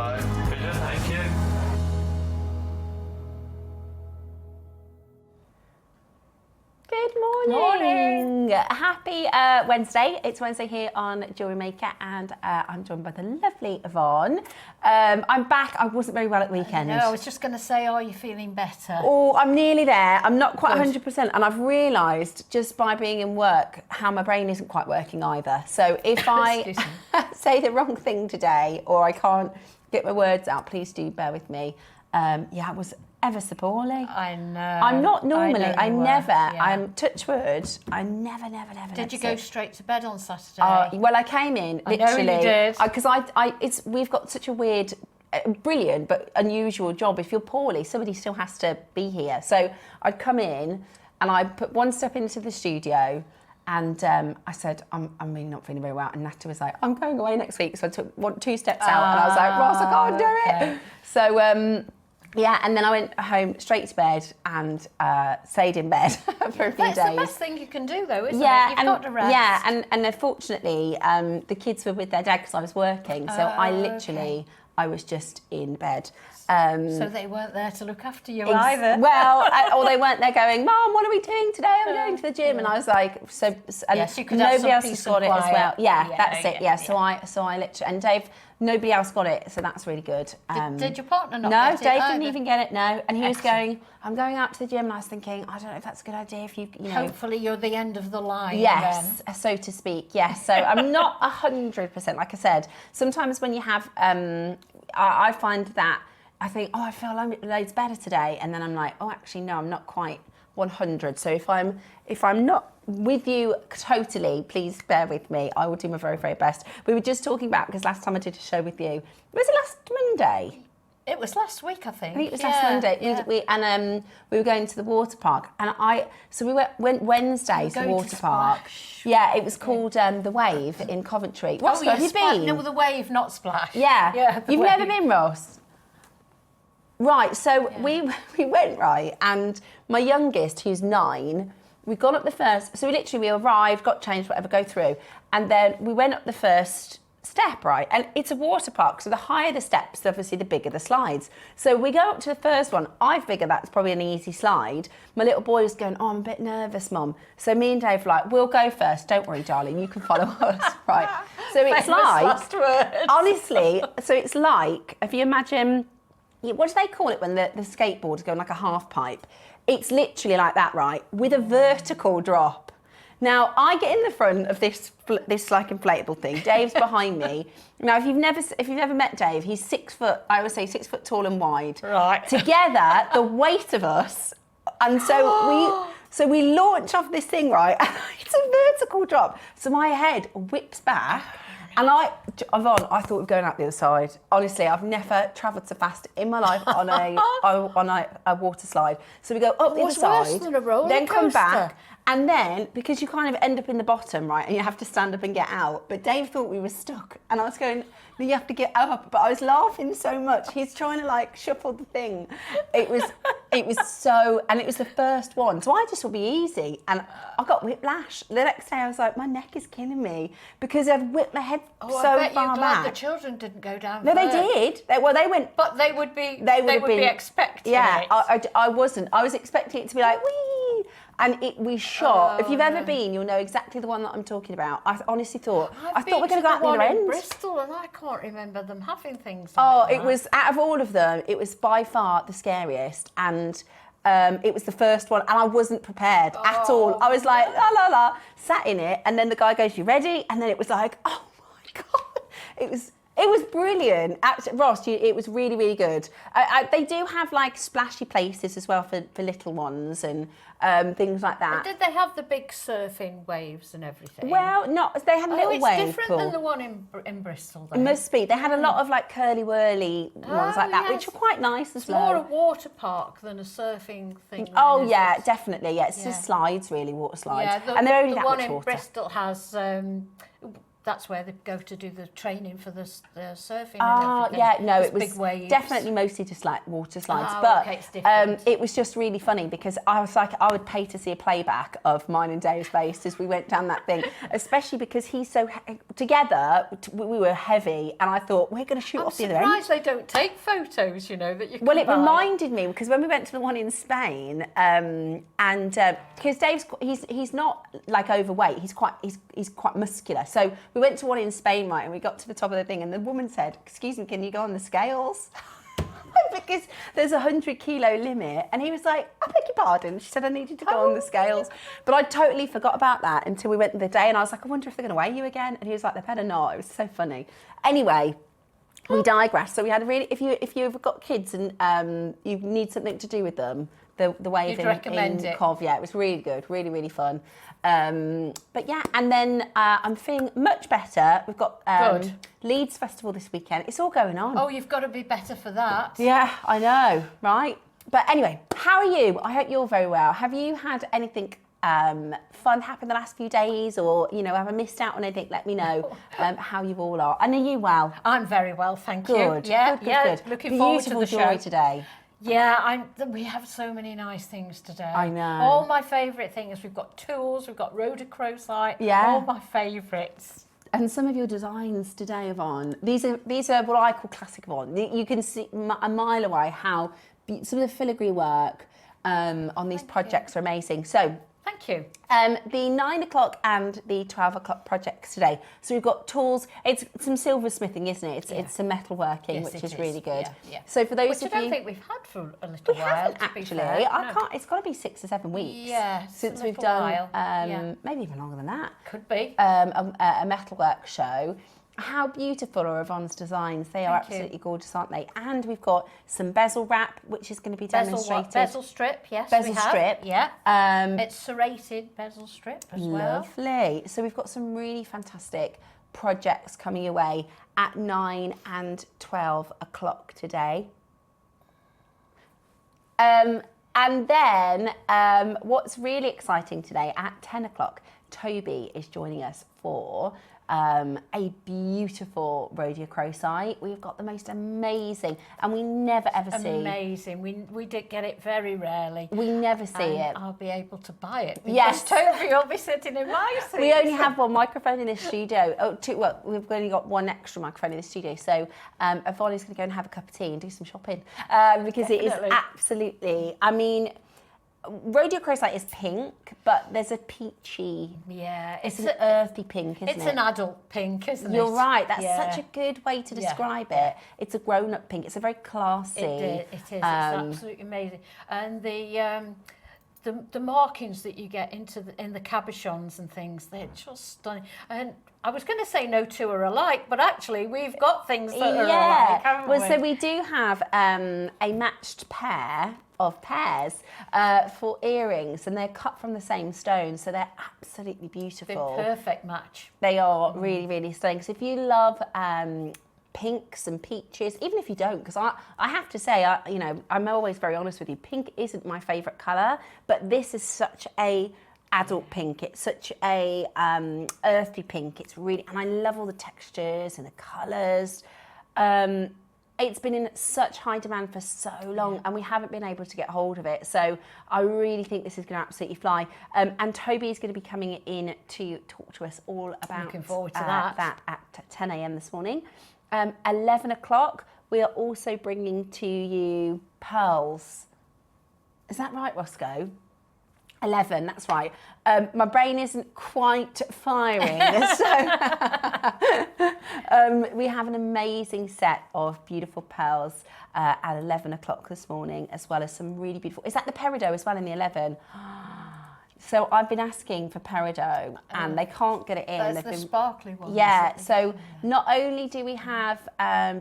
Bitte, thank you. Good morning. Happy Wednesday. It's Wednesday here on Jewellery Maker, and I'm joined by the lovely Yvonne. I'm back. I wasn't very well at the weekend. No, I was just going to say, are you feeling better? Oh, I'm nearly there. I'm not quite 100%, and I've realised just by being in work how my brain isn't quite working either. So if I say the wrong thing today or I can't get my words out, please do bear with me. I was ever so poorly. I know. I'm not normally. I'm touch wood. I never. Did you go straight to bed on Saturday? Well, I came in literally. I know you did. Because we've got such a weird, brilliant but unusual job. If you're poorly, somebody still has to be here. So I'd come in and I put one step into the studio. And I said, I'm really not feeling very well. And Nata was like, I'm going away next week. So I took 2 steps out and I was like, Ross, I can't do it. So, and then I went home straight to bed and stayed in bed for a few days. That's the best thing you can do, though, isn't it? You've got to rest. Yeah, and unfortunately, the kids were with their dad because I was working. So I was just in bed. So they weren't there to look after you either. Well, or they weren't there going, Mum, what are we doing today? I'm going to the gym. And I was like, yes, you could nobody have else has got it as well. Yeah, that's it. Yeah. So I literally, and Dave, nobody else got it. So that's really good. Did your partner not get it? No, Dave didn't even get it, no. And he was going, I'm going out to the gym. And I was thinking, I don't know if that's a good idea if you know. Hopefully you're the end of the line. Yes, then. So to speak, yes. So I'm not 100%, like I said. Sometimes when you have, I find that I think, I feel loads better today, and then I'm like, actually no, I'm not quite 100. So if I'm not with you totally, please bear with me. I will do my very, very best. We were just talking about, because last time I did a show with you, was it last Monday? It was last week, I think. I think it was last Monday. Yeah. We were going to the water park, and we went Wednesday to the water park. Yeah, it was called the Wave in Coventry. Have you been? No, the Wave, not Splash. Yeah. You've never been, Ross? Right, so we went, right, and my youngest, who's 9, we got up the first, so we arrived, got changed, whatever, go through, and then we went up the first step, right, and it's a water park, so the higher the steps, obviously the bigger the slides. So we go up to the first one. I figure that's probably an easy slide. My little boy was going, I'm a bit nervous, Mum. So me and Dave were like, we'll go first, don't worry, darling, you can follow us, right. So it's like, honestly, so it's like, if you imagine, what do they call it when the skateboard is going like a half pipe? It's literally like that, right? With a vertical drop. Now, I get in the front of this like inflatable thing. Dave's behind me. Now, if you've never met Dave, he's 6 foot, I would say 6 foot tall and wide. Right. Together, the weight of us. And so we launch off this thing, right? And it's a vertical drop. So my head whips back. And Yvonne, I thought we were going out the other side. Honestly, I've never travelled so fast in my life on a water slide. So we go up the other side, worse than a roller then come coaster. back, and then because you kind of end up in the bottom, right, and you have to stand up and get out. But Dave thought we were stuck, and I was going, you have to get up. But I was laughing so much. He's trying to like shuffle the thing. It was so, and it was the first one. So I just thought it'd be easy, and I got whiplash. The next day I was like, my neck is killing me because I'd whipped my head so far back. You're glad the children didn't go down. No, they did. They went. But they would be expecting it. Yeah, I wasn't. I was expecting it to be like, wee. And we shot. If you've ever been, you'll know exactly the one that I'm talking about. I honestly thought, I thought we were going to go out the other end. in Bristol, and I can't remember them having things like that. It was, out of all of them, it was by far the scariest. And it was the first one, and I wasn't prepared at all. I was like, la, la, la, sat in it, and then the guy goes, you ready? And then it was like, oh my God. It was brilliant. Ross, it was really, really good. They do have like splashy places as well for little ones and things like that. But did they have the big surfing waves and everything? Well, they had a little wave it's different than the one in Bristol, though. It must be. They had a lot of like curly-whirly ones like that, which were quite nice as well. It's more a water park than a surfing thing. Oh, yeah, definitely. Yeah, it's just slides, really, water slides. Yeah, and they're only the that one much in water. Bristol has... that's where they go to do the training for the surfing Oh, and everything. yeah, no, Those it was big waves. definitely mostly just like water slides. Oh, but okay, it's different. it was just really funny because I was like, I would pay to see a playback of mine and Dave's face as we went down that thing, especially because he's so, together, we were heavy, and I thought, we're going to shoot off the other end. I'm surprised they don't take photos, you know, that you can Well, it buy. reminded me because when we went to the one in Spain, and because Dave's he's not like overweight, he's quite muscular. So we went to one in Spain, right, and we got to the top of the thing, and the woman said, "Excuse me, can you go on the scales?" Because there's a 100-kilo limit, and he was like, "I beg your pardon." She said, "I needed to go on the scales," but I totally forgot about that until we went the day, and I was like, "I wonder if they're going to weigh you again." And he was like, "They better not." It was so funny. Anyway. We digress. So we had a really, if you've got kids and you need something to do with them, the wave in Cov, yeah, it was really good, really, really fun. But yeah, and then I'm feeling much better. We've got Leeds Festival this weekend. It's all going on. Oh, you've got to be better for that. Yeah, I know, right? But anyway, how are you? I hope you're very well. Have you had anything fun happen the last few days, or have I missed out on anything? Let me know how you all are. And are you well? I'm very well, thank you. Good. Yeah, good. Looking forward to the Beautiful show joy today. Yeah, we have so many nice things today. I know. All my favourite things. We've got tools, we've got rhodochrosite. Yeah. All my favourites. And some of your designs today, Yvonne, these are what I call classic Yvonne. You can see a mile away how some of the filigree work on these projects are amazing. So. Thank you. The 9 o'clock and the 12 o'clock projects today. So we've got tools. It's some silversmithing, isn't it? It's some metal working, which is really good. Yeah. So for those which of I don't you, think we've had for a little we while. haven't actually. I can't. It's got to be 6 or 7 weeks. Yeah, since a we've little done while. maybe even longer than that. Could be. A metalwork show. How beautiful are Yvonne's designs? They are absolutely gorgeous, aren't they? And we've got some bezel wrap, which is going to be demonstrated. Bezel strip, yes, Bezel we have. strip. Yeah. It's serrated bezel strip as well. Lovely. So we've got some really fantastic projects coming your way at 9 and 12 o'clock today. And then what's really exciting today at 10 o'clock, Toby is joining us for a beautiful rhodochrosite. We've got the most amazing, and we never ever see. Amazing. We did get it very rarely. We never see it. I'll be able to buy it. Yes. Toby will be sitting in my seat. We only have one microphone in the studio. Well, we've only got one extra microphone in the studio. So Yvonne is going to go and have a cup of tea and do some shopping because it is absolutely. I mean, rhodochrosite is pink, but there's a peachy. Yeah, it's an earthy pink, isn't it? It's an adult pink, isn't it? You're right. That's such a good way to describe it. It's a grown-up pink. It's a very classy. It is. It's absolutely amazing. And the markings that you get in the cabochons and things, they're just stunning. And I was going to say no two are alike, but actually we've got things that are alike, haven't we? So we do have a matched pair of pairs for earrings, and they're cut from the same stone, so they're absolutely beautiful. They're perfect match. They are really, really stunning. So if you love pinks and peaches, even if you don't, because I have to say, I'm always very honest with you, pink isn't my favourite colour, but this is such a adult pink. It's such a earthy pink. It's really, and I love all the textures and the colours. It's been in such high demand for so long, and we haven't been able to get hold of it. So I really think this is going to absolutely fly. And Toby is going to be coming in to talk to us all about Looking forward to that at 10 a.m. this morning. 11 o'clock, we are also bringing to you pearls. Is that right, Roscoe? 11, that's right. My brain isn't quite firing. So we have an amazing set of beautiful pearls at 11 o'clock this morning, as well as some really beautiful... Is that the peridot as well in the 11? So I've been asking for peridot and they can't get it in. That's the sparkly one. Yeah, so not only do we have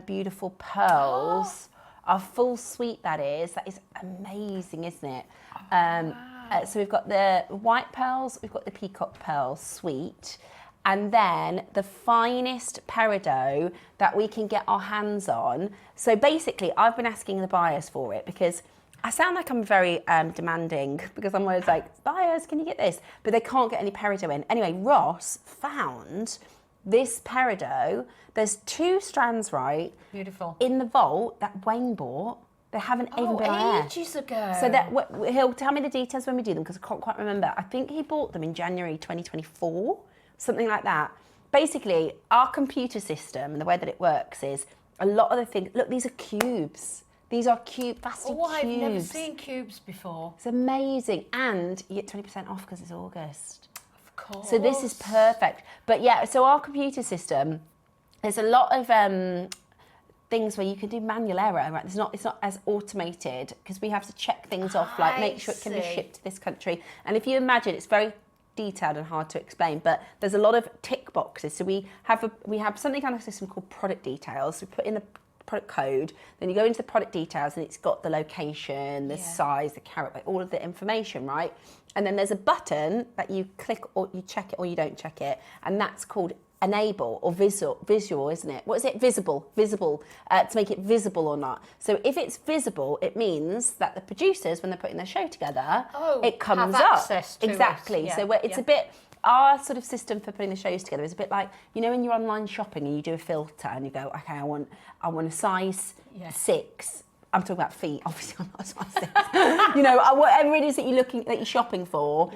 beautiful pearls, our full suite that is amazing, isn't it? So we've got the white pearls, we've got the peacock pearls suite, and then the finest peridot that we can get our hands on. So basically, I've been asking the buyers for it because I sound like I'm very demanding, because I'm always like, buyers, can you get this? But they can't get any peridot in. Anyway, Ross found this peridot, there's 2 strands, right? Beautiful. In the vault that Wayne bought. They haven't even been on air. Ages ago. So that he'll tell me the details when we do them because I can't quite remember. I think he bought them in January 2024, something like that. Basically, our computer system and the way that it works is a lot of the things. Look, these are cubes. These are faceted cubes. I've never seen cubes before. It's amazing, and you get 20% off because it's August. Of course. So this is perfect. But yeah, so our computer system, there's a lot of things where you can do manual error, right? It's not as automated because we have to check things off, like make sure it can be shipped to this country. And if you imagine, it's very detailed and hard to explain, but there's a lot of tick boxes. So we have something on a system called product details. We put in the product code, then you go into the product details and it's got the location, the size, the carat weight, all of the information, right? And then there's a button that you click or you check it or you don't check it, and that's called enable or visual, isn't it? What is it? Visible, to make it visible or not. So if it's visible, it means that the producers, when they're putting their show together, it comes have up. Access to exactly. It. So it's a bit, our sort of system for putting the shows together is a bit like, you know, when you're online shopping and you do a filter and you go, okay, I want a size 6. I'm talking about feet, obviously I'm not a size 6. You know, whatever it is that you're shopping for,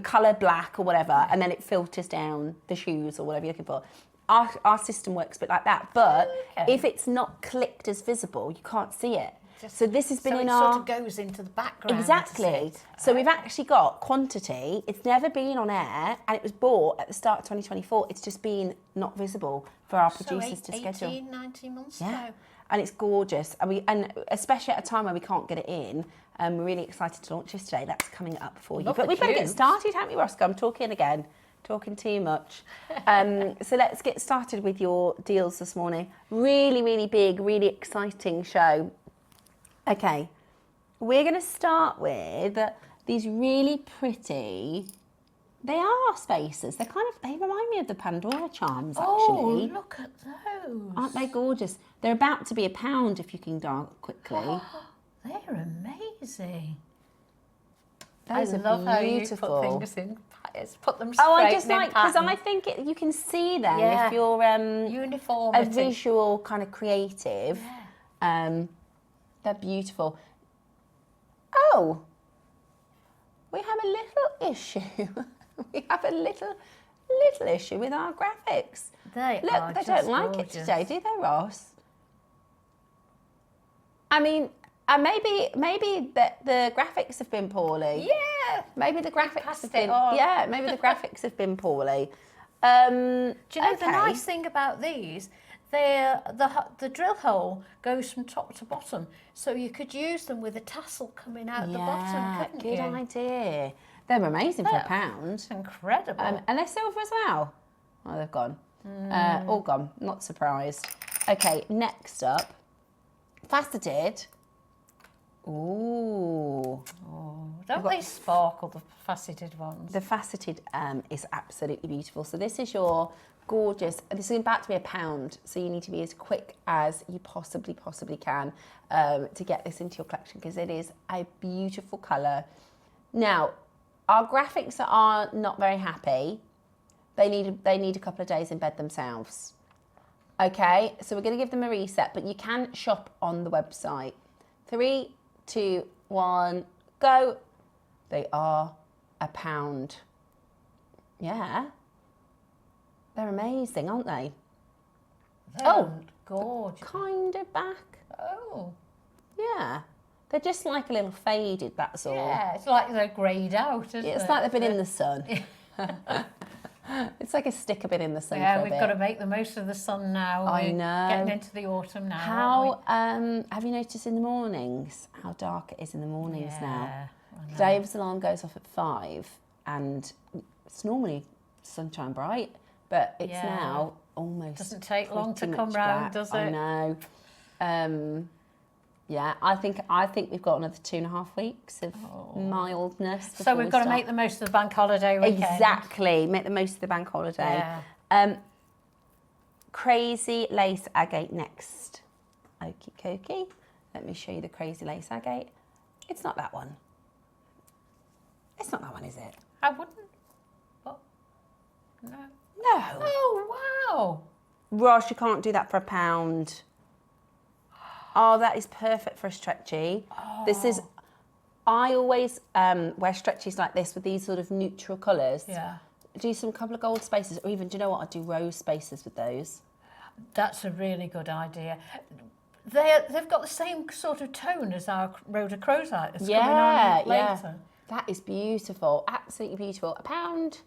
colour black or whatever, and then it filters down the shoes or whatever you're looking for. Our system works a bit like that, but if it's not clicked as visible, you can't see it. So this has been in our... So it sort of goes into the background. Exactly. So we've actually got quantity. It's never been on air, and it was bought at the start of 2024. It's just been not visible for our producers to schedule. 18, 19 months ago. And it's gorgeous. And especially at a time where we can't get it in, we're really excited to launch this today. That's coming up for you. But we better get started, haven't we, Roscoe? I'm talking again. Talking too much. So let's get started with your deals this morning. Really, really big, really exciting show. Okay, we're going to start with these really pretty, they are spacers. They remind me of the Pandora charms, actually. Oh, look at those. Aren't they gorgeous? They're about to be £1 if you can dart quickly. They're amazing. Those I love are beautiful. how you put things in, put them straight. Oh, I just like, because I think you can see them if you're uniformity. a visual kind of creative. Yeah. They're beautiful. Oh, we have a little issue. We have a little issue with our graphics. They don't like it today, do they, Ross? I mean, maybe the graphics have been poorly. Yeah. Maybe the graphics have been. Maybe the graphics have been poorly. Do you know the nice thing about these? The drill hole goes from top to bottom, so you could use them with a tassel coming out the bottom, couldn't you? Good idea. They're amazing for £1. Incredible. And they're silver as well. Oh, they've gone. All gone. Not surprised. Okay, next up, faceted. Ooh. Oh, don't they sparkle, the faceted ones? The faceted is absolutely beautiful. So this is your gorgeous, this is about to be £1, so you need to be as quick as you possibly can to get this into your collection, because it is a beautiful colour. Now, our graphics are not very happy. They need a couple of days in bed themselves. Okay, so we're going to give them a reset, but you can shop on the website. 3, 2, 1, go. They are £1. Yeah. They're amazing, aren't they? They're gorgeous. Kind of back. Oh. Yeah. They're just like a little faded, that's all. Yeah, it's like they're greyed out, isn't it? It's like they've been in the sun. It's like a sticker been in the sun. Yeah, for a we've bit. got to make the most of the sun now. I know. Getting into the autumn now. How have you noticed in the mornings how dark it is in the mornings now? Dave's alarm goes off at 5, and it's normally sunshine bright, but it's now almost. Doesn't take long to come black. round, does it? I know. Yeah, I think we've got another 2.5 weeks of mildness. So we've got to make the most of the bank holiday weekend. Exactly, make the most of the bank holiday. Yeah. Crazy lace agate next. Okie dokie. Let me show you the crazy lace agate. It's not that one. It's not that one, is it? I wouldn't. But no. No. Oh, wow. Ross, you can't do that for £1. Oh, that is perfect for a stretchy. This is, I always wear stretchies like this with these sort of neutral colours. Yeah. Do some couple of gold spaces, or even, do you know what, I'd do rose spaces with those. That's a really good idea. They've got the same sort of tone as our Rhodochrosite that's coming on later. That is beautiful, absolutely beautiful. £1.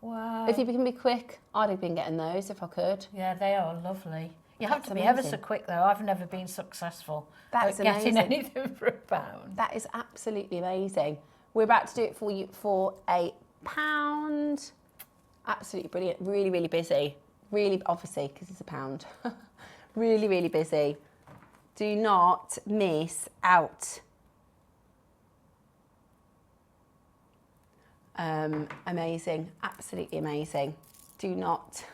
Wow. If you can be quick, I'd have been getting those if I could. Yeah, they are lovely. You have to be amazing. ever so quick though. I've never been successful That's at getting amazing. anything for £1. That is absolutely amazing. We're about to do it for you for £1. Absolutely brilliant. Really, really busy. Really, obviously, because it's £1. Really, really busy. Do not miss out. Amazing. Absolutely amazing. Do not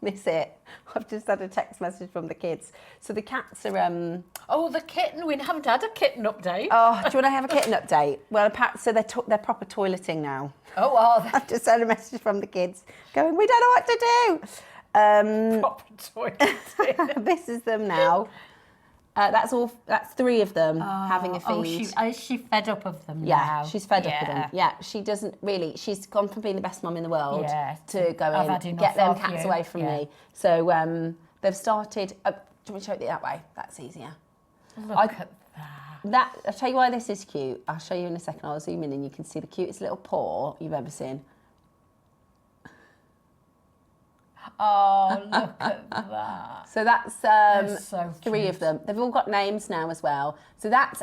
miss it. I've just had a text message from the kids. So the cats are... Oh, the kitten. We haven't had a kitten update. Oh, do you want to have a kitten update? Well, so they're proper toileting now. Oh, are they? I've just had a message from the kids going, we don't know what to do. Proper toileting. This is them now. That's 3 of them having a feed. Oh, is she fed up of them now? Yeah, she's fed up with them. Yeah, she doesn't really. She's gone from being the best mum in the world to go and get them cats away from me. So they've started. Do you want me to show it that way? That's easier. Look at that. I'll tell you why this is cute. I'll show you in a second. I'll zoom in and you can see the cutest little paw you've ever seen. Oh, look at that. So that's so 3 cute. of them. They've all got names now as well. So that's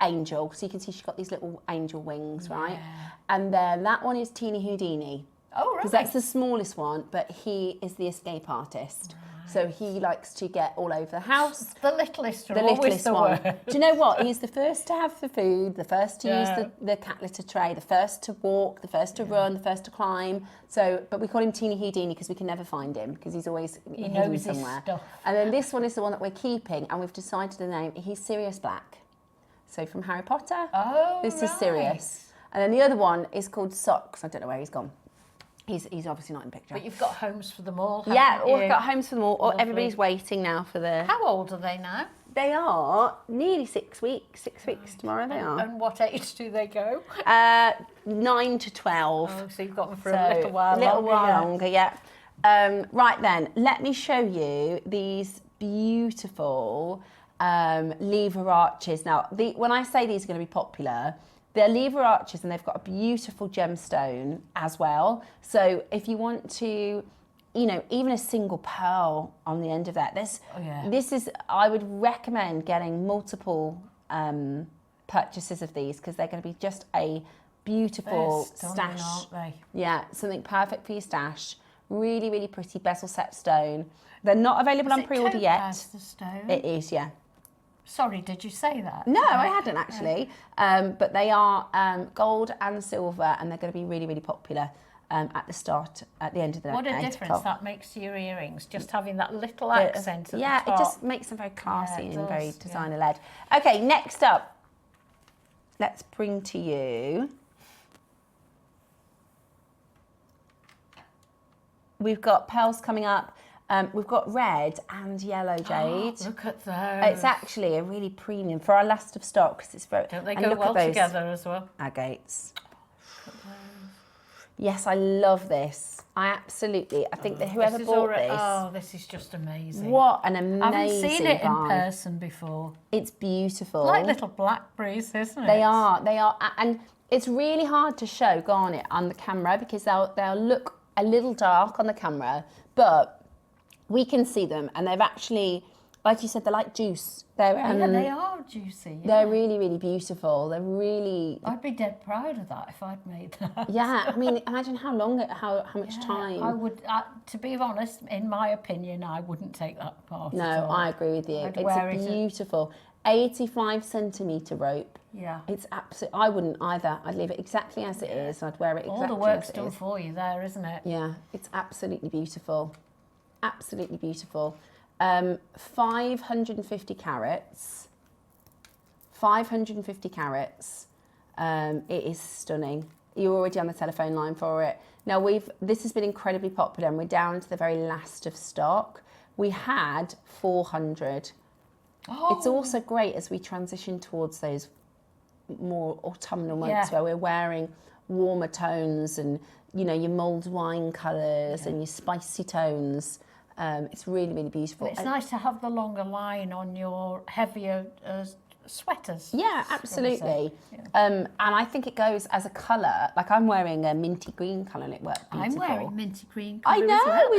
Angel. So you can see she's got these little angel wings, right? And then that one is Teeny Houdini. Oh, right. Because that's the smallest one, but he is the escape artist. So he likes to get all over the house. The littlest, The always littlest the one. worst. Do you know what? He's the first to have the food, the first to use the cat litter tray, the first to walk, the first to run, the first to climb. So, but we call him Teeny Houdini because we can never find him because he's always hidden knows his somewhere. stuff. And then this one is the one that we're keeping, and we've decided the name. He's Sirius Black. So from Harry Potter. Oh, This is Sirius. And then the other one is called Socks. I don't know where he's gone. He's obviously not in the picture. But you've got homes for them all, yeah, haven't you? we've got homes for them all. Lovely. Everybody's waiting now for the... How old are they now? They are nearly 6 weeks. 6 weeks tomorrow they are. And what age do they go? 9 to 12. Oh, so you've got them for a little while longer, yeah. Right then, let me show you these beautiful lever arches. Now, when I say these are going to be popular, they're lever arches and they've got a beautiful gemstone as well. So if you want to, you know, even a single pearl on the end of that, this is, I would recommend getting multiple purchases of these because they're going to be just a beautiful stash. Aren't they? Yeah, something perfect for your stash. Really, really pretty bezel set stone. They're not available on pre-order yet. The stone? It is, yeah. Sorry, did you say that? No, I hadn't actually. But they are gold and silver, and they're going to be really, really popular at the end of the What a 8 difference o'clock. that makes to your earrings, just having that little accent at the top. Yeah, it just makes them very classy Yeah, it and very does, designer-led. Okay, next up, let's bring to you... We've got pearls coming up. We've got red and yellow jade. Look at those. It's actually a really premium for our last of stock because it's very. Don't they go well together as well? Agates. Yes, I love this. I think that whoever bought this. Oh, this is just amazing. What an amazing I haven't seen it in buy. person before. It's beautiful. Like little blackberries, isn't it? They are, and it's really hard to show garnet on the camera because they'll look a little dark on the camera, but we can see them, and they've actually, like you said, they're like juice. They're they are juicy. Yeah. They're really, really beautiful. They're really. I'd be dead proud of that if I'd made that. Yeah, I mean, imagine how much time. I would, to be honest, in my opinion, I wouldn't take that part. No, at all. I agree with you. I'd It's wear a it. beautiful 85 centimetre rope. Yeah. It's absolutely. I wouldn't either. I'd leave it exactly as it is. I'd wear it exactly All the work's as it done is. for you there, isn't it? Yeah, it's absolutely beautiful. Absolutely beautiful. 550 carats. 550 carats. It is stunning. you're already on the telephone line for it. Now this has been incredibly popular and we're down to the very last of stock. We had 400. Oh. It's also great as we transition towards those more autumnal months where we're wearing warmer tones and, you know, your mulled wine colours and your spicy tones. It's really, really beautiful. And it's nice to have the longer line on your heavier sweaters. Yeah, absolutely. Yeah. And I think it goes as a colour. Like I'm wearing a minty green colour and it worked beautiful. I'm wearing minty green colour. I know,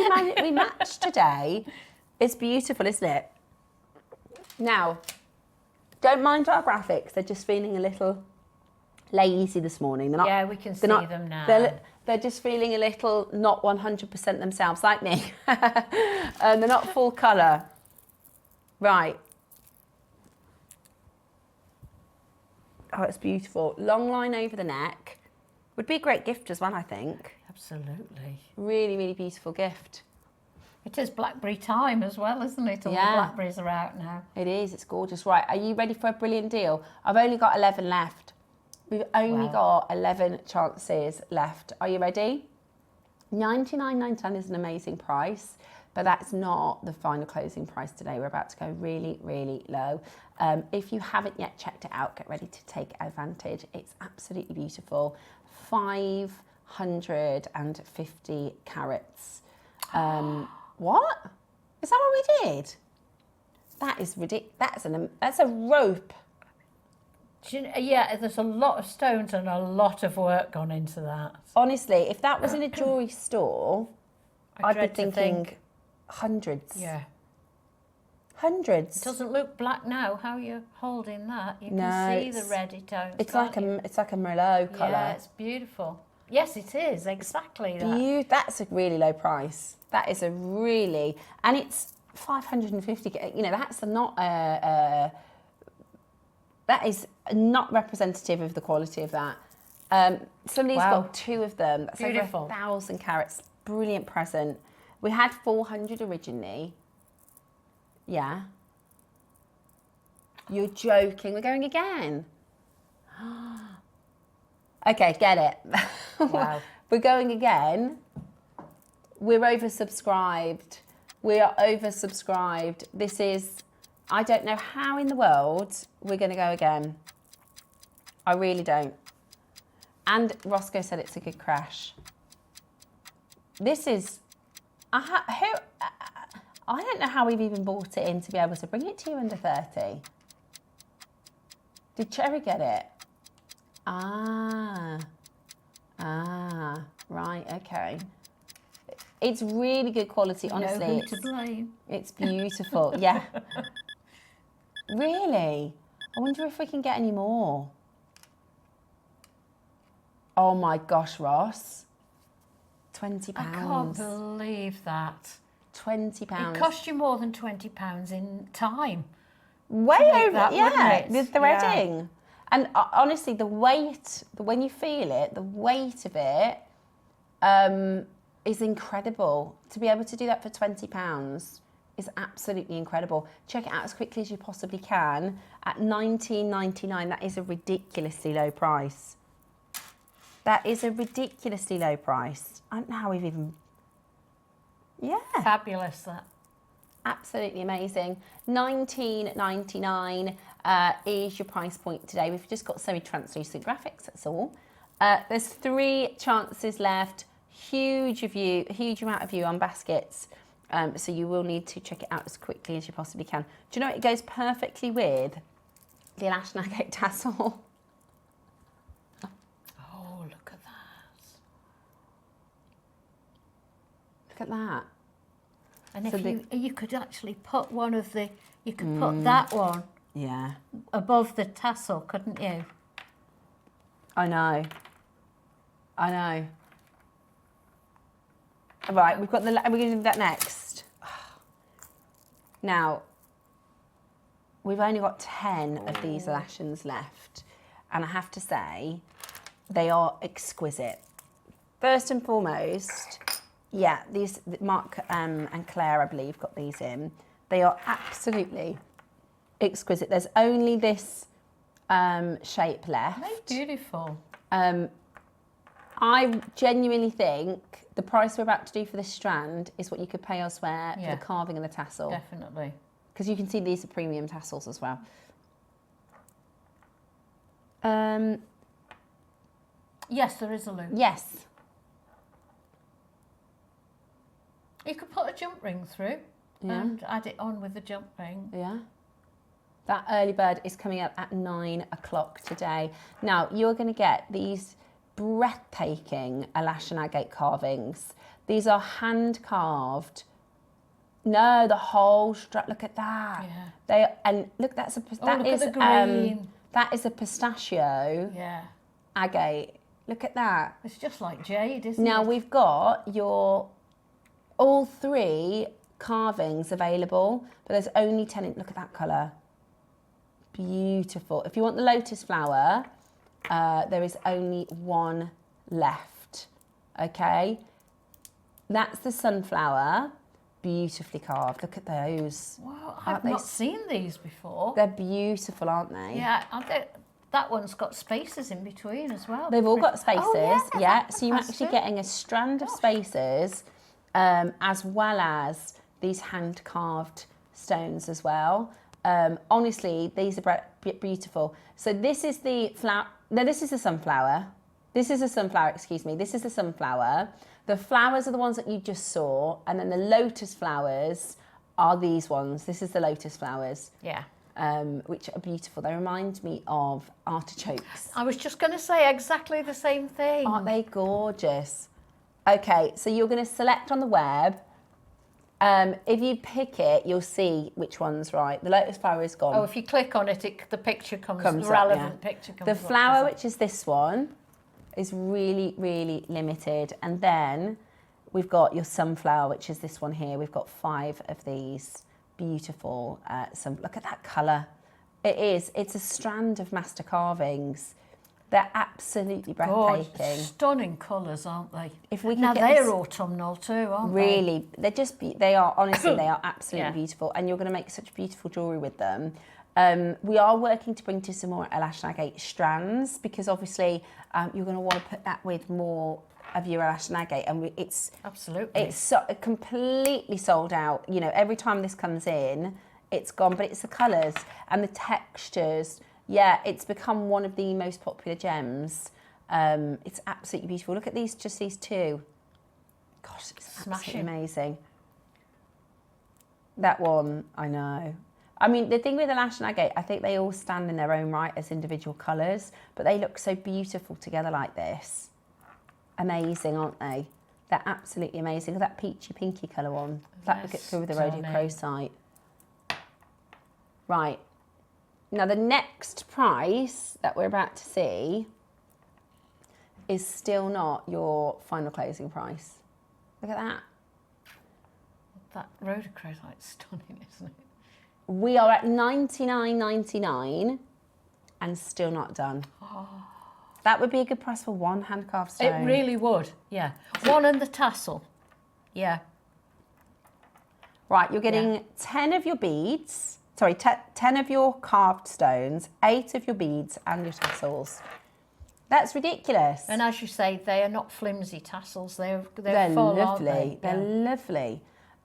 we matched today. It's beautiful, isn't it? Now, don't mind our graphics. They're just feeling a little lazy this morning. They're not, we can see them now. They're just feeling a little not 100% themselves, like me. They're not full colour. Right. Oh, it's beautiful. Long line over the neck. Would be a great gift as well, I think. Absolutely. Really, really beautiful gift. It is blackberry time as well, isn't it? All the blackberries are out now. It is. It's gorgeous. Right, are you ready for a brilliant deal? I've only got 11 left. We've only got 11 chances left. Are you ready? $99.99 is an amazing price, but that's not the final closing price today. We're about to go really, really low. If you haven't yet checked it out, get ready to take advantage. It's absolutely beautiful. 550 carats. What? Is that what we did? That is ridiculous. That's a rope. Yeah, there's a lot of stones and a lot of work gone into that. Honestly, if that was in a jewellery store, I'd be thinking hundreds. Yeah. Hundreds. It doesn't look black now. How you're holding that, you can see the reddy tones. It's like a Merlot colour. Yeah, it's beautiful. Yes, it is exactly that. That's a really low price. That is a really, and it's 550. You know, that's not that is not representative of the quality of that. Somebody's got 2 of them. That's beautiful. Over 1,000 carats. Brilliant present. We had 400 originally. Yeah. You're joking. We're going again. Okay, get it. Wow. We're going again. We're oversubscribed. We are oversubscribed. This is, I don't know how in the world we're going to go again. I really don't. And Roscoe said it's a good crash. This is, I don't know how we've even bought it in to be able to bring it to you under 30. Did Cherry get it? Right, okay. It's really good quality, honestly. No who to blame. It's beautiful, yeah. Really? I wonder if we can get any more. Oh my gosh, Ross. £20. I can't believe that. £20. It cost you more than £20 in time. Way over, that, yeah, the threading. Yeah. And honestly, the weight, when you feel it, the weight of it is incredible. To be able to do that for £20 is absolutely incredible. Check it out as quickly as you possibly can. At $19.99, that is a ridiculously low price. That is a ridiculously low price. I don't know how we've even... Yeah. Fabulous, that. Absolutely amazing. $19.99 is your price point today. We've just got semi-translucent graphics, that's all. There's 3 chances left. Huge amount of you on baskets. So you will need to check it out as quickly as you possibly can. Do you know what it goes perfectly with? The Lash Nugget tassel. Oh, look at that. Look at that. And so if you could actually put one of the, you could put that one above the tassel, couldn't you? I know. Right, we're going to do that next. Now, we've only got 10 of these lashings left, and I have to say, they are exquisite. First and foremost, yeah, these Mark and Claire, I believe, got these in. They are absolutely exquisite. There's only this shape left. They're beautiful. I genuinely think the price we're about to do for this strand is what you could pay elsewhere for the carving and the tassel. Definitely. Because you can see these are premium tassels as well. Yes, there is a loop. Yes. You could put a jump ring through and add it on with the jump ring. Yeah. That early bird is coming up at 9 o'clock today. Now, you're going to get these breathtaking Alash and agate carvings. These are hand carved. No, the whole strap. Look at that. Yeah. And look, that's a look at the green. That is a pistachio agate. Look at that. It's just like jade, isn't it? Now we've got all 3 carvings available, but there's only 10. Look at that colour. Beautiful. If you want the lotus flower, there is only 1 left. Okay. That's the sunflower. Beautifully carved. Look at those. Wow, I've not seen these before. They're beautiful, aren't they? Yeah, that one's got spaces in between as well. They've all got spaces. Oh, yeah. So you're actually getting a strand of spaces, as well as these hand carved stones as well. Honestly, these are beautiful. So this is the flower. No, this is the sunflower. This is a sunflower. Excuse me. This is the sunflower. The flowers are the ones that you just saw, and then the lotus flowers are these ones. This is the lotus flowers. Yeah. Which are beautiful. They remind me of artichokes. I was just going to say exactly the same thing. Aren't they gorgeous? Okay, so you're going to select on the web. If you pick it, you'll see which one's right. The lotus flower is gone. Oh, if you click on it, the picture comes the relevant picture comes The up, flower, which is this one, is really, really limited. And then we've got your sunflower, which is this one here. We've got 5 of these. Beautiful. Look at that colour. It's a strand of master carvings. They're absolutely breathtaking. God, stunning colours, aren't they? If we now they're autumnal too, aren't they? Really, they are honestly, they are absolutely beautiful, and you're going to make such beautiful jewellery with them. We are working to bring to some more Alash and agate strands, because obviously you're going to want to put that with more of your Alash and agate, and it's completely sold out. You know, every time this comes in, it's gone. But it's the colours and the textures. Yeah, it's become one of the most popular gems. It's absolutely beautiful. Look at these, just these 2. Gosh, it's absolutely amazing. That one, I know. I mean, the thing with the Alash and agate, I think they all stand in their own right as individual colours, but they look so beautiful together like this. Amazing, aren't they? They're absolutely amazing. Look at that peachy pinky colour one. That look at through the rhodochrosite. Right. Now the next price that we're about to see is still not your final closing price. Look at that. That rhodochrosite's stunning, isn't it? We are at $99.99 and still not done. Oh. That would be a good price for 1 hand-carved stone. It really would, yeah. 1 and the tassel, yeah. Right, you're getting 10 of your beads, 10 of your carved stones, 8 of your beads and your tassels. That's ridiculous. And as you say, they are not flimsy tassels, they're full, lovely. aren't they? They're lovely.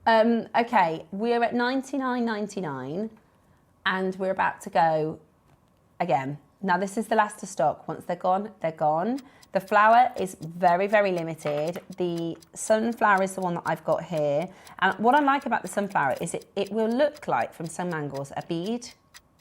Okay, we're at $99.99 and we're about to go again. Now, this is the last of stock. Once they're gone, they're gone. The flower is very, very limited. The sunflower is the one that I've got here. And what I like about the sunflower is it will look like, from some angles, a bead,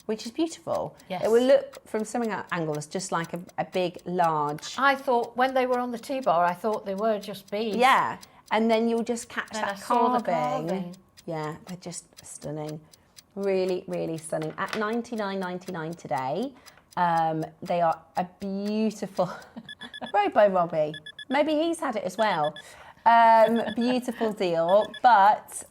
which is beautiful. Yes. It will look, from some angles, just like a big, large... I thought, when they were on the T-bar, I thought they were just beads. Yeah, and then you'll just catch then that I saw the carving. carving. Yeah, they're just stunning. Really, really stunning. At $99.99 today. They are a beautiful, right by Robbie. Maybe he's had it as well. Beautiful deal. But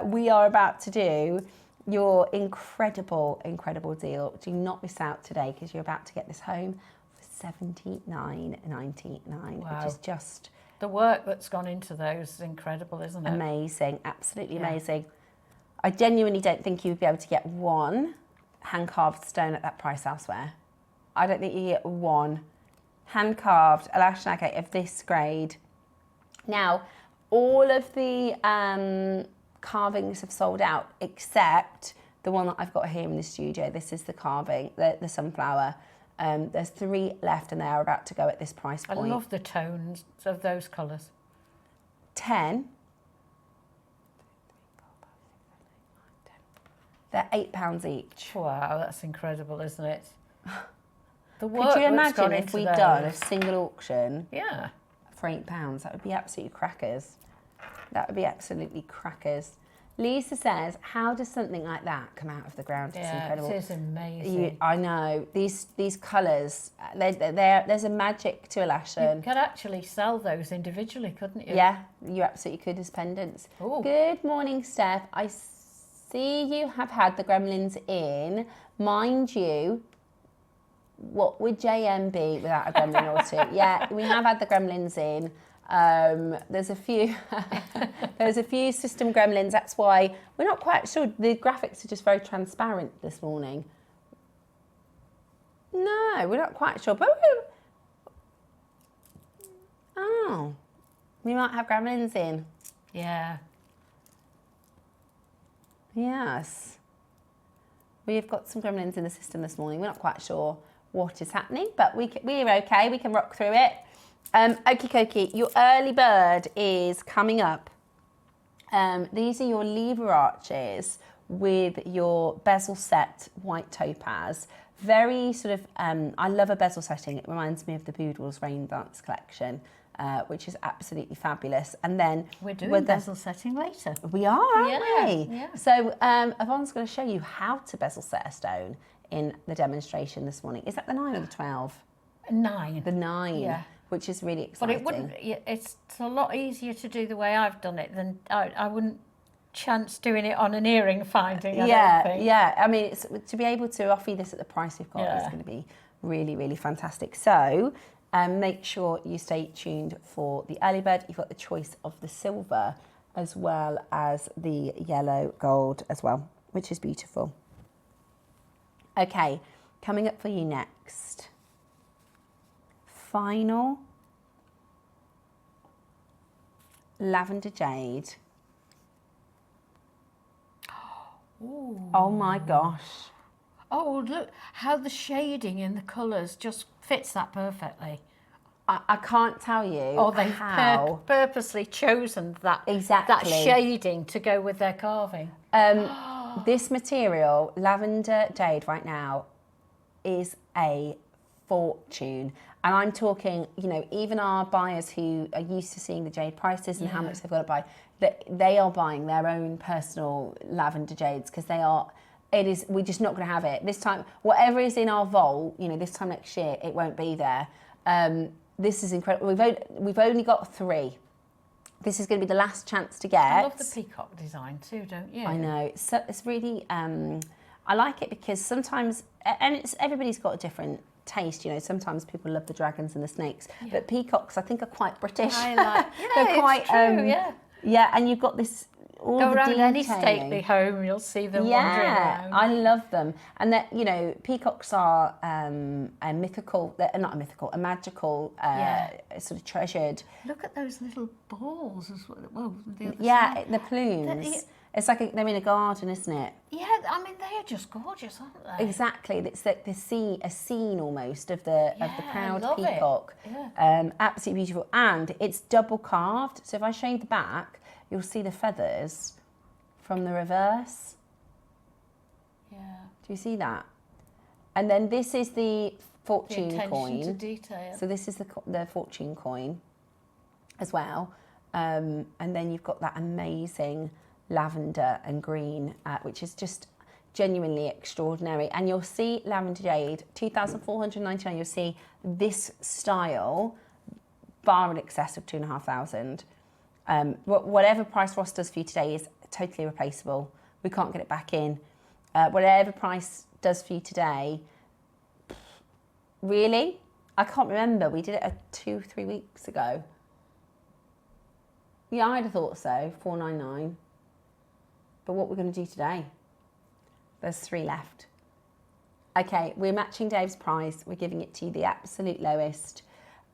we are about to do your incredible, incredible deal. Do not miss out today, because you're about to get this home for $79.99, wow. which is just... The work that's gone into those is incredible, isn't it? Amazing, absolutely amazing. I genuinely don't think you would be able to get 1 hand-carved stone at that price elsewhere. I don't think you get 1 hand-carved elashon agate of this grade. Now, all of the carvings have sold out except the one that I've got here in the studio. This is the carving, the sunflower. There's 3 left and they are about to go at this price point. I love the tones of those colours. 10. They're £8 each. Wow, that's incredible, isn't it? The Could you imagine if we'd done a single auction Yeah. for £8? That would be absolutely crackers. That would be absolutely crackers. Lisa says, how does something like that come out of the ground? It's incredible. It is amazing. I know. These colours, there's a magic to elashon. You could actually sell those individually, couldn't you? Yeah, you absolutely could as pendants. Ooh. Good morning, Steph. I see you have had the gremlins in. Mind you, what would JM be without a gremlin or two? Yeah, we have had the gremlins in. There's a few system gremlins. That's why we're not quite sure. The graphics are just very transparent this morning. No, we're not quite sure. But we might have gremlins in. Yeah. Yes. We've got some gremlins in the system this morning. We're not quite sure what is happening, but we're okay. We can rock through it. Okie dokie, your early bird is coming up. These are your lever arches with your bezel set white topaz. Very sort of, I love a bezel setting. It reminds me of the Boodles Rain Dance collection, which is absolutely fabulous. And then we're doing bezel setting later. We are, aren't we? Yeah. So Yvonne's going to show you how to bezel set a stone in the demonstration this morning. Is that the 9 or the 12? 9. The 9. Yeah. Which is really exciting. But it wouldn't. It's a lot easier to do the way I've done it than I wouldn't chance doing it on an earring finding. I don't think. Yeah. I mean, it's, to be able to offer you this at the price we've got is going to be really, really fantastic. So make sure you stay tuned for the early bird. You've got the choice of the silver as well as the yellow gold as well, which is beautiful. Okay, coming up for you next. Final lavender jade. Ooh. Oh my gosh. Oh, look how the shading in the colours just fits that perfectly. I can't tell you they've how. purposely chosen that, Exactly. that shading to go with their carving. This material, lavender jade right now, is a fortune. And I'm talking, you know, even our buyers who are used to seeing the jade prices and how much they've got to buy, they are buying their own personal lavender jades because we're just not going to have it. This time, whatever is in our vault, you know, this time next year, it won't be there. This is incredible. We've only got 3. This is going to be the last chance to get. I love the peacock design too, don't you? I know. It's really, I like it because sometimes, and everybody's got a different taste, you know. Sometimes people love the dragons and the snakes, but peacocks I think are quite British. I like. Yeah, they're quite it's true, yeah, and you've got this all go the around any detailing. stately home, you'll see them wandering around. I love them, and that, you know, peacocks are a mythical. They're not a mythical, a magical, sort of treasured. Look at those little balls as well. Well, the other side. The plumes. It's like they're in a garden, isn't it? Yeah, I mean they are just gorgeous, aren't they? Exactly. It's like a scene almost of the proud I love peacock. It. Yeah. Absolutely beautiful, and it's double carved. So if I show you the back, you'll see the feathers from the reverse. Yeah. Do you see that? And then this is the fortune attention coin. to detail. So this is the fortune coin as well. And then you've got that amazing lavender and green, which is just genuinely extraordinary. And you'll see lavender jade, 2,499. You'll see this style, far in excess of 2,500. Whatever price Ross does for you today is totally replaceable. We can't get it back in. Whatever price does for you today, really? I can't remember. We did it 2-3 weeks ago. Yeah, I'd have thought so, 499. But what we're going to do today? There's 3 left. Okay, we're matching Dave's price. We're giving it to you the absolute lowest.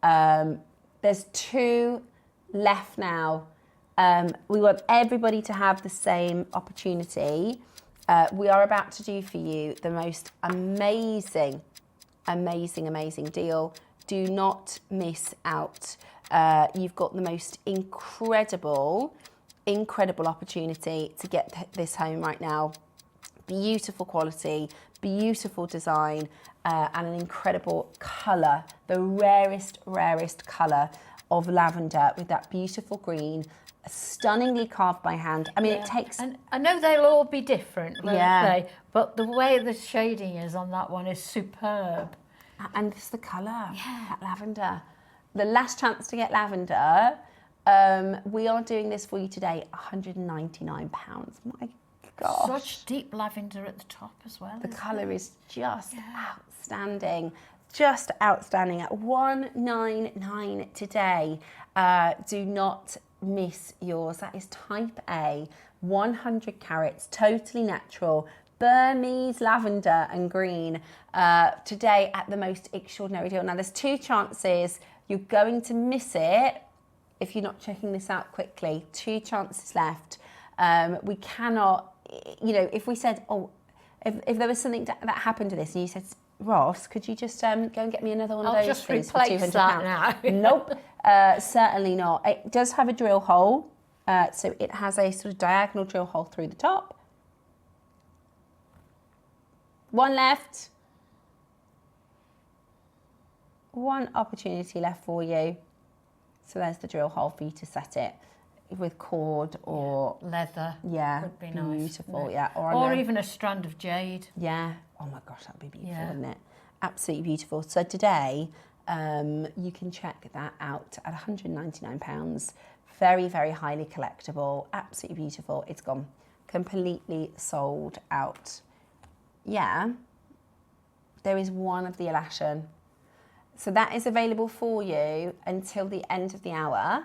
There's 2 left now. We want everybody to have the same opportunity. We are about to do for you the most amazing deal. Do not miss out. You've got the most incredible opportunity to get this home right now. Beautiful quality, beautiful design, and an incredible colour. The rarest colour of lavender with that beautiful green, stunningly carved by hand. I mean, it takes... And I know they'll all be different, won't they? But the way the shading is on that one is superb. And it's the colour, that lavender. The last chance to get lavender. We are doing this for you today, £199. My gosh. Such deep lavender at the top as well. The colour is just outstanding. Just outstanding at £199 today. Do not miss yours. That is type A, 100 carats, totally natural, Burmese lavender and green today at the most extraordinary deal. Now there's 2 chances. You're going to miss it if you're not checking this out quickly. 2 chances left. We cannot, you know, if we said, oh, if there was something that happened to this and you said, Ross, could you just go and get me another one of those, just please, for replace £200? that now. Nope, certainly not. It does have a drill hole, so it has a sort of diagonal drill hole through the top. 1 left. 1 opportunity left for you. So there's the drill hole for you to set it with cord or leather. Yeah, would be nice. beautiful. Yeah, or even a strand of jade. Yeah. Oh my gosh, that'd be beautiful, Yeah. wouldn't it? Absolutely beautiful. So today, you can check that out at £199. Very, very highly collectible. Absolutely beautiful. It's gone. Completely sold out. Yeah. There is one of the Alashan. So that is available for you until the end of the hour.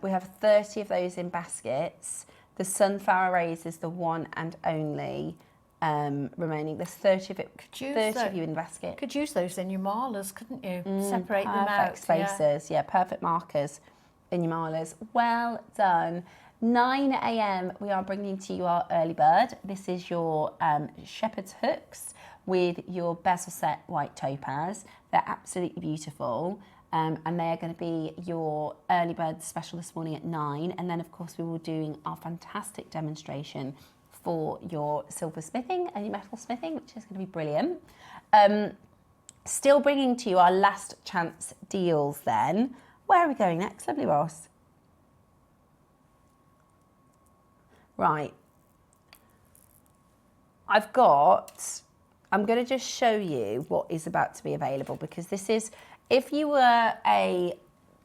We have 30 of those in baskets. The sunflower rays is the one and only remaining. There's 30 of it. 30 of you in the basket. Could use those in your marlers, couldn't you? Separate them out. Perfect spaces. Yeah, perfect markers in your marlers. Well done. 9 a.m. we are bringing to you our early bird. This is your shepherd's hooks with your bezel set white topaz. They're absolutely beautiful. And they're going to be your early bird special this morning at 9. And then, of course, we will be doing our fantastic demonstration for your silver smithing and your metal smithing, which is going to be brilliant. Still bringing to you our last chance deals then. Where are we going next? Lovely Ross. Right. I'm going to just show you what is about to be available, because this is, if you were having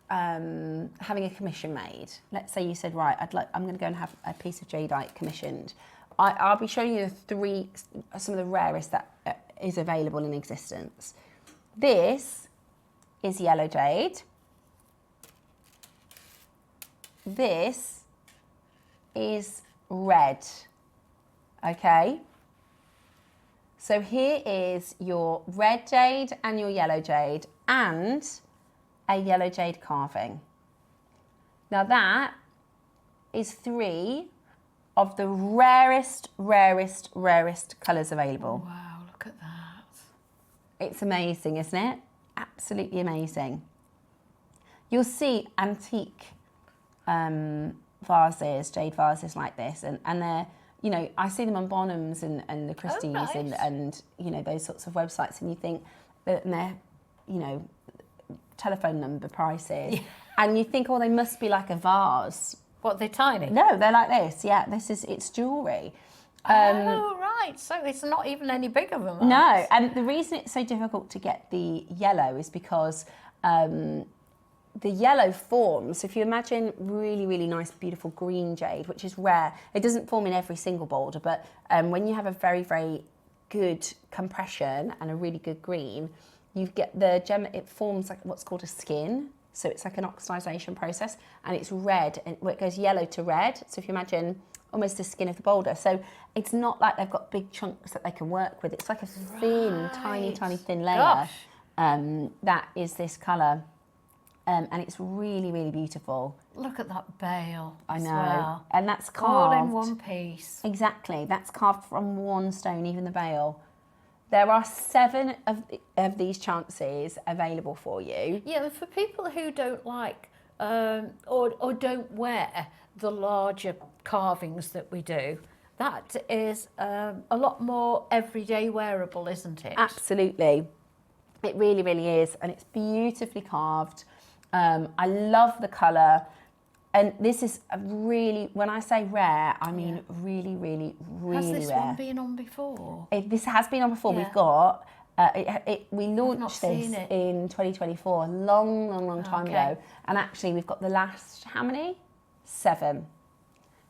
a commission made, let's say you said, right, I'm going to go and have a piece of jadeite commissioned. I'll be showing you some of the rarest that is available in existence. This is yellow jade. This is red. Okay. So here is your red jade and your yellow jade and a yellow jade carving. Now that is 3 of the rarest colours available. Wow, look at that. It's amazing, isn't it? Absolutely amazing. You'll see antique vases, jade vases like this, and they're, you know, I see them on Bonhams and the Christie's and you know, those sorts of websites, and you think that they're, you know, telephone number prices, and you think, oh, they must be like a vase. What, they're tiny? No, they're like this. Yeah, it's jewellery. Oh, right. So it's not even any bigger than that. No, and the reason it's so difficult to get the yellow is because the yellow forms. If you imagine really nice, beautiful green jade, which is rare, it doesn't form in every single boulder, but when you have a very good compression and a really good green, you get the gem, it forms like what's called a skin. So it's like an oxidization process, and it's red, and it goes yellow to red. So if you imagine almost the skin of the boulder. So it's not like they've got big chunks that they can work with. It's like a thin, tiny thin layer. That is this colour. and it's really, really beautiful. Look at that bale. I know, well. and that's carved. All in one piece. Exactly, that's carved from one stone, even the bale. There are 7 of these chances available for you. Yeah, and for people who don't like or don't wear the larger carvings that we do, that is a lot more everyday wearable, isn't it? Absolutely. It really, really is. And it's beautifully carved. I love the colour. And this is a really, when I say rare, I mean really, really, really rare. Has this one been on before? This has been on before. Yeah. We've got, we launched this seen it. in 2024, a long, long, long time ago. And actually we've got the last, how many? 7.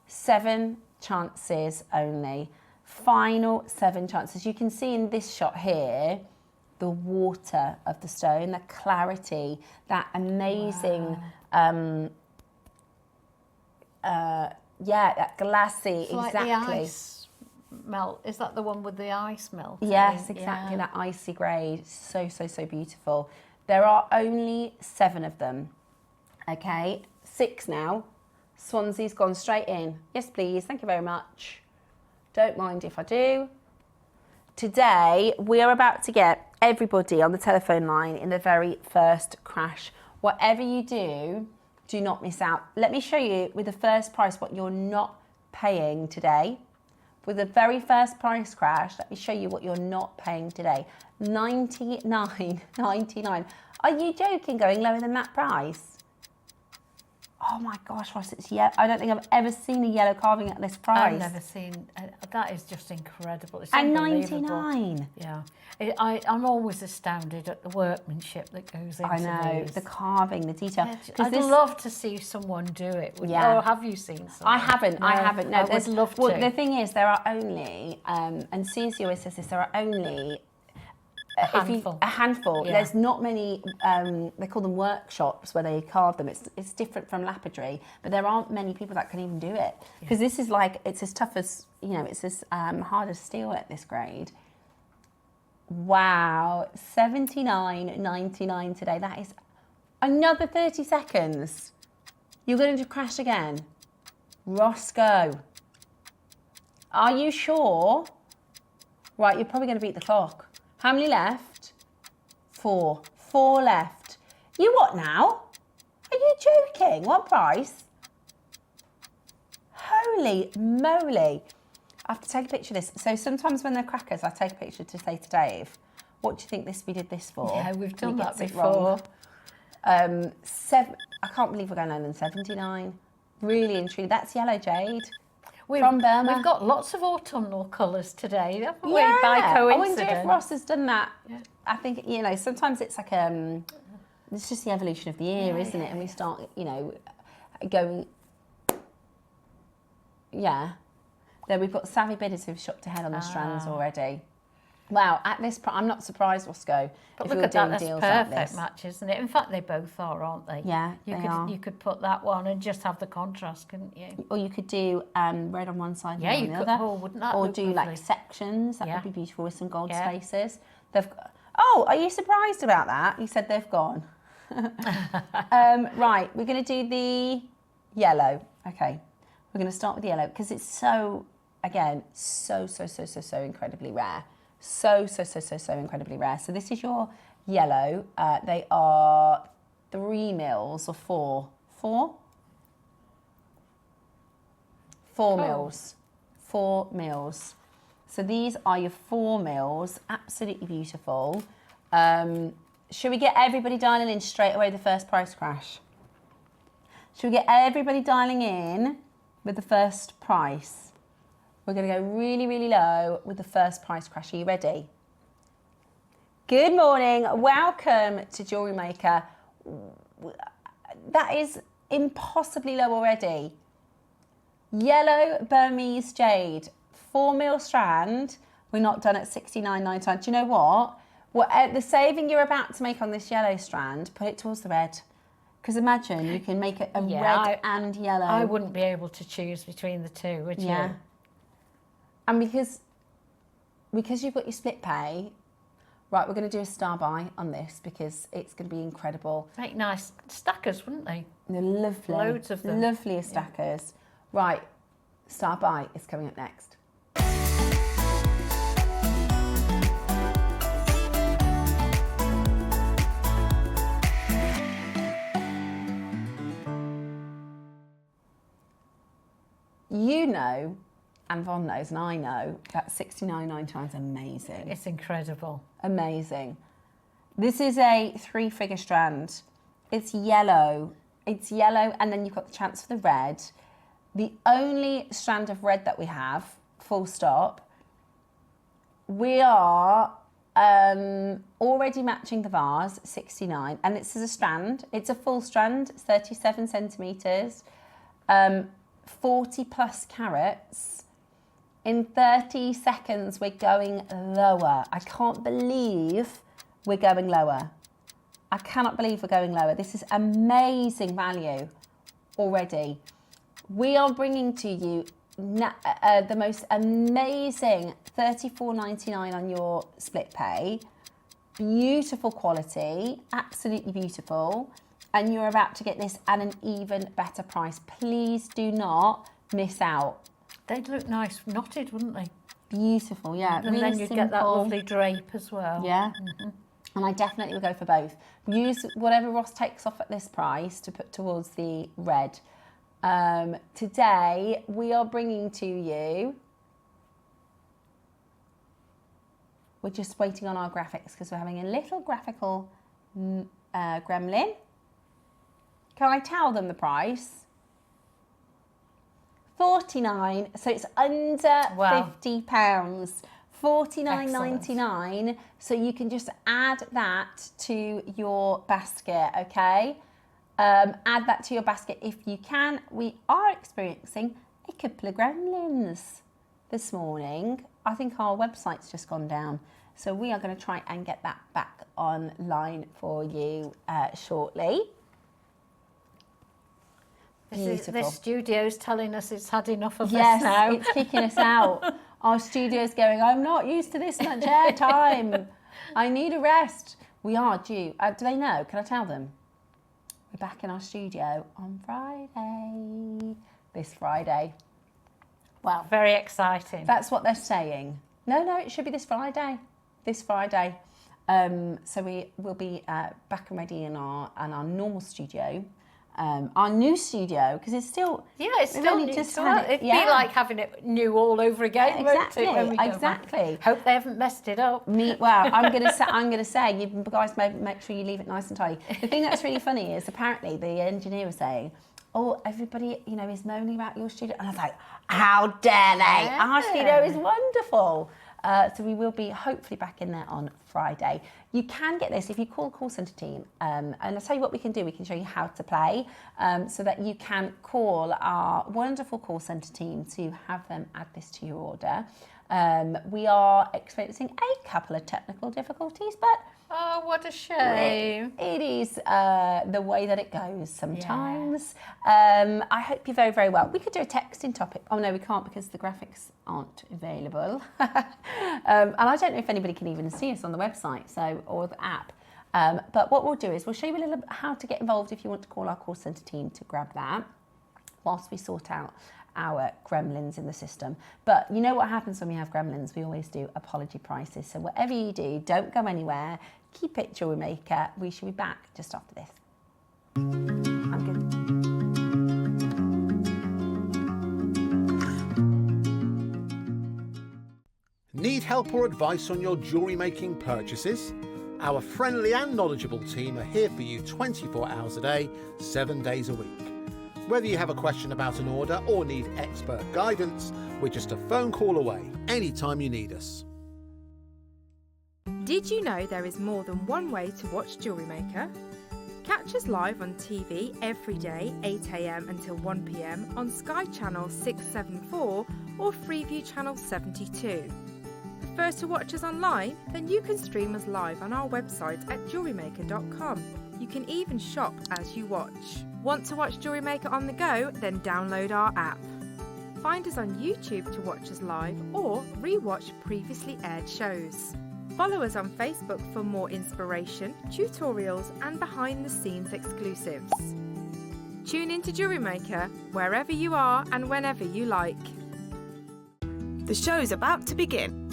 7 chances only. Final 7 chances. You can see in this shot here, the water of the stone, the clarity, that amazing, that glassy, It's like exactly. the ice melt. Is that the one with the ice melt? Yes, exactly, that icy grey. So, so, so beautiful. There are only 7 of them. Okay, 6 now. Swansea's gone straight in. Yes, please. Thank you very much. Don't mind if I do. Today, we are about to get everybody on the telephone line in the very first crash. Whatever you do, do not miss out. Let me show you with the first price what you're not paying today. With the very first price crash, let me show you what you're not paying today. $99.99. Are you joking, going lower than that price? Oh my gosh, Ross, it's yellow. I don't think I've ever seen a yellow carving at this price. I've never seen, that is just incredible. It's And unbelievable. 99. Yeah. I'm always astounded at the workmanship that goes into I know, these. the carving, the detail. Yeah, I'd love to see someone do it. Yeah. Or have you seen someone? I haven't. No, I would love to. Well, the thing is, there are only, and CNC always says this, there are only a handful. A handful. Yeah. There's not many, they call them workshops where they carve them. It's different from lapidary, but there aren't many people that can even do it. Because this is like, it's as tough as, it's as hard as steel at this grade. Wow, $79.99 today. That is another 30 seconds. You're going to crash again. Roscoe. Are you sure? Right, you're probably going to beat the clock. How many left? 4. 4 left. You what now? Are you joking? What price? Holy moly. I have to take a picture of this. So sometimes when they're crackers, I take a picture to say to Dave, what do you think we did this for? Yeah, we've done that before. Wrong. I can't believe we're going lower than 79. Really and truly. That's yellow jade. From Burma. We've got lots of autumnal colours today, haven't we? Yeah. By coincidence. I wonder if Ross has done that. Yeah. I think, sometimes it's like, it's just the evolution of the year, isn't it? And we start, going, There we've got savvy bidders who've shopped ahead on the strands already. Wow, at this point, I'm not surprised, Roscoe. But if look we were at that, doing that's deals perfect like this. match, isn't it? In fact, they both are, aren't they? Yeah, You could put that one and just have the contrast, couldn't you? Or you could do red on one side and red on the other. Oh, wouldn't that or look do lovely? like sections. That would be beautiful with some gold Yeah. spaces. Oh, are you surprised about that? You said they've gone. Right, we're going to do the yellow. Okay, we're going to start with yellow because it's so, again, so incredibly rare. So incredibly rare. So this is your yellow. They are 3 mils or 4. 4? 4 mils. 4 mils. So these are your 4 mils. Absolutely beautiful. Should we get everybody dialing in straight away the first price crash? Should we get everybody dialing in with the first price? We're going to go really, really low with the first price crash. Are you ready? Good morning. Welcome to Jewellery Maker. That is impossibly low already. Yellow Burmese jade, 4 mil strand. We're not done at $69.99. Do you know what? The saving you're about to make on this yellow strand, put it towards the red. Because imagine you can make it red and yellow. I wouldn't be able to choose between the two, would you? Yeah. And because you've got your split pay, Right, we're going to do a star buy on this because it's going to be incredible. Make nice stackers, wouldn't they? They're lovely. Loads of them. Lovely stackers. Yeah. Right, star buy is coming up next. You know, and Yvonne knows, and I know, that 69.99 is amazing. It's incredible. Amazing. This is a 3-figure strand. It's yellow. It's yellow, and then you've got the chance for the red. The only strand of red that we have, full stop. We are already matching the vase, 69, and this is a strand. It's a full strand, it's 37 centimetres. 40 plus carats. In 30 seconds, we're going lower. I can't believe we're going lower. I cannot believe we're going lower. This is amazing value already. We are bringing to you the most amazing $34.99 on your split pay. Beautiful quality, absolutely beautiful. And you're about to get this at an even better price. Please do not miss out. They'd look nice knotted, wouldn't they? Beautiful, yeah. And really then you'd get that lovely drape as well. Yeah. Mm-hmm. And I definitely would go for both. Use whatever Ross takes off at this price to put towards the red. Today, we are bringing to you... We're just waiting on our graphics because we're having a little graphical gremlin. Can I tell them the price? 49, so it's under £50. 49.99. So you can just add that to your basket, okay? Add that to your basket if you can. We are experiencing a couple of gremlins this morning. I think our website's just gone down. So we are going to try and get that back online for you shortly. This studio's telling us it's had enough of us now. Yes, it's kicking us out. Our studio's going, I'm not used to this much air time. I need a rest. We are due. Do they know? Can I tell them? We're back in our studio on Friday. This Friday. Well, very exciting. That's what they're saying. No, it should be this Friday. This Friday. So we will be back and ready in our normal studio. Our new studio, because it's still... Yeah, it's still new. It'd be like having it new all over again, exactly, won't it, when we go exactly. back? Hope they haven't messed it up. I'm gonna say, you guys make sure you leave it nice and tidy. The thing that's really funny is apparently the engineer was saying, oh, everybody, is moaning about your studio. And I was like, how dare they? Yeah. Our studio is wonderful. So we will be hopefully back in there on Friday. You can get this if you call the call centre team. And I'll tell you what we can do. We can show you how to play so that you can call our wonderful call centre team to have them add this to your order. We are experiencing a couple of technical difficulties, but... Oh, what a shame. It is the way that it goes sometimes. Yeah. I hope you're very, very well. We could do a texting topic. Oh, no, we can't because the graphics aren't available. And I don't know if anybody can even see us on the website or the app. But what we'll do is we'll show you a little how to get involved if you want to call our call centre team to grab that whilst we sort out our gremlins in the system. But you know what happens when we have gremlins? We always do apology prices. So whatever you do, don't go anywhere. Keep it Jewellery Maker. We should be back just after this. I'm good. Need help or advice on your jewellery making purchases? Our friendly and knowledgeable team are here for you 24 hours a day, 7 days a week. Whether you have a question about an order or need expert guidance, we're just a phone call away anytime you need us. Did you know there is more than one way to watch Jewellery Maker? Catch us live on TV every day, 8 AM until 1 PM on Sky Channel 674 or Freeview Channel 72. Prefer to watch us online? Then you can stream us live on our website at jewellerymaker.com. You can even shop as you watch. Want to watch Jewellery Maker on the go? Then download our app. Find us on YouTube to watch us live or re-watch previously aired shows. Follow us on Facebook for more inspiration, tutorials and behind-the-scenes exclusives. Tune in to JewelleryMaker wherever you are and whenever you like. The show's about to begin.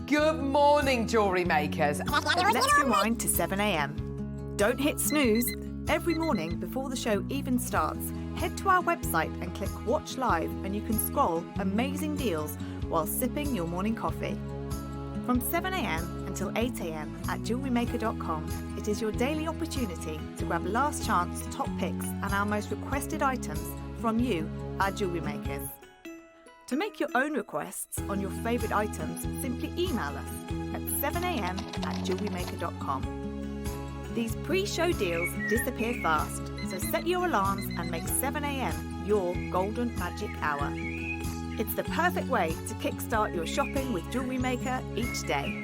Good morning, jewellery makers. Let's rewind to 7 a.m. Don't hit snooze. Every morning before the show even starts, head to our website and click Watch Live and you can scroll amazing deals while sipping your morning coffee. From 7 a.m. until 8 a.m. at jewellerymaker.com, it is your daily opportunity to grab last chance top picks and our most requested items from you, our jewellery makers. To make your own requests on your favourite items, simply email us at 7 a.m. at jewellerymaker.com. These pre-show deals disappear fast, so set your alarms and make 7 a.m. your golden magic hour. It's the perfect way to kickstart your shopping with Jewellery Maker each day.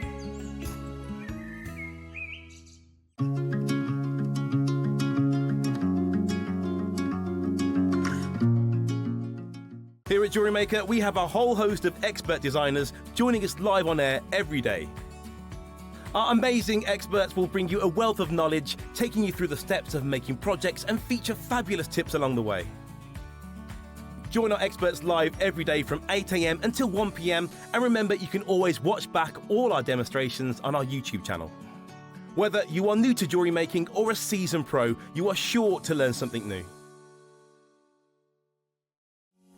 Here at Jewellery Maker, we have a whole host of expert designers joining us live on air every day. Our amazing experts will bring you a wealth of knowledge, taking you through the steps of making projects and feature fabulous tips along the way. Join our experts live every day from 8 a.m. until 1 p.m. and remember, you can always watch back all our demonstrations on our YouTube channel. Whether you are new to jewellery making or a seasoned pro, you are sure to learn something new.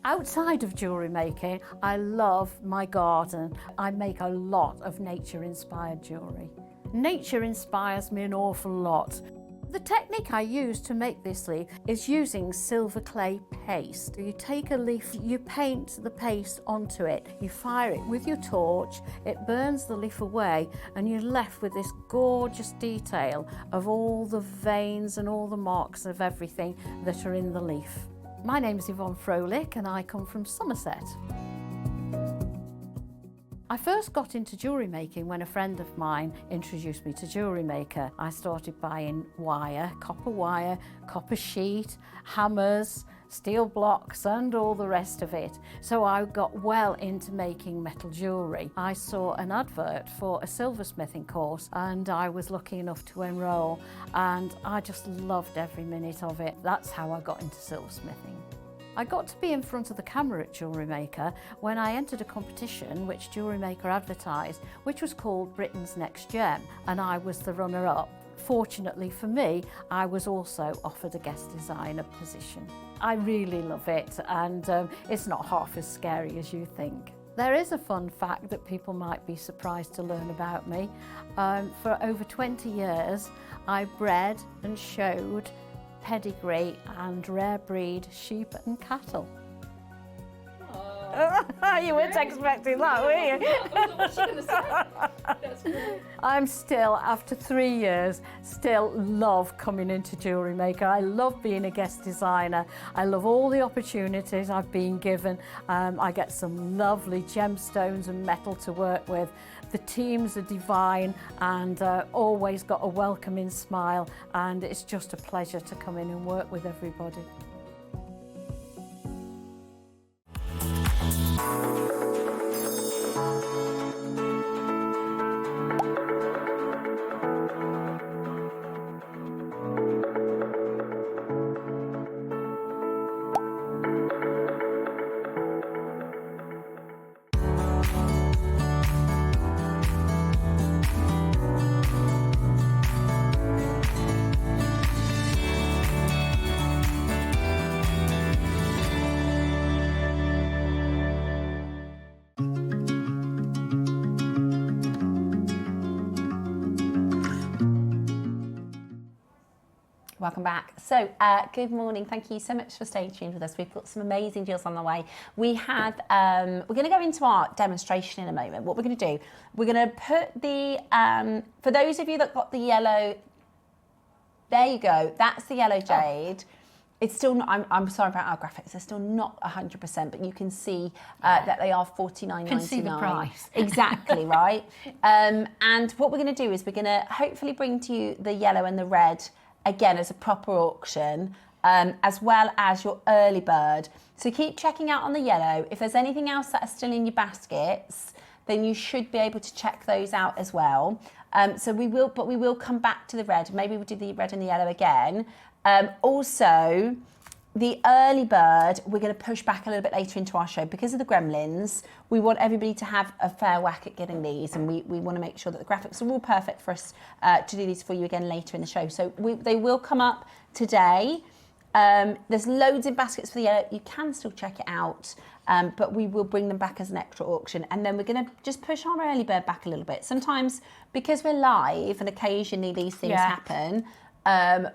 Outside of jewellery making, I love my garden. I make a lot of nature-inspired jewellery. Nature inspires me an awful lot. The technique I use to make this leaf is using silver clay paste. You take a leaf, you paint the paste onto it, you fire it with your torch, it burns the leaf away, and you're left with this gorgeous detail of all the veins and all the marks of everything that are in the leaf. My name is Yvonne Froehlich and I come from Somerset. I first got into jewellery making when a friend of mine introduced me to Jewellery Maker. I started buying wire, copper sheet, hammers, steel blocks and all the rest of it. So I got well into making metal jewellery. I saw an advert for a silversmithing course and I was lucky enough to enrol, and I just loved every minute of it. That's how I got into silversmithing. I got to be in front of the camera at Jewellery Maker when I entered a competition which Jewellery Maker advertised, which was called Britain's Next Gem, and I was the runner-up. Fortunately for me, I was also offered a guest designer position. I really love it, and it's not half as scary as you think. There is a fun fact that people might be surprised to learn about me. For over 20 years, I bred and showed pedigree and rare breed sheep and cattle. You weren't expecting that, were you? What's she gonna say? That's great. I'm still, after 3 years, still love coming into Jewellery Maker. I love being a guest designer. I love all the opportunities I've been given. I get some lovely gemstones and metal to work with. The teams are divine and always got a welcoming smile, and it's just a pleasure to come in and work with everybody. Welcome back. So, good morning. Thank you so much for staying tuned with us. We've got some amazing deals on the way. We have, we're going to go into our demonstration in a moment. What we're going to do, we're going to put the, for those of you that got the yellow, there you go. That's the yellow jade. It's still not, I'm sorry about our graphics, they're still not 100%, but you can see that they are $49.99. Can see the price. Exactly, right? And what we're going to do is we're going to hopefully bring to you the yellow and the red again as a proper auction, as well as your early bird. So keep checking out on the yellow. If there's anything else that is still in your baskets, then you should be able to check those out as well. So we will come back to the red. Maybe we'll do the red and the yellow again. Also, the early bird, we're going to push back a little bit later into our show because of the gremlins. We want everybody to have a fair whack at getting these, and we want to make sure that the graphics are all perfect for us to do these for you again later in the show. So they will come up today. There's loads in baskets for the yellow. You can still check it out, but we will bring them back as an extra auction. And then we're going to just push our early bird back a little bit. Sometimes, because we're live and occasionally these things happen,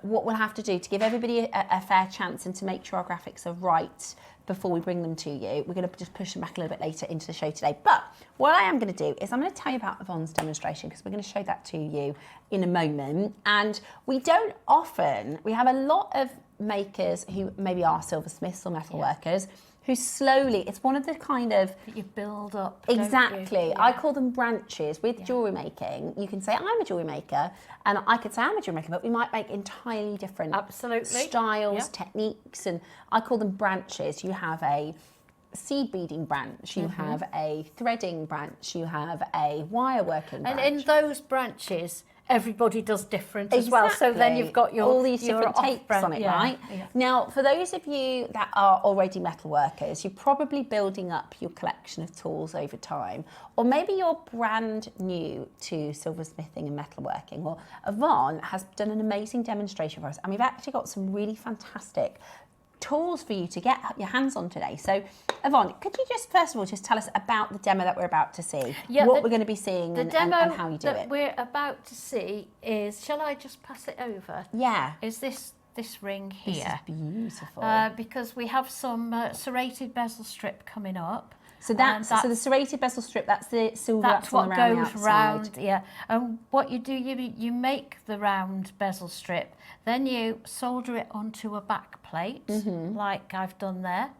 what we'll have to do to give everybody a fair chance and to make sure our graphics are right before we bring them to you, we're going to just push them back a little bit later into the show today. But what I am going to do is I'm going to tell you about Yvonne's demonstration, because we're going to show that to you in a moment. And we have a lot of makers who maybe are silversmiths or metal workers who slowly, it's one of the kind of... That you build up, exactly. I call them branches. With jewellery making, you can say, I'm a jewellery maker, and I could say I'm a jewellery maker, but we might make entirely different styles, techniques, and I call them branches. You have a seed beading branch, you have a threading branch, you have a wire working branch. And in those branches, everybody does different as well. So then you've got all these different takes on it, right? Now, for those of you that are already metal workers, you're probably building up your collection of tools over time, or maybe you're brand new to silversmithing and metalworking. Well, Yvonne has done an amazing demonstration for us, and we've actually got some really fantastic tools for you to get your hands on today. So, Yvonne, could you just first of all just tell us about the demo that we're about to see? What we're going to be seeing and how you do it. The demo that we're about to see is, shall I just pass it over? Yeah. Is this ring here? This is beautiful. Because we have some serrated bezel strip coming up. So so the serrated bezel strip, that's the silver that's what on the goes round. Yeah. And what you do, you make the round bezel strip, then you solder it onto a back plate, like I've done there.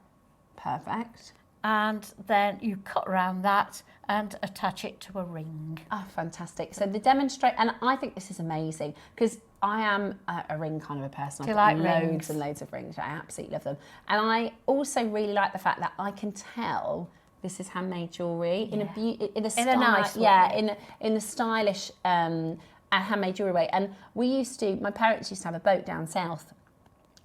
Perfect. And then you cut around that and attach it to a ring. Oh, fantastic. So the and I think this is amazing, because I am a ring kind of a person. Do you like loads rings? and loads of rings. I absolutely love them. And I also really like the fact that I can tell this is handmade jewellery in a nice way. In a stylish handmade jewellery way. And my parents used to have a boat down south.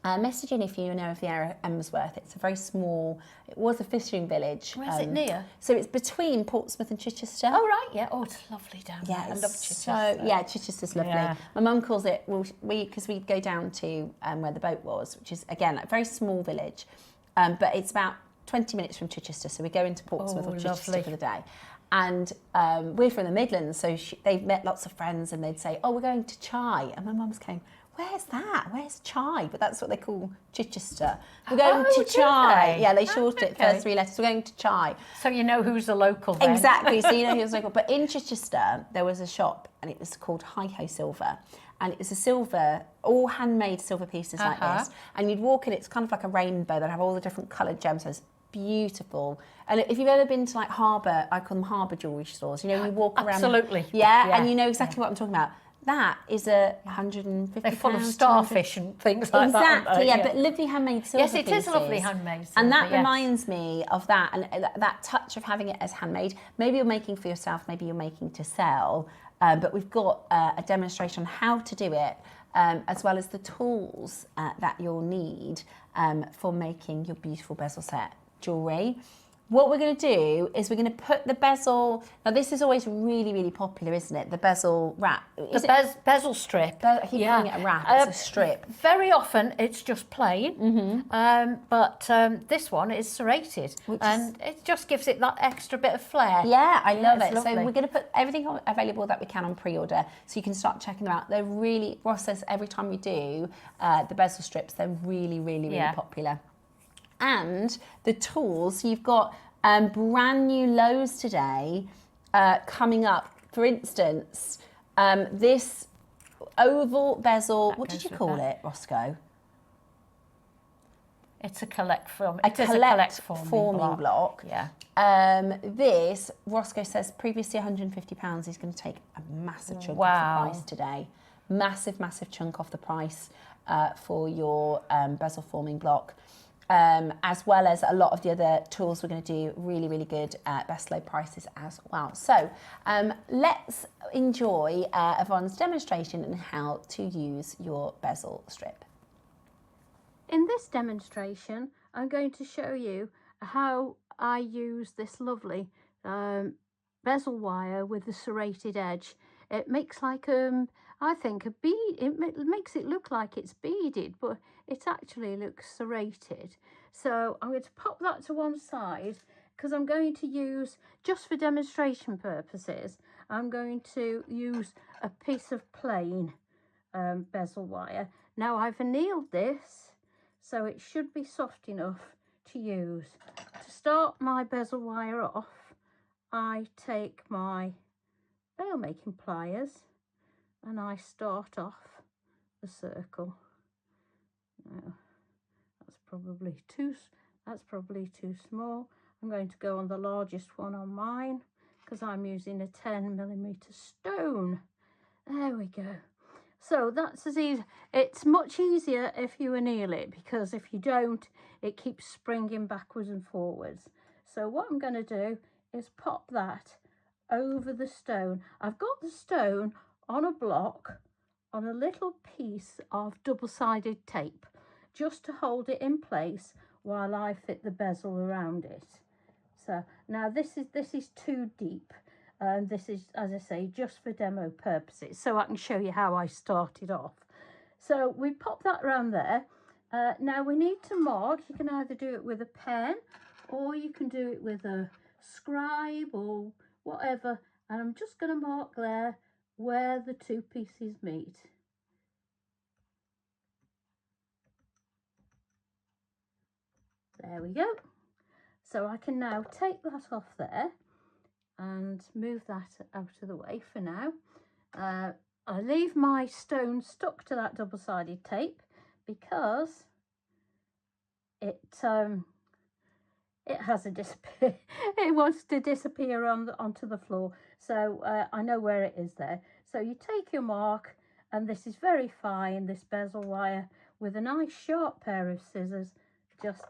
Message in if you know of the area of Emsworth. It's a very small, it was a fishing village. Where's it near? So it's between Portsmouth and Chichester. Oh, right, yeah. Oh, it's lovely down there. I love Chichester. Chichester's lovely. Yeah. My mum calls it, because we go down to where the boat was, which is, again, a very small village, but it's about 20 minutes from Chichester. So we go into Portsmouth or Chichester for the day. And we're from the Midlands, so they've met lots of friends, and they'd say, oh, we're going to Chai. And my mum's going, where's that? Where's Chai? But that's what they call Chichester. We're going to Chai. Yeah, they shortened it, first three letters. We're going to Chai. So you know who's the local then. Exactly, so you know who's local. But in Chichester, there was a shop, and it was called Hi-Ho Silver. And it was a silver, all handmade silver pieces like this. And you'd walk in, it's kind of like a rainbow that have all the different coloured gemstones. Beautiful. And if you've ever been to like harbour, I call them harbour jewellery stores, you know, you walk around. Absolutely. Yeah, and you know exactly what I'm talking about. That is a 150. They're full of starfish and things like that. Exactly, yeah, but lovely handmade silver Yes, it pieces. is lovely handmade silver. And that reminds me of that, and that touch of having it as handmade. Maybe you're making for yourself, maybe you're making to sell, but we've got a demonstration on how to do it, as well as the tools that you'll need for making your beautiful bezel set jewellery. What we're going to do is we're going to put the bezel. Now, this is always really, really popular, isn't it? The bezel wrap. Bezel strip. I keep calling it a wrap. It's a strip. Very often it's just plain, but this one is serrated, and it just gives it that extra bit of flair. Yeah, I love it. Lovely. So we're going to put everything available that we can on pre-order, so you can start checking them out. They're really, Ross says every time we do the bezel strips, they're really, really, really popular. And the tools, you've got brand new lows today coming up. For instance, this oval bezel, what did you call it, Roscoe? It's a collect forming block. Yeah. This, Roscoe says, previously £150. He's going to take a massive chunk off the price today. Massive, massive chunk off the price for your bezel forming block. as well as a lot of the other tools we're going to do really, really good best low prices as well. So let's enjoy Yvonne's demonstration on how to use your bezel strip. In this demonstration, I'm going to show you how I use this lovely bezel wire with the serrated edge. It makes like I think a bead. It makes it look like it's beaded, but it actually looks serrated. So I'm going to pop that to one side because I'm going to use, just for demonstration purposes, I'm going to use a piece of plain bezel wire. Now I've annealed this, so it should be soft enough to use. To start my bezel wire off, I take my nail making pliers and I start off the circle. Now, that's probably too small. I'm going to go on the largest one on mine because I'm using a 10mm stone. There we go. So that's as easy. It's much easier if you anneal it, because if you don't, it keeps springing backwards and forwards. So what I'm going to do is pop that over the stone. I've got the stone on a block on a little piece of double-sided tape just to hold it in place while I fit the bezel around it. So now this is too deep. And this is, as I say, just for demo purposes, so I can show you how I started off. So we pop that around there. Now we need to mark. You can either do it with a pen or you can do it with a scribe or whatever. And I'm just going to mark there where the two pieces meet. There we go. So I can now take that off there and move that out of the way for now. I leave my stone stuck to that double-sided tape because it has a disappear. It wants to disappear onto the floor. So I know where it is there. So you take your mark, and this is very fine, this bezel wire, with a nice sharp pair of scissors, just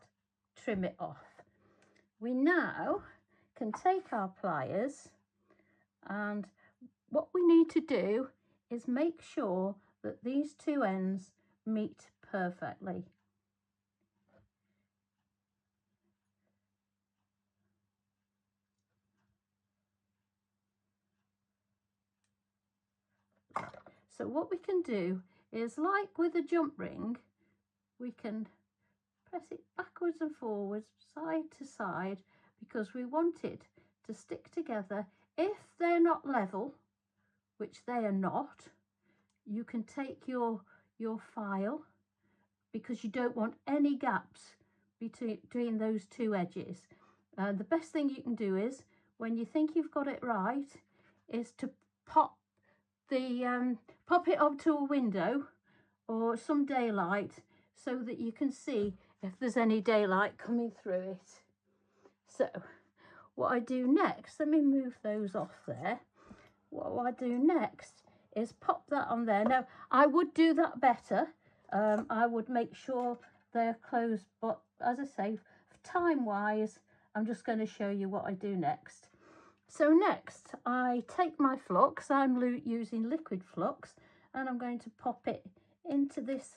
trim it off. We now can take our pliers, and what we need to do is make sure that these two ends meet perfectly. So what we can do is, like with a jump ring, we can press it backwards and forwards, side to side, because we want it to stick together. If they're not level, which they are not, you can take your file, because you don't want any gaps between those two edges. The best thing you can do is, when you think you've got it right, is to pop it up to a window or some daylight so that you can see if there's any daylight coming through it. So what I do next, let me move those off there. What I do next is pop that on there. Now I would do that better. I would make sure they're closed, but as I say, time wise, I'm just going to show you what I do next. So next I take my flux, I'm using liquid flux, and I'm going to pop it into this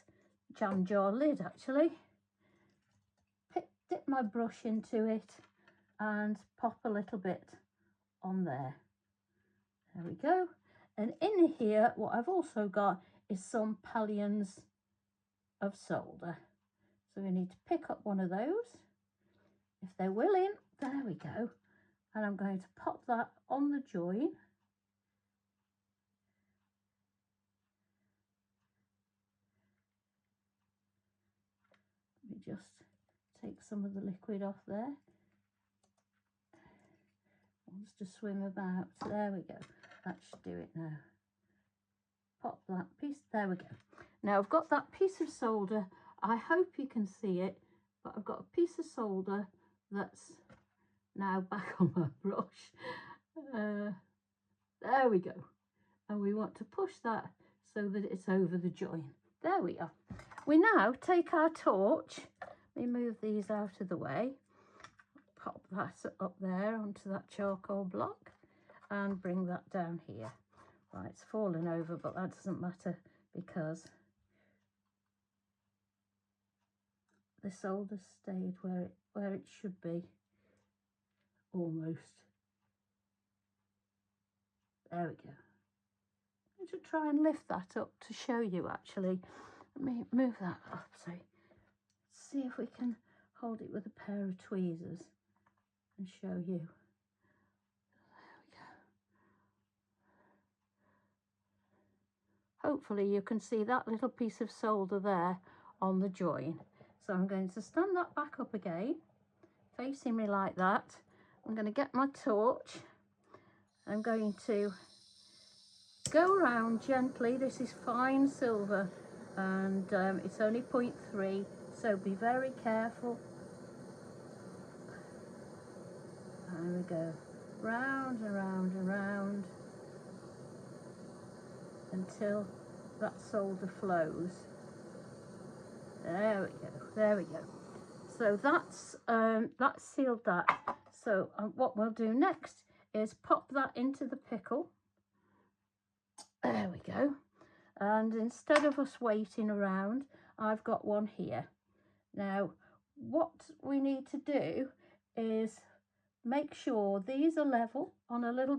jam jar lid actually. Dip my brush into it and pop a little bit on there. There we go. And in here, what I've also got is some pallions of solder. So we need to pick up one of those. If they're willing, there we go. And I'm going to pop that on the join. Let me just take some of the liquid off there. Wants to swim about. There we go. That should do it now. Pop that piece. There we go. Now I've got that piece of solder. I hope you can see it, but I've got a piece of solder that's now back on my brush. There we go. And we want to push that so that it's over the join. There we are. We now take our torch, me move these out of the way. Pop that up there onto that charcoal block and bring that down here. Right, it's fallen over, but that doesn't matter because the solder stayed where it should be, almost. There we go. I'm going to try and lift that up to show you actually. Let me move that up, so see if we can hold it with a pair of tweezers and show you. There we go. Hopefully you can see that little piece of solder there on the join. So I'm going to stand that back up again, facing me like that. I'm going to get my torch. I'm going to go around gently. This is fine silver and it's only 0.3, so be very careful. There we go, round and round and round until that solder flows. There we go, there we go. So that's sealed that. So what we'll do next is pop that into the pickle. There we go. And instead of us waiting around, I've got one here. Now, what we need to do is make sure these are level on a little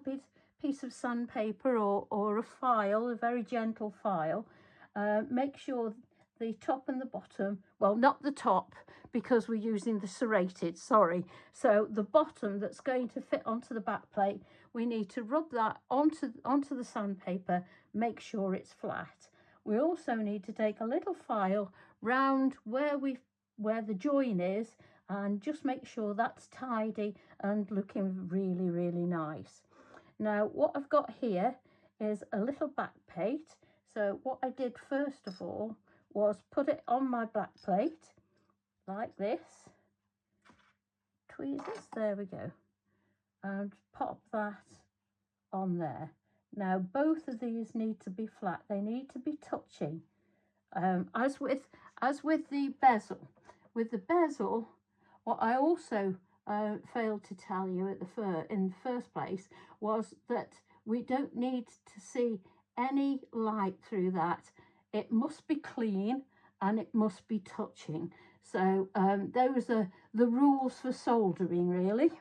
piece of sandpaper or a file, a very gentle file. Make sure the top and the bottom, well, not the top because we're using the serrated, sorry. So the bottom that's going to fit onto the back plate, we need to rub that onto the sandpaper, make sure it's flat. We also need to take a little file round where the join is and just make sure that's tidy and looking really, really nice. Now, what I've got here is a little back plate. So what I did first of all was put it on my back plate like this. Tweezers, there we go. And pop that on there. Now, both of these need to be flat. They need to be touching. As with the bezel. With the bezel, what I also failed to tell you in the first place was that we don't need to see any light through that. It must be clean and it must be touching. So those are the rules for soldering, really.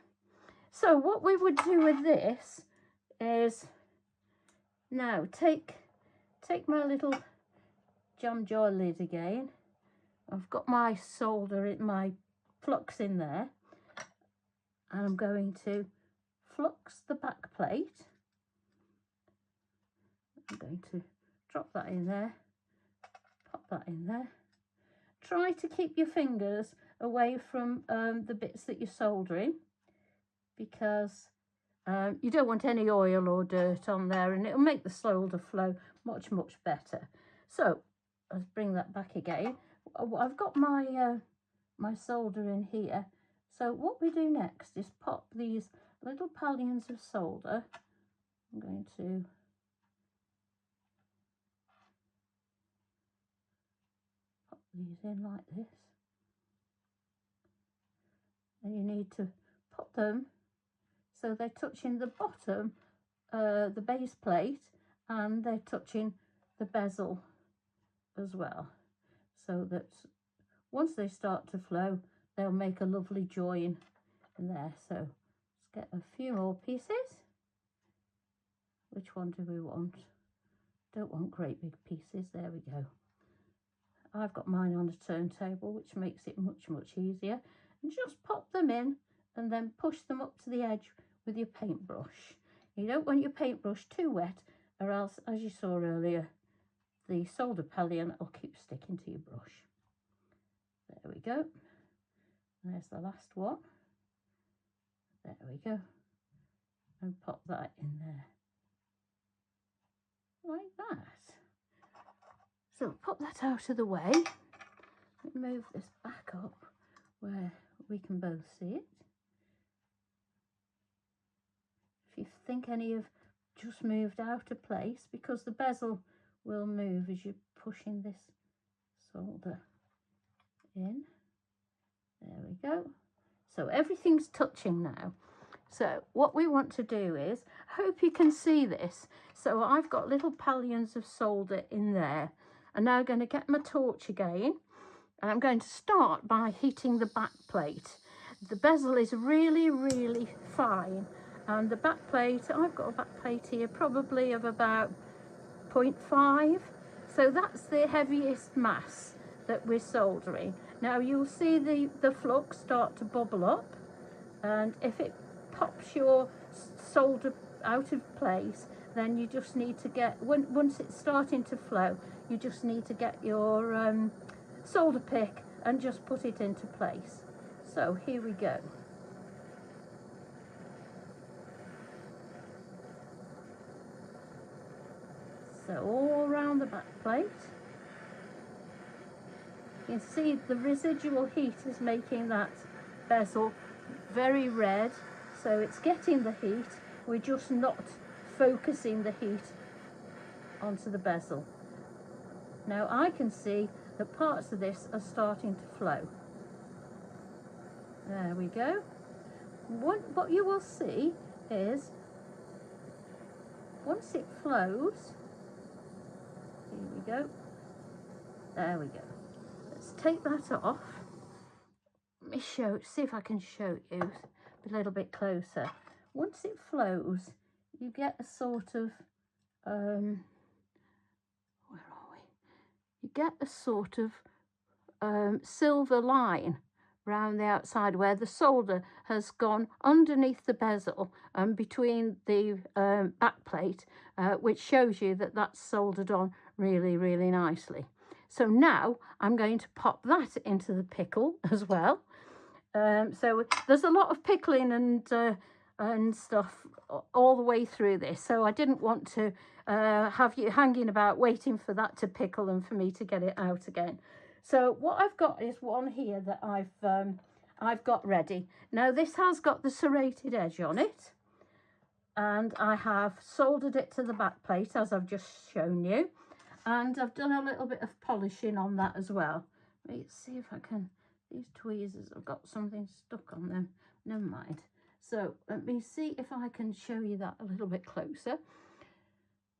So what we would do with this is now take my little jam jar lid again. I've got my my flux in there, and I'm going to flux the back plate. I'm going to drop that in there, pop that in there. Try to keep your fingers away from the bits that you're soldering, because you don't want any oil or dirt on there, and it'll make the solder flow much, much better. So let's bring that back again. I've got my my solder in here. So what we do next is pop these little pallions of solder. I'm going to pop these in like this. And you need to put them so they're touching the bottom, the base plate, and they're touching the bezel as well. So that once they start to flow, they'll make a lovely join in there. So let's get a few more pieces. Which one do we want? Don't want great big pieces. There we go. I've got mine on a turntable, which makes it much, much easier. And just pop them in and then push them up to the edge with your paintbrush. You don't want your paintbrush too wet, or else, as you saw earlier, the solder pallion will keep sticking to your brush. There we go. And there's the last one. There we go. And pop that in there. Like that. So pop that out of the way. Let me move this back up where we can both see it. If you think any have just moved out of place, because the bezel will move as you're pushing this solder in. There we go. So everything's touching now. So what we want to do is, I hope you can see this. So I've got little pallions of solder in there. I'm now going to get my torch again. And I'm going to start by heating the back plate. The bezel is really, really fine. And the back plate, I've got a back plate here probably of about 0.5. So that's the heaviest mass that we're soldering. Now you'll see the flux start to bubble up. And if it pops your solder out of place, then you just need to get, once it's starting to flow, you just need to get your solder pick and just put it into place. So here we go. So all around the back plate. You can see the residual heat is making that bezel very red. So it's getting the heat, we're just not focusing the heat onto the bezel. Now I can see that parts of this are starting to flow. There we go. What you will see is, once it flows, here we go, there we go. Let's take that off. Let me see if I can show you a little bit closer. Once it flows, you get a sort of, where are we? You get a sort of silver line round the outside where the solder has gone underneath the bezel and between the back plate, which shows you that that's soldered on really, really nicely. So now I'm going to pop that into the pickle as well. So there's a lot of pickling and stuff all the way through this. So I didn't want to have you hanging about waiting for that to pickle and for me to get it out again. So what I've got is one here that I've got ready. Now this has got the serrated edge on it, and I have soldered it to the back plate as I've just shown you, and I've done a little bit of polishing on that as well. Let's see if I can. These tweezers have got something stuck on them. Never mind. So let me see if I can show you that a little bit closer.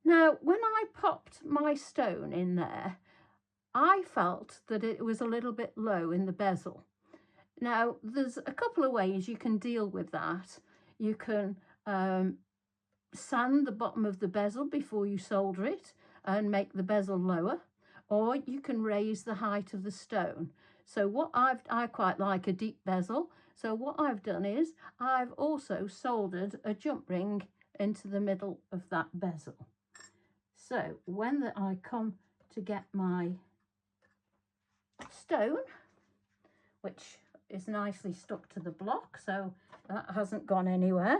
Now, when I popped my stone in there, I felt that it was a little bit low in the bezel. Now, there's a couple of ways you can deal with that. You can sand the bottom of the bezel before you solder it and make the bezel lower, or you can raise the height of the stone. So I quite like a deep bezel. So what I've done is I've also soldered a jump ring into the middle of that bezel. So when I come to get my stone, which is nicely stuck to the block, so that hasn't gone anywhere.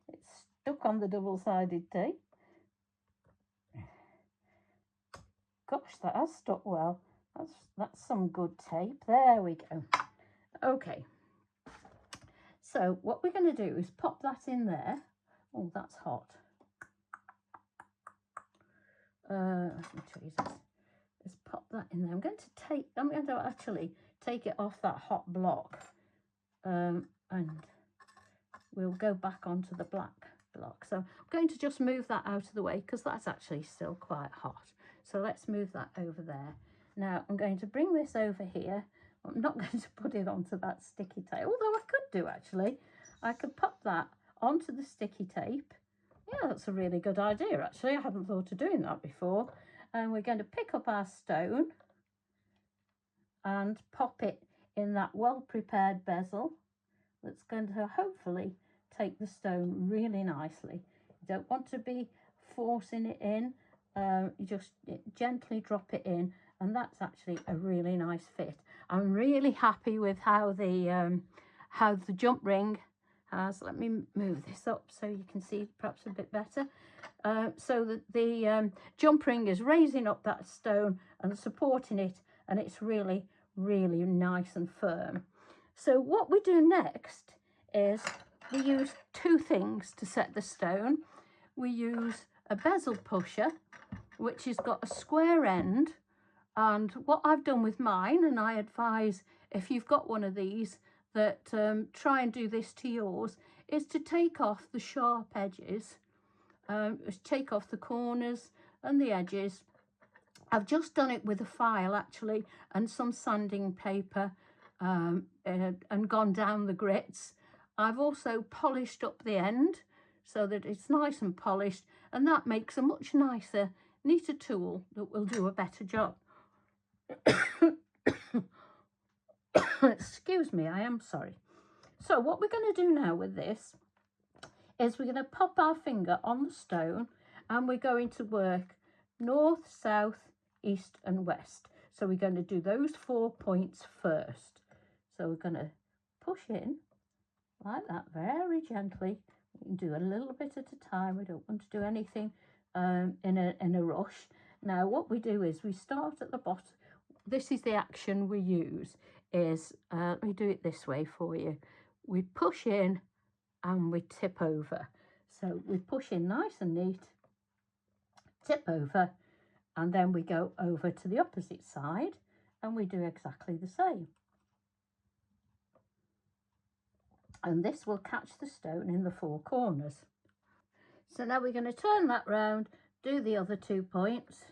It's stuck on the double-sided tape. Gosh, that has stuck well. That's some good tape. There we go. Okay. So what we're going to do is pop that in there. Oh, that's hot. Just pop that in there. I'm going to actually take it off that hot block, and we'll go back onto the black block. So I'm going to just move that out of the way because that's actually still quite hot. So let's move that over there. Now I'm going to bring this over here. I'm not going to put it onto that sticky tape, although I could do actually. I could pop that onto the sticky tape. Yeah, that's a really good idea actually. I hadn't thought of doing that before. And we're going to pick up our stone and pop it in that well-prepared bezel that's going to hopefully take the stone really nicely. You don't want to be forcing it in. You just gently drop it in, and that's actually a really nice fit. I'm really happy with how the jump ring has. Let me move this up so you can see perhaps a bit better. So that the jump ring is raising up that stone and supporting it, and it's really, really nice and firm. So what we do next is we use two things to set the stone. We use a bezel pusher, which has got a square end. And what I've done with mine, and I advise if you've got one of these that try and do this to yours, is to take off the sharp edges, take off the corners and the edges. I've just done it with a file actually and some sanding paper and gone down the grits. I've also polished up the end so that it's nice and polished, and that makes a much nicer, neater tool that will do a better job. Excuse me, I am sorry. So what we're going to do now with this is we're going to pop our finger on the stone and we're going to work north, south, east and west. So we're going to do those 4 points first. So we're going to push in like that very gently. You can do a little bit at a time. We don't want to do anything in a rush. Now what we do is we start at the bottom. This is the action we use. Let me do it this way for you. We push in and we tip over. So we push in nice and neat, tip over, and then we go over to the opposite side and we do exactly the same. And this will catch the stone in the 4 corners. So now we're going to turn that round, do the other 2 points,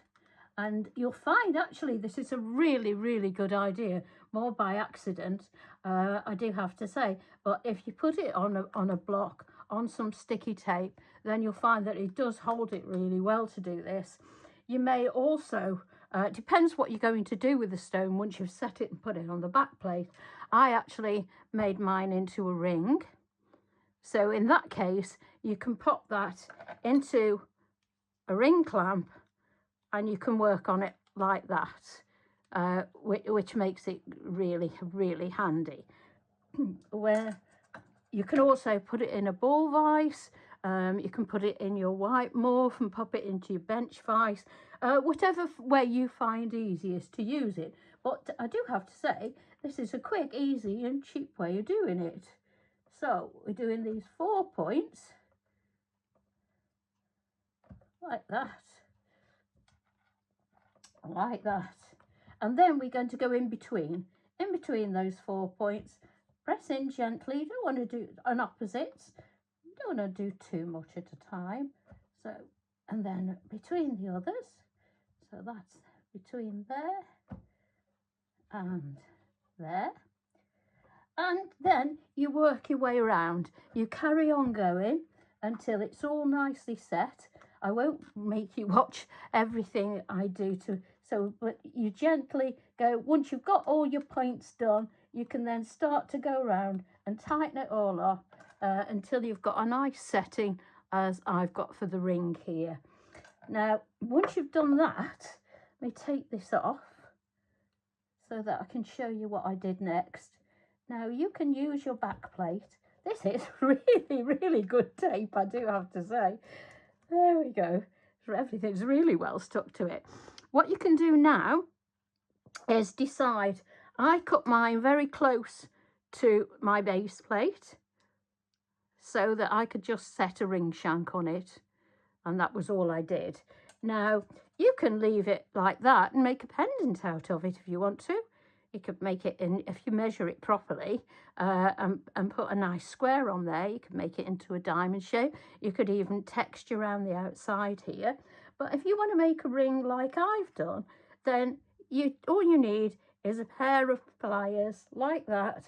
and you'll find actually this is a really, really good idea, more by accident, I do have to say, but if you put it on a block, on some sticky tape, then you'll find that it does hold it really well to do this. You may also, it depends what you're going to do with the stone once you've set it and put it on the back plate. I actually made mine into a ring. So in that case, you can pop that into a ring clamp and you can work on it like that, which makes it really, really handy. Where you can also put it in a ball vise, you can put it in your white morph and pop it into your bench vise, whatever way you find easiest to use it. But I do have to say, this is a quick, easy and cheap way of doing it. So we're doing these 4 points, like that, like that. And then we're going to go in between those 4 points, press in gently. You don't want to do an opposites, you don't want to do too much at a time. So, and then between the others, so that's between there and there. And then you work your way around. You carry on going until it's all nicely set. I won't make you watch everything I do but you gently go, once you've got all your points done, you can then start to go around and tighten it all up until you've got a nice setting as I've got for the ring here. Now, once you've done that, let me take this off so that I can show you what I did next. Now, you can use your back plate. This is really, really good tape, I do have to say. There we go. Everything's really well stuck to it. What you can do now is decide. I cut mine very close to my base plate so that I could just set a ring shank on it. And that was all I did. Now, you can leave it like that and make a pendant out of it if you want to. You could make it in, if you measure it properly, and put a nice square on there. You could make it into a diamond shape. You could even texture around the outside here. But if you want to make a ring like I've done, then all you need is a pair of pliers like that,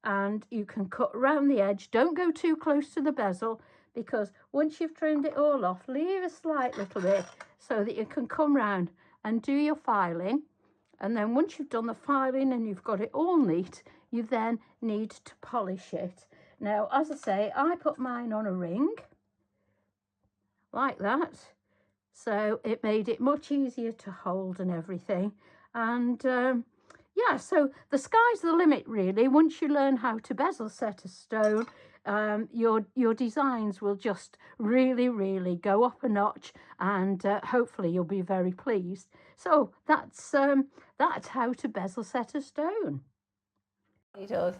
and you can cut around the edge. Don't go too close to the bezel, because once you've trimmed it all off, leave a slight little bit so that you can come round and do your filing. And then once you've done the filing and you've got it all neat, you then need to polish it. Now, as I say, I put mine on a ring like that. So it made it much easier to hold and everything. And yeah, so the sky's the limit really. Once you learn how to bezel set a stone, your designs will just really, really go up a notch, and hopefully you'll be very pleased. So that's how to bezel set a stone. It does.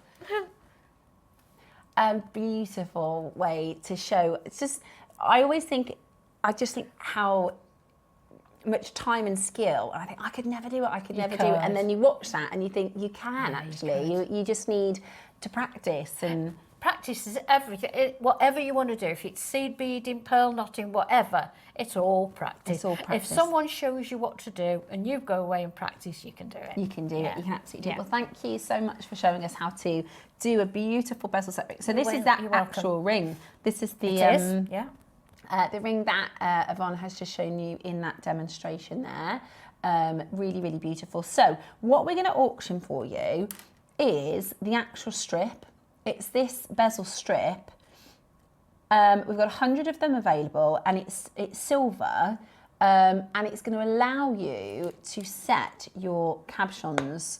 Beautiful way to show. It's just, I just think how much time and skill. And I think I could never do it. I could never do it. And then you watch that and you think you can actually. You just need to practice and. Practice is everything. Whatever you want to do, if it's seed beading, pearl knotting, whatever, it's all practice. It's all practice. If someone shows you what to do and you go away and practice, you can do it. You can do it. You can absolutely do it. Well, thank you so much for showing us how to do a beautiful bezel set ring. So this is that actual ring. This is the the ring that Yvonne has just shown you in that demonstration there. Really, really beautiful. So what we're going to auction for you is the actual strip. It's this bezel strip. We've got 100 of them available, and it's silver, and it's going to allow you to set your cabochons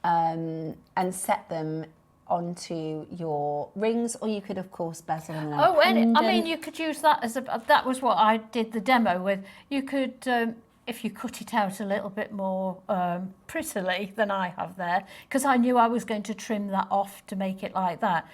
and set them onto your rings, or you could of course bezel them. Oh, and I mean, you could use that as that was what I did the demo with. You could. If you cut it out a little bit more prettily than I have there, because I knew I was going to trim that off to make it like that.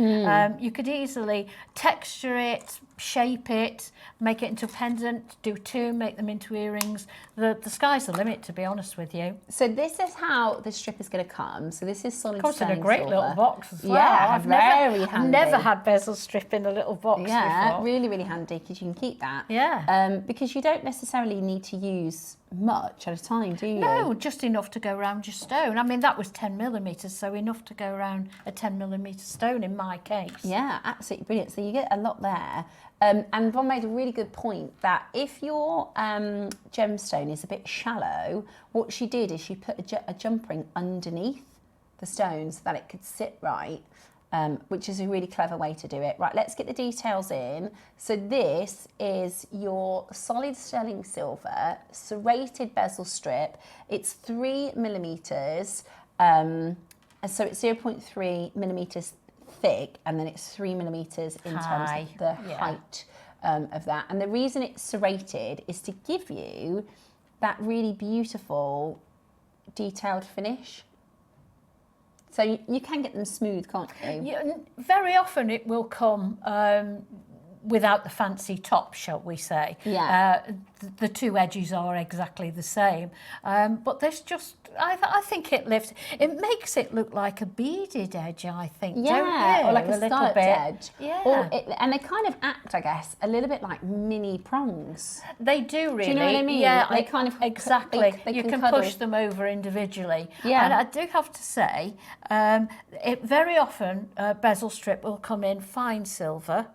You could easily texture it, shape it, make it into a pendant, do two, make them into earrings. The sky's the limit, to be honest with you. So this is how the strip is going to come. So this is solid Comes in a sterling great silver. little box as well. Yeah, I've never had bezel strip in a little box before. Really, really handy because you can keep that. Yeah. Because you don't necessarily need to use much at a time, do you? No, just enough to go around your stone. I mean, that was 10 millimetres, so enough to go around a 10 millimetre stone in my case. Yeah, absolutely brilliant. So you get a lot there. And Yvonne made a really good point that if your gemstone is a bit shallow, what she did is she put a jump ring underneath the stone so that it could sit right. Which is a really clever way to do it. Right, let's get the details in. So this is your solid sterling silver serrated bezel strip. It's 3 millimetres, and so it's 0.3 millimetres thick, and then it's 3 millimetres in terms of the height of that. And the reason it's serrated is to give you that really beautiful detailed finish. So you can get them smooth, can't you? Yeah, very often it will come without the fancy top, shall we say. Yeah. The two edges are exactly the same. But there's just, I think it lifts, it makes it look like a beaded edge, I think, don't you? Or like a little scalloped bit. edge. Yeah. And they kind of act, I guess, a little bit like mini prongs. They do really. Do you know what I mean? Yeah, They kind of exactly. they you can cuddle. push them over individually. Yeah. And I do have to say, very often bezel strip will come in fine silver.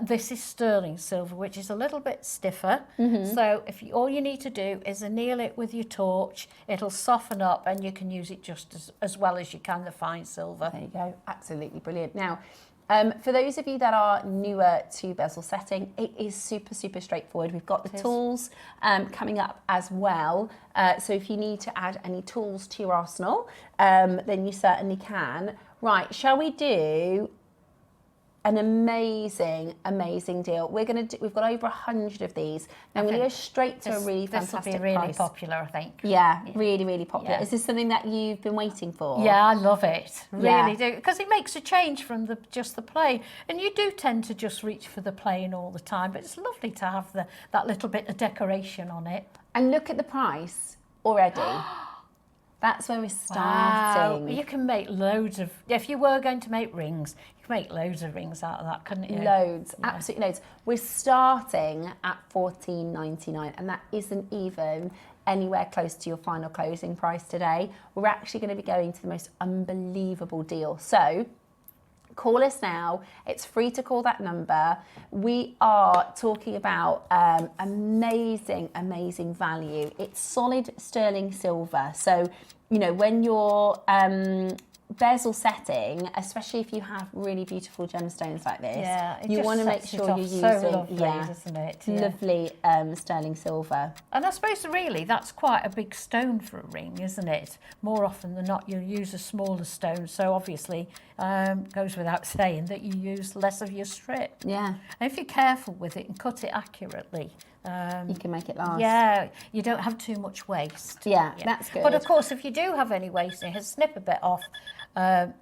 This is sterling silver, which is a little bit stiffer. So all you need to do is anneal it with your torch. It'll soften up, and you can use it just as well as you can the fine silver. There you go. Absolutely brilliant. Now, for those of you that are newer to bezel setting, it is super, super straightforward. We've got the tools coming up as well. So if you need to add any tools to your arsenal, then you certainly can. Right, shall we do an amazing deal? We've got over 100 of these. Now I'm going to go straight to a really fantastic This will be really price. popular, I think. Yeah, really, really popular. Yeah. Is this something that you've been waiting for? Yeah, I love it. Yeah. Really do. Because it makes a change from just the plain. And you do tend to just reach for the plain all the time, but it's lovely to have that little bit of decoration on it. And look at the price already. That's where we're starting. Wow. You can make loads of, if you were going to make rings, you could make loads of rings out of that, couldn't you? Loads, absolutely loads. We're starting at $14.99, and that isn't even anywhere close to your final closing price today. We're actually going to be going to the most unbelievable deal. So call us now. It's free to call that number. We are talking about amazing value. It's solid sterling silver. So, you know, when you're bezel setting, especially if you have really beautiful gemstones like this, you want to make sure you're using lovely, doesn't it? Yeah. Lovely sterling silver. And I suppose really that's quite a big stone for a ring, isn't it? More often than not you'll use a smaller stone, so obviously goes without saying that you use less of your strip. Yeah. And if you're careful with it and cut it accurately, you can make it last. Yeah, you don't have too much waste. Yeah, that's good. But of course, if you do have any waste, snip a bit off.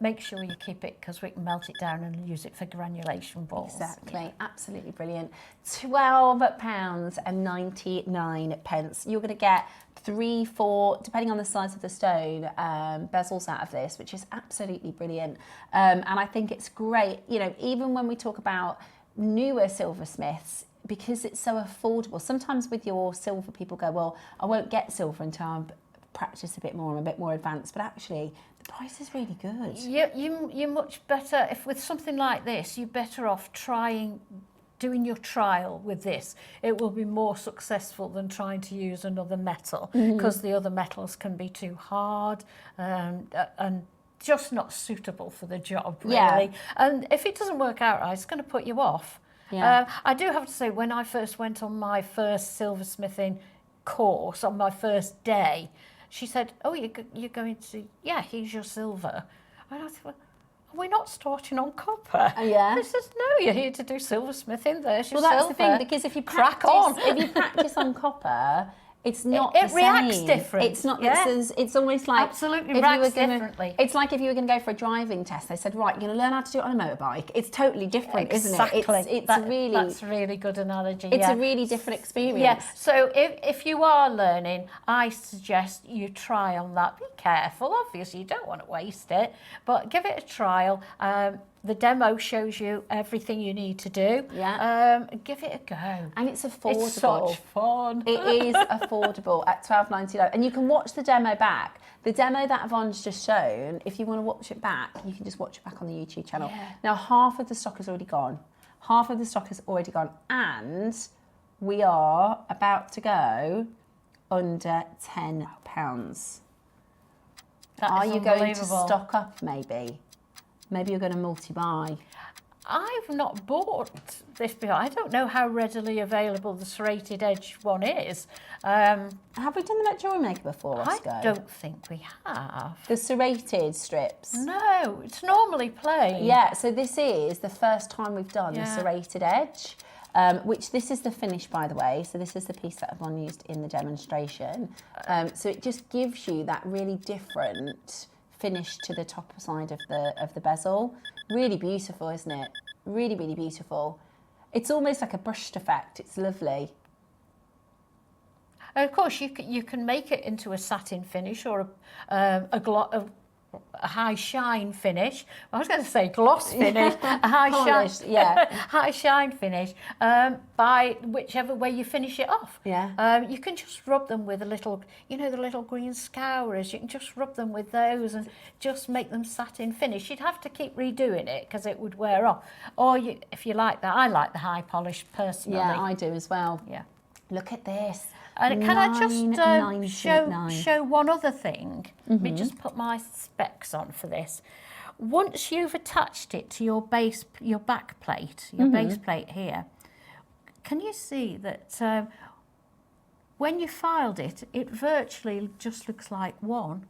make sure you keep it because we can melt it down and use it for granulation balls. Exactly, absolutely brilliant. £12.99. You're going to get 3, 4, depending on the size of the stone, bezels out of this, which is absolutely brilliant. And I think it's great, you know, even when we talk about newer silversmiths, because it's so affordable. Sometimes with your silver, people go, well, I won't get silver until I practice a bit more, I'm a bit more advanced, but actually the price is really good. You're much better, if with something like this, you're better off doing your trial with this. It will be more successful than trying to use another metal, because the other metals can be too hard and just not suitable for the job, really. Yeah. And if it doesn't work out right, it's going to put you off. Yeah. I do have to say, when I first went on my first silversmithing course, on my first day, she said, oh, you're going to, yeah, here's your silver. And I thought, well, are we not starting on copper? Yeah. I says, no, you're here to do silversmithing. There's your Well, that's silver. the thing, because if you Crack on. if you practice on copper, it's not It the reacts same. different. It's not. Yeah. It's almost like Absolutely if you reacts were gonna, differently. It's like if you were going to go for a driving test. They said, right, you're going to learn how to do it on a motorbike. It's totally different, Exactly. isn't it? That's a really good analogy. It's yeah. a really different experience. Yeah. So if you are learning, I suggest you try on that. Be careful. Obviously, you don't want to waste it, but give it a trial. The demo shows you everything you need to do. Yeah. Give it a go. And it's affordable. It's such fun. It is affordable at £12.99, and you can watch the demo back. The demo that Yvonne's just shown, if you want to watch it back, you can just watch it back on the YouTube channel. Yeah. Now, half of the stock is already gone. Half of the stock is already gone, and we are about to go under £10. Are you going to stock up, maybe? Maybe you're going to multi-buy. I've not bought this before. I don't know how readily available the serrated edge one is. Have we done them at JewelleryMaker before, Roscoe? I don't think we have. The serrated strips? No, it's normally plain. Yeah, so this is the first time we've done the Yeah. serrated edge, which this is the finish, by the way. So this is the piece that Yvonne used in the demonstration. So it just gives you that really different finish to the top side of the bezel. Really beautiful, isn't it? Really, really beautiful. It's almost like a brushed effect. It's lovely. And of course, you can make it into a satin finish or a high shine finish. I was going to say gloss finish, a high Polished, shine, yeah. high shine finish. By whichever way you finish it off. Yeah. You can just rub them with a little, you know, the little green scourers. You can just rub them with those and just make them satin finish. You'd have to keep redoing it because it would wear off. Or if you like that, I like the high polish personally. Yeah, I do as well. Yeah. Look at this. And can I just £9.99. show one other thing? Let me just put my specs on for this. Once you've attached it to your back plate, your base plate here, can you see that when you filed it, it virtually just looks like one?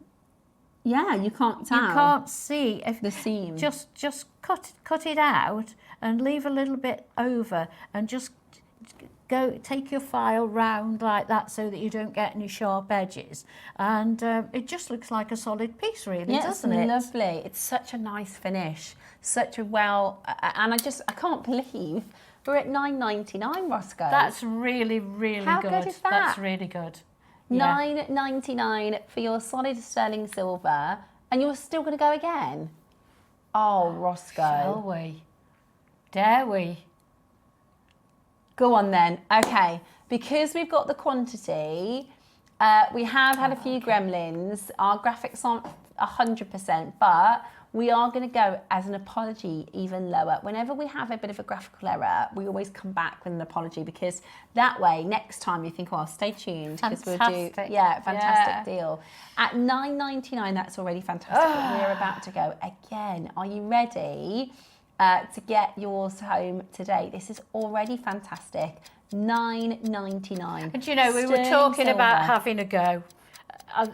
Yeah, you can't tell. You can't see if the seam. Just cut it out and leave a little bit over, and just take your file round like that so that you don't get any sharp edges, and it just looks like a solid piece, really, doesn't it? It's lovely. It's such a nice finish, such a and I can't believe we're at £9.99, Roscoe. That's really, really How good. good is that? That's really good. Yeah. £9.99 for your solid sterling silver, and you're still going to go again? Oh, Roscoe. Shall we? Dare we? Go on then. Okay, because we've got the quantity, we have had a few gremlins. Our graphics aren't 100%, but we are going to go as an apology even lower. Whenever we have a bit of a graphical error, we always come back with an apology, because that way, next time you think, oh, stay tuned, because we'll do, fantastic deal. At £9.99, that's already fantastic. But we're about to go again. Are you ready? To get yours home today. This is already fantastic. £9.99. And you know, we were talking about having a go.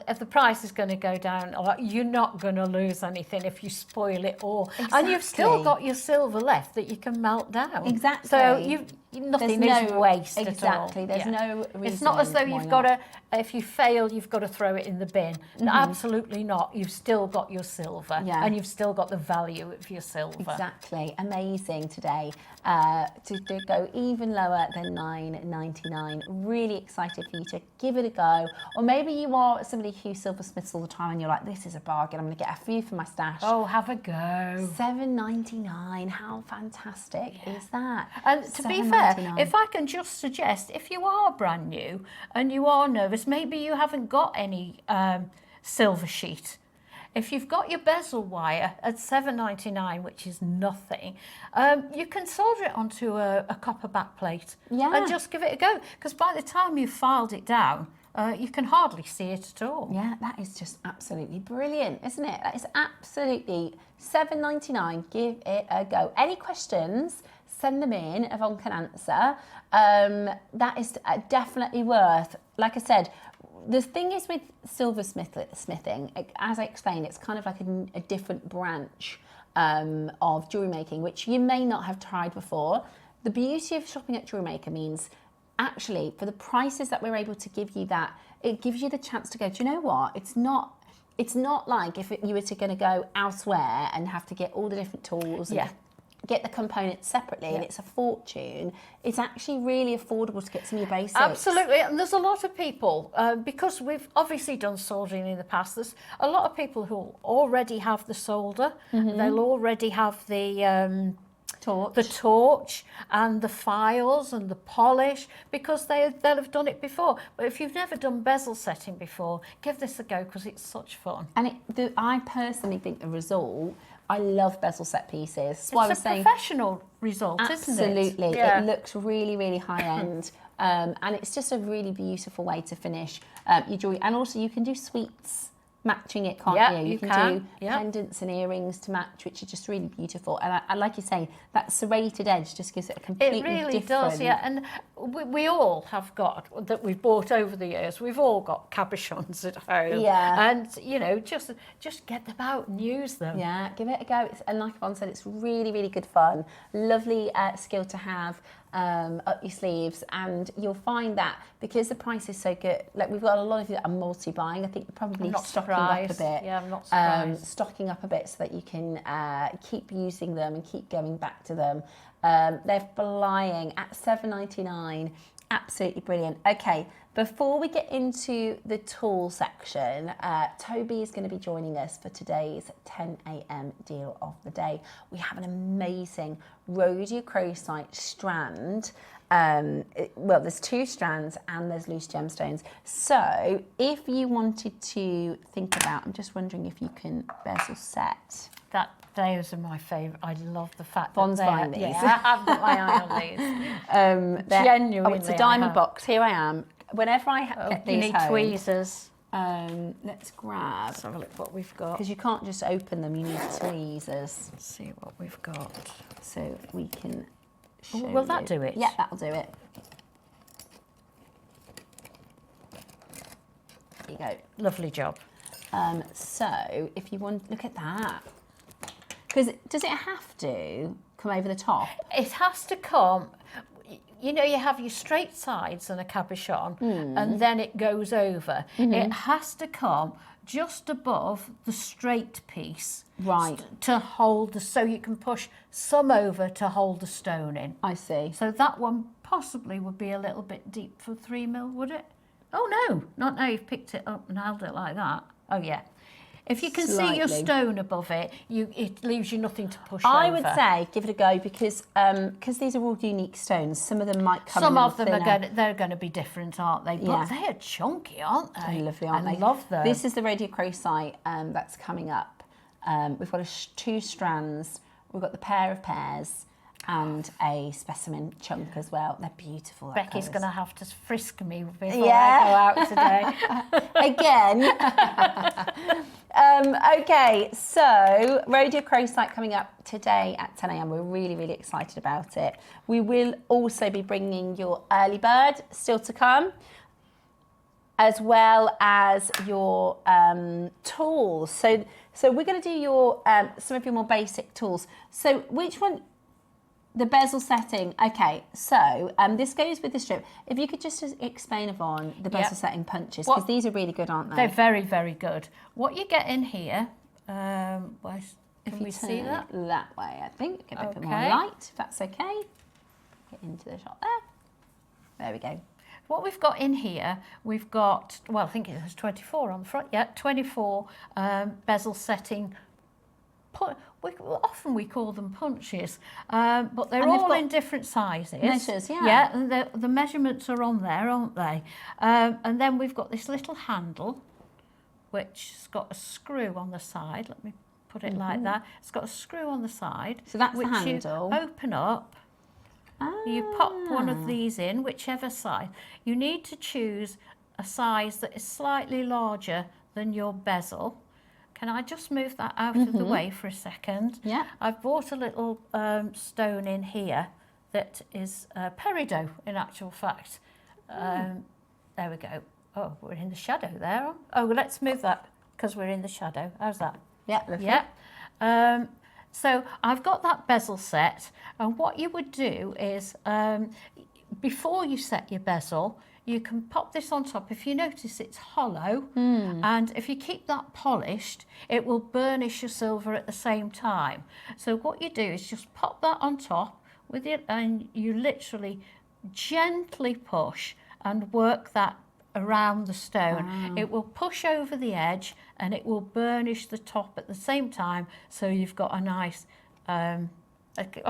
If the price is going to go down, you're not going to lose anything if you spoil it all. Exactly. And you've still got your silver left that you can melt down. Exactly. So Nothing is waste exactly. at all. There's no reason. It's not as though you've got to, if you fail, you've got to throw it in the bin. No, absolutely not. You've still got your silver, and you've still got the value of your silver. Exactly. Amazing today to go even lower than $9.99. Really excited for you to give it a go. Or maybe you are somebody who silversmiths all the time and you're like, this is a bargain. I'm going to get a few for my stash. Oh, have a go. $7.99. How fantastic is that? And to be fair, if I can just suggest, if you are brand new and you are nervous, maybe you haven't got any silver sheet. If you've got your bezel wire at $7.99, which is nothing, you can solder it onto a copper backplate and just give it a go. Because by the time you've filed it down, you can hardly see it at all. Yeah, that is just absolutely brilliant, isn't it? That is absolutely $7.99. Give it a go. Any questions? Send them in. Yvonne can answer. That is definitely worth. Like I said, the thing is with silversmithing, as I explained, it's kind of like a different branch of jewellery making, which you may not have tried before. The beauty of shopping at JewelleryMaker means, actually, for the prices that we're able to give you, that it gives you the chance to go, do you know what? It's not like if you were to going to go elsewhere and have to get all the different tools and get the components separately and it's a fortune. It's actually really affordable to get some of your basics. Absolutely, and there's a lot of people, because we've obviously done soldering in the past, there's a lot of people who already have the solder, they'll already have the torch and the files and the polish, because they'll have done it before. But if you've never done bezel setting before, give this a go, because it's such fun. And I personally think the result, I love bezel set pieces. It's a professional result, isn't it? Absolutely. It looks really, really high end. And it's just a really beautiful way to finish your jewellery. And also you can do sweets matching it, can't you? You can do pendants and earrings to match, which are just really beautiful. And I like you say, that serrated edge just gives it a completely different... It really does, yeah. And we all have got, that we've bought over the years, we've all got cabochons at home. Yeah. And, you know, just get them out and use them. Yeah, give it a go. And like Yvonne said, it's really, really good fun. Lovely skill to have up your sleeves, and you'll find that because the price is so good, like we've got a lot of you that are multi-buying. I think you're probably stocking up a bit. Yeah, I'm not surprised. Stocking up a bit so that you can keep using them and keep going back to them. They're flying at $7.99. Absolutely brilliant. Okay, before we get into the tool section, Toby is going to be joining us for today's 10 a.m. deal of the day. We have an amazing Rhodochrosite strand. Well, there's 2 strands and there's loose gemstones. So if you wanted to think about, I'm just wondering if you can bezel set. Those are my favourite. I love the fact Bon's that buying these. Yeah, I've got my eye on these. Genuinely. Oh, it's a diamond box. Here I am. Whenever I get these you need home, tweezers. Let's grab. Let's have a look what we've got. Because you can't just open them, you need tweezers. Let's see what we've got. So we can show Will that do it? Yeah, that'll do it. There you go. Lovely job. So if you want, look at that. Because does it have to come over the top? It has to come. You know, you have your straight sides and a cabochon, and then it goes over. It has to come just above the straight piece, right, to hold so you can push some over to hold the stone in. I see. So that one possibly would be a little bit deep for 3mm, would it? Oh no, not now. You've picked it up and held it like that. Oh yeah. If you can see your stone above it, it leaves you nothing to push over. I would say give it a go, because these are all unique stones. Some of them might come. Some of them they're going to be different, aren't they? But they are chunky, aren't they? They're lovely, aren't they? I love them. This is the Rhodochrosite that's coming up. We've got 2 strands. We've got the pair of pairs and a specimen chunk as well. They're beautiful. Becky's going to have to frisk me before I go out today. Again. Okay, so Rhodochrosite coming up today at 10 a.m. We're really, really excited about it. We will also be bringing your early bird still to come, as well as your tools. So we're going to do your some of your more basic tools. So which one? The bezel setting. Okay, so this goes with the strip. If you could just explain, Yvonne, the bezel setting punches, because these are really good, aren't they? They're very, very good. What you get in here, can we see that? That way, I think. Get a bit more light, if that's okay. Get into the shot there. There we go. What we've got in here, we've got, well, I think it has 24 on the front. Yeah, 24 bezel setting. Often we call them punches, but they're all in different sizes. Measures, yeah. Yeah, and the measurements are on there, aren't they? And then we've got this little handle, which has got a screw on the side. Let me put it like that. It's got a screw on the side. So that's the which handle. You open up. You pop one of these in, whichever size. You need to choose a size that is slightly larger than your bezel. Can I just move that out of the way for a second? Yeah. I've bought a little stone in here that is peridot, in actual fact. There we go. Oh, we're in the shadow there. Oh, let's move that because we're in the shadow. How's that? Yeah, lovely. Yeah. So I've got that bezel set, and what you would do is, before you set your bezel, you can pop this on top. If you notice, it's hollow, and if you keep that polished, it will burnish your silver at the same time. So what you do is just pop that on top with it, and you literally gently push and work that around the stone. Wow. It will push over the edge and it will burnish the top at the same time, so you've got a nice in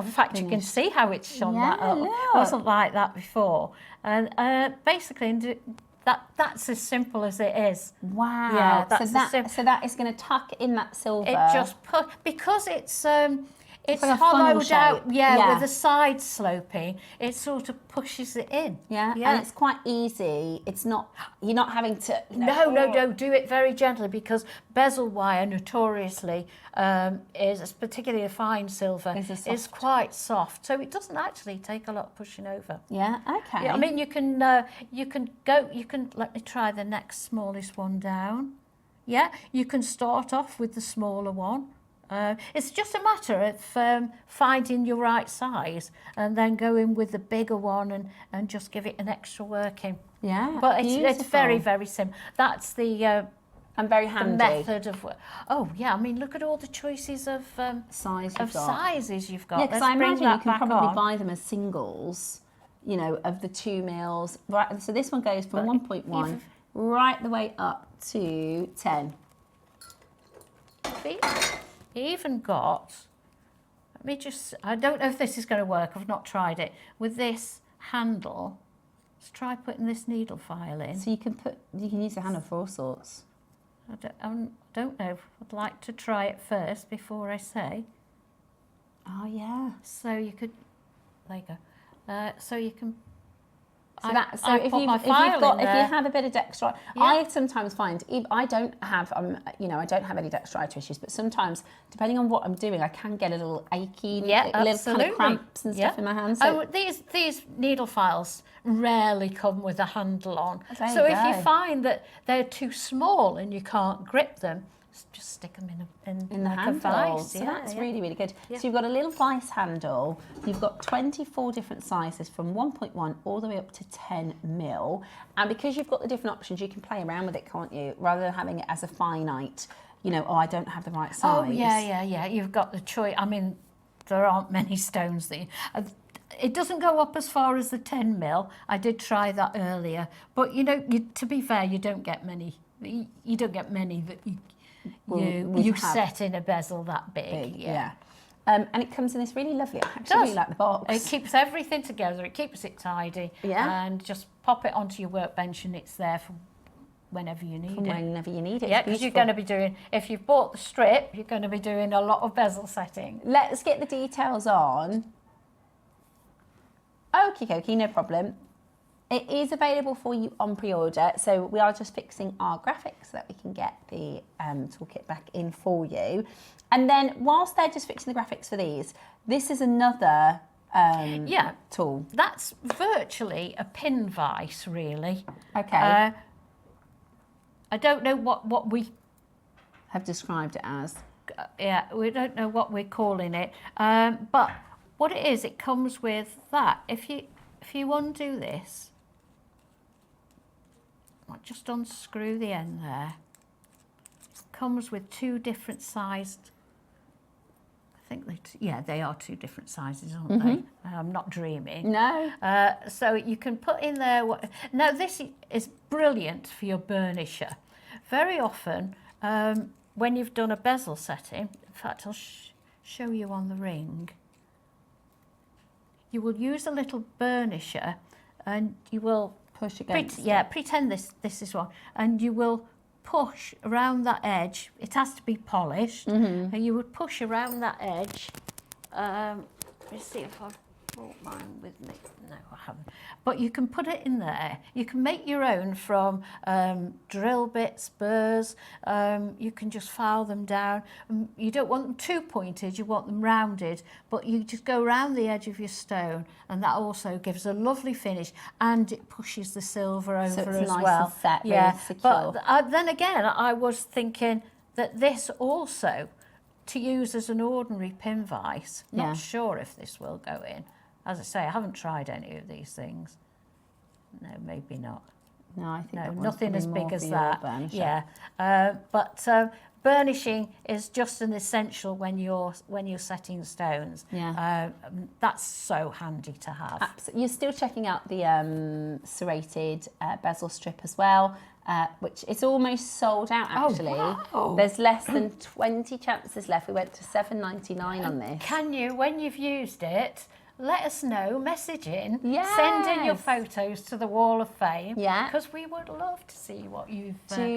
fact, you can see how it's shone that up. look. It wasn't like that before. And basically, that's as simple as it is. Wow. Yeah, so that is going to tuck in that silver. It just because it's like a funnel hollowed out, shape. with the sides sloping. It sort of pushes it in. Yeah, and it's quite easy. It's not, you're not having to, No, do it very gently, because bezel wire notoriously is, particularly a fine silver, is quite soft. So it doesn't actually take a lot of pushing over. Yeah, okay. Yeah, I mean, you can let me try the next smallest one down. Yeah, you can start off with the smaller one. It's just a matter of finding your right size and then going with the bigger one and just give it an extra working. Yeah, but it's very, very simple. That's the and very handy. The method of. Oh yeah, I mean, look at all the choices of sizes you've got. Yeah, because I imagine you can probably buy them as singles, of the 2 mils. Right, so this one goes from 1.1 right the way up to 10. Even got, let me just, I don't know if this is going to work, I've not tried it, with this handle. Let's try putting this needle file in. So you can use the handle for all sorts. I don't know, I'd like to try it first before I say. Oh yeah. So you could, there you go. So you can, if you have a bit of dextrite, I sometimes find I don't have any dextrite issues, but sometimes depending on what I'm doing, I can get a little achy, little kind of cramps and stuff in my hands. So these needle files rarely come with a handle on. So if you find that they're too small and you can't grip them, just stick them in the handle. Vice. So that's really, really good. Yeah. So you've got a little vice handle. You've got 24 different sizes from 1.1 all the way up to 10 mil. And because you've got the different options, you can play around with it, can't you? Rather than having it as a finite, I don't have the right size. Oh, yeah. You've got the choice. I mean, there aren't many stones that it doesn't go up as far as the 10 mil. I did try that earlier. But, to be fair, you don't get many. You don't get many that you set in a bezel that big. Yeah. And it comes in this really lovely, I actually really like the box. It keeps everything together, it keeps it tidy. Yeah. And just pop it onto your workbench and it's there for whenever you need it. Whenever you need it. Yeah, because you're going to be doing, if you've bought the strip, you're going to be doing a lot of bezel setting. Let's get the details on. Okie dokie, no problem. It is available for you on pre-order, so we are just fixing our graphics so that we can get the toolkit back in for you. And then whilst they're just fixing the graphics for these, this is another tool. That's virtually a pin vise, really. Okay. I don't know what we have described it as. We don't know what we're calling it, but what it is, it comes with that. If you undo this, I'll just unscrew the end there. It comes with 2 different sized. I think they are 2 different sizes, aren't they? I'm not dreaming. No. So you can put in there. Now this is brilliant for your burnisher. Very often, when you've done a bezel setting, in fact, I'll show you on the ring. You will use a little burnisher, and you will push against. Pretend this is one, and you will push around that edge. It has to be polished, and you would push around that edge. Let me see if I've brought mine with me. No, I haven't. But you can put it in there. You can make your own from drill bits, burrs. You can just file them down. You don't want them too pointed, you want them rounded, but you just go around the edge of your stone, and that also gives a lovely finish, and it pushes the silver over so it's as nice well. And set, really secure. But then again, I was thinking that this also, to use as an ordinary pin vise, not sure if this will go in. As I say, I haven't tried any of these things. No, maybe not. No, I think no, nothing as big as that. Burnisher. Yeah, but burnishing is just an essential when you're setting stones. Yeah, that's so handy to have. Absolutely. You're still checking out the serrated bezel strip as well, which is almost sold out actually. Oh, wow. There's less than 20 chances left. We went to $7.99 on this. Can you, when you've used it, let us know, message in, Yes. send in your photos to the Wall of Fame. Yeah. Because we would love to see what you've Send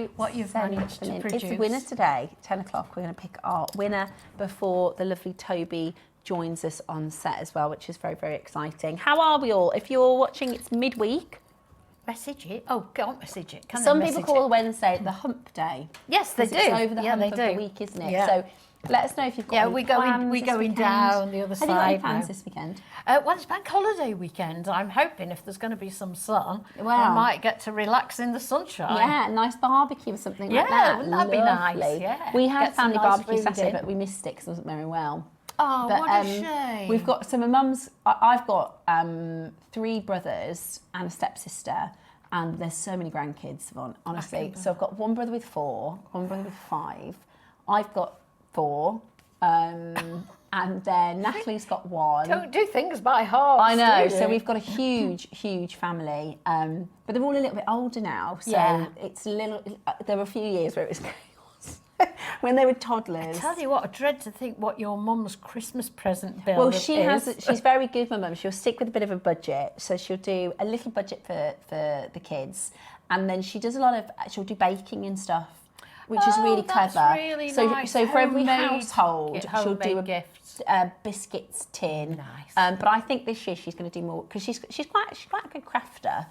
managed them to in. produce. It's the winner today, 10 o'clock. We're going to pick our winner before the lovely Toby joins us on set as well, which is very, very exciting. How are we all? If you're watching, it's midweek. Message it. Oh, can't message it. Some people call Wednesday the hump day. Yes, they do. It's over the yeah, hump they of do. the week, isn't it? Yeah. So let us know if you've got any plans we're this going weekend. down the other Have you got any side plans now. this weekend? Well, it's bank holiday weekend. I'm hoping if there's going to be some sun, Wow. I might get to relax in the sunshine. Yeah, nice barbecue or something like that. wouldn't that be nice? Lovely. Yeah. We had Get some family nice barbecue food Saturday, in. but we missed it because it wasn't very well. Oh, But, what a shame. We've got, so my mum's, I've got 3 brothers and a stepsister, and there's so many grandkids, Yvonne, honestly. So I've got one brother with 4, one brother with 5. I've got 4, and then Natalie's got 1. Don't do things by halves. I know, do so you? we've got a huge, huge family, but they're all a little bit older now, so Yeah. it's a little, there were a few years where it was chaos. When they were toddlers. Tell you what, I dread to think what your mum's Christmas present bill Well, is. she's very good, my mum. She'll stick with a bit of a budget. So she'll do a little budget for the kids. And then she does a lot of, she'll do baking and stuff, which is really that's clever. really so, nice. so for every Homemade- household, she'll do homemade a gifts. biscuits tin. Nice. But I think this year she's going to do more, because she's quite a good crafter.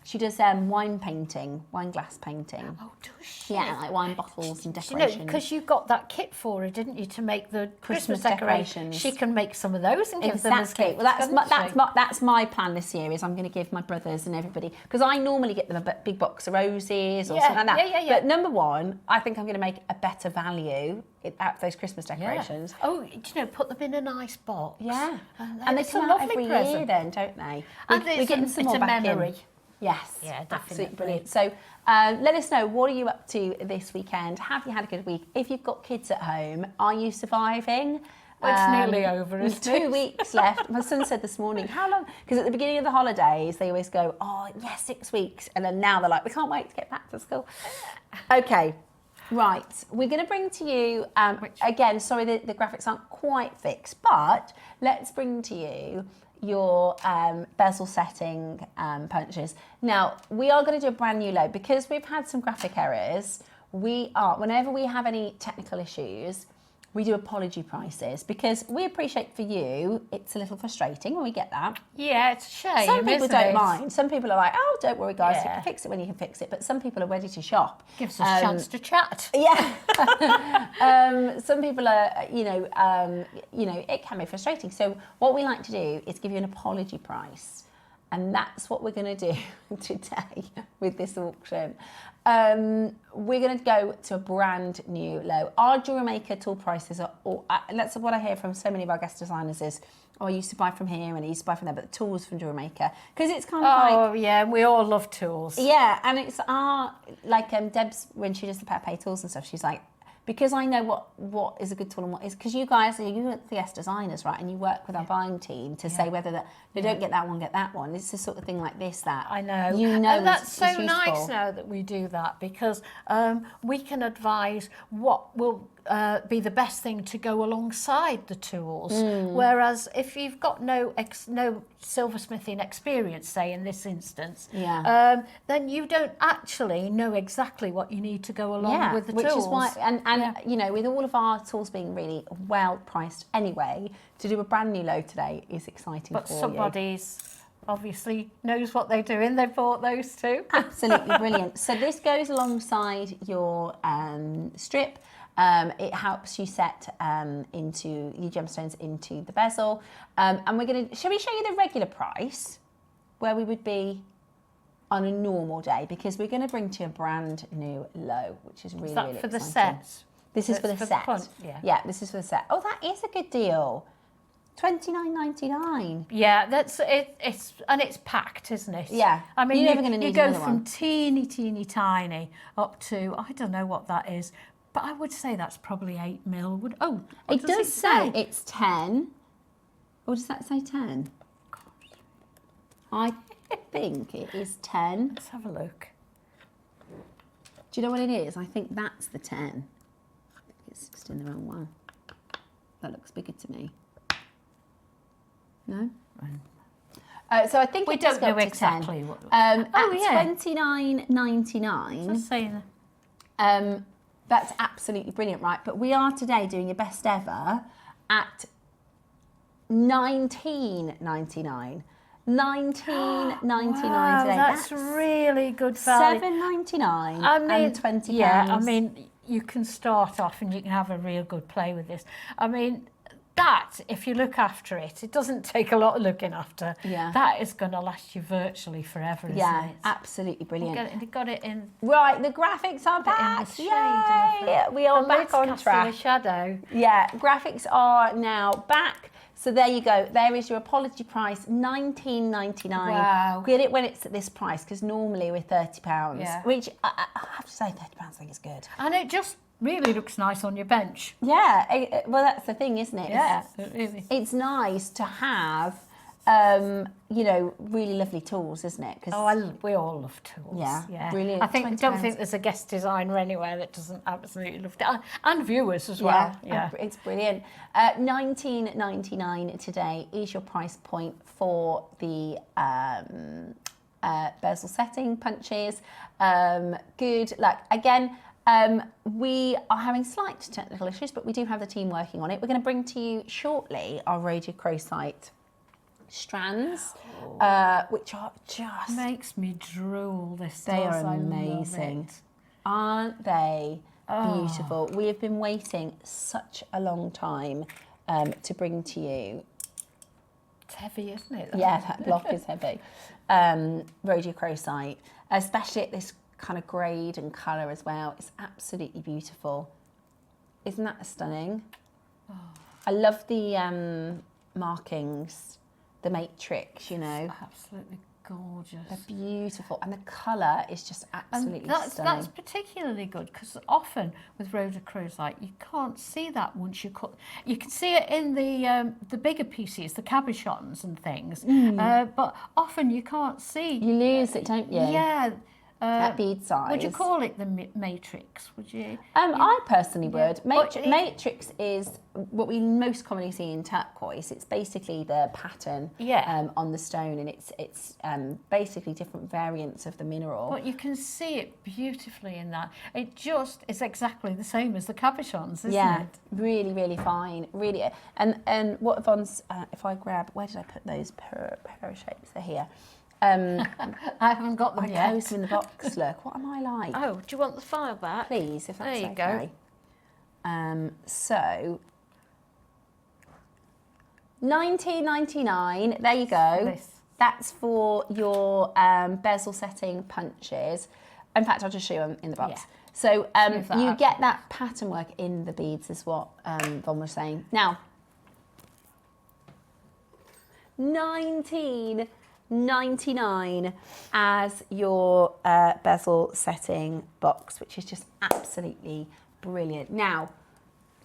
She does wine painting, wine glass painting. Oh, does she? Yeah, like wine bottles and You decorations. know, because you got that kit for her, didn't you, to make the Christmas decorations? decorations. She can make some of those and give them as Exactly. gifts. Well, couldn't she? that's my plan this year. Is I'm going to give my brothers and everybody, because I normally get them a big box of roses or Yeah, something like that. yeah. But number one, I think I'm going to make a better value out of those Christmas decorations. Yeah. Oh, you know, put them in a nice box. Yeah, And they it's come a out lovely every present. year, then, don't they? And We're getting some more it's a back in. memory. Yes, Yeah, absolutely definitely. brilliant. So let us know, what are you up to this weekend? Have you had a good week? If you've got kids at home, are you surviving? Well, it's nearly over, There's isn't it? 2 weeks left. My son said this morning, how long? Because at the beginning of the holidays, they always go, oh, yeah, 6 weeks. And then now they're like, we can't wait to get back to school. Okay, right. We're going to bring to you, again, sorry, the graphics aren't quite fixed, but let's bring to you your bezel setting punches. Now, we are going to do a brand new load because we've had some graphic errors. Whenever we have any technical issues, we do apology prices because we appreciate for you, it's a little frustrating when we get that. Yeah, it's a shame. Some people isn't don't it? mind. Some people are like, oh, don't worry, guys, you Yeah. can fix it when you can fix it. But some people are ready to shop. Gives us a chance to chat. Yeah. Some people are, it can be frustrating. So what we like to do is give you an apology price. And that's what we're going to do today with this auction. We're going to go to a brand new low. Our JewelleryMaker tool prices are all, that's what I hear from so many of our guest designers is, oh, I used to buy from here and I used to buy from there, but the tools from JewelleryMaker. Because it's kind of like... Oh, yeah, we all love tools. Yeah, and it's our, like Deb's, when she does the Pet Pay tools and stuff, she's like, because I know what is a good tool and what is, because you guys, you're the guest designers, right? And you work with our buying team to say whether that they don't get that one, get that one. It's the sort of thing like this that I know. You know, and that's so useful. nice now that we do that because we can advise what will be the best thing to go alongside the tools. Whereas if you've got no silversmithing experience, say in this instance, then you don't actually know exactly what you need to go along with the tools. Which is why, and you know, with all of our tools being really well priced anyway, to do a brand new load today is exciting but for you. somebody's obviously knows what they're doing. They bought those too. Absolutely brilliant. So this goes alongside your strip. It helps you set into your gemstones into the bezel. And we're going to, shall we show you the regular price where we would be on a normal day? Because we're going to bring to you a brand new low, which is really, really for exciting. the sets? This is for the set. Yeah, this is for the set. Oh, that is a good deal. $29.99. Yeah, that's it. It's packed, isn't it? Yeah. I mean, you're never going to need you go another from one. teeny tiny up to I don't know what that is, but I would say that's probably 8 mil. What It does does say it's 10. Or does that say 10? I think it is 10. Let's have a look. Do you know what it is? I think that's the 10. I think it's just in the wrong one. That looks bigger to me. No? So I think We it does don't go know up to exactly 10. what. At yeah. $29.99. Just saying that. That's absolutely brilliant, right? But we are today doing your best ever at $19.99. $19.99 Wow, today. that's really good value. $7.99 I mean, and £20. Yeah, I mean, you can start off and you can have a real good play with this. I mean, that, if you look after it, it doesn't take a lot of looking after. Yeah. That is going to last you virtually forever, isn't it? Absolutely brilliant. You got it in. Right, the graphics are In back. the shade, I'm Yay! afraid. We are The back lid's on casting track. a shadow. Yeah, graphics are now back. So there you go. There is your apology price, $19.99. Wow. Get it when it's at this price, because normally we're £30, Yeah. which I have to say, £30 I think is good. And it just really looks nice on your bench. Yeah, well, that's the thing, isn't it? Yeah, it really. It's nice to have, you know, really lovely tools, isn't it? 'Cause We all love tools. Yeah, brilliant. I don't £20. think there's a guest designer anywhere that doesn't absolutely love it, and viewers as well. Yeah, it's brilliant. $19.99 today is your price point for the bezel setting punches. Good luck. Again, we are having slight technical issues, but we do have the team working on it. We're going to bring to you shortly our Rhodochrosite strands, which are just... makes me drool. They are amazing. Aren't they beautiful? We have been waiting such a long time to bring to you. It's heavy, isn't it? Yeah, that block is heavy. Rhodochrosite, especially at this kind of grade and colour as well. It's absolutely beautiful. Isn't that stunning? Oh. I love the markings, the matrix, you know. Absolutely gorgeous. They're beautiful, and the colour is just absolutely stunning. That's particularly good because often with rhodochrosite you can't see that once you cut. You can see it in the bigger pieces, the cabochons and things, but often you can't see. You lose it, don't you? Yeah. At bead size. Would you call it the matrix? Would you? I personally would. But Matrix is what we most commonly see in turquoise. It's basically the pattern on the stone, and it's basically different variants of the mineral. But you can see it beautifully in that. It just is exactly the same as the cabochons, isn't it? Really, really fine. Really, and what Yvonne's, if I grab, where did I put those pair of shapes? They're here. I haven't got them yet. I closed them in the box. Look, what am I like? Oh, do you want the file back? Please, if that's okay. There you go. So, $19.99. There you go. That's for your bezel setting punches. In fact, I'll just show you them in the box. Yeah. So you up. get that pattern work in the beads is what Yvonne was saying. Now, $19.99 as your bezel setting box, which is just absolutely brilliant. Now,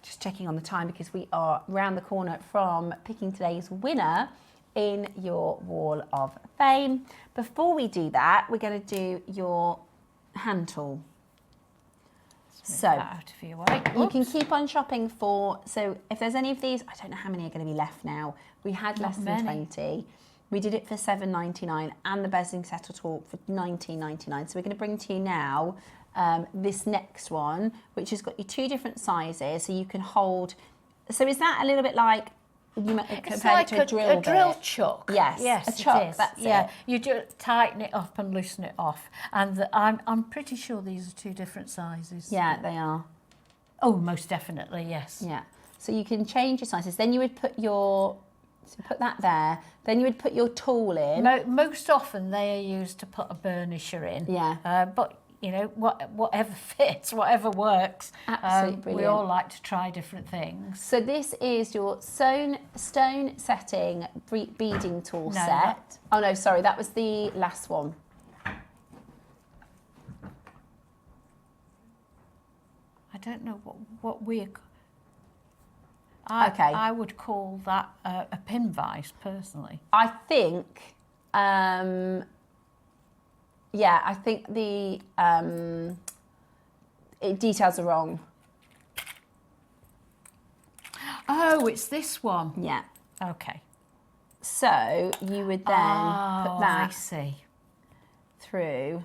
just checking on the time because we are round the corner from picking today's winner in your Wall of Fame. Before we do that, we're going to do your hand tool. So Out of your way. you can keep on shopping for, so if there's any of these, I don't know how many are going to be left now. We had less than 20. We did it for $7.99 and the bezeling settle tool for $19.99. So we're going to bring to you now this next one, which has got you 2 different sizes, so you can hold. So is that a little bit like It's like to a drill bit? chuck. Yes, yes, a chuck. It is. That's yeah. it. You do tighten it up and loosen it off, and I'm pretty sure these are 2 different sizes. Yeah, they are. Oh, most definitely, yes. Yeah. So you can change your sizes. Then you would put your, so put that there. Then you would put your tool in. Most often they are used to put a burnisher in. Yeah. But you know, whatever fits, whatever works. Absolutely brilliant. We all like to try different things. So this is your stone setting beading tool set. Oh no, sorry, that was the last one. I don't know what we're. Okay. I would call that a pin vise personally. I think, yeah, I think the details are wrong. Oh, it's this one. Yeah. Okay. So you would then put I that see. through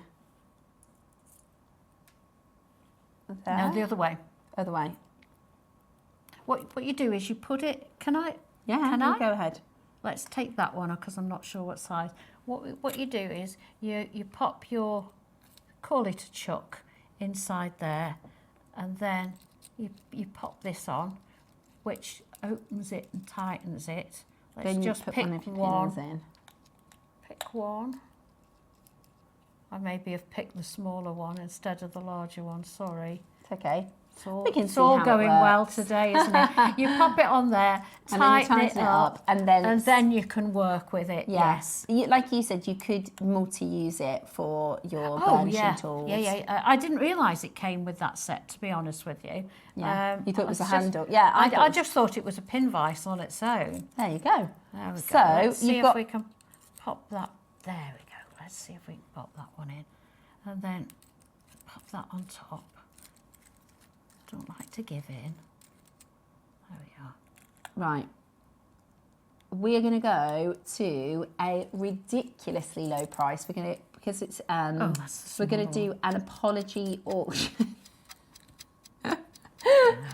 there. No, the other way. Other way. What you do is you put it. Can I? Yeah, Can you I? go ahead. Let's take that one because I'm not sure what size. What you do is you pop your, call it a chuck, inside there, and then you pop this on, which opens it and tightens it. Let's Then you just put pick one of your one. pins in. Pick one. I maybe have picked the smaller one instead of the larger one. Sorry. It's okay. It's all going well today, isn't it? You pop it on there, tighten it up, and then you can work with it. Yes. Like you said, you could multi-use it for your burnishing tools. Yeah. I didn't realise it came with that set, to be honest with you. Yeah. You thought it was a just- handle. Yeah, I just thought it was a pin vise on its own. There you go. There we go. So Let's see you've if got. we can pop that. There we go. Let's see if we can pop that one in, and then pop that on top. Don't like to give in. There we are. Right. We are going to go to a ridiculously low price. We're going to, because it's that's the we're going to smaller do an apology auction.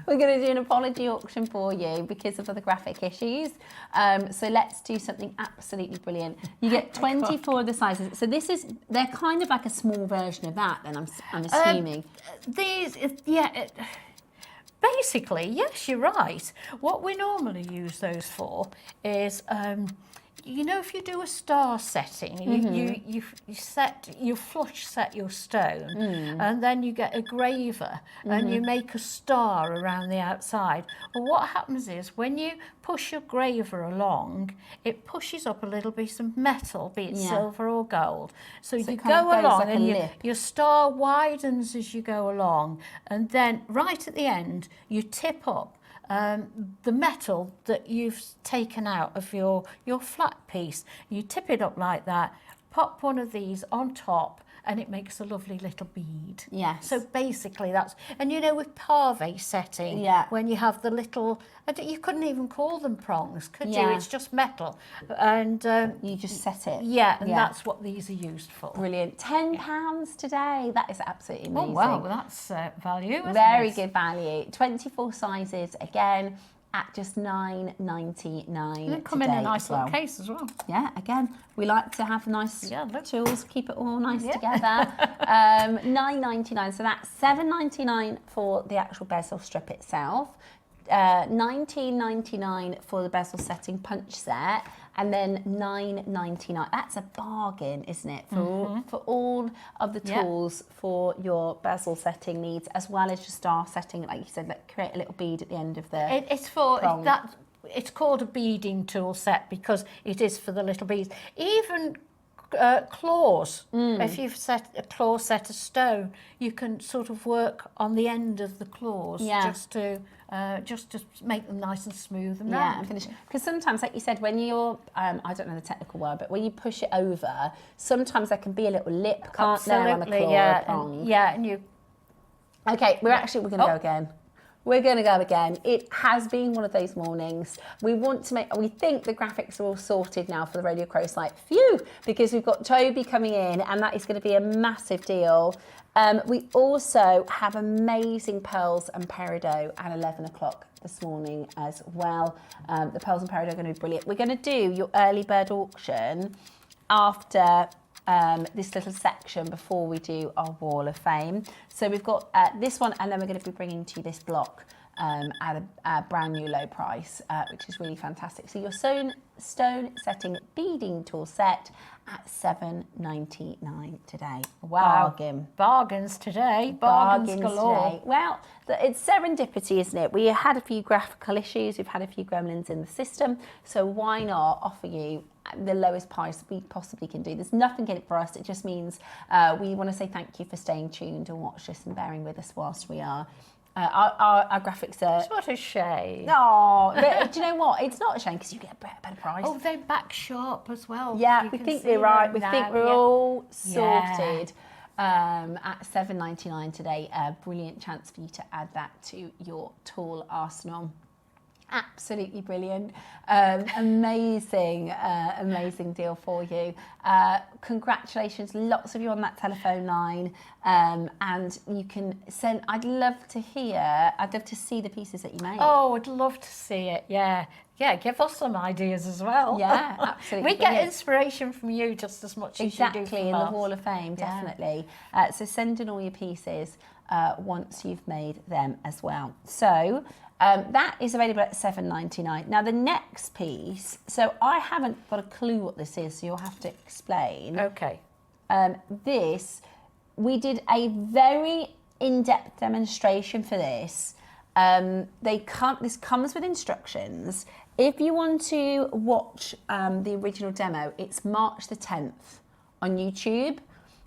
We're going to do an apology auction for you because of other graphic issues. So let's do something absolutely brilliant. You get 24 of the sizes. So they're kind of like a small version of that then, I'm assuming. Basically, yes, you're right. What we normally use those for is, you know, if you do a star setting, you flush set your stone, and then you get a graver and you make a star around the outside. Well, what happens is when you push your graver along, it pushes up a little piece of metal, be it silver or gold. So you it kind of go goes along like a and lip. your star widens as you go along, and then right at the end you tip up the metal that you've taken out of your flat piece. You tip it up like that, pop one of these on top, and it makes a lovely little bead. Yes. So basically that's, and you know, with pave setting, when you have the little, you couldn't even call them prongs, could you? It's just metal. And you just set it. and that's what these are used for. Brilliant. £10 today. That is absolutely amazing. Oh, wow, that's value, isn't Very it? good value. 24 sizes again at just $9.99. They come in a nice little case as well. Yeah, again, we like to have nice tools, keep it all nice together. $9.99, so that's $7.99 for the actual bezel strip itself. $19.99 for the bezel setting punch set, and then £9.99. That's a bargain, isn't it? For all of the tools for your bezel setting needs, as well as your star setting, like you said, like create a little bead at the end of the It's for prong. that. It's called a beading tool set because it is for the little beads. Even claws. If you've set a claw set of stone, you can sort of work on the end of the claws just to make them nice and smooth and round. and finish. Because sometimes, like you said, when you're, I don't know the technical word, but when you push it over, sometimes there can be a little lip, can't there, on a claw or a prong. And you. Okay, we're going to go again. We're going to go again. It has been one of those mornings. We think the graphics are all sorted now for the Rhodochrosite. Phew, because we've got Toby coming in, and that is going to be a massive deal. We also have amazing pearls and peridot at 11 o'clock this morning as well. The pearls and peridot are going to be brilliant. We're going to do your early bird auction after this little section before we do our Wall of Fame. So we've got this one, and then we're going to be bringing to you this block at a brand new low price, which is really fantastic. So your stone setting beading tool set at £7.99 today. Wow. Bargains today. Bargains galore. Today. Well, it's serendipity, isn't it? We had a few graphical issues. We've had a few gremlins in the system. So why not offer you the lowest price we possibly can do? There's nothing in it for us. It just means we want to say thank you for staying tuned and watch us and bearing with us whilst we are. Our graphics are... It's not a shame. No, but do you know what? It's not a shame because you get a better price. Oh, they're back sharp as well. Yeah, we think we're right. We think we're all sorted. At £7.99 today. A brilliant chance for you to add that to your tool arsenal. Absolutely brilliant. Amazing deal for you. Congratulations, lots of you on that telephone line. And you can send, I'd love to see the pieces that you made. Oh, I'd love to see it, yeah. Yeah, give us some ideas as well. Yeah, absolutely. We get inspiration from you just as much as you do from Exactly, in us. the Wall of Fame, definitely. So send in all your pieces once you've made them as well. So that is available at £7.99. Now the next piece, so I haven't got a clue what this is, so you'll have to explain. Okay. We did a very in-depth demonstration for this. This comes with instructions. If you want to watch the original demo, it's March the 10th on YouTube.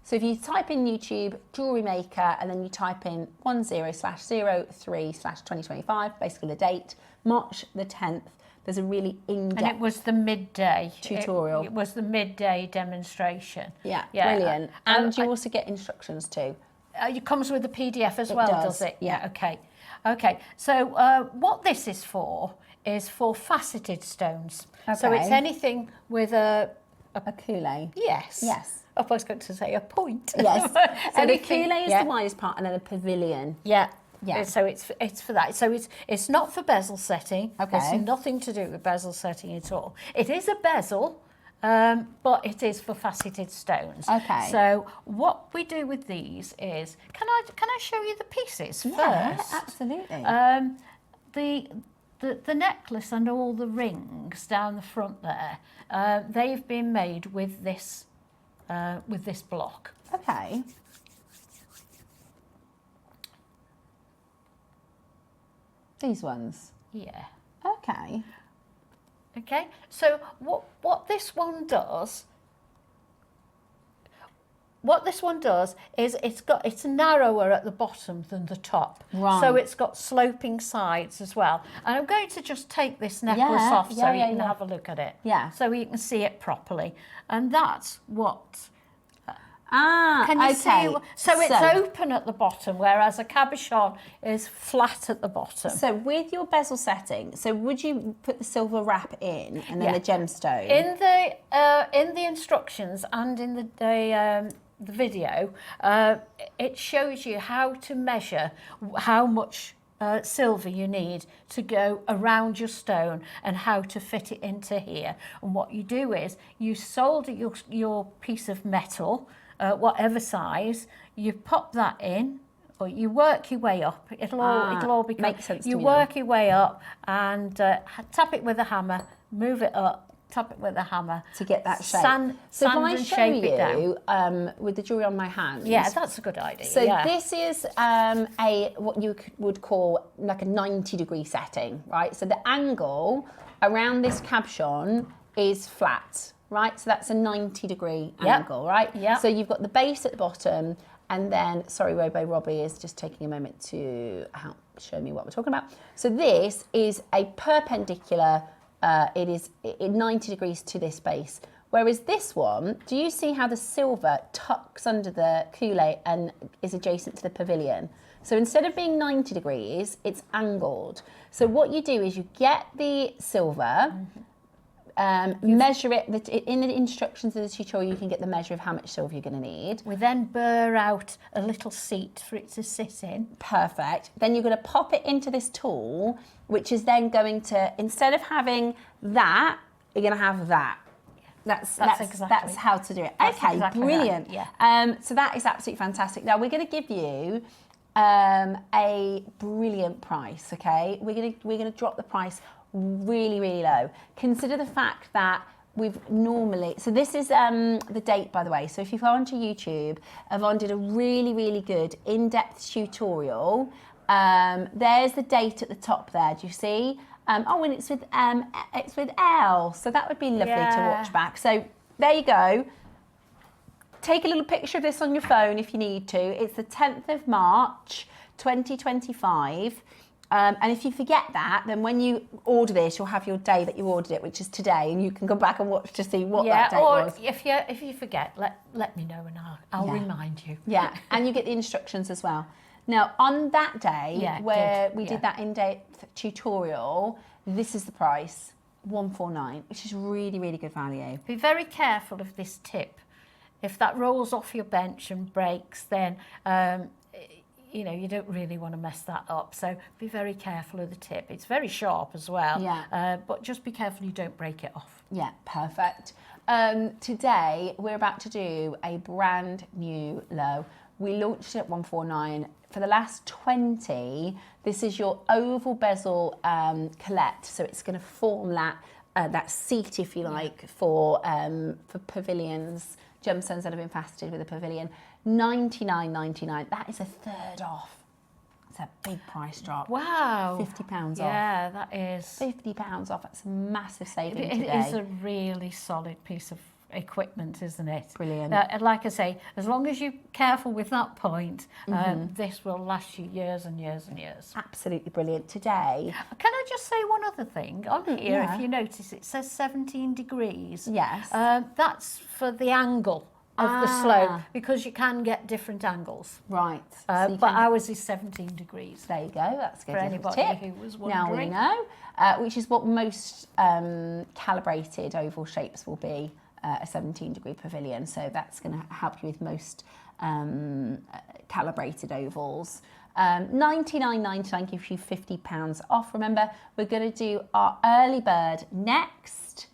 So if you type in YouTube, Jewellery Maker, and then you type in 10/03/2025, basically the date, March the 10th, there's a really in-depth... And it was the midday tutorial. It was the midday demonstration. Yeah, brilliant. And you also get instructions too. It comes with the PDF as well, does it? Yeah. Okay. Okay. So what this is for faceted stones. Okay. So it's anything with a coulee. Yes. Yes. I was going to say a point. Yes. So the coulee is yeah. the widest part, and then a pavilion. Yeah. Yeah. So it's for that. So it's not for bezel setting. Okay. It's nothing to do with bezel setting at all. It is a bezel, but it is for faceted stones. Okay. So what we do with these is, can I show you the pieces first? Yeah, absolutely. The necklace and all the rings down the front there, they've been made with this block. Okay. These ones. Yeah. Okay. Okay. So what this one does is it's narrower at the bottom than the top. Right. So it's got sloping sides as well. And I'm going to just take this necklace off so you can have a look at it. Yeah. So you can see it properly. And that's what... Can you see? So it's open at the bottom, whereas a cabochon is flat at the bottom. So with your bezel setting, so would you put the silver wrap in and then the gemstone? In the instructions and in the video, it shows you how to measure how much silver you need to go around your stone and how to fit it into here. And what you do is you solder your piece of metal, whatever size, you pop that in, or you work your way up. It'll all become... Makes sense to you me work your way up and tap it with a hammer, move it up, tap it with a hammer to get that shape. Sand so if I and show shape it down. you with the jewellery on my hand. Yeah, that's a good idea. So this is what you would call like a 90-degree setting, right? So the angle around this cabochon is flat, right? So that's a 90-degree angle, right? Yeah. So you've got the base at the bottom, and then, sorry, Robbie is just taking a moment to help show me what we're talking about. So this is a perpendicular, it is 90 degrees to this base. Whereas this one, do you see how the silver tucks under the coulée and is adjacent to the pavilion? So instead of being 90 degrees, it's angled. So what you do is you get the silver, measure it. In the instructions of the tutorial, you can get the measure of how much silver you're going to need. We then burr out a little seat for it to sit in. Perfect. Then you're going to pop it into this tool, which is then going to, instead of having that, you're going to have that. That's how to do it. Okay, exactly brilliant. That. Yeah. So that is absolutely fantastic. Now we're going to give you a brilliant price. Okay, we're going to drop the price really, really low. Consider the fact that we've normally, so this is the date, by the way. So if you go onto YouTube, Yvonne did a really, really good in-depth tutorial. There's the date at the top there. Do you see? Oh, and it's with Elle. So that would be lovely to watch back. So there you go. Take a little picture of this on your phone if you need to. It's the 10th of March, 2025. And if you forget that, then when you order this, you'll have your day that you ordered it, which is today, and you can go back and watch to see what that date was. Yeah, or if you forget, let me know and I'll remind you. Yeah, and you get the instructions as well. Now, on that day where we did that in-depth tutorial, this is the price, $149, which is really, really good value. Be very careful of this tip. If that rolls off your bench and breaks, then you know, you don't really want to mess that up. So be very careful of the tip. It's very sharp as well. Yeah. But just be careful you don't break it off. Yeah, perfect. Today, we're about to do a brand new low. We launched it at $149. For the last 20, this is your oval bezel collet. So it's going to form that seat, if you like, for pavilions, gemstones that have been faceted with a pavilion. $99.99. That is a third off. It's a big price drop. Wow. £50 off. Yeah, that is. £50 off. That's a massive saving today. It is a really solid piece of equipment, isn't it? Brilliant. Like I say, as long as you're careful with that point, this will last you years and years and years. Absolutely brilliant. Today. Can I just say one other thing? On here, if you notice, it says 17 degrees. Yes. That's for the angle of the slope, because you can get different angles. Right. But ours is 17 degrees. There you go. That's good. For anybody tip. who was wondering. Now we know, which is what most calibrated oval shapes will be. A 17-degree pavilion, so that's going to help you with most calibrated ovals. $99.99 gives you £50 off. Remember, we're going to do our early bird next.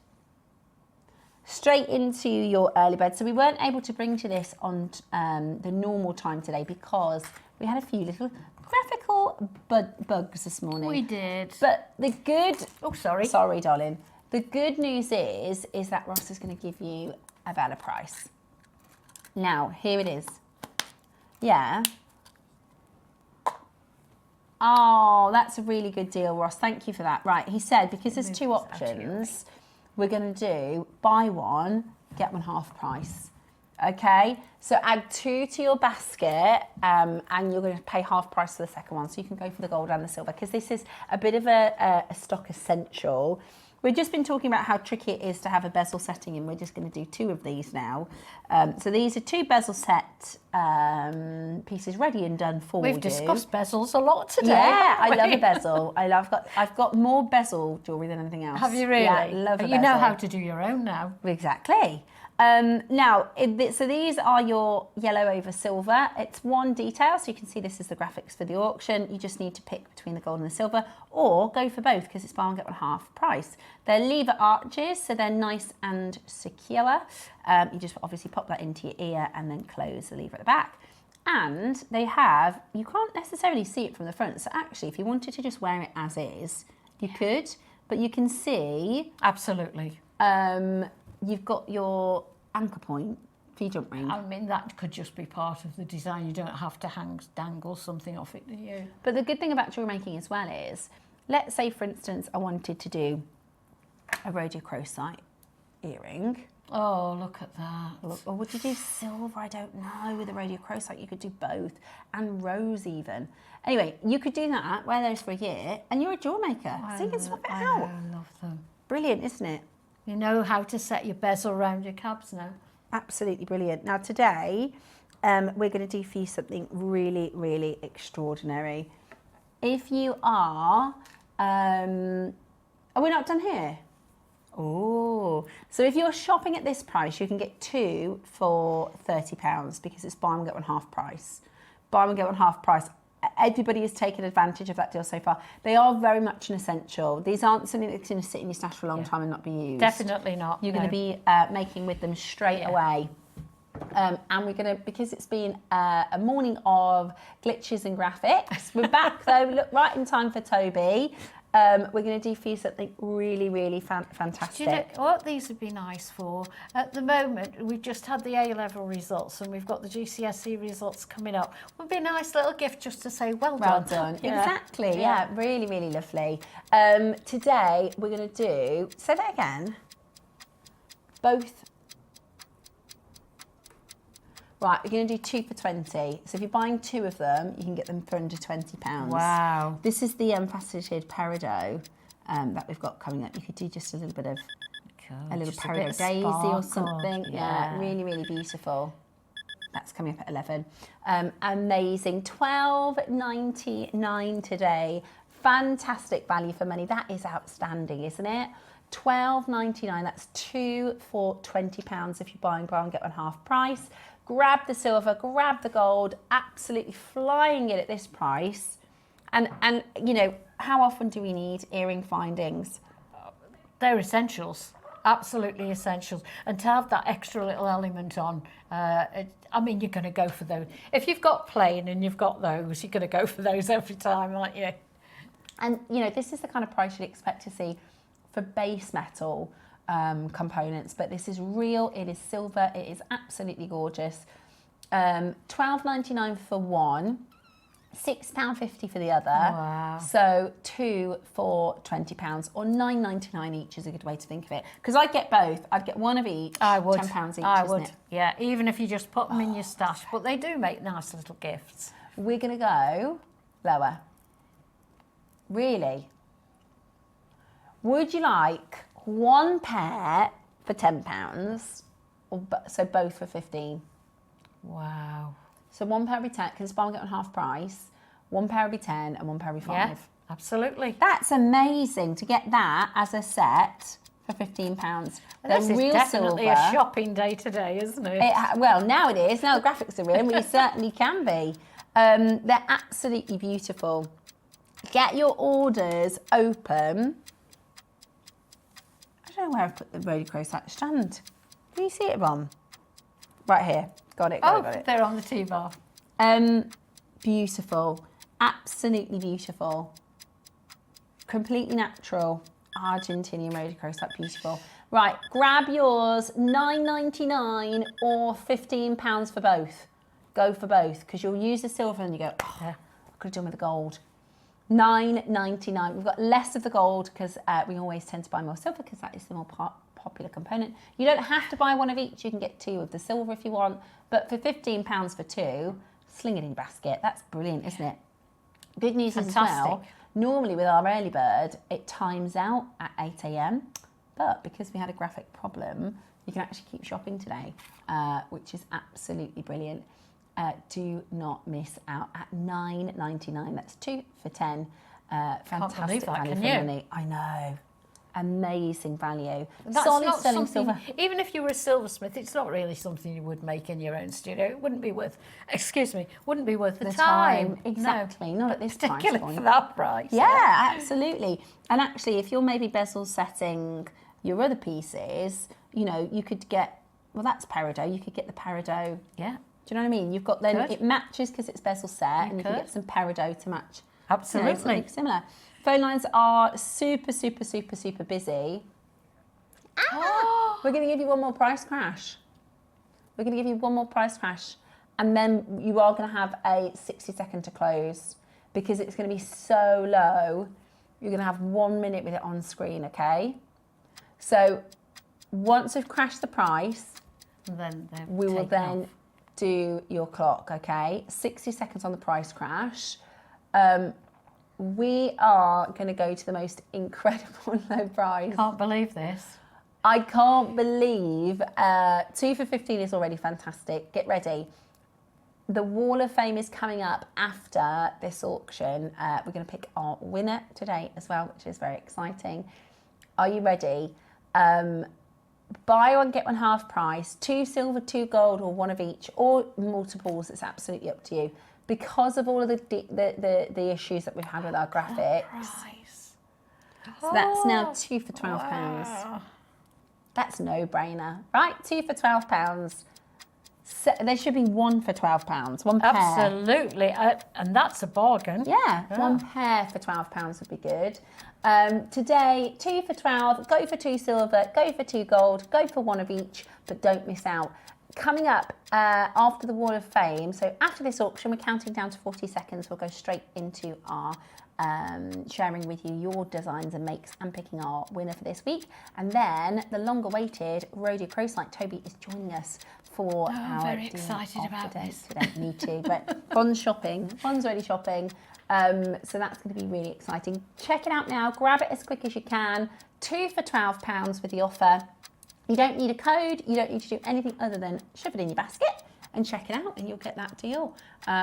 Straight into your early bird. So we weren't able to bring to this on the normal time today because we had a few little graphical bugs this morning. We did. But the good... Oh, sorry. Sorry, darling. The good news is that Ross is going to give you a better price. Now, here it is. Yeah. Oh, that's a really good deal, Ross. Thank you for that. Right, he said, because there's two options, we're going to do buy one, get one half price. Okay, so add 2 to your basket and you're going to pay half price for the second one. So you can go for the gold and the silver because this is a bit of a stock essential. We've just been talking about how tricky it is to have a bezel setting, and we're just going to do 2 of these now. So these are 2 bezel set pieces ready and done for you. We've discussed bezels a lot today. Yeah, I love a bezel. I've got more bezel jewellery than anything else. Have you really? Yeah, I love a bezel. You know how to do your own now. Exactly. Now, so these are your yellow over silver. It's one detail, so you can see this is the graphics for the auction. You just need to pick between the gold and the silver, or go for both because it's buy one get one half price. They're lever arches, so they're nice and secure. You just obviously pop that into your ear and then close the lever at the back. And they have, you can't necessarily see it from the front, so actually if you wanted to just wear it as is, you could, but you can see... Absolutely. You've got your anchor point for your jump ring. I mean, that could just be part of the design. You don't have to dangle something off it, do you? But the good thing about jewellery making as well is, let's say, for instance, I wanted to do a rhodochrosite earring. Oh, look at that. Or would you do silver? I don't know. With a rhodochrosite, you could do both, and rose even. Anyway, you could do that, wear those for a year, and you're a jewellery maker. So you can swap it out. I love them. Brilliant, isn't it? You know how to set your bezel around your cabs now. Absolutely brilliant. Now today, we're going to do for you something really, really extraordinary. If you are we not done here? Oh, so if you're shopping at this price, you can get 2 for £30 because it's buy one get one half price. Buy one get one half price. Everybody has taken advantage of that deal so far. They are very much an essential. These aren't something that's going to sit in your stash for a long time and not be used. Definitely not. You're going to be making with them straight away. And we're going to, because it's been a morning of glitches and graphics, we're back though, look, right in time for Toby. We're going to do for you something really, really fantastic. Do you know what these would be nice for? At the moment, we've just had the A-level results and we've got the GCSE results coming up. Would be a nice little gift just to say, well done. Yeah. Exactly, yeah, really, really lovely. Today, we're going to do, say that again, both. Right, we're going to do 2 for 20. So if you're buying 2 of them, you can get them for under £20. Wow. This is the faceted peridot that we've got coming up. You could do just a little bit of a little peridot daisy or something. Yeah, really, really beautiful. That's coming up at 11. Amazing. £12.99 today. Fantastic value for money. That is outstanding, isn't it? £12.99. That's 2 for £20 if you're buying buy one get one half price. Grab the silver, grab the gold, absolutely flying it at this price. And you know, how often do we need earring findings? They're essentials, absolutely essentials. And to have that extra little element on, I mean, you're going to go for those. If you've got plain and you've got those, you're going to go for those every time, aren't you? And you know, this is the kind of price you'd expect to see for base metal components, but this is real, it is silver, it is absolutely gorgeous. £12.99 for one, £6.50 for the other. Wow. So 2 for £20 or £9.99 each is a good way to think of it. Because I'd get both, I'd get one of each, I would. £10 each, I isn't would, it? yeah, even if you just put them in your stash, but they do make nice little gifts. We're going to go lower. Really? Would you like one pair for £10, or so both for 15? Wow. So one pair would be 10, because buy one get one half price. One pair would be 10 and one pair would be 5. Yeah, absolutely. That's amazing to get that as a set for £15. This is real definitely silver. a shopping day today, isn't it? Well, now it is. Now the graphics are in, we certainly can be. They're absolutely beautiful. Get your orders open. I don't know where I've put the rhodochrosite strand. Can you see it, Yvonne? Right here. Got it, got it. They're on the T-bar. Beautiful. Absolutely beautiful. Completely natural. Argentinian Rhodochrosite, beautiful. Right, grab yours, $9.99 or £15 for both. Go for both, because you'll use the silver and you go, oh, I could have done with the gold. $9.99. We've got less of the gold because we always tend to buy more silver because that is the more popular component. You don't have to buy one of each. You can get 2 of the silver if you want. But for £15 for 2, sling it in your basket. That's brilliant, isn't it? Good news is as well, normally with our early bird, it times out at 8 a.m. But because we had a graphic problem, you can actually keep shopping today, which is absolutely brilliant. Do not miss out at $9.99. That's 2 for 10. Fantastic value for money. I know. Amazing value. That's solid not selling something, silver. even if you were a silversmith, it's not really something you would make in your own studio. It wouldn't be worth, wouldn't be worth the time. Exactly, no, not at this particularly price point. for that price. Yeah, absolutely. And actually, if you're maybe bezel setting your other pieces, you know, you could get, well, that's peridot. You could get the peridot. Yeah. Do you know what I mean? You've got then, it matches because it's bezel set, and you can get some peridot to match. Absolutely. You know, something similar. Phone lines are super, super, super, super busy. We're going to give you one more price crash. We're going to give you one more price crash. And then you are going to have a 60-second to close because it's going to be so low. You're going to have 1 minute with it on screen, okay? So once we've crashed the price, then we will then do your clock, okay? 60 seconds on the price crash. We are going to go to the most incredible low price. Can't believe this. I can't believe 2 for 15 is already fantastic. Get ready. The Wall of Fame is coming up after this auction. We're going to pick our winner today as well, which is very exciting. Are you ready? Buy one, get one half price, 2 silver, 2 gold, or 1 of each, or multiples. It's absolutely up to you. Because of all of the issues that we've had with our graphics. So that's now 2 for £12. Wow. That's no brainer, right? 2 for £12. So there should be 1 for £12. 1 pair. Absolutely, and that's a bargain. Yeah, 1 pair for £12 would be good. Today, 2 for 12, go for 2 silver, go for 2 gold, go for 1 of each, but don't miss out. Coming up after the Wall of Fame, so after this auction, we're counting down to 40 seconds. We'll go straight into our sharing with you your designs and makes and picking our winner for this week. And then the long-awaited Rhodochrosite. Toby is joining us for our very excited about this. Today. Me too, but Von's shopping. Von's already shopping. So that's going to be really exciting. Check it out now. Grab it as quick as you can. 2 for £12 with the offer. You don't need a code. You don't need to do anything other than shove it in your basket and check it out, and you'll get that deal,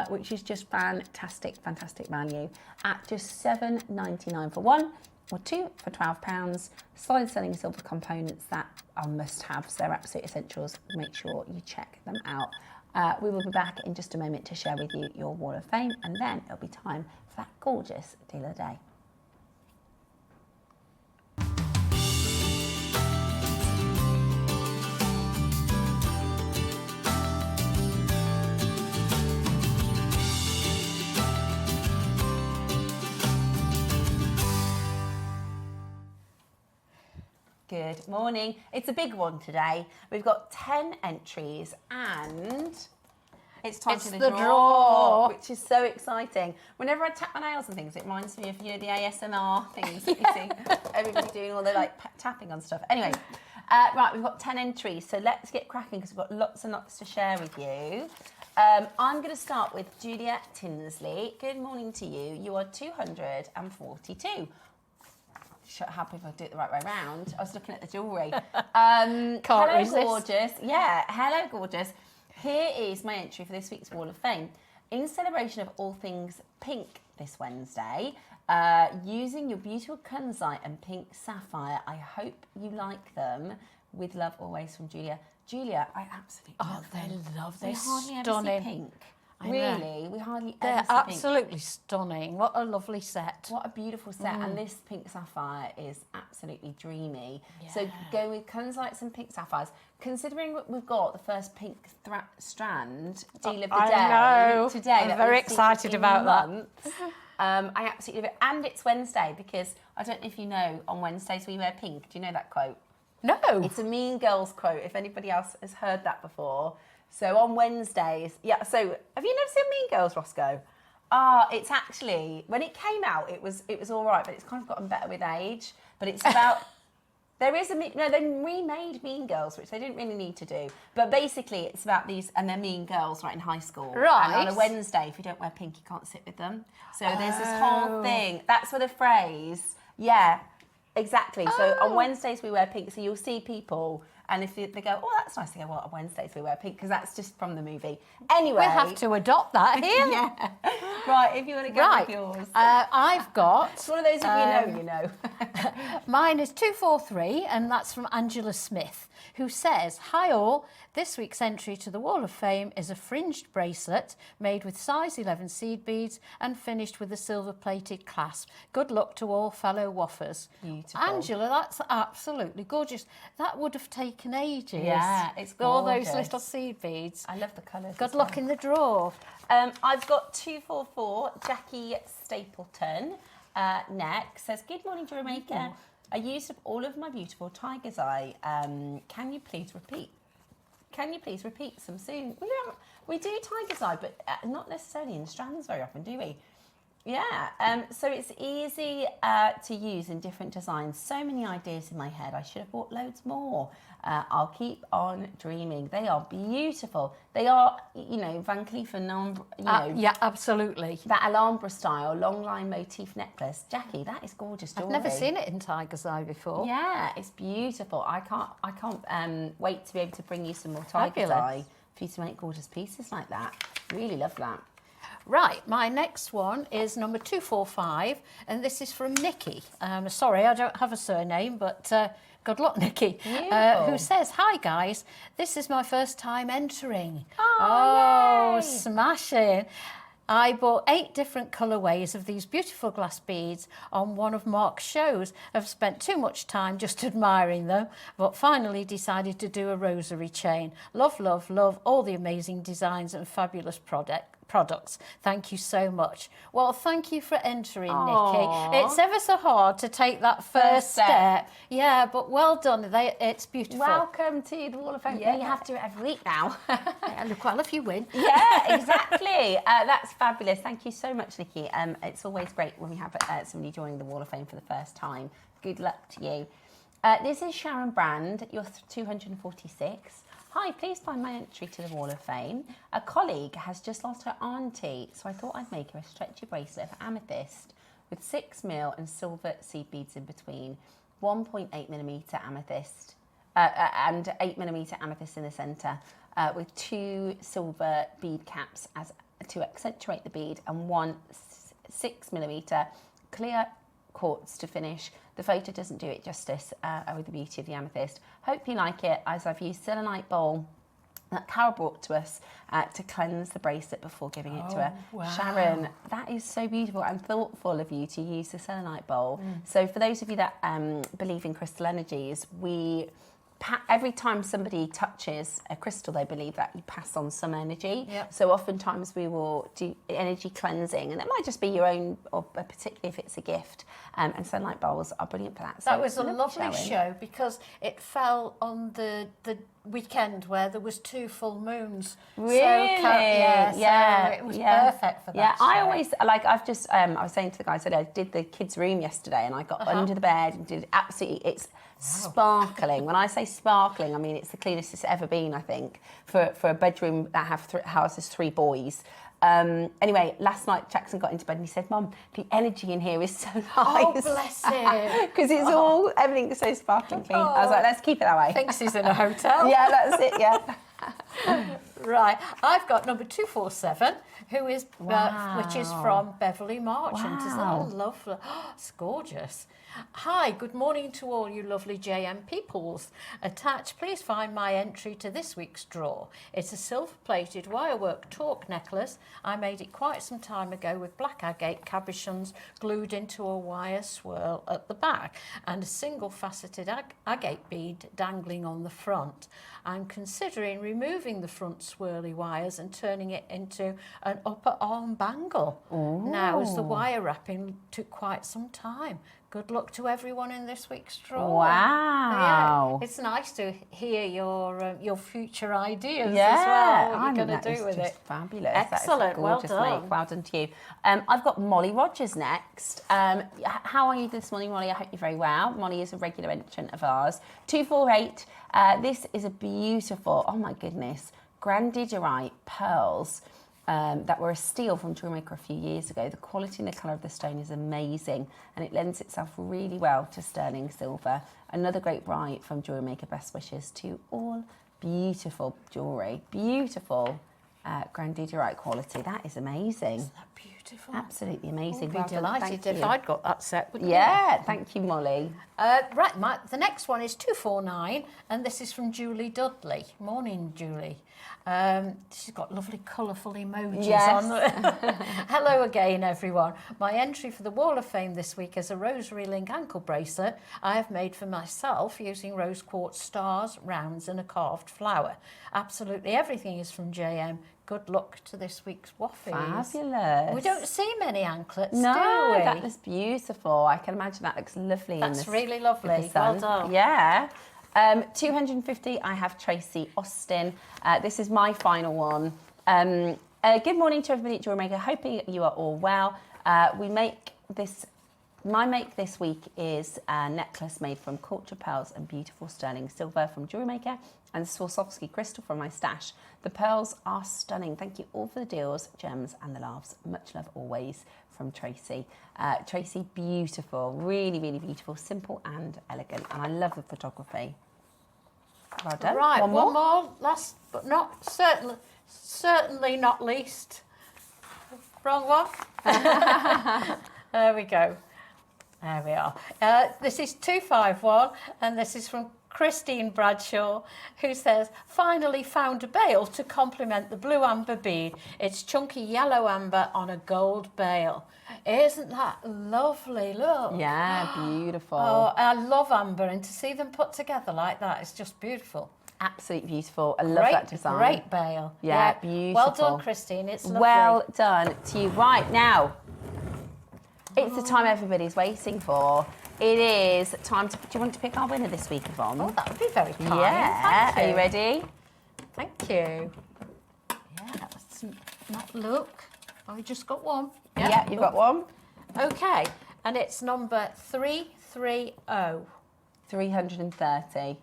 which is just fantastic, fantastic value at just £7.99 for 1 or 2 for £12. Solid selling silver components that are must-haves. They're absolute essentials. Make sure you check them out. We will be back in just a moment to share with you your Wall of Fame, and then it'll be time for that gorgeous deal of the day. Good morning. It's a big one today. We've got 10 entries and it's time for the draw, which is so exciting. Whenever I tap my nails and things, it reminds me of, you know, the ASMR things that you see everybody doing all the like tapping on stuff. Anyway, right, we've got 10 entries, so let's get cracking because we've got lots and lots to share with you. I'm going to start with Julia Tinsley. Good morning to you. You are 242. Happy if I do it the right way around. I was looking at the jewellery. Hello, resist. Gorgeous. Yeah, hello, gorgeous. Here is my entry for this week's Wall of Fame. In celebration of all things pink this Wednesday, using your beautiful kunzite and pink sapphire, I hope you like them. With love always from Julia. Julia, I absolutely love them. They love They this. hardly Stunning. ever see pink. Really, we hardly They're ever see absolutely pink. stunning. What a lovely set. What a beautiful set. And this pink sapphire is absolutely dreamy. So go with kunzites and pink sapphires. Considering we've got the first pink strand deal of the day today. I'm very excited about that. I absolutely love it. And it's Wednesday because I don't know if you know, on Wednesdays we wear pink. Do you know that quote? No. It's a Mean Girls quote, if anybody else has heard that before. So on Wednesdays, so have you never seen Mean Girls, Roscoe? It's actually, when it came out, it was all right, but it's kind of gotten better with age. But it's about, they remade Mean Girls, which they didn't really need to do. But basically, it's about these, and they're mean girls, right, in high school. Right. And on a Wednesday, if you don't wear pink, you can't sit with them. So there's this whole thing. That's where the phrase, exactly. So on Wednesdays, we wear pink. So you'll see people, and if they go, oh, that's nice, they go, well, on Wednesdays we wear pink, because that's just from the movie. Anyway. We'll have to adopt that here. Right, if you want to go with yours. I've got... It's one of those if you know. Mine is 243, and that's from Angela Smith, who says, hi all, this week's entry to the Wall of Fame is a fringed bracelet made with size 11 seed beads and finished with a silver-plated clasp. Good luck to all fellow woffers. Beautiful. Angela, that's absolutely gorgeous. That would have taken ages. Yeah, it's gorgeous. All those little seed beads. I love the colours. Good luck in the draw. I've got 244, Jackie Stapleton. Next says, good morning, JewelleryMaker. I used up all of my beautiful tiger's eye. Can you please repeat? Can you please repeat some soon? We do tiger's eye, but not necessarily in strands very often, do we? Yeah, so it's easy to use in different designs. So many ideas in my head. I should have bought loads more. I'll keep on dreaming. They are beautiful. They are, you know, Van Cleef and yeah, absolutely. That Alhambra style long line motif necklace. Jackie, that is gorgeous jewellery. I've never seen it in tiger's eye before. Yeah, it's beautiful. I can't wait to be able to bring you some more tiger's eye for you to make gorgeous pieces like that. Really love that. Right, my next one is number 245, and this is from Nikki. Sorry, I don't have a surname, but good luck, Nikki. Who says, "Hi guys, this is my first time entering." Oh, smashing. I bought 8 different colourways of these beautiful glass beads on one of Mark's shows. I've spent too much time just admiring them, but finally decided to do a rosary chain. Love, love, love all the amazing designs and fabulous products. Thank you so much. Well, thank you for entering, Nikki. It's ever so hard to take that first step. Yeah, but well done. It's beautiful. Welcome to the Wall of Fame. Yeah, you have to do it every week now. Look, well, if you win. Yeah, exactly. That's fabulous. Thank you so much, Nikki. It's always great when we have somebody joining the Wall of Fame for the first time. Good luck to you. This is Sharon Brand. You're 246. Hi, please find my entry to the Wall of Fame. A colleague has just lost her auntie, so I thought I'd make her a stretchy bracelet of amethyst with 6mm and silver seed beads in between, 1.8mm amethyst, and 8mm amethyst in the centre, with 2 silver bead caps to accentuate the bead, and 1 6mm clear quartz to finish. The photo doesn't do it justice with the beauty of the amethyst. Hope you like it, as I've used selenite bowl that Carol brought to us to cleanse the bracelet before giving it to her. Wow. Sharon, that is so beautiful and thoughtful of you to use the selenite bowl. So for those of you that believe in crystal energies, every time somebody touches a crystal, they believe that you pass on some energy. Yep. So oftentimes we will do energy cleansing, and it might just be your own, or particularly if it's a gift. And sunlight bowls are brilliant for that. That was a lovely show because it fell on the weekend where there was 2 full moons. Really? So it was perfect for that. Yeah, show. I always I was saying to the guys that I did the kids' room yesterday, and I got under the bed and did it's sparkling. When I say sparkling, I mean it's the cleanest it's ever been, I think, for a bedroom that houses 3 boys. Anyway, last night Jackson got into bed and he said, "Mum, the energy in here is so nice." Oh, bless him. Because it's everything's so sparkling clean. I was like, let's keep it that way. Thinks he's in a hotel. Yeah, that's it, yeah. Right, I've got number 247, which is from Beverly Marchant. Isn't that lovely? It's gorgeous. Hi, good morning to all you lovely JM peoples. Attached, please find my entry to this week's draw. It's a silver-plated wirework torque necklace. I made it quite some time ago with black agate cabochons glued into a wire swirl at the back and a single-faceted agate bead dangling on the front. I'm considering removing the front swirly wires and turning it into an upper arm bangle. Ooh. Now, as the wire wrapping took quite some time. Good luck to everyone in this week's draw. Wow. Yeah, it's nice to hear your future ideas as well. What you're going to do with it. Fabulous. Excellent. Well done. Make. Well done to you. I've got Molly Rogers next. How are you this morning, Molly? I hope you're very well. Molly is a regular entrant of ours. 248. This is a beautiful, oh my goodness, grandidierite pearls. That were a steal from JewelleryMaker a few years ago. The quality and the colour of the stone is amazing, and it lends itself really well to sterling silver. Another great bright from JewelleryMaker. Best wishes to all. Beautiful jewellery, beautiful grandidierite quality. That is amazing. Isn't that beautiful? Absolutely amazing. I'd be delighted if I'd got that set. Wouldn't yeah, thank you, Molly. Right, the next one is 249, and this is from Julie Dudley. Morning, Julie. She's got lovely colourful emojis on. Hello again, everyone. My entry for the Wall of Fame this week is a rosary link ankle bracelet I have made for myself using rose quartz stars, rounds and a carved flower. Absolutely everything is from JM. good luck to this week's waffies. Fabulous. We don't see many anklets, No, do we? that was beautiful. I can imagine that looks lovely. That's in really the lovely. sun. Well done. Yeah. 250, I have Tracy Austin. This is my final one. Good morning to everybody at JewelleryMaker. Hoping you are all well. My make this week is a necklace made from culture pearls and beautiful sterling silver from JewelleryMaker and Swarovski crystal from my stash. The pearls are stunning. Thank you all for the deals, gems and the laughs. Much love always from Tracy. Tracy, beautiful, really, really beautiful, simple and elegant. And I love the photography. Well done. Right, one more. Last but not certainly not least. Wrong one. There we go. There we are. This is 251, and this is from Christine Bradshaw, who says, finally found a bail to complement the blue amber bead. It's chunky yellow amber on a gold bail. Isn't that lovely? Look. Yeah, beautiful. Oh, I love amber, and to see them put together like that is just beautiful. Absolutely beautiful. I love that design. Great bail. Yeah, beautiful. Well done, Christine. It's lovely. Well done to you. Right, now, it's the time everybody's waiting for. It is time to... Do you want to pick our winner this week, Yvonne? Oh, that would be very kind. Yeah. Thank you. Are you ready? Thank you. Yeah, let's not look. Oh, we just got one. Yeah, you've got one. Okay, and it's number 330. 330.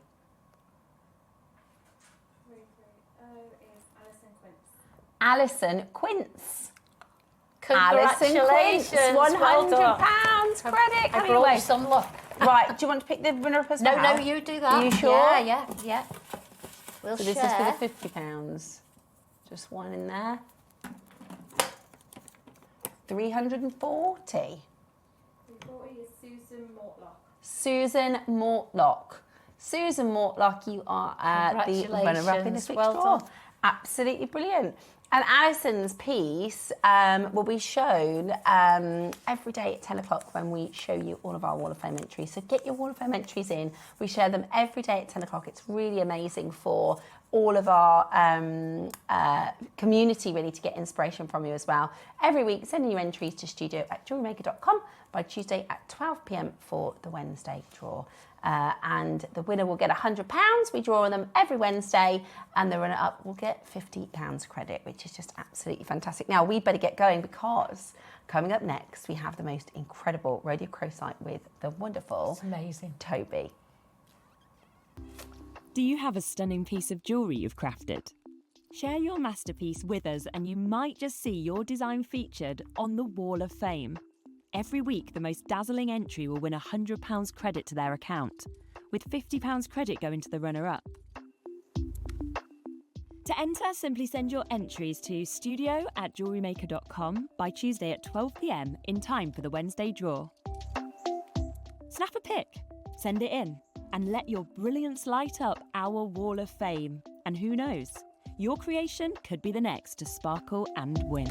Alison Quince. Congratulations. £100 credit. I brought you some luck. Right, do you want to pick the runner up as well? No, you do that. Are you sure? Yeah. We'll So share. this is for the £50. Just one in there. 340. 340 is Susan Mortlock. Susan Mortlock. Susan Mortlock, you are the runner-up in this week's Well draw. done. Absolutely brilliant. And Alison's piece will be shown every day at 10 o'clock when we show you all of our Wall of Fame entries. So get your Wall of Fame entries in. We share them every day at 10 o'clock. It's really amazing for all of our community, really, to get inspiration from you as well. Every week, sending you entries to studio@jewellerymaker.com by Tuesday at 12 p.m. for the Wednesday draw. And the winner will get £100. We draw on them every Wednesday, and the runner-up will get £50 credit, which is just absolutely fantastic. Now, we better get going because coming up next, we have the most incredible rhodochrosite with the wonderful It's amazing. Toby. Do you have a stunning piece of jewellery you've crafted? Share your masterpiece with us and you might just see your design featured on the Wall of Fame. Every week, the most dazzling entry will win £100 credit to their account, with £50 credit going to the runner-up. To enter, simply send your entries to studio@jewellerymaker.com by Tuesday at 12 p.m. in time for the Wednesday draw. Snap a pic, send it in, and let your brilliance light up our Wall of Fame. And who knows, your creation could be the next to sparkle and win.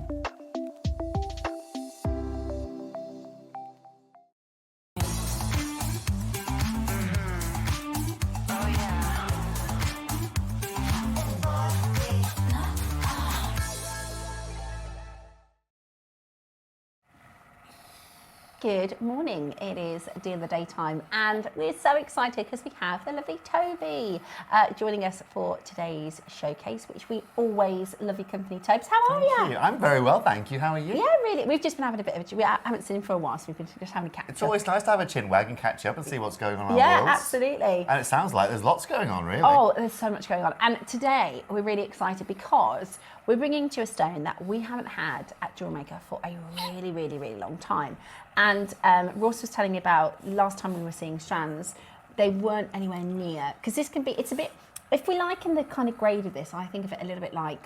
Good morning. It is Deal of the Daytime, and we're so excited because we have the lovely Toby joining us for today's showcase, which we always love your company, Tobes. How are you? Thank you. I'm very well, thank you. How are you? Yeah, really. We've just been having a bit of we haven't seen him for a while, so we've been just having a catch up. It's always nice to have a chin wag and catch up and see what's going on in our Yeah, worlds. absolutely. And it sounds like there's lots going on, really. Oh, there's so much going on. And today we're really excited because we're bringing to you a stone that we haven't had at JewelleryMaker for a really, really, really long time. And Ross was telling me about last time we were seeing strands, they weren't anywhere near. Because this can be, it's a bit, if we liken the kind of grade of this, I think of it a little bit like,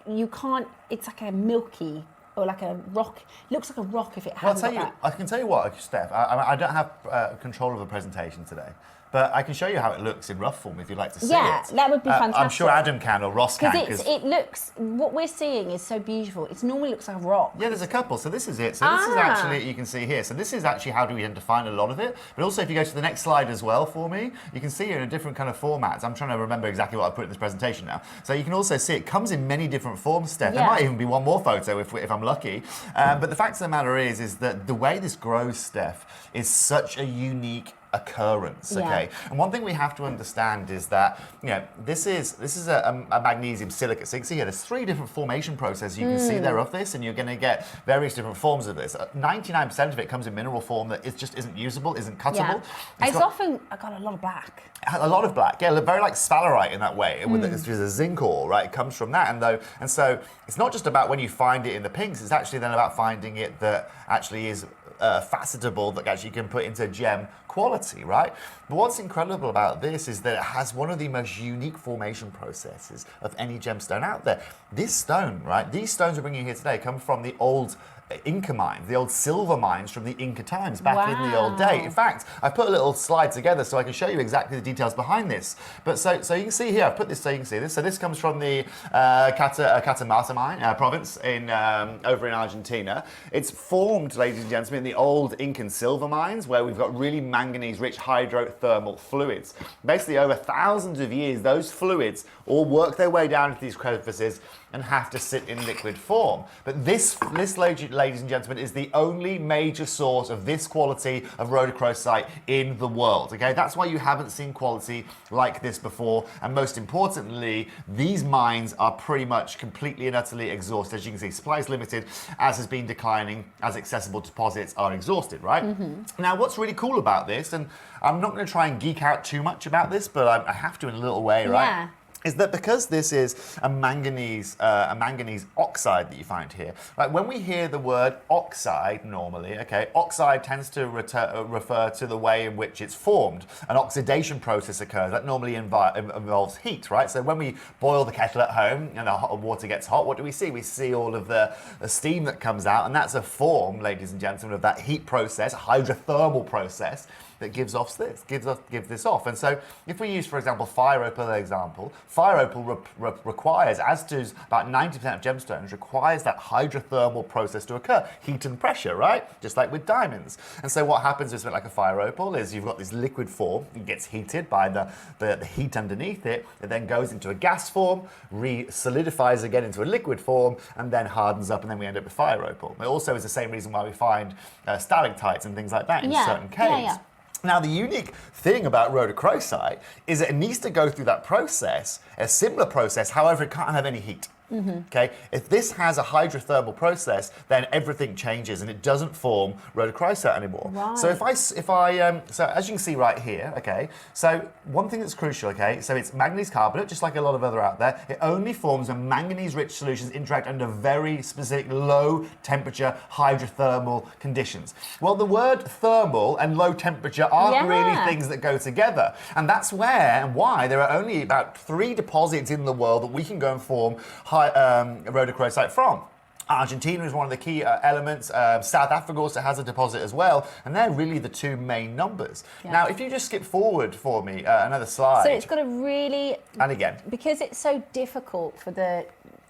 you can't, it's like a milky, or like a rock, it looks like a rock if it hasn't got that. I can tell you what, Steph, I don't have control of the presentation today, but I can show you how it looks in rough form if you'd like to see it. Yeah, that would be fantastic. I'm sure Adam can or Ross can. Because it looks, what we're seeing is so beautiful. It normally looks like a rock. Yeah, there's a couple. So this is it. So this is actually, you can see here. So this is actually how do we tend to find a lot of it. But also if you go to the next slide as well for me, you can see it in a different kind of formats. I'm trying to remember exactly what I put in this presentation now. So you can also see it comes in many different forms, Steph. There might even be one more photo if I'm lucky. But the fact of the matter is that the way this grows, Steph, is such a unique occurrence, okay? And one thing we have to understand is that, you know, this is a magnesium silicate. So you can see here, there's 3 different formation processes you can see there of this, and you're going to get various different forms of this. 99% of it comes in mineral form that it just isn't usable, isn't cuttable. It's often got a lot of black. A lot of black, yeah, very like sphalerite in that way. It's just a zinc ore, right? It comes from that, and so it's not just about when you find it in the pinks. It's actually then about finding it that actually is facetable, that actually you can put into gem quality, right? But what's incredible about this is that it has one of the most unique formation processes of any gemstone out there. This stone, right? These stones we're bringing here today come from the old Inca mines, the old silver mines from the Inca times back in the old day. In fact, I put a little slide together so I can show you exactly the details behind this. But so you can see here, I've put this so you can see this. So this comes from the Catamarca mine province in over in Argentina. It's formed, ladies and gentlemen, in the old Incan silver mines where we've got really manganese-rich hydrothermal fluids. Basically, over thousands of years, those fluids all work their way down into these crevices and have to sit in liquid form. But this ladies and gentlemen, is the only major source of this quality of rhodochrosite in the world, okay? That's why you haven't seen quality like this before, and most importantly, these mines are pretty much completely and utterly exhausted. As you can see, supply is limited, as has been declining, as accessible deposits are exhausted, right? Now, what's really cool about this, and I'm not gonna try and geek out too much about this, but I have to in a little way, right? Is that because this is a manganese oxide that you find here, right? When we hear the word oxide normally, okay, oxide tends to refer to the way in which it's formed. An oxidation process occurs that normally involves heat, right? So when we boil the kettle at home and the water gets hot, what do we see? We see all of the steam that comes out, and that's a form, ladies and gentlemen, of that heat process, a hydrothermal process that gives this off. And so if we use, for example, fire opal example, fire opal requires, as does about 90% of gemstones, requires that hydrothermal process to occur, heat and pressure, right? Just like with diamonds. And so what happens with something like a fire opal is you've got this liquid form, it gets heated by the heat underneath it, it then goes into a gas form, re-solidifies again into a liquid form, and then hardens up, and then we end up with fire opal. It also is the same reason why we find stalactites and things like that in certain caves. Now, the unique thing about rhodochrosite is that it needs to go through that process, a similar process, however, it can't have any heat. Okay, if this has a hydrothermal process, then everything changes and it doesn't form rhodochrosite anymore. So so as you can see right here, okay, so one thing that's crucial, okay, so it's manganese carbonate, just like a lot of other out there. It only forms when manganese-rich solutions interact under very specific low temperature hydrothermal conditions. Well, the word thermal and low temperature aren't really things that go together, and that's where and why there are only about 3 deposits in the world that we can go and form rhodochrosite from. Argentina is one of the key elements. South Africa also has a deposit as well, and they're really the 2 main numbers. Now, if you just skip forward for me, another slide. So it's got a really... And again. Because it's so difficult for the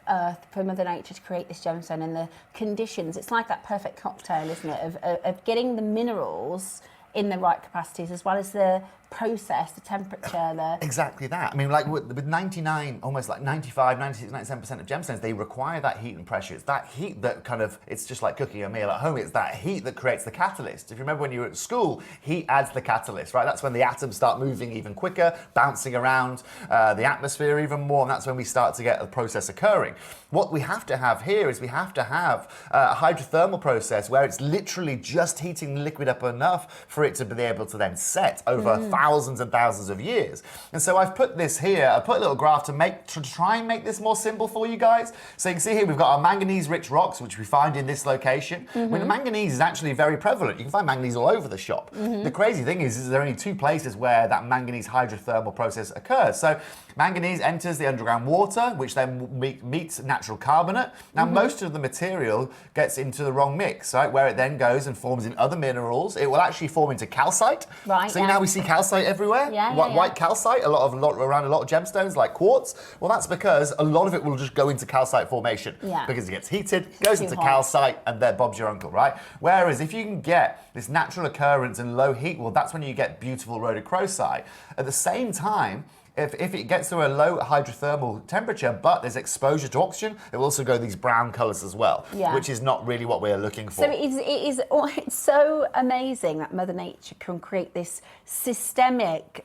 Earth, for Mother Nature to create this gemstone and the conditions, it's like that perfect cocktail, isn't it, of getting the minerals in the right capacities, as well as the process, the temperature, Exactly that. I mean, like with 99, almost like 95, 96, 97% of gemstones, they require that heat and pressure. It's that heat that kind of, it's just like cooking a meal at home. It's that heat that creates the catalyst. If you remember when you were at school, heat adds the catalyst, right? That's when the atoms start moving even quicker, bouncing around the atmosphere even more, and that's when we start to get the process occurring. What we have to have here is we have to have a hydrothermal process where it's literally just heating the liquid up enough for it to be able to then set over thousands and thousands of years. And so I've put this here, I put a little graph to try and make this more simple for you guys. So you can see here we've got our manganese-rich rocks, which we find in this location. When manganese is actually very prevalent. You can find manganese all over the shop. The crazy thing is there are only 2 places where that manganese hydrothermal process occurs. So Manganese enters the underground water, which then meets natural carbonate. Now, most of the material gets into the wrong mix, right? Where it then goes and forms in other minerals. It will actually form into calcite. Right. So now we see calcite everywhere. White calcite, around a lot of gemstones like quartz. Well, that's because a lot of it will just go into calcite formation. Yeah. Because it gets heated, goes into calcite, and there Bob's your uncle, right? Whereas if you can get this natural occurrence in low heat, well, that's when you get beautiful rhodochrosite. At the same time, if it gets to a low hydrothermal temperature, but there's exposure to oxygen, it will also go these brown colours as well, which is not really what we're looking for. So it's so amazing that Mother Nature can create this systemic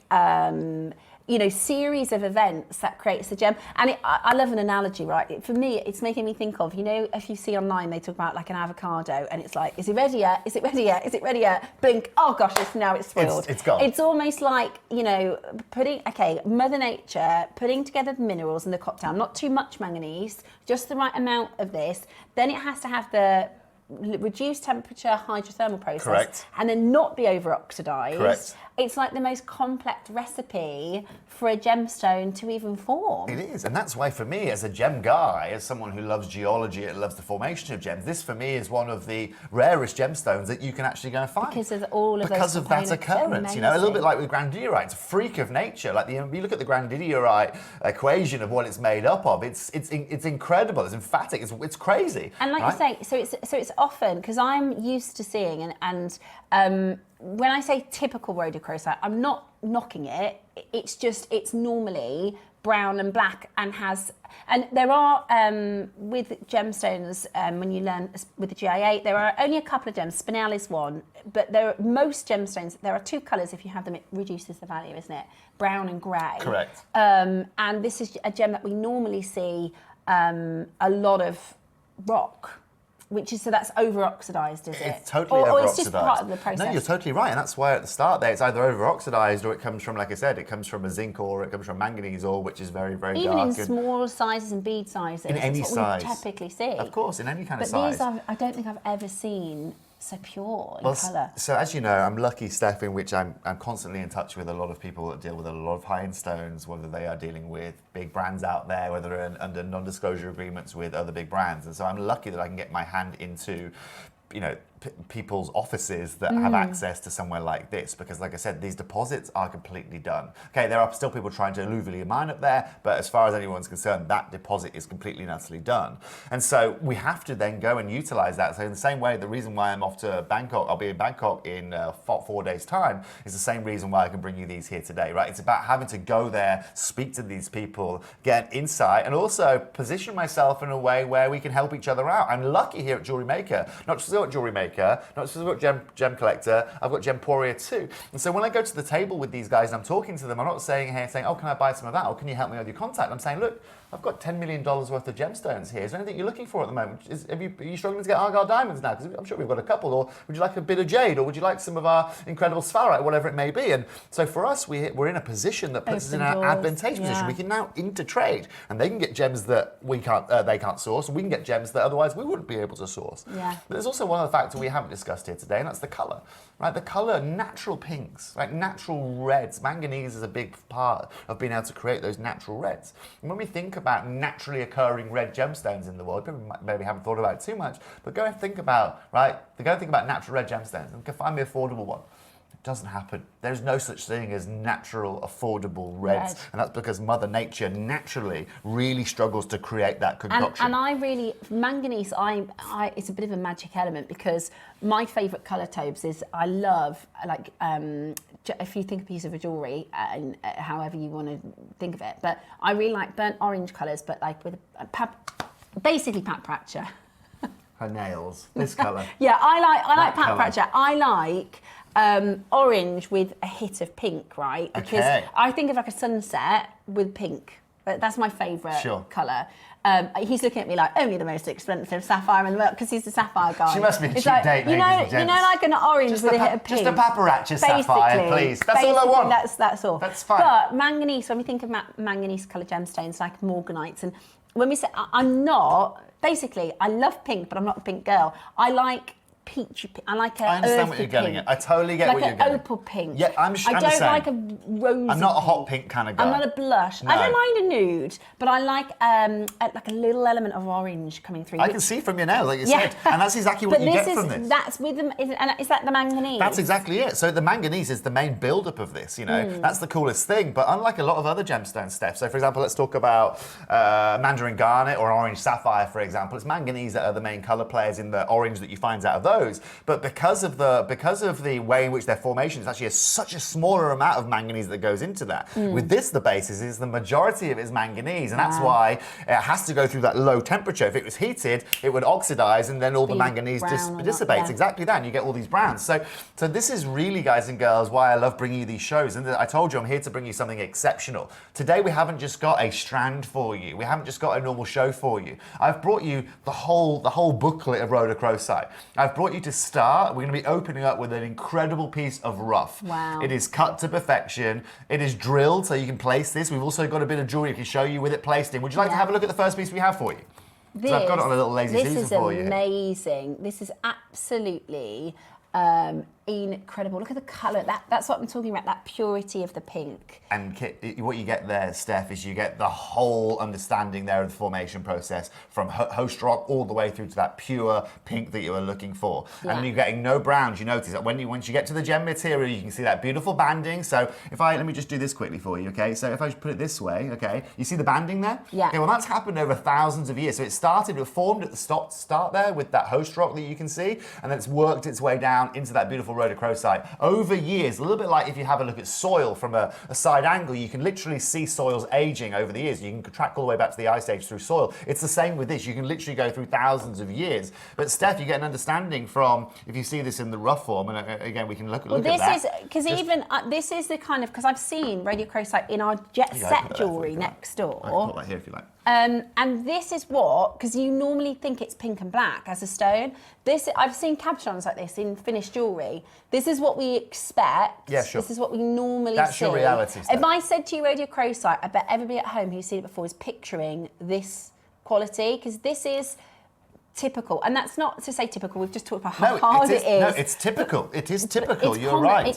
series of events that creates the gem. And I love an analogy, right? For me, it's making me think of, if you see online, they talk about like an avocado and it's like, is it ready yet? Is it ready yet? Is it ready yet? Blink, oh gosh, now it's spoiled. It's gone. It's almost like, Mother Nature putting together the minerals in the cocktail, not too much manganese, just the right amount of this. Then it has to have the reduced temperature hydrothermal process. Correct. And then not be over oxidized. Correct. It's like the most complex recipe for a gemstone to even form. It is, and that's why for me, as a gem guy, as someone who loves geology and loves the formation of gems, this for me is one of the rarest gemstones that you can actually go and find. Because of all of because those of that occurrence, a little bit like with grandidierite, it's a freak of nature. Like you look at the grandidierite equation of what it's made up of. It's incredible. It's emphatic. It's crazy. And like right? you say, so it's often because I'm used to seeing and when I say typical rhodochrosite, I'm not knocking it. It's normally brown and black and there are, with gemstones, when you learn with the GIA, there are only a couple of gems. Spinel is one, but most gemstones, there are two colours. If you have them, it reduces the value, isn't it? Brown and grey. Correct. And this is a gem that we normally see a lot of rock. So that's over-oxidised, is it? It's totally over-oxidised. Or it's just part of the process? No, you're totally right. And that's why at the start there, it's either over-oxidised or it comes from, like I said, it comes from a zinc ore, it comes from manganese ore, which is very, very Even dark. in small sizes and bead sizes. In any size. We typically see. Of course, in any kind of size. size. But these I don't think I've ever seen so pure in colour. So as you know, I'm lucky, Steph, in which I'm constantly in touch with a lot of people that deal with a lot of high-end stones, whether they are dealing with big brands out there, whether they're under non-disclosure agreements with other big brands. And so I'm lucky that I can get my hand into people's offices that have access to somewhere like this, because like I said, these deposits are completely done. Okay, there are still people trying to alluvially mine up there, but as far as anyone's concerned, that deposit is completely and utterly done. And so we have to then go and utilize that. So in the same way, the reason why I'm off to Bangkok, I'll be in Bangkok in 4 days time, is the same reason why I can bring you these here today, right? It's about having to go there, speak to these people, get insight, and also position myself in a way where we can help each other out. I'm lucky here at JewelleryMaker, not just at JewelleryMaker, not just at Gem Collector, I've got Gemporia too. And so when I go to the table with these guys and I'm talking to them, I'm not saying, oh, can I buy some of that? Or can you help me with your contact? I'm saying, look, I've got $10 million worth of gemstones here. Is there anything you're looking for at the moment? Are you struggling to get Argyle diamonds now? Because I'm sure we've got a couple. Or would you like a bit of jade? Or would you like some of our incredible sphalerite, whatever it may be? And so for us, we're in a position that puts us in an advantageous position. We can now intertrade, and they can get gems that they can't source, and we can get gems that otherwise we wouldn't be able to source. Yeah. But there's also one other factor we haven't discussed here today, and that's the colour. Right, the colour, natural pinks, like natural reds. Manganese is a big part of being able to create those natural reds. And when we think about naturally occurring red gemstones in the world, people maybe haven't thought about it too much, but go and think about, natural red gemstones and find me an affordable one. It doesn't happen. There's no such thing as natural, affordable reds. And that's because Mother Nature naturally really struggles to create that concoction. And manganese, it's a bit of a magic element, because my favourite colour, Tobes, is I love, if you think a piece of a jewellery, and however you want to think of it, but I really like burnt orange colours, but like with basically Pat Pratchett. Her nails, this colour. Yeah, I like Pat Pratchett. I like orange with a hit of pink, right? Because I think of like a sunset with pink. That's my favourite colour. He's looking at me like, only the most expensive sapphire in the world, because he's a sapphire guy. She must be a cheap like, date, you know, like an orange with a hit of pink. Just a paparazzi sapphire, please. That's all I want. That's all. That's fine. But manganese, when we think of manganese coloured gemstones like morganites, and when we say, I love pink, but I'm not a pink girl. I like peachy pink. I like a I understand what earthy you're getting pink. at. I totally get like what you're an getting. opal pink. Yeah, I'm I don't like a rosy. I'm not a hot pink. pink kind of guy. I'm not a blush. No. I don't mind a nude, but I like a little element of orange coming through. I can see from your nails, like you said, and that's exactly what you get from this. That's with them. Is that the manganese? That's exactly it. So the manganese is the main build-up of this. You know, that's the coolest thing. But unlike a lot of other gemstones, Steph. So for example, let's talk about mandarin garnet or orange sapphire, for example. It's manganese that are the main color players in the orange that you find out of those. But because of the way in which their formation is actually such a smaller amount of manganese that goes into that. With this, the basis is the majority of it is manganese, and that's why it has to go through that low temperature. If it was heated, it would oxidize, and then all the manganese dissipates. Exactly that, and you get all these browns. So this is really, guys and girls, why I love bringing you these shows. And I told you I'm here to bring you something exceptional. Today we haven't just got a strand for you. We haven't just got a normal show for you. I've brought you the whole booklet of rhodochrosite. I've brought you to start. We're going to be opening up with an incredible piece of rough. Wow. It is cut to perfection. It is drilled so you can place this. We've also got a bit of jewelry I can show you with it placed in. Would you like to have a look at the first piece we have for you? So I've got it on a little lazy Susan for you. This is amazing. This is absolutely incredible. Look at the colour. That's what I'm talking about, that purity of the pink. And what you get there, Steph, is you get the whole understanding there of the formation process from host rock all the way through to that pure pink that you were looking for. Yeah. And you're getting no browns. You notice that once you get to the gem material, you can see that beautiful banding. So let me just do this quickly for you, okay? So if I just put it this way, okay, you see the banding there? Yeah. Okay, well that's happened over thousands of years. So it formed at the start there with that host rock that you can see, and then it's worked its way down into that beautiful rhodochrosite over years. A little bit like if you have a look at soil from a side angle, you can literally see soils aging over the years. You can track all the way back to the ice age through soil. It's the same with this. You can literally go through thousands of years. But Steph, you get an understanding from, if you see this in the rough form, and again, we can look at that. This is the kind of, because I've seen rhodochrosite in our jet set jewellery next door. I can put that here if you like. And this is because you normally think it's pink and black as a stone. I've seen cabochons like this in finished jewellery. This is what we expect. Yeah, sure. This is what we normally see. That's your reality, Steph. If I said to you rhodochrosite, I bet everybody at home who's seen it before is picturing this quality, because this is typical. And that's not to say typical, we've just talked about how hard it is. No, it's typical. It is typical, you're right.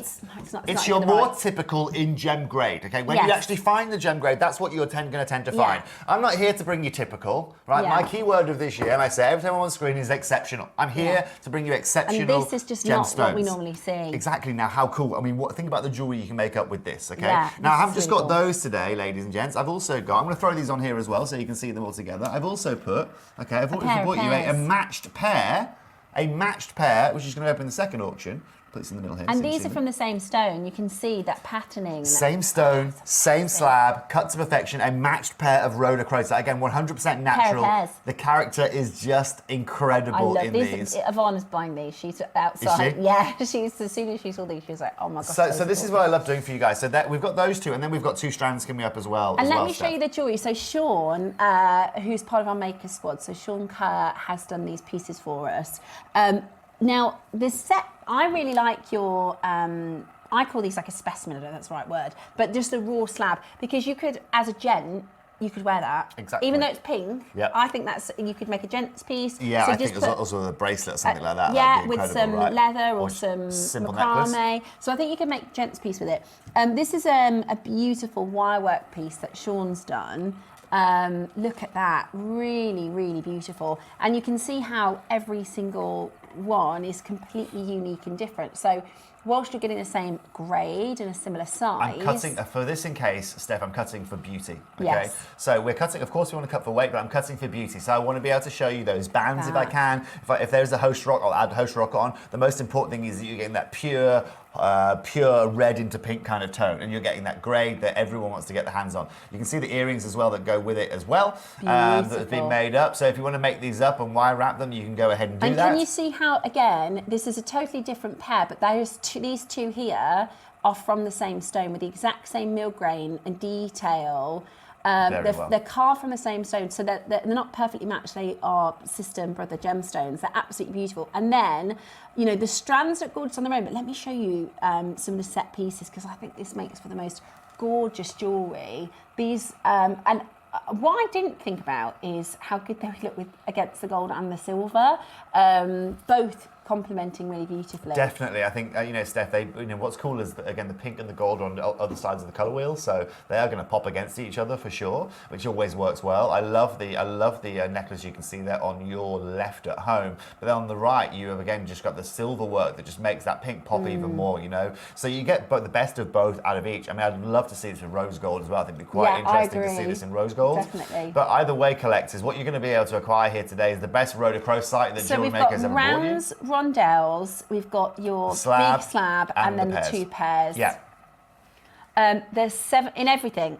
It's your more typical in gem grade, okay? When you actually find the gem grade, that's what you're going to tend to find. I'm not here to bring you typical, right? My key word of this year, and I say every time I'm on screen, is exceptional. I'm here to bring you exceptional gemstones. And this is just not what we normally see. Exactly. Now, how cool. I mean, think about the jewelry you can make up with this, okay? Yeah, now, I haven't just got those today, ladies and gents. I've also got, I'm going to throw these on here as well so you can see them all together. I've also put, okay, I've brought you a matched pair, which is going to open the second auction. Put this in the middle here. And these are from the same stone. You can see that patterning. Same stone, same slab, cut to perfection, a matched pair of rhodochrosite. Again, 100% natural. Pair of pairs. The character is just incredible in these. Yvonne is buying these. She's outside. Is she? Yeah, as soon as she saw these, she was like, oh my God. So this is what I love doing for you guys. So we've got those two, and then we've got two strands coming up as well. And let me show you the jewellery. So Sean, who's part of our maker squad, so Sean Kerr has done these pieces for us. Now, the set, I really like your, I call these like a specimen, I don't know if that's the right word, but just a raw slab, because you could, as a gent, you could wear that. Exactly. Even though it's pink, I think you could make a gent's piece. Yeah, so I think there's also a bracelet or something like that. Yeah, with some leather or some macrame. Necklace. So I think you can make a gent's piece with it. This is a beautiful wirework piece that Sean's done. Look at that, really, really beautiful. And you can see how every single one is completely unique and different. So whilst you're getting the same grade and a similar size. I'm cutting, for this in case, Steph, I'm cutting for beauty, okay? Yes. So we're cutting, of course we want to cut for weight, but I'm cutting for beauty. So I want to be able to show you those bands if I can. If there's a host rock, I'll add host rock on. The most important thing is that you're getting that pure red into pink kind of tone, and you're getting that grade that everyone wants to get their hands on. You can see the earrings as well that go with it as well, that have been made up. So if you want to make these up and wire wrap them, you can go ahead and do that. And can you see how, again, this is a totally different pair, but these two here are from the same stone with the exact same mill grain and detail. They're carved from the same stone, so they're not perfectly matched. They are sister and brother gemstones. They're absolutely beautiful. And then, you know, the strands look gorgeous on their own, but let me show you some of the set pieces, because I think this makes for the most gorgeous jewellery. These, and what I didn't think about is how good they would look against the gold and the silver. Both complementing really beautifully. Definitely, I think Steph. What's cool is that, again, the pink and the gold are on the other sides of the colour wheel, so they are going to pop against each other for sure, which always works well. I love the necklace you can see there on your left at home, but then on the right you have again just got the silver work that just makes that pink pop even more. So you get the best of both out of each. I mean, I'd love to see this with rose gold as well. I think it'd be quite interesting to see this in rose gold. Definitely. But either way, collectors, what you're going to be able to acquire here today is the best rhodochrosite that Jewellery Maker's ever brought you. So we've got rondelles, we've got your big slab, and then the 2 pairs. Yeah. There's 7 in everything.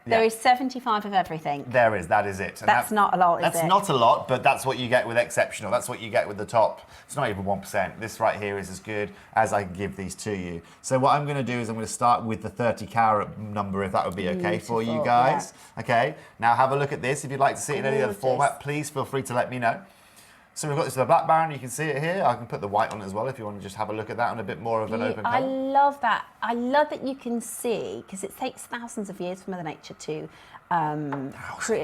There is 75 of everything. There is, that is it. And that's not a lot, is it? That's not a lot, but that's what you get with exceptional. That's what you get with the top. It's not even 1%. This right here is as good as I can give these to you. So what I'm going to do is I'm going to start with the 30 carat number, if that would be okay for you guys. Yeah. Okay, now have a look at this. If you'd like to see it in any other format, please feel free to let me know. So we've got this with the black baron, you can see it here. I can put the white on as well if you want to just have a look at that on a bit more of an open colour. I love that. I love that you can see, because it takes thousands of years for Mother Nature to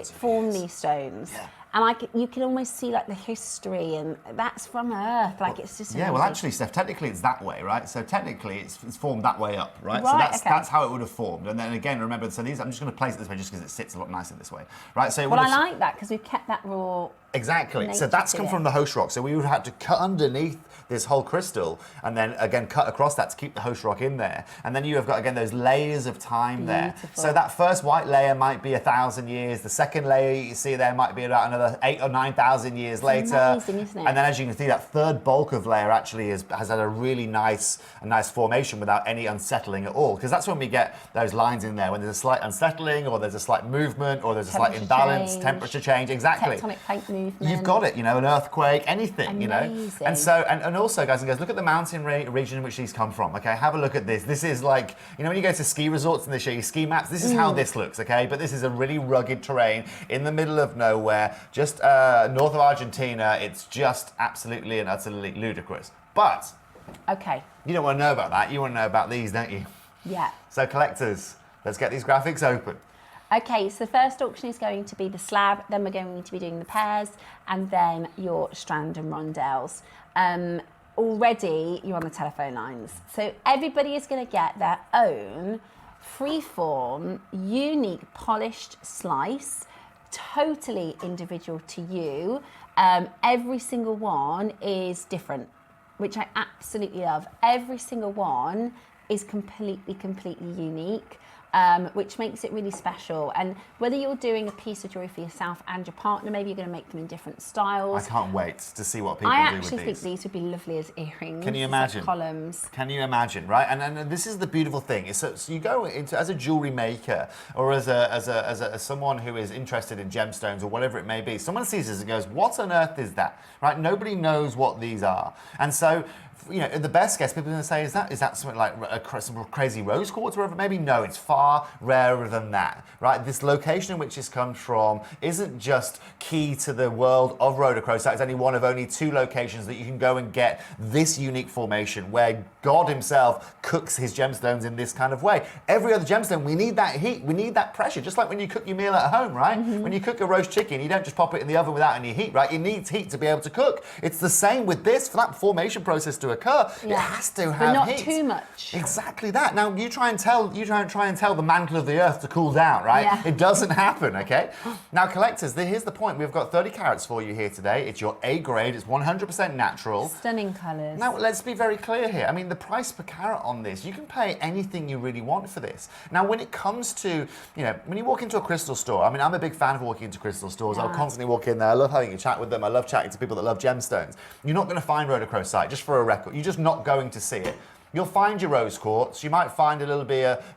form these stones. Yeah. And you can almost see like the history, and that's from Earth. Like it's just amazing. Well, actually, Steph, technically it's that way, right? So technically it's formed that way up, right? So that's how it would have formed. And then again, remember, so these, I'm just going to place it this way just because it sits a lot nicer this way, right? So I like that because we've kept that raw. Exactly. So that's come from the host rock. So we would have had to cut underneath this whole crystal and then again cut across that to keep the host rock in there. And then you have got again those layers of time there. So that first white layer might be 1,000 years. The second layer you see there might be about another 8,000 or 9,000 years later. Amazing, isn't it? And then as you can see, that third bulk of layer actually has had a really nice formation without any unsettling at all. Because that's when we get those lines in there when there's a slight unsettling or there's a slight movement or there's a slight imbalance, temperature change. Exactly. Tectonic plate movement. You've got it, an earthquake, anything, Amazing. And so, and also, guys and girls, look at the mountain region in which these come from, okay? Have a look at this. This is like, when you go to ski resorts and they show you ski maps, this is how this looks, okay? But this is a really rugged terrain in the middle of nowhere, just north of Argentina. It's just absolutely and utterly ludicrous. But, you don't want to know about that. You want to know about these, don't you? Yeah. So, collectors, let's get these graphics open. Okay, so the first auction is going to be the slab, then we're going to be doing the pairs, and then your strand and rondelles. Already, you're on the telephone lines. So everybody is going to get their own freeform, unique, polished slice, totally individual to you. Every single one is different, which I absolutely love. Every single one is completely unique. Which makes it really special. And whether you're doing a piece of jewellery for yourself and your partner, maybe you're going to make them in different styles. I can't wait to see what people do with these. I actually think these would be lovely as earrings. Can you imagine? Like columns. Can you imagine, right? And this is the beautiful thing. So you go into, as a jewellery maker or as someone who is interested in gemstones or whatever it may be, someone sees this and goes, what on earth is that? Right? Nobody knows what these are. And so, the best guess, people are going to say, is that something like some crazy rose quartz or whatever? Maybe no, it's far rarer than that, right? This location in which this comes from isn't just key to the world of rhodochrosite. It's only 2 locations that you can go and get this unique formation where God himself cooks his gemstones in this kind of way. Every other gemstone, we need that heat, we need that pressure, just like when you cook your meal at home, right? When you cook a roast chicken, you don't just pop it in the oven without any heat, right? It needs heat to be able to cook. It's the same with this. For that formation process to occur, it has to have but not heat. too much. Exactly that. Now you try and tell the mantle of the earth to cool down, right? Yeah. It doesn't happen, okay? Now collectors, here's the point. We've got 30 carats for you here today. It's your A grade. It's 100% natural. Stunning colours. Now let's be very clear here. I mean, the price per carat on this, you can pay anything you really want for this. Now when it comes to, when you walk into a crystal store, I mean, I'm a big fan of walking into crystal stores. I'll constantly walk in there. I love having a chat with them. I love chatting to people that love gemstones. You're not going to find rhodochrosite, just for a record. You're just not going to see it. You'll find your rose quartz. You might find a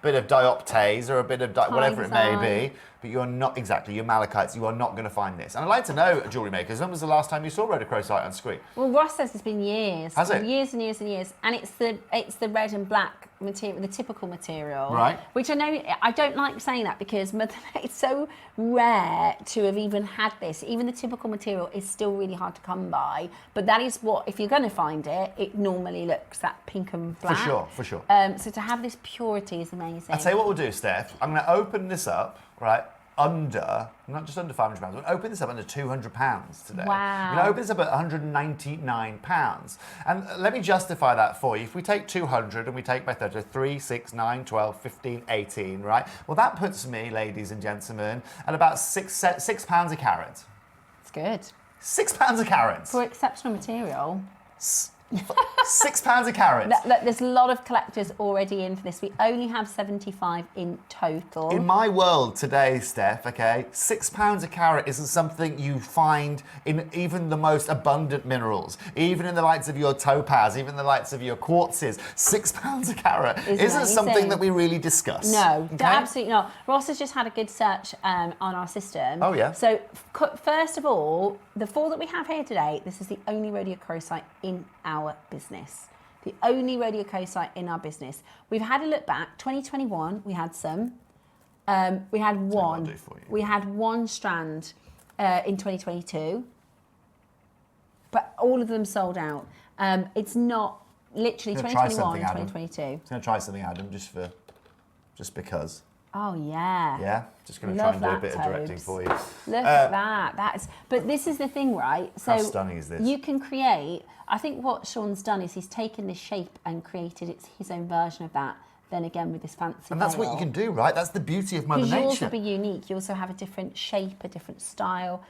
bit of dioptase or a bit of whatever it may be, but you're not exactly your malachites. You are not going to find this. And I'd like to know, jewellery makers, when was the last time you saw rhodochrosite on screen? Well, Ross says it's been years. Has it? Years and years and years, and it's the red and black material, the typical material, right? Which I know I don't like saying that because it's so rare to have even had this. Even the typical material is still really hard to come by. But that is what, if you're going to find it, it normally looks that pink and black. For sure. So to have this purity is amazing. I'll tell you what we'll do, Steph. I'm going to open this up, right? not just under £500, we're going to open this up under £200 today. Wow. We're going to open this up at £199. And let me justify that for you. If we take 200 and we take by 30, 3, 6, 9, 12, 15, 18, right? Well, that puts me, ladies and gentlemen, at about £6 a carat. It's good. £6 a carat. For exceptional material. £6 a carat. There's a lot of collectors already in for this. We only have 75 in total. In my world today, Steph, okay, £6 a carat isn't something you find in even the most abundant minerals, even in the likes of your topaz, even the likes of your quartzes. £6 a carat isn't something that we really discuss. No, okay? absolutely not. Ross has just had a good search on our system. Oh, yeah. So, first of all, the 4 that we have here today, this is the only rhodochrosite in our business. The only rhodochrosite in our business. We've had a look back. 2021, we had some. We had one. We had one strand in 2022, but all of them sold out. It's not literally 2021, 2022. I'm going to try something, Adam, just because. Oh yeah. Yeah, just going to try and do a bit of directing for you. Look at that. But this is the thing, right? So how stunning is this? You can create. I think what Sean's done is he's taken this shape and created his own version of that. Then again with this fancy. And that's what you can do, right? That's the beauty of Mother Nature. You also be unique. You also have a different shape, a different style.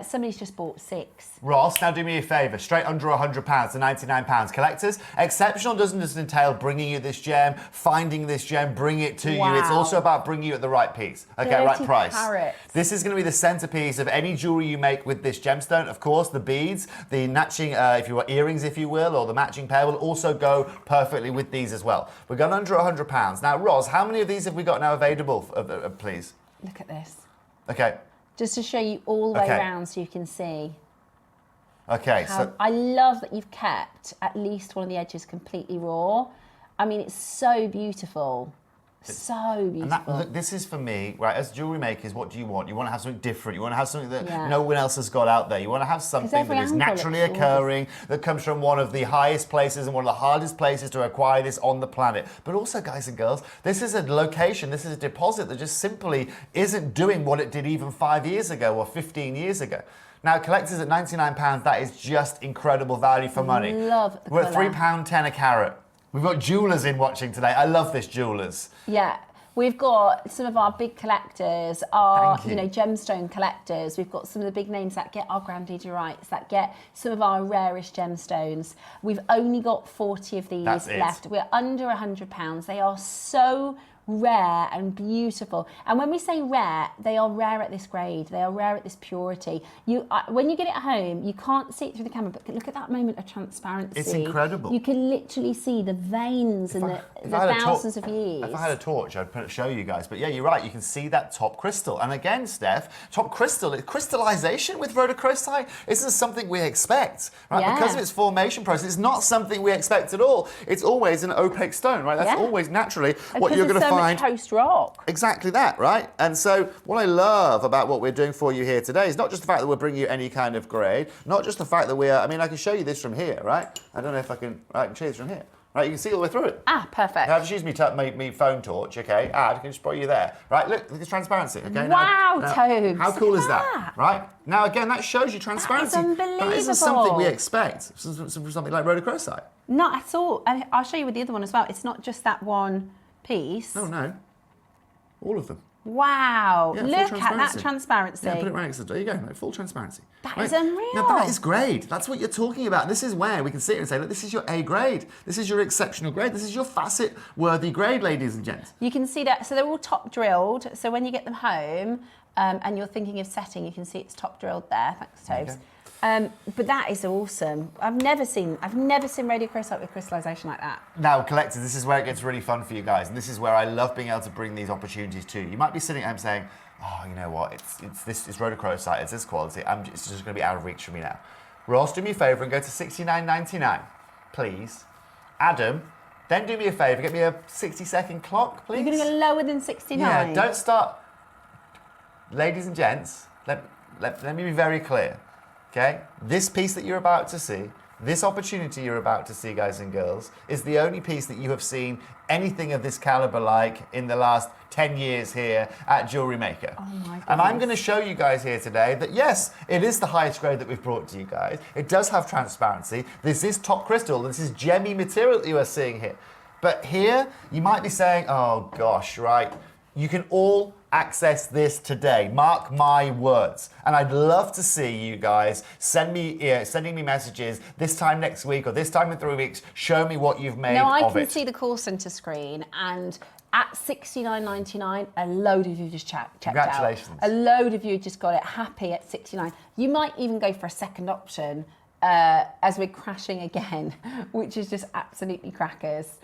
Somebody's just bought 6. Ross, now do me a favour. Straight under £100 to £99. Collectors, exceptional doesn't just entail bringing you this gem, finding this gem, bringing it to you. It's also about bringing you at the right piece. Okay, right price. Carats. This is going to be the centrepiece of any jewellery you make with this gemstone. Of course, the beads, the matching, if you want earrings, if you will, or the matching pair will also go perfectly with these as well. We're going under £100. Now, Ross, how many of these have we got now available, please? Look at this. Okay. Just to show you all the way around so you can see. Okay, so I love that you've kept at least one of the edges completely raw. I mean, it's so beautiful. So beautiful. And look, this is for me, right, as jewellery makers, what do you want? You want to have something different. You want to have something that no one else has got out there. You want to have something that is naturally occurring, that comes from one of the highest places and one of the hardest places to acquire this on the planet. But also, guys and girls, this is a location, this is a deposit that just simply isn't doing what it did even 5 years ago or 15 years ago. Now, collectors at £99, that is just incredible value for money. Love the We're at £3.10 a carat. We've got jewellers in watching today. I love this, jewellers. Yeah, we've got some of our big collectors, our gemstone collectors. We've got some of the big names that get our grandidiorites, that get some of our rarest gemstones. We've only got 40 of these left. We're under £100. They are so rare and beautiful. And when we say rare, they are rare at this grade. They are rare at this purity. When you get it at home, you can't see it through the camera, but look at that moment of transparency. It's incredible. You can literally see the veins and the thousands of years. If I had a torch, I'd show you guys. But yeah, you're right. You can see that top crystal. And again, Steph, top crystal, crystallization with rhodochrosite isn't something we expect, right? Yeah. Because of its formation process, it's not something we expect at all. It's always an opaque stone, right? That's always naturally what you're going to find. Post rock. Exactly that, right? And so what I love about what we're doing for you here today is not just the fact that we're bringing you any kind of grade, not just the fact that I can show you this from here, right? I don't know if I can show you this from here. Right, you can see all the way through it. Ah, perfect. Now, just use my phone torch, okay? I can just put you there. Right, look at the transparency, okay? Wow, Tobes. How cool is that? Right? Now, again, that shows you transparency. That is unbelievable. That isn't something we expect from something like rhodochrosite. Not at all. And I'll show you with the other one as well. It's not just that one piece. No. All of them. Wow. Yeah, look at that transparency. Yeah, put it right next to the door. There you go. Full transparency. That is unreal. Now, that is grade. That's what you're talking about. This is where we can sit here and say, look, this is your A grade. This is your exceptional grade. This is your facet-worthy grade, ladies and gents. You can see that. So they're all top drilled. So when you get them home and you're thinking of setting, you can see it's top drilled there. Thanks, Tobes. Okay. But that is awesome. I've never seen rhodochrosite with crystallization like that. Now, collectors, this is where it gets really fun for you guys, and this is where I love being able to bring these opportunities to you. You might be sitting at home saying, "Oh, you know what? It's rhodochrosite. It's this quality. It's just going to be out of reach for me now." Ross, do me a favour and go to $69.99, please. Adam, then do me a favour, get me a 60-second clock, please. You're going to go lower than 69. Yeah, don't start. Ladies and gents, let me be very clear. Okay, this piece that you're about to see This opportunity you're about to see, guys and girls, is the only piece that you have seen anything of this caliber like in the last 10 years here at Jewellery Maker. Oh my goodness. And I'm going to show you guys here today that yes, it is the highest grade that we've brought to you guys. It does have transparency. This is top crystal. This is gemmy material that you are seeing here. But here, you might be saying, oh gosh, right, you can all access this today. Mark my words. And I'd love to see you guys sending me messages this time next week or this time in 3 weeks. Show me what you've made now, I of can it. see the call centre screen, and at $69.99, a load of you just checked out. Congratulations. A load of you just got it happy at $69. You might even go for a second option as we're crashing again, which is just absolutely crackers.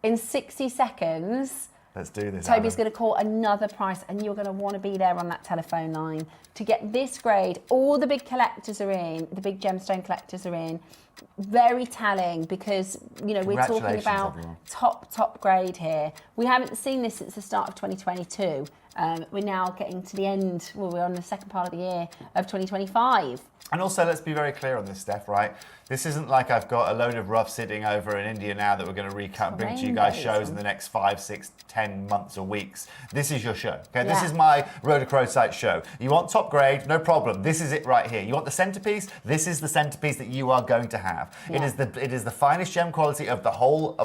In 60 seconds, let's do this. Toby's going to call another price, and you're going to want to be there on that telephone line to get this grade. All the big collectors are in, the big gemstone collectors are in. Very telling, because we're talking about everyone. top grade here. We haven't seen this since the start of 2022. We're now getting to the end. Well, we're on the second part of the year of 2025. And also, let's be very clear on this, Steph, right? This isn't like I've got a load of rough sitting over in India now that we're going to recap and bring to you guys shows in the next 5, 6, 10 months or weeks. This is your show, okay? This is my Rhodochrosite show. You want top grade? No problem. This is it right here. You want the centerpiece? This is the centerpiece that you are going to have. Yeah. It is the finest gem quality of the whole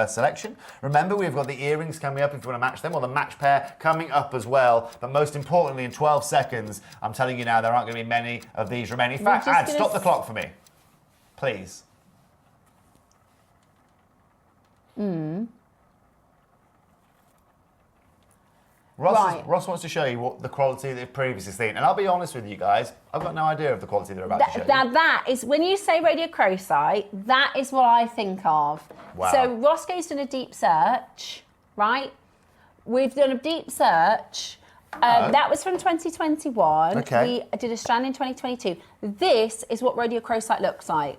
selection. Remember, we've got the earrings coming up if you want to match them, or the match pair coming up as well. But most importantly, in 12 seconds, I'm telling you now, there aren't going to be many of these remaining. In fact, Ad, stop the clock for me. Please. Ross wants to show you what the quality they've previously seen. And I'll be honest with you guys, I've got no idea of the quality they're about to show you. That is, when you say rhodochrosite, that is what I think of. Wow. So Roscoe's done a deep search, right? We've done a deep search. That was from 2021. Okay. We did a strand in 2022. This is what rhodochrosite looks like,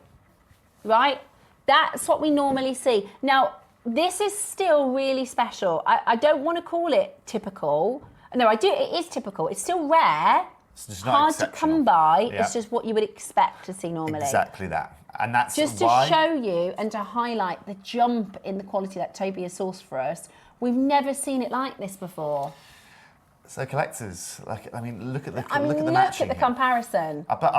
right? That's what we normally see. Now, this is still really special. I don't want to call it typical. No, I do. It is typical. It's still rare. It's just not hard to exceptional. come by. Yeah. It's just what you would expect to see normally. Exactly that. And that's just why... to show you and to highlight the jump in the quality that Toby has sourced for us. We've never seen it like this before. So collectors, look at the matching. Look at the comparison. But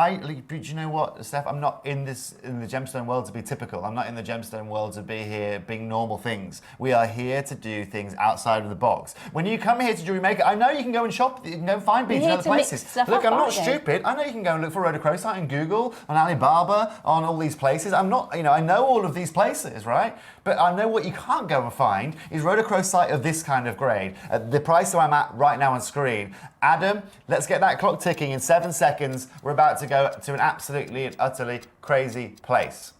do you know what, Steph? I'm not in the gemstone world to be typical. I'm not in the gemstone world to be here being normal things. We are here to do things outside of the box. When you come here to Jewellery Maker, I know you can go and shop. You can go and find beads in other places. Look, I'm not stupid. I know you can go and look for rhodochrosite on Google, on Alibaba, on all these places. I'm not, I know all of these places, right? But I know what you can't go and find is rhodochrosite of this kind of grade. At the price that I'm at right now on screen. Adam, let's get that clock ticking. In 7 seconds, we're about to go to an absolutely and utterly crazy place.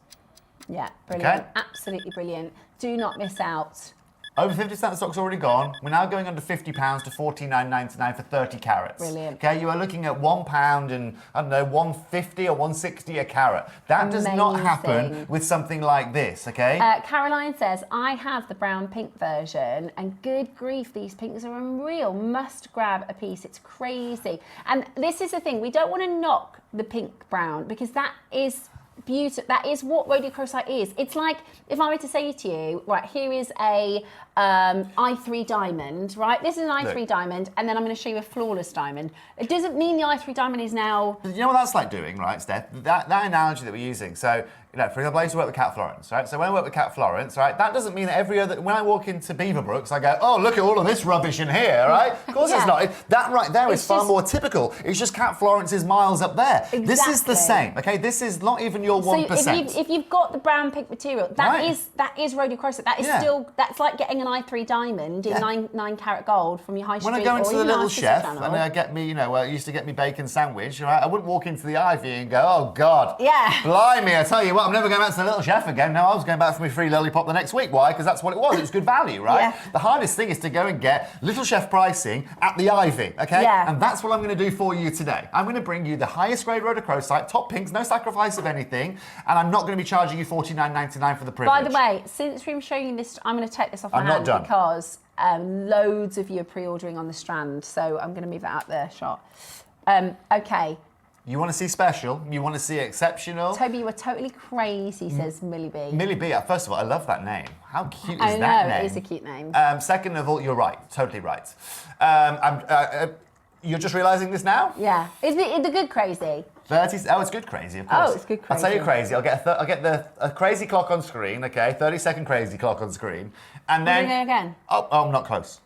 Yeah, brilliant. Okay? Absolutely brilliant. Do not miss out. Over 50% of the stock's already gone. We're now going under £50 to $49.99 for 30 carats. Brilliant. Okay, you are looking at £1 and, I don't know, £1.50 or £1.60 a carat. That does not happen with something like this, okay? Caroline says, I have the brown pink version, and good grief, these pinks are unreal. Must grab a piece. It's crazy. And this is the thing, we don't want to knock the pink brown, because that is beautiful. That is what rhodochrosite is. It's like if I were to say to you, right, here is a I3 diamond, right? This is an I3 diamond, and then I'm going to show you a flawless diamond. It doesn't mean the I3 diamond is now... You know what that's like doing, right, Steph? That analogy that we're using. So, for example, I used to work with Cat Florence, right? So when I work with Cat Florence, right, that doesn't mean that every other... When I walk into Beaverbrooks, I go, oh, look at all of this rubbish in here, right? Of course it's not. That right there is far more typical. It's just Cat Florence's miles up there. Exactly. This is the same, okay? This is not even your 1%. So if you've got the brown pink material, that is rhodochrosite. That is still... That's like getting an I3 diamond in 9 carat gold from your high street. When I go into the Little Chef channel, and get me, it used to get me bacon sandwich, right? I wouldn't walk into the Ivy and go, oh God, blimey, I tell you what, I'm never going back to the Little Chef again. No, I was going back for my free lollipop the next week. Why? Because that's what it was. It was good value, right? The hardest thing is to go and get Little Chef pricing at the Ivy, okay? And that's what I'm going to do for you today. I'm going to bring you the highest grade rhodochrosite, top pinks, no sacrifice of anything, and I'm not going to be charging you $49.99 for the privilege. By the way, since we're showing you this, I'm going to take this off my hand because loads of you are pre-ordering on the strand, so I'm going to move that out the shot. Okay, You want to see special, you want to see exceptional. Toby, you are totally crazy, says Millie B. Millie B, first of all, I love that name. How cute is I that know, name? it is a cute name. Second of all, you're right, totally right. You're just realising this now? Yeah. Is the good crazy? 30, oh, it's good crazy, of course. Oh, it's good I'll tell you crazy. crazy. I'll get a crazy clock on screen, okay? 30-second crazy clock on screen. And then... Doing it again? Oh, I'm not close.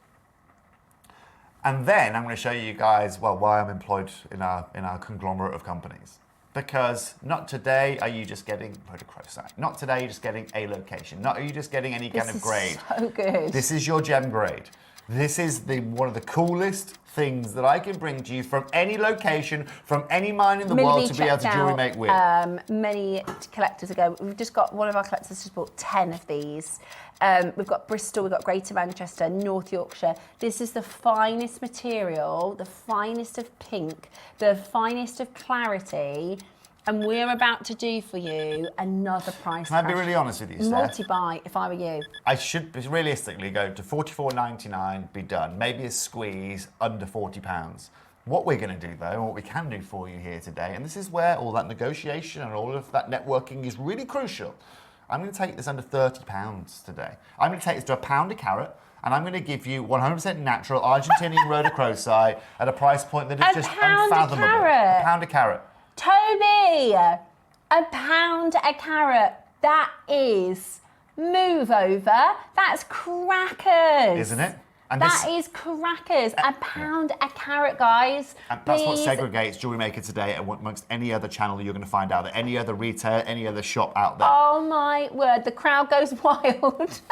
And then I'm going to show you guys, well, why I'm employed in our conglomerate of companies. Because not today are you just getting rhodochrosite. Not today are you just getting a location. Not are you just getting any kind of grade. So good. This is your gem grade. This is one of the coolest things that I can bring to you from any location, from any mine in the world to be able to jewellery make with. Many collectors ago, we've just got, one of our collectors just bought 10 of these. We've got Bristol, we've got Greater Manchester, North Yorkshire. This is the finest material, the finest of pink, the finest of clarity. And we're about to do for you another price. Can I be really honest with you, Steph? Multi-buy, if I were you. I should realistically go to $44.99, be done. Maybe a squeeze under £40. What we're going to do, though, and what we can do for you here today, and this is where all that negotiation and all of that networking is really crucial. I'm going to take this under £30 today. I'm going to take this to £1 a carat, and I'm going to give you 100% natural Argentinian Rhodochrosite at a price point that is just unfathomable. £1 a carat. Toby, £1 a carat. That is move over. That's crackers. Isn't it? And that is crackers. £1 a carat, guys. And that's what segregates Jewellery Maker today amongst any other channel you're going to find out there, any other retailer, any other shop out there. Oh my word, the crowd goes wild.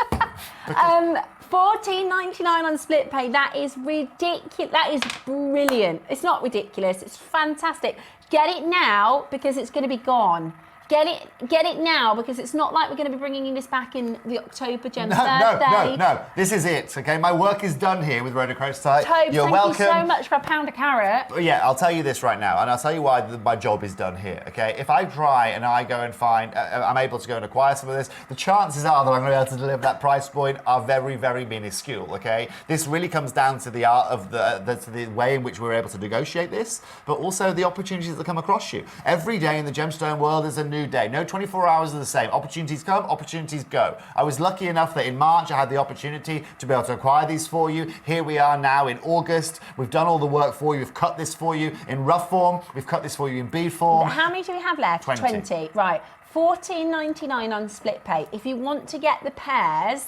$14.99 on split pay. That is ridiculous. That is brilliant. It's not ridiculous. It's fantastic. Get it now because it's going to be gone. Get it now because it's not like we're going to be bringing you this back in the October Gem's birthday. No. This is it, okay? My work is done here with Rhodochrosite. You're welcome. Thank you so much for £1 a carat. But yeah, I'll tell you this right now, and I'll tell you why my job is done here, okay? If I try and I go and find, I'm able to go and acquire some of this, the chances are that I'm going to be able to deliver that price point are very, very minuscule, okay? This really comes down to the art of the way in which we're able to negotiate this, but also the opportunities that come across you. Every day in the gemstone world is a new day. No 24 hours are the same. Opportunities come, opportunities go. I was lucky enough that in March I had the opportunity to be able to acquire these for you. Here we are now in August. We've done all the work for you. We've cut this for you in rough form. We've cut this for you in bead form. How many do we have left? 20. Right. $14.99 on split pay. If you want to get the pair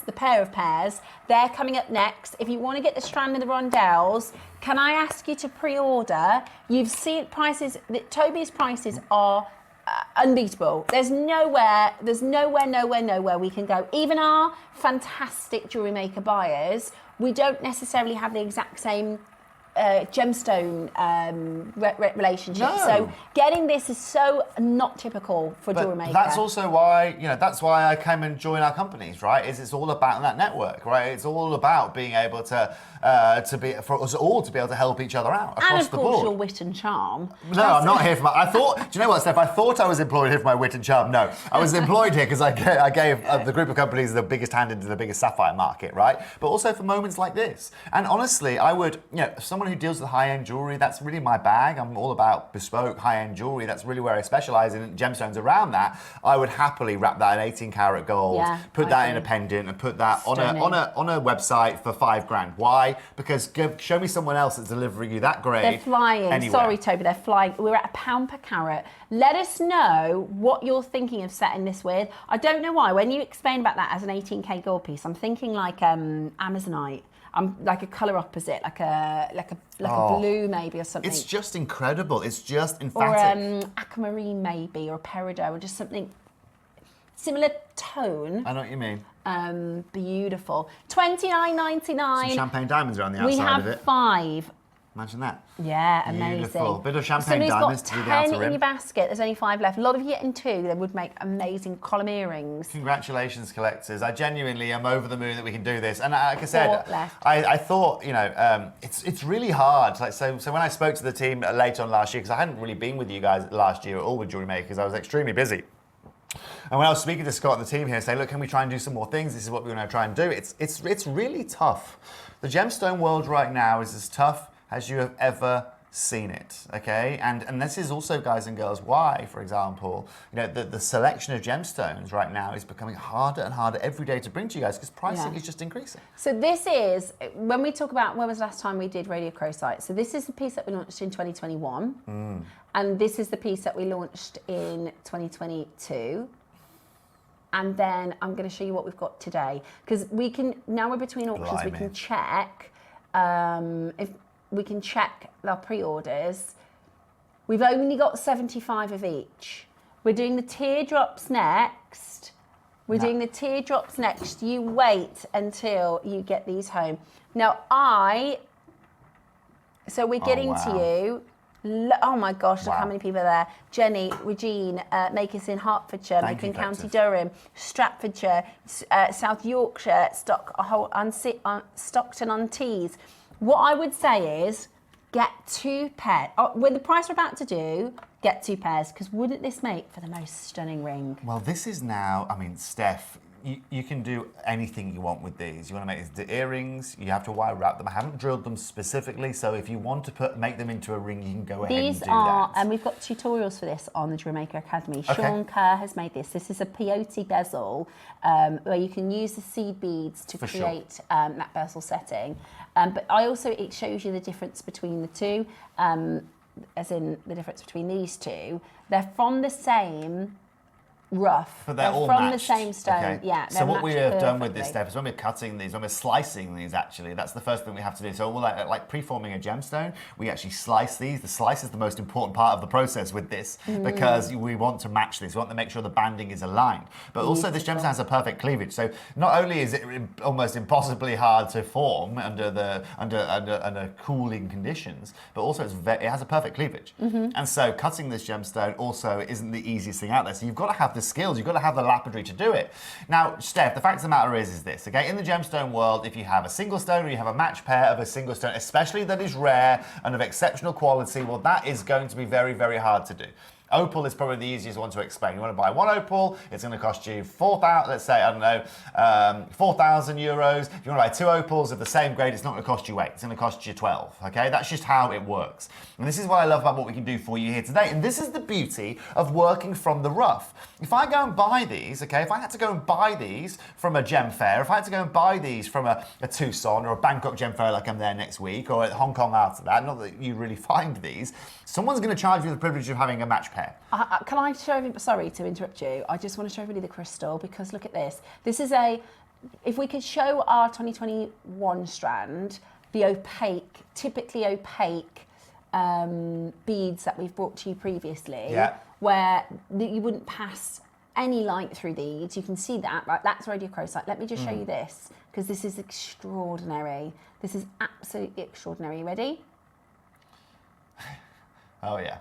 of pairs, they're coming up next. If you want to get the strand and the rondelles, can I ask you to pre-order? You've seen prices, Toby's prices are unbeatable. There's nowhere we can go. Even our fantastic Jewellery Maker buyers, we don't necessarily have the exact same gemstone relationship. No. So getting this is so not typical for Jewellery Maker. That's also why, that's why I came and joined our companies, right? It's all about that network, right? It's all about being able for us all to be able to help each other out across the board. And of course your wit and charm. No, I'm not here for do you know what, Steph? I thought I was employed here for my wit and charm. No, I was employed here because I gave the group of companies the biggest hand into the biggest sapphire market, right? But also for moments like this. And honestly, I would, someone who deals with high-end jewellery, that's really my bag. I'm all about bespoke high-end jewellery. That's really where I specialise in gemstones around that. I would happily wrap that in 18 karat gold, put that in a pendant and put that on a website for $5,000. Why? Because show me someone else that's delivering you that grade. They're flying. Anywhere. Sorry, Toby, they're flying. We're at £1 per carat. Let us know what you're thinking of setting this with. I don't know why. When you explain about that as an 18K gold piece, I'm thinking like Amazonite. I'm like a colour opposite, like a blue maybe or something. It's just incredible. It's just emphatic. Or aquamarine maybe, or a peridot, or just something similar tone. I know what you mean. Beautiful. $29.99. Some champagne diamonds around the outside of it. We have 5. Imagine that. Yeah, amazing. Beautiful. Bit of champagne diamonds to do the outer rim. Somebody's got 10 in your basket. There's only 5 left. A lot of you getting 2. They would make amazing column earrings. Congratulations, collectors. I genuinely am over the moon that we can do this. And like I said, 4 left. I thought, it's really hard. So when I spoke to the team later on last year, because I hadn't really been with you guys last year at all with Jewellery Makers, I was extremely busy. And when I was speaking to Scott and the team here, saying, look, can we try and do some more things? This is what we're going to try and do. It's really tough. The gemstone world right now is as tough as you have ever seen it, okay? And this is also, guys and girls, why, for example, the selection of gemstones right now is becoming harder and harder every day to bring to you guys because pricing is just increasing. So this is, when we talk about when was the last time we did rhodochrosite, so this is the piece that we launched in 2021, and this is the piece that we launched in 2022. And then I'm going to show you what we've got today, because we can, now we're between auctions, we can check, if we can check our pre-orders. We've only got 75 of each. We're doing the teardrops next. Doing the teardrops next. You wait until you get these home. Now so we're getting to you. Oh my gosh, look how many people are there. Jenny, Regine, makers in Hertfordshire, maker in County Durham, Stratfordshire, South Yorkshire, Stockton-on-Tees. What I would say is get 2 pairs. With the price we're about to do, get 2 pairs, because wouldn't this make for the most stunning ring? Well, this is now, I mean, Steph, you can do anything you want with these. You want to make these the earrings, you have to wire wrap them. I haven't drilled them specifically, so if you want to make them into a ring, you can go ahead and do that. And we've got tutorials for this on the JewelleryMaker Academy. Sean Kerr has made this. This is a peyote bezel, where you can use the seed beads to create that bezel setting. But it shows you the difference between the two, as in the difference between these two. They're from the same rough, but they're all from matched. The same stone. Okay. Yeah. So what we have done with this, Steph, is when we're cutting these, when we're slicing these, actually, that's the first thing we have to do. So we're like pre-forming a gemstone, we actually slice these. The slice is the most important part of the process with this because we want to match this. We want to make sure the banding is aligned. But also this gemstone has a perfect cleavage. So not only is it almost impossibly hard to form under cooling conditions, but also it has a perfect cleavage. And so cutting this gemstone also isn't the easiest thing out there. So you've got to have the skills, you've got to have the lapidary to do it. Now, Steph, the fact of the matter is this, okay? In the gemstone world, if you have a single stone or you have a match pair of a single stone, especially that is rare and of exceptional quality, well, that is going to be very, very hard to do. Opal is probably the easiest one to explain. You want to buy 1 opal, it's going to cost you 4,000, let's say, I don't know, 4,000 euros. If you want to buy 2 opals of the same grade, it's not going to cost you 8, it's going to cost you 12, okay? That's just how it works. And this is what I love about what we can do for you here today. And this is the beauty of working from the rough. If I go and buy these, okay, if I had to go and buy these from a gem fair, if I had to go and buy these from a Tucson or a Bangkok gem fair like I'm there next week, or at Hong Kong after that, not that you really find these, someone's going to charge you the privilege of having a match pair. Can I show you, sorry to interrupt you, I just want to show everybody the crystal, because look at this. This is if we could show our 2021 strand, the opaque, typically opaque beads that we've brought to you previously, where you wouldn't pass any light through these. You can see that, right? That's rhodochrosite. Let me just show you this, because this is extraordinary. This is absolutely extraordinary. Ready? Oh yeah.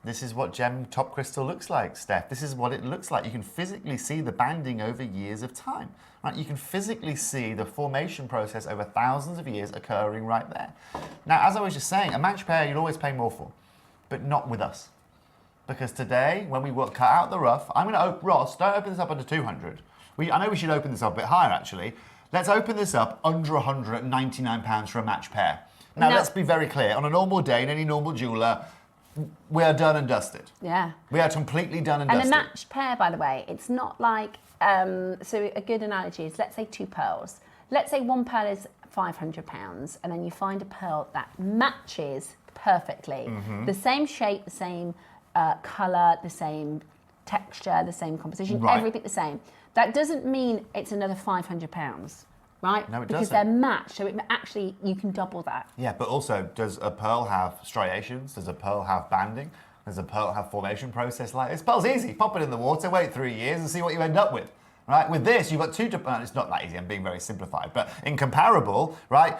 This is what gem top crystal looks like, Steph. This is what it looks like. You can physically see the banding over years of time. Right? You can physically see the formation process over thousands of years occurring right there. Now, as I was just saying, a match pair you'd always pay more for, but not with us. Because today, when we cut out the rough, I'm going to Ross, don't open this up under 200. I know we should open this up a bit higher, actually. Let's open this up under £199 for a match pair. Now, let's be very clear. On a normal day, in any normal jeweller, we are done and dusted. Yeah. We are completely done and dusted. And a matched pair, by the way, it's not like, so a good analogy is, let's say 2 pearls. Let's say 1 pearl is £500, and then you find a pearl that matches perfectly. The same shape, the same colour, the same texture, the same composition, everything the same. That doesn't mean it's another £500. Right? No, it doesn't. Because they're matched, so you can double that. Yeah, but also, does a pearl have striations? Does a pearl have banding? Does a pearl have formation process like this? Pearl's easy. Pop it in the water, wait 3 years, and see what you end up with. Right? With this, you've got 2 to... It's not that easy, I'm being very simplified. But in comparable, right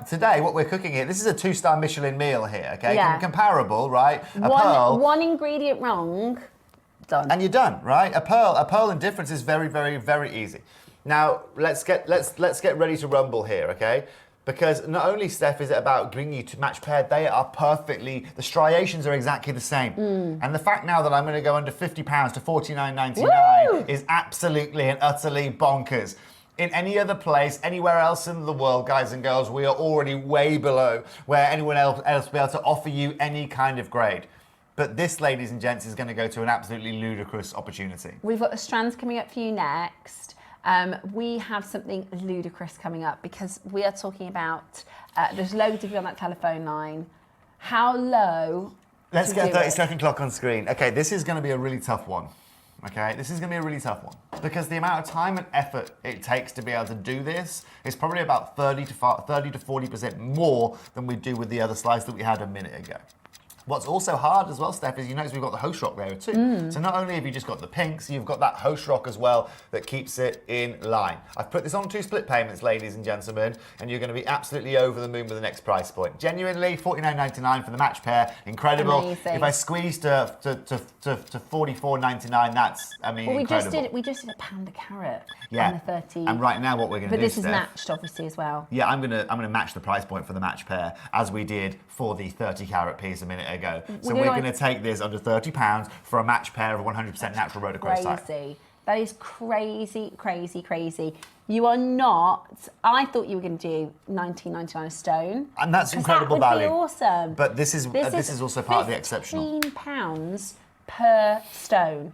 today, what we're cooking here, this is a 2-star Michelin meal here, okay? Yeah. Comparable, right? Pearl... One ingredient wrong, done. And you're done, right? A pearl in difference is very, very, very easy. Now, let's get ready to rumble here, okay? Because not only, Steph, is it about bringing you to match pair, they are perfectly, the striations are exactly the same. And the fact now that I'm going to go under £50 to $49.99 is absolutely and utterly bonkers. in any other place, anywhere else in the world, guys and girls, we are already way below where anyone else will be able to offer you any kind of grade. But this, ladies and gents, is going to go to an absolutely ludicrous opportunity. We've got the strands coming up for you next. We have something ludicrous coming up because we are talking about, there's loads of you on that telephone line. How low? Let's get a 30-second clock on screen. Okay, this is going to be a really tough one. Okay, this is going to be a really tough one because the amount of time and effort it takes to be able to do this is probably about 30 to 40% more than we do with the other slides that we had a minute ago. What's also hard as well, Steph, is you notice we've got the host rock there too. So not only have you just got the pinks, you've got that host rock as well that keeps it in line. I've put this on 2 split payments, ladies and gentlemen, and you're going to be absolutely over the moon with the next price point. Genuinely, $49.99 for the match pair, incredible. Amazing. If I squeeze to $44.99, that's, I mean, well, incredible. We just did a pound a carat Yeah. on the 30. And right now what we're going to do, But this is Steph, matched, obviously, as well. yeah, I'm gonna match the price point for the match pair as we did for the 30 carat piece a minute ago. So we're going to take this under £30 for a match pair of 100% natural rhodochrosite. Crazy. That is crazy, crazy, crazy. You are not. I thought you were going to do $19.99 a stone. And that's incredible value. That would be awesome. But this is also part of the exceptional. £15 per stone.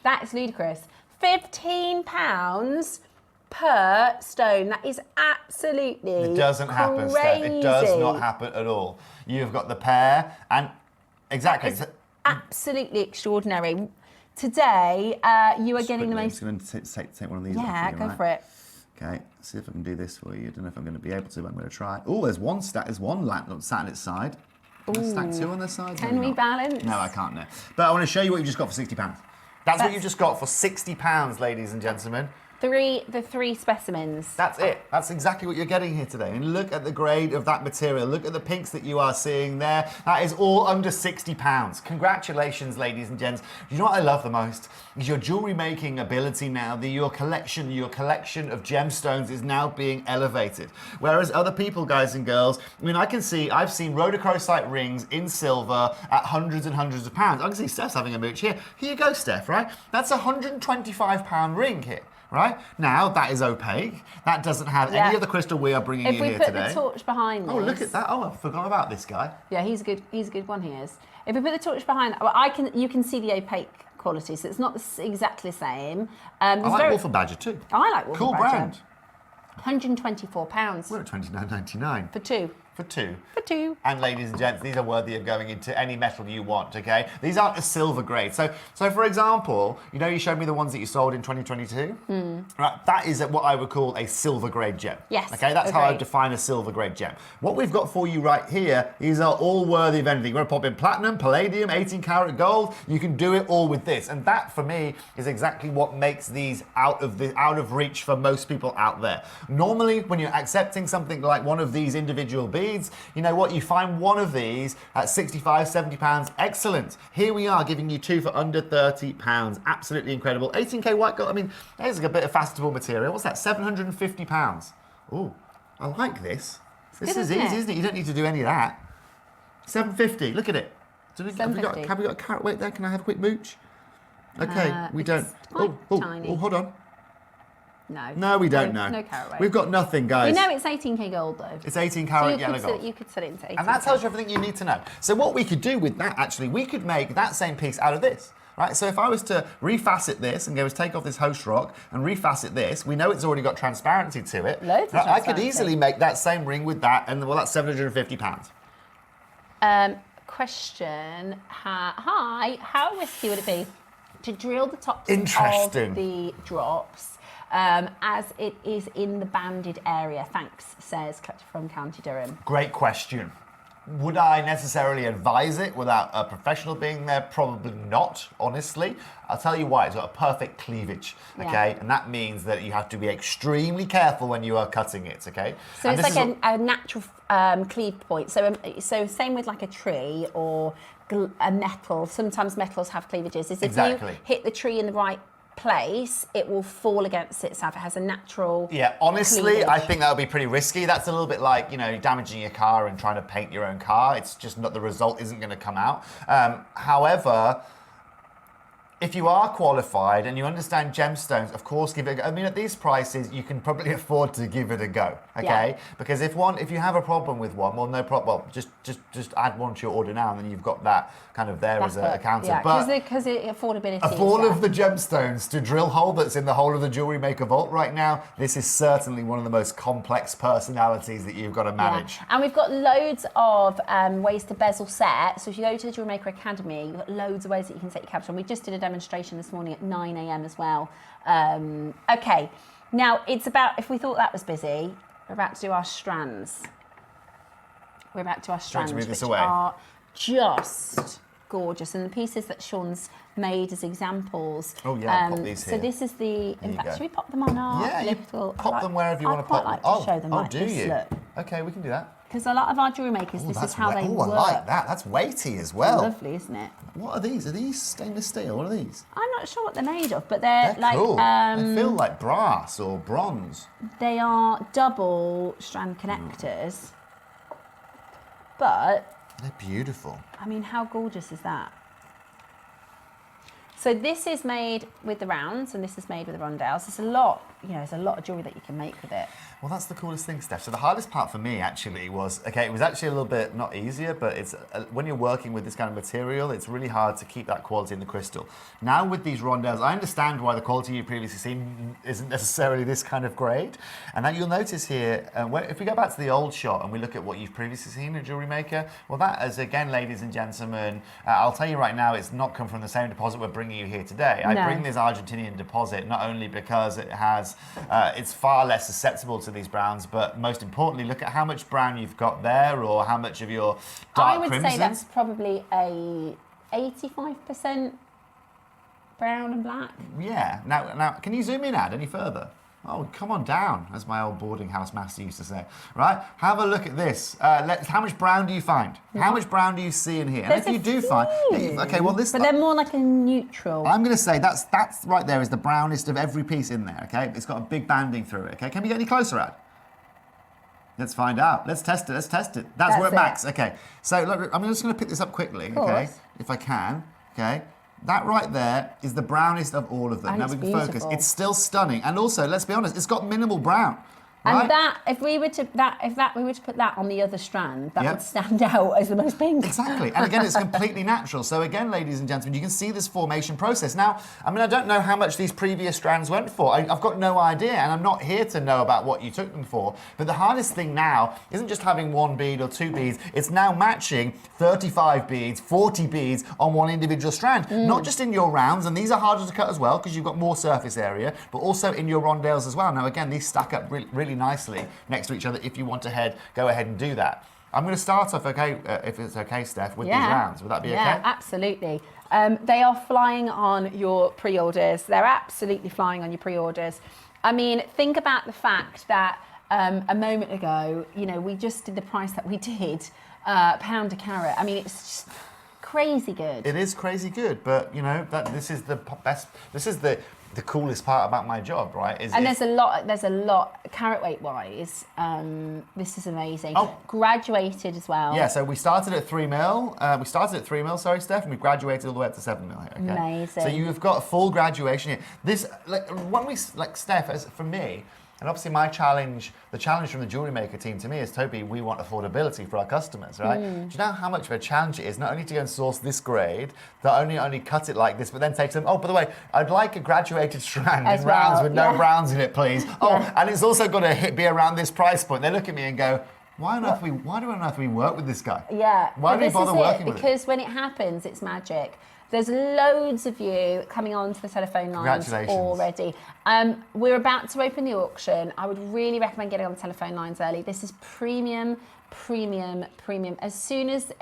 That is ludicrous. £15 per stone. That is absolutely It doesn't happen, Steph. It does not happen at all. You've got the pair and exactly. Absolutely extraordinary. Today, you are getting the most. I'm just going to take one of these. Yeah, go for it. Okay, see if I can do this for you. I don't know if I'm going to be able to, but I'm going to try. Oh, there's one stack. There's one lamp sat on its side. Stack 2 on the side. Can we balance? No, I can't. No. But I want to show you what you just got for £60. That's what you just got for £60, ladies and gentlemen. The three specimens. That's it. That's exactly what you're getting here today. And look at the grade of that material. Look at the pinks that you are seeing there. That is all under £60. Congratulations, ladies and gents. You know what I love the most? Is your jewellery making ability now. Your collection of gemstones is now being elevated. Whereas other people, guys and girls, I mean, I've seen rhodochrosite rings in silver at hundreds and hundreds of pounds. I can see Steph's having a mooch here. Here you go, Steph, right? That's a £125 ring here. Right? Now, that is opaque. That doesn't have any of the crystal we are bringing in here today. If we put the torch behind this... Oh, look at that. Oh, I forgot about this guy. Yeah, he's a good one, he is. If we put the torch behind... Well, you can see the opaque quality, so it's not exactly the same. I like Wolf and Badger too. I like Wolf and Badger. Cool brand. £124. We're at $29.99. For 2. For 2. For 2. And ladies and gents, these are worthy of going into any metal you want, okay? These aren't a silver grade. So for example, you know you showed me the ones that you sold in 2022? Right, that is what I would call a silver grade gem. Yes. Okay, that's how I define a silver grade gem. What we've got for you right here, these are all worthy of anything. You want to pop in platinum, palladium, 18 karat gold, you can do it all with this. And that for me is exactly what makes these out of reach for most people out there. Normally, when you're accepting something like one of these individual beads, you know what, you find one of these at £65, £70, excellent. Here we are giving you 2 for under £30, absolutely incredible. 18K white gold, I mean, there's a bit of fastable material. What's that, £750? Oh, I like this. This is easy, isn't it? You don't need to do any of that. £750, look at it. Have we got a carat weight there? Can I have a quick mooch? Okay, we don't. Tiny. Oh, hold on. No, we don't know. No carat weight. We've got nothing, guys. We know it's 18k gold, though. It's 18 carat yellow gold. You could set it into 18. And that tells you everything you need to know. So what we could do with that, actually, we could make that same piece out of this. Right, so if I was to refacet this and go to take off this host rock and refacet this, we know it's already got transparency to it. Loads of I could easily make that same ring with that, and well, that's £750. Question. Hi, how risky would it be to drill the tops of the drops as it is in the banded area? Thanks, says Collector from County Durham. Great question. Would I necessarily advise it without a professional being there? Probably not, honestly. I'll tell you why. It's got a perfect cleavage, okay? And that means that you have to be extremely careful when you are cutting it, okay? So it's like a natural cleave point. So same with like a tree or a metal. Sometimes metals have cleavages. If you hit the tree in the right place, it will fall against itself. It has a natural honestly, cleavage. I think that would be pretty risky. That's a little bit like, you know, damaging your car and trying to paint your own car. It's just not, the result isn't going to come out. However, if you are qualified and you understand gemstones, of course, give it a go. I mean, at these prices, you can probably afford to give it a go, okay? Because if you have a problem with one, well, no problem. Well, just add one to your order now, and then you've got that kind of there as a counter. Yeah, but because affordability. Of all of the gemstones to drill hole that's in the whole of the Jewellery Maker vault right now, this is certainly one of the most complex personalities that you've got to manage. Yeah. And we've got loads of ways to bezel set. So if you go to the Jewellery Maker Academy, you've got loads of ways that you can set your cabochon. We just did a demonstration this morning at 9 a.m. as well. Okay, now it's about, if we thought that was busy, we're about to do our strands. We're about to do our strands, move this which away? are just gorgeous. And the pieces that Sean's made as examples. Oh yeah, I'll pop these here. So this is the, in fact, should we pop them on our little... Pop them wherever you want to pop them. I quite like to show them like do this, you? look. Okay, we can do that. Because a lot of our jewellery makers, this is how they work. Oh, I like that. That's weighty as well. Lovely, isn't it? What are these? Are these stainless steel? What are these? I'm not sure what they're made of, but they're like... cool. They feel like brass or bronze. They are double strand connectors, but... They're beautiful. I mean, how gorgeous is that? So this is made with the rounds, and this is made with the rondelles. There's a lot, there's a lot of jewellery that you can make with it. Well, that's the coolest thing, Steph. So the hardest part for me actually was, okay, it was actually a little bit not easier, but it's when you're working with this kind of material, it's really hard to keep that quality in the crystal. Now with these rondelles, I understand why the quality you've previously seen isn't necessarily this kind of grade. And that you'll notice here, if we go back to the old shot and we look at what you've previously seen in Jewellery Maker, well, that is, again, ladies and gentlemen, I'll tell you right now, it's not come from the same deposit we're bringing you here today. I bring this Argentinian deposit not only because it has, it's far less susceptible to these browns, but most importantly, look at how much brown you've got there, or how much of your dark crimson. I would say that's probably a 85% brown and black. Yeah. Now, can you zoom in, Ad, any further? Oh, come on down, as my old boarding house master used to say. Right? Have a look at this. How much brown do you find? How much brown do you see in here? There's and if you do find, okay, well this. But they're more like a neutral. I'm going to say that's right there is the brownest of every piece in there. Okay, it's got a big banding through it. Okay, can we get any closer, Ad? Let's find out. Let's test it. That's where it max. Okay, so look, I'm just going to pick this up quickly. Okay, if I can. Okay. That right there is the brownest of all of them. And now we can focus. It's still stunning, and also, let's be honest, it's got minimal brown. Right? And that, if we were to put that on the other strand, that would stand out as the most pink. Exactly. And again, it's completely natural. So again, ladies and gentlemen, you can see this formation process. Now, I mean, I don't know how much these previous strands went for. I've got no idea, and I'm not here to know about what you took them for. But the hardest thing now isn't just having one bead or two beads. It's now matching 35 beads, 40 beads on one individual strand. Not just in your rounds, and these are harder to cut as well because you've got more surface area, but also in your rondelles as well. Now, again, these stack up really nicely next to each other. If you want to go ahead and do that. I'm going to start off, okay, if it's okay, Steph, with these rounds. Would that be okay? Yeah, absolutely. They are flying on your pre-orders. They're absolutely flying on your pre-orders. I mean, think about the fact that a moment ago, we just did the price that we did, £1 a carat. I mean, it's just crazy good. It is crazy good, but this is the best. This is the coolest part about my job, right? There's a lot carat weight wise. This is amazing. Oh. Graduated as well. Yeah, so we started at 3 mil. Sorry, Steph, and we graduated all the way up to 7 mil here. Okay? Amazing. So you've got a full graduation here. This, Steph, for me. And obviously the challenge from the Jewellery Maker team to me is, Toby, we want affordability for our customers, right? Do you know how much of a challenge it is not only to go and source this grade, not only cut it like this, but then say to them, oh, by the way, I'd like a graduated strand in rounds with no browns in it, please. Oh, and it's also got to be around this price point. They look at me and go, why do on earth we work with this guy? Yeah. Why do we bother working with him? Because when it happens, it's magic. There's loads of you coming on to the telephone lines already. We're about to open the auction. I would really recommend getting on the telephone lines early. This is premium. As soon as the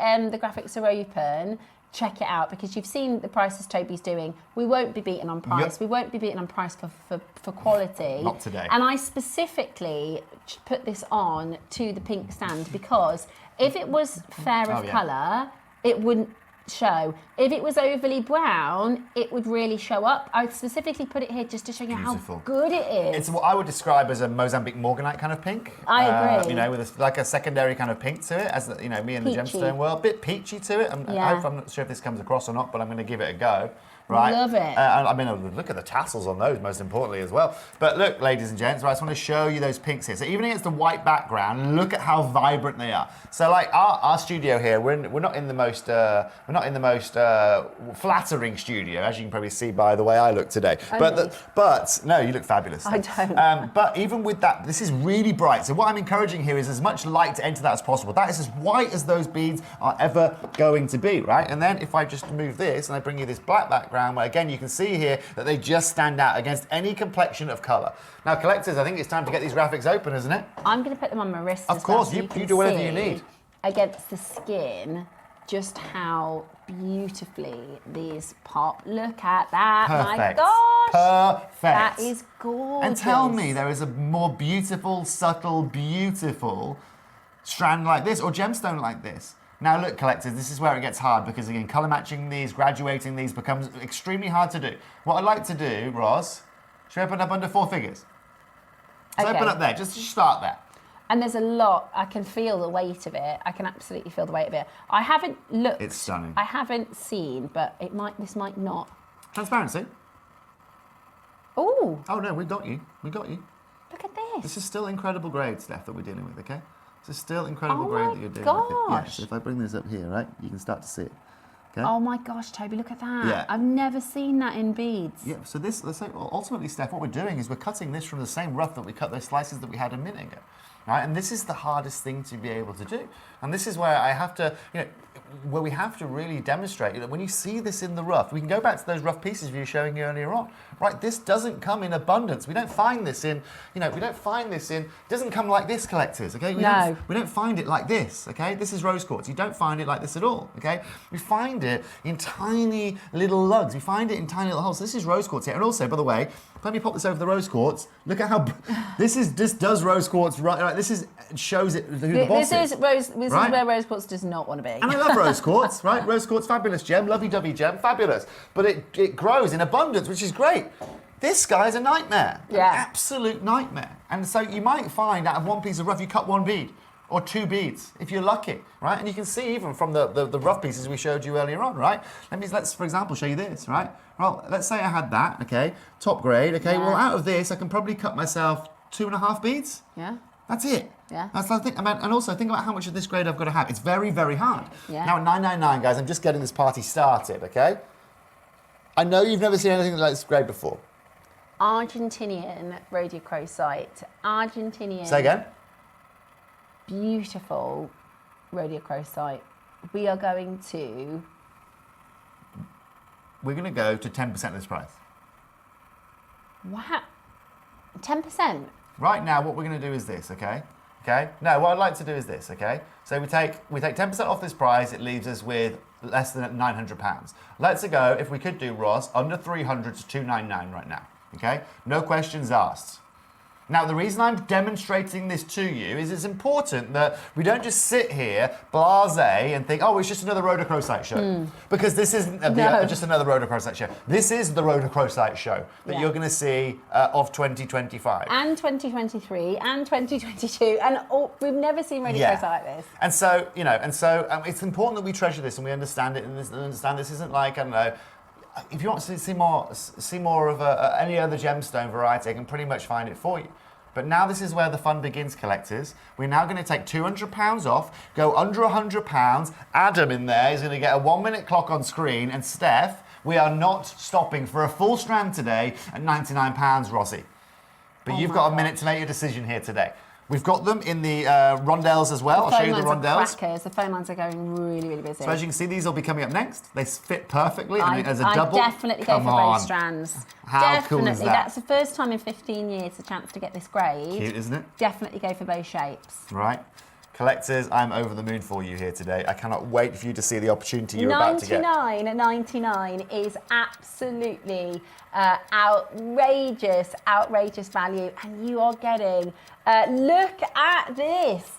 graphics are open, check it out, because you've seen the prices Toby's doing. We won't be beaten on price. Yep. We won't be beaten on price for quality. Not today. And I specifically put this on to the pink stand because if it was fair of colour, it wouldn't show. If it was overly brown, it would really show up. I specifically put it here just to show you how good it is. It's what I would describe as a Mozambique morganite kind of pink. I agree. You know, with like a secondary kind of pink to it, as you know, me in the gemstone world, a bit peachy to it. I'm not sure if this comes across or not, but I'm going to give it a go. Right. Love it. I mean, look at the tassels on those, most importantly, as well. But look, ladies and gents, right, I just want to show you those pinks here. So even against the white background, look at how vibrant they are. So like our studio here, we're not in the most flattering studio, as you can probably see by the way I look today. But no, you look fabulous. I don't. But even with that, this is really bright. So what I'm encouraging here is as much light to enter that as possible. That is as white as those beads are ever going to be, right? And then if I just move this and I bring you this black background, where again you can see here that they just stand out against any complexion of colour. Now collectors, I think it's time to get these graphics open, isn't it? I'm going to put them on my wrist. Of course, you do whatever you need. Against the skin, just how beautifully these pop. Look at that. Perfect. My gosh. Perfect. That is gorgeous. And tell me there is a more beautiful, subtle, beautiful strand like this or gemstone like this. Now look, collectors, this is where it gets hard because again, colour matching these, graduating these becomes extremely hard to do. What I'd like to do, Roz, should we open up under 4 figures? Let's open up there, just start there. And there's a lot, I can feel the weight of it. I can absolutely feel the weight of it. I haven't looked. It's stunning. I haven't seen, but this might not. Transparency. Ooh. Oh no, we got you. We got you. Look at this. This is still incredible grade stuff that we're dealing with, okay? This is still incredible grade that you're doing. Gosh. Yeah, so if I bring this up here, right, you can start to see it. Okay? Oh my gosh, Toby, look at that. Yeah. I've never seen that in beads. Yeah, so this, let's say, ultimately, Steph, what we're doing is we're cutting this from the same rough that we cut those slices that we had a minute ago. Right? And this is the hardest thing to be able to do. And this is where I have to, where we have to really demonstrate that when you see this in the rough, we can go back to those rough pieces we were showing you earlier on, right? This doesn't come in abundance. We don't find this in, it doesn't come like this, collectors, okay? We don't find it like this, okay? This is rose quartz. You don't find it like this at all, okay? We find it in tiny little lugs. We find it in tiny little holes. So this is rose quartz here. And also, by the way, let me pop this over the rose quartz. Look at how this does rose quartz right. This shows it who the boss is. This is where rose quartz does not want to be. And I love rose quartz, right? Rose quartz, fabulous gem, lovey-dovey gem, fabulous. But it grows in abundance, which is great. This guy's a nightmare, an absolute nightmare. And so you might find out of one piece of rough, you cut 1 bead or 2 beads, if you're lucky, right? And you can see even from the rough pieces we showed you earlier on, right? Let's, for example, show you this, right? Well, let's say I had that, okay, top grade, okay, well, out of this, I can probably cut myself 2.5 beads. Yeah. That's it. Yeah. That's the thing. And also think about how much of this grade I've got to have. It's very, very hard. Yeah. Now at $9.99, guys, I'm just getting this party started, okay? I know you've never seen anything like this grade before. Argentinian Rhodochrosite. Argentinian. Say again? Beautiful Rhodochrosite. We're going to go to 10% of this price. Wow. 10%? Right now, what we're going to do is this, okay? Okay? No, what I'd like to do is this, okay? So we take 10% off this price, it leaves us with less than £900. Let's go, if we could do, Ross, under 300 to 299 right now, okay? No questions asked. Now, the reason I'm demonstrating this to you is it's important that we don't just sit here, blasé, and think, oh, it's just another rhodochrosite show. Because this isn't just another rhodochrosite show. This is the rhodochrosite show that you're going to see of 2025. And 2023, and 2022, and we've never seen rhodochrosite like this. And so, it's important that we treasure this and we understand it, and understand this isn't like, I don't know, if you want to see more of any other gemstone variety, I can pretty much find it for you. But now this is where the fun begins, collectors. We're now going to take £200 off, go under £100. Adam in there is going to get a 1-minute clock on screen. And Steph, we are not stopping for a full strand today at £99, Rossi. But you've got a minute to make your decision here today. We've got them in the rondelles as well. I'll show you the rondelles. The phone lines are going really, really busy. So as you can see, these will be coming up next. They fit perfectly as a double. I definitely go for both strands. How cool is that? That's the first time in 15 years a chance to get this grade. Cute, isn't it? Definitely go for both shapes. Right. Collectors, I'm over the moon for you here today. I cannot wait for you to see the opportunity you're about to get. $99.99 is absolutely outrageous value, and you are getting. Look at this,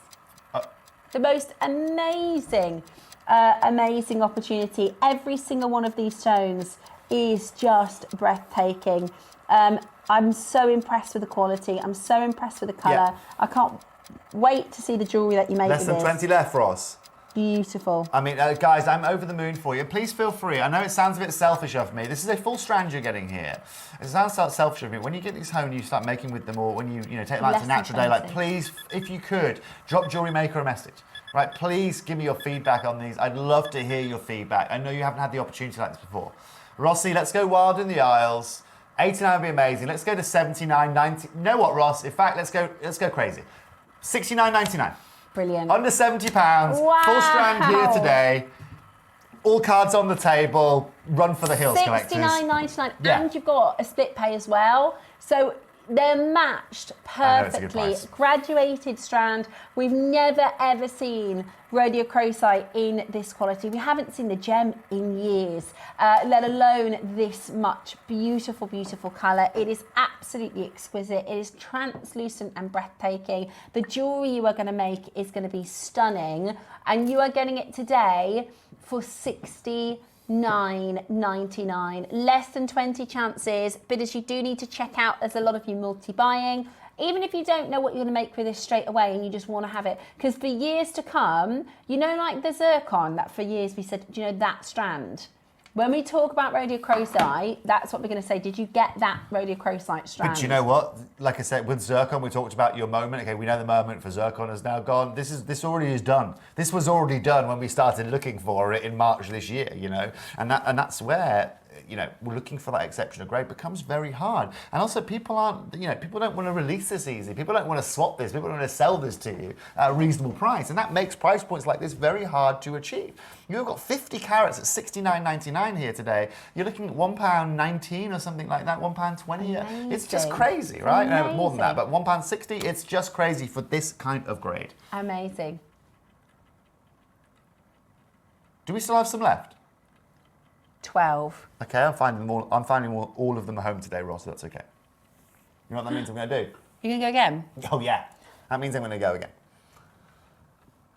the most amazing amazing opportunity. Every single one of these stones is just breathtaking. I'm so impressed with the quality. I'm so impressed with the colour. Yeah. I can't wait to see the jewellery that you make Less with than this. 20 left, Ross. Beautiful. I mean, guys, I'm over the moon for you. Please feel free. I know it sounds a bit selfish of me. This is a full strand you're getting here. It sounds selfish of me. When you get these home and you start making with them, or when you take them out to natural day, like, please, if you could, drop JewelleryMaker a message. Right, please give me your feedback on these. I'd love to hear your feedback. I know you haven't had the opportunity like this before. Rossi, let's go wild in the aisles. 89 would be amazing. Let's go to 79, 90. You know what, Ross? In fact, let's go crazy. 69.99. Brilliant. Under £70. Wow. Full strand here today. All cards on the table. Run for the hills, collectors. $69.99, Yeah. and you've got a split pay as well. So they're matched I know, it's a good perfectly. price. Graduated strand. We've never ever seen rhodochrosite in this quality. We haven't seen the gem in years, let alone this much beautiful, beautiful colour. It is absolutely exquisite. It is translucent and breathtaking. The jewellery you are going to make is going to be stunning, and you are getting it today for $69.99. Less than 20 chances, but as you do need to check out, there's a lot of you multi-buying. Even if you don't know what you're going to make with this straight away and you just want to have it, because for years to come, you know, like the zircon, that for years we said, do you know that strand? When we talk about rhodochrosite, that's what we're going to say. Did you get that rhodochrosite strand? But do you know what? Like I said, with zircon, we talked about your moment. Okay, we know the moment for zircon is now gone. This already is done. This was already done when we started looking for it in March this year, you know, and that's where, you know, we're looking for that exceptional grade becomes very hard. And also people don't want to release this easy. People don't want to swap this. People don't want to sell this to you at a reasonable price. And that makes price points like this very hard to achieve. You've got 50 carats at $69.99 here today. You're looking at £1.19 or something like that, £1.20. It's just crazy, right? No, more than that, but £1.60, it's just crazy for this kind of grade. Amazing. Do we still have some left? 12. Okay, I'm finding all of them at home today, Ross, so that's okay. You know what that means I'm going to do? You're going to go again? Oh, yeah. That means I'm going to go again.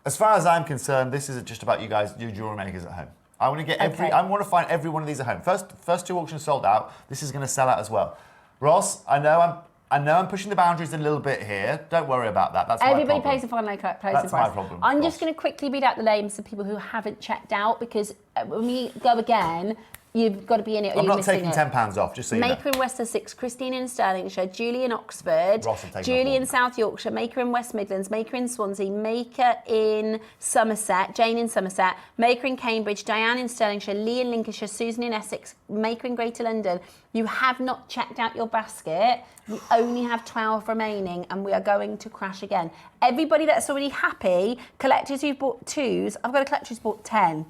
As far as I'm concerned, this isn't just about you guys, you jewelry makers at home. I want to get I want to find every one of these at home. First two auctions sold out. This is going to sell out as well. Ross, I know I'm pushing the boundaries a little bit here. Don't worry about that. That's Everybody my problem. pays the final closing price. That's my problem. I'm just going to quickly read out the names of people who haven't checked out, because when we go again, you've got to be in it or I'm you're not taking missing it. £10 off, just so you know. Maker in West Sussex, Christine in Stirlingshire, Julie in Oxford, Ross will take Julie my in South Yorkshire, Maker in West Midlands, Maker in Swansea, Maker in Somerset, Jane in Somerset, Maker in Cambridge, Diane in Stirlingshire, Lee in Lincolnshire, Susan in Essex, Maker in Greater London. You have not checked out your basket. We only have 12 remaining and we are going to crash again. Everybody that's already happy, collectors who've bought 2s, I've got a collector who's bought 10.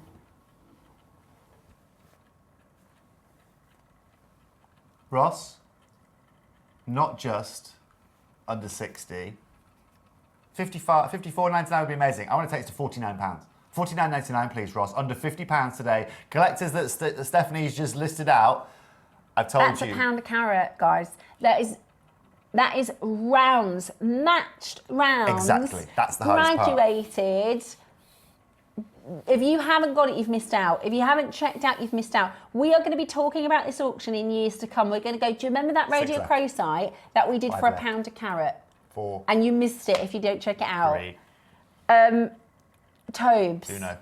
Ross, not just under 60. 54.99 would be amazing. I want to take it to £49. £49.99, please, Ross. Under £50 today. Collectors that Stephanie's just listed out, I've told That's you. That's £1 a carat, guys. That is rounds, matched rounds. Exactly. That's the hardest part. Graduated. If you haven't got it, you've missed out. If you haven't checked out, you've missed out. We are going to be talking about this auction in years to come. We're going to go, do you remember that rhodochrosite that we did for £1 a carat? 4. And you missed it if you don't check it out. 3. Tobes. 2. Isn't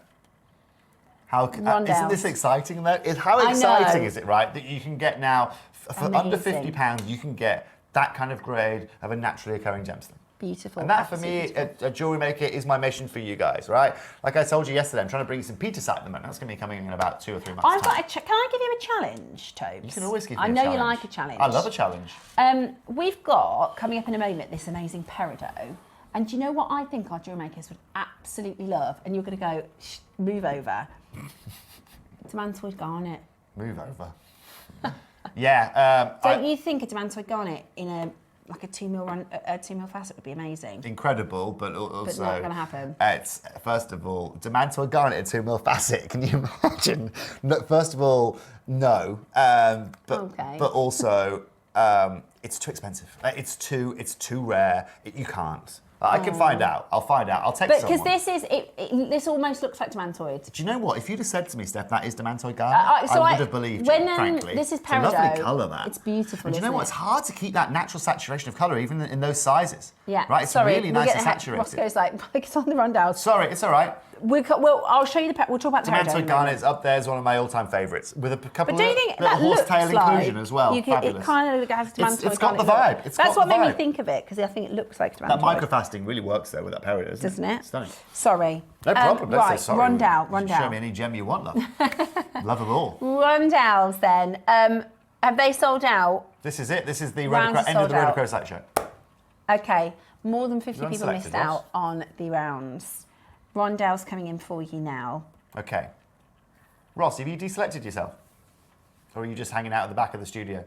this exciting though? How exciting is it, right? That you can get now, for under £50, you can get that kind of grade of a naturally occurring gemstone. Beautiful. And that for me, a jewelry maker, is my mission for you guys, right? Like I told you yesterday, I'm trying to bring you some Petersite at the moment. That's going to be coming in about 2 or 3 months. Can I give you a challenge, Tobes? You can always give me a challenge. challenge. I know you like a challenge. I love a challenge. We've got, coming up in a moment, this amazing peridot. And do you know what I think our jewelry makers would absolutely love? And you're going to go, move over. Demantoid garnet. Move over. Yeah. Don't you think a demantoid garnet in a 2 mil facet would be amazing? Incredible, but also... But not going to happen. It's, first of all, demantoid garnet at 2 mil facet. Can you imagine? No, first of all, no. But also, it's too expensive. It's too rare. You can't. I can find out. I'll find out. I'll text But someone. because this almost looks like demantoid. Do you know what? If you'd have said to me, Steph, that is demantoid garnet, I would have believed you, frankly. This is It's a peridot. lovely colour, that. It's beautiful, And do you know isn't what? it? It's hard to keep that natural saturation of colour, even in those sizes. Yeah. Right? It's Sorry, really we'll nice get and ahead. saturated. Roscoe's like, it's on the rundown. Sorry, it's all right. I'll show you we'll talk about peridot. Demantoid garnet's up there as one of my all-time favourites, with a couple But do you of think little that looks horsetail inclusion like as well. It kind of has demantoid It's got the garnet vibe. look. That's what made me think of it, because I think it looks like demantoid. That microfasting really works though with that peridot, doesn't it? Stunning. Sorry. No problem. Don't right, say sorry. Rondell. Show me any gem you want, love. Love them all. Rondells then. Have they sold out? This is it. This is the Rounds end of the sold out. Rhodochrosite show. Okay. More than 50 You're people unselected, missed out on the rounds. Rondell's coming in for you now. Okay. Ross, have you deselected yourself? Or are you just hanging out at the back of the studio?